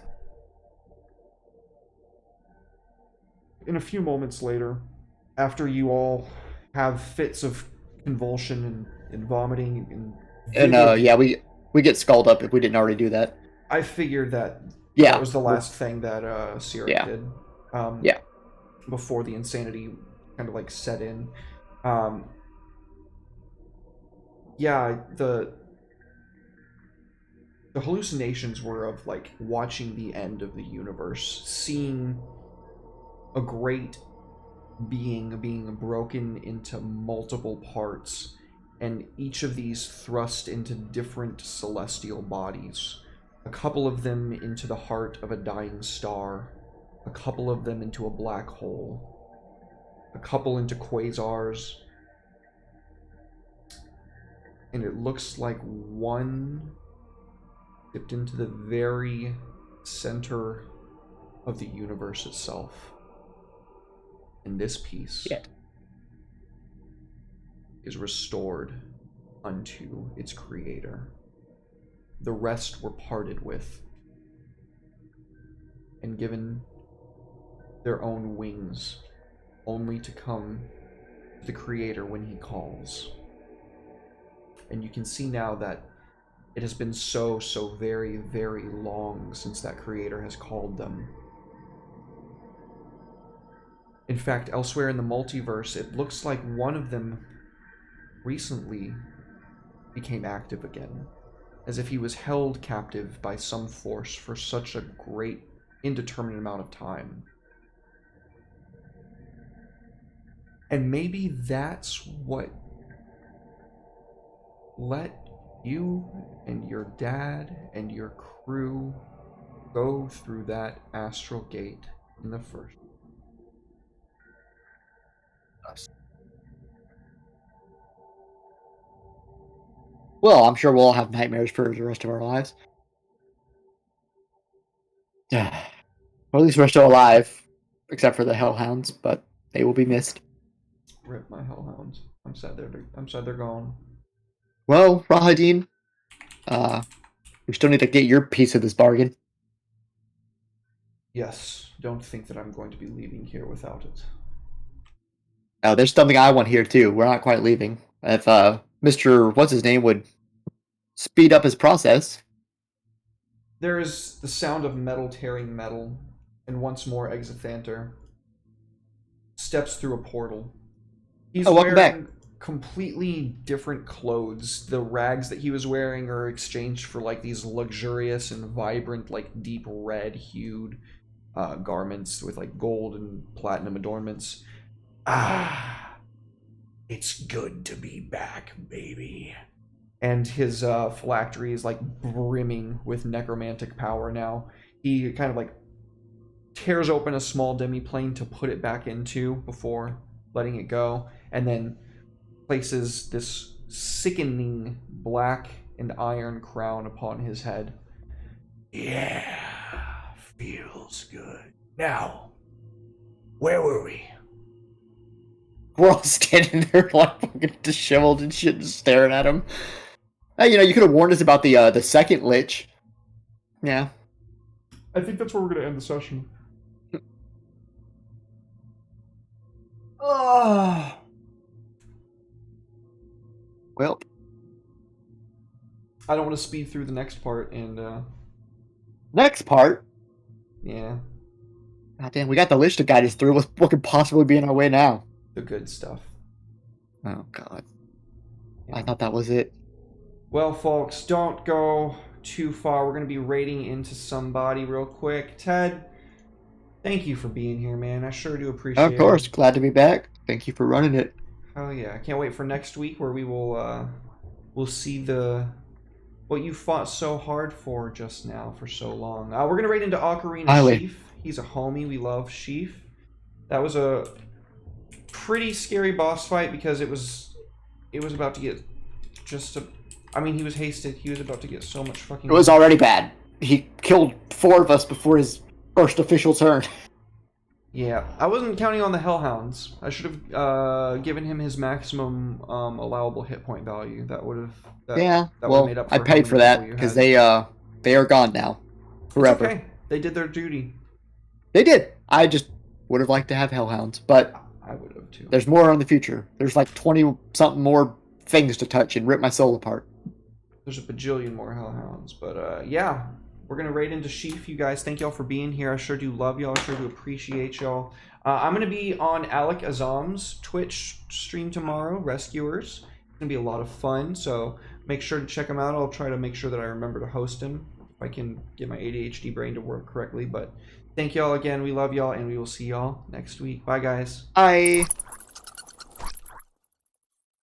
In a few moments later, after you all have fits of convulsion and vomiting And vivid- yeah, we get skulled up if we didn't already do that. I figured that Yeah. that was the last thing that Sierra Yeah. did. Yeah. Before the insanity kind of like set in. Yeah, the hallucinations were of like watching the end of the universe, seeing a great being being broken into multiple parts, and each of these thrust into different celestial bodies. A couple of them into the heart of a dying star, a couple of them into a black hole, a couple into quasars, and it looks like one dipped into the very center of the universe itself. And this piece Yeah. is restored unto its creator. The rest were parted with and given their own wings, only to come to the creator when he calls. And you can see now that it has been so very, very long since that creator has called them. In fact, elsewhere in the multiverse, it looks like one of them recently became active again, as if he was held captive by some force for such a great, indeterminate amount of time. And maybe that's what let you and your dad and your crew go through that astral gate in the first. Well, I'm sure we'll all have nightmares for the rest of our lives. Well, at least we're still alive, except for the Hellhounds, but they will be missed. Rip my hellhounds. I'm sad they're gone. Well, Rahadin, we still need to get your piece of this bargain. Yes, don't think that I'm going to be leaving here without it. Oh, there's something I want here too. We're not quite leaving. If Mr. What's his name would speed up his process. There is the sound of metal tearing metal, and once more Exithanter steps through a portal. He's welcome wearing back. completely different clothes. The rags that he was wearing are exchanged for like these luxurious and vibrant, like deep red hued garments with like gold and platinum adornments. Ah, it's good to be back, baby. And his phylactery is like brimming with necromantic power now. He kind of like tears open a small demiplane to put it back into before letting it go, and then places this sickening black and iron crown upon his head. Yeah, feels good. Now, where were we? We're all standing there like fucking disheveled and shit, just staring at him. Hey, you could have warned us about the second lich. Yeah. I think that's where we're going to end the session. Oh. Well, I don't want to speed through the next part, and next part. yeah, God damn, we got the lich to guide us through. What could possibly be in our way now? the good stuff. Oh God. Yeah. I thought that was it. Well, folks, don't go too far. We're going to be raiding into somebody real quick. Ted, thank you for being here, man. I sure do appreciate it. Of course, glad to be back. Thank you for running it. Oh yeah, I can't wait for next week where we will we'll see what you fought so hard for just now for so long. We're gonna raid into Ocarina Sheaf. He's a homie. We love Sheaf. That was a pretty scary boss fight because it was about to get he was hasted. He was about to get so much fucking. It was already bad. He killed 4 of us before his first official turn. Yeah, I wasn't counting on the Hellhounds. I should have given him his maximum allowable hit point value. That would have. Yeah. That Well, made up I for paid how for many that people you because had. they are gone now, forever. It's okay. They did their duty. They did. I just would have liked to have Hellhounds, but I would have too. there's more in the future. There's like 20 something more things to touch and rip my soul apart. There's a bajillion more Hellhounds, but yeah, we're gonna raid into Sheaf. You guys, thank y'all for being here. I sure do love y'all. I sure do appreciate y'all. I'm gonna be on Alec Azam's Twitch stream tomorrow, Rescuers. It's gonna be a lot of fun, so make sure to check him out. I'll try to make sure that I remember to host him if I can get my ADHD brain to work correctly. But thank y'all again. We love y'all, and we will see y'all next week. Bye, guys. Bye.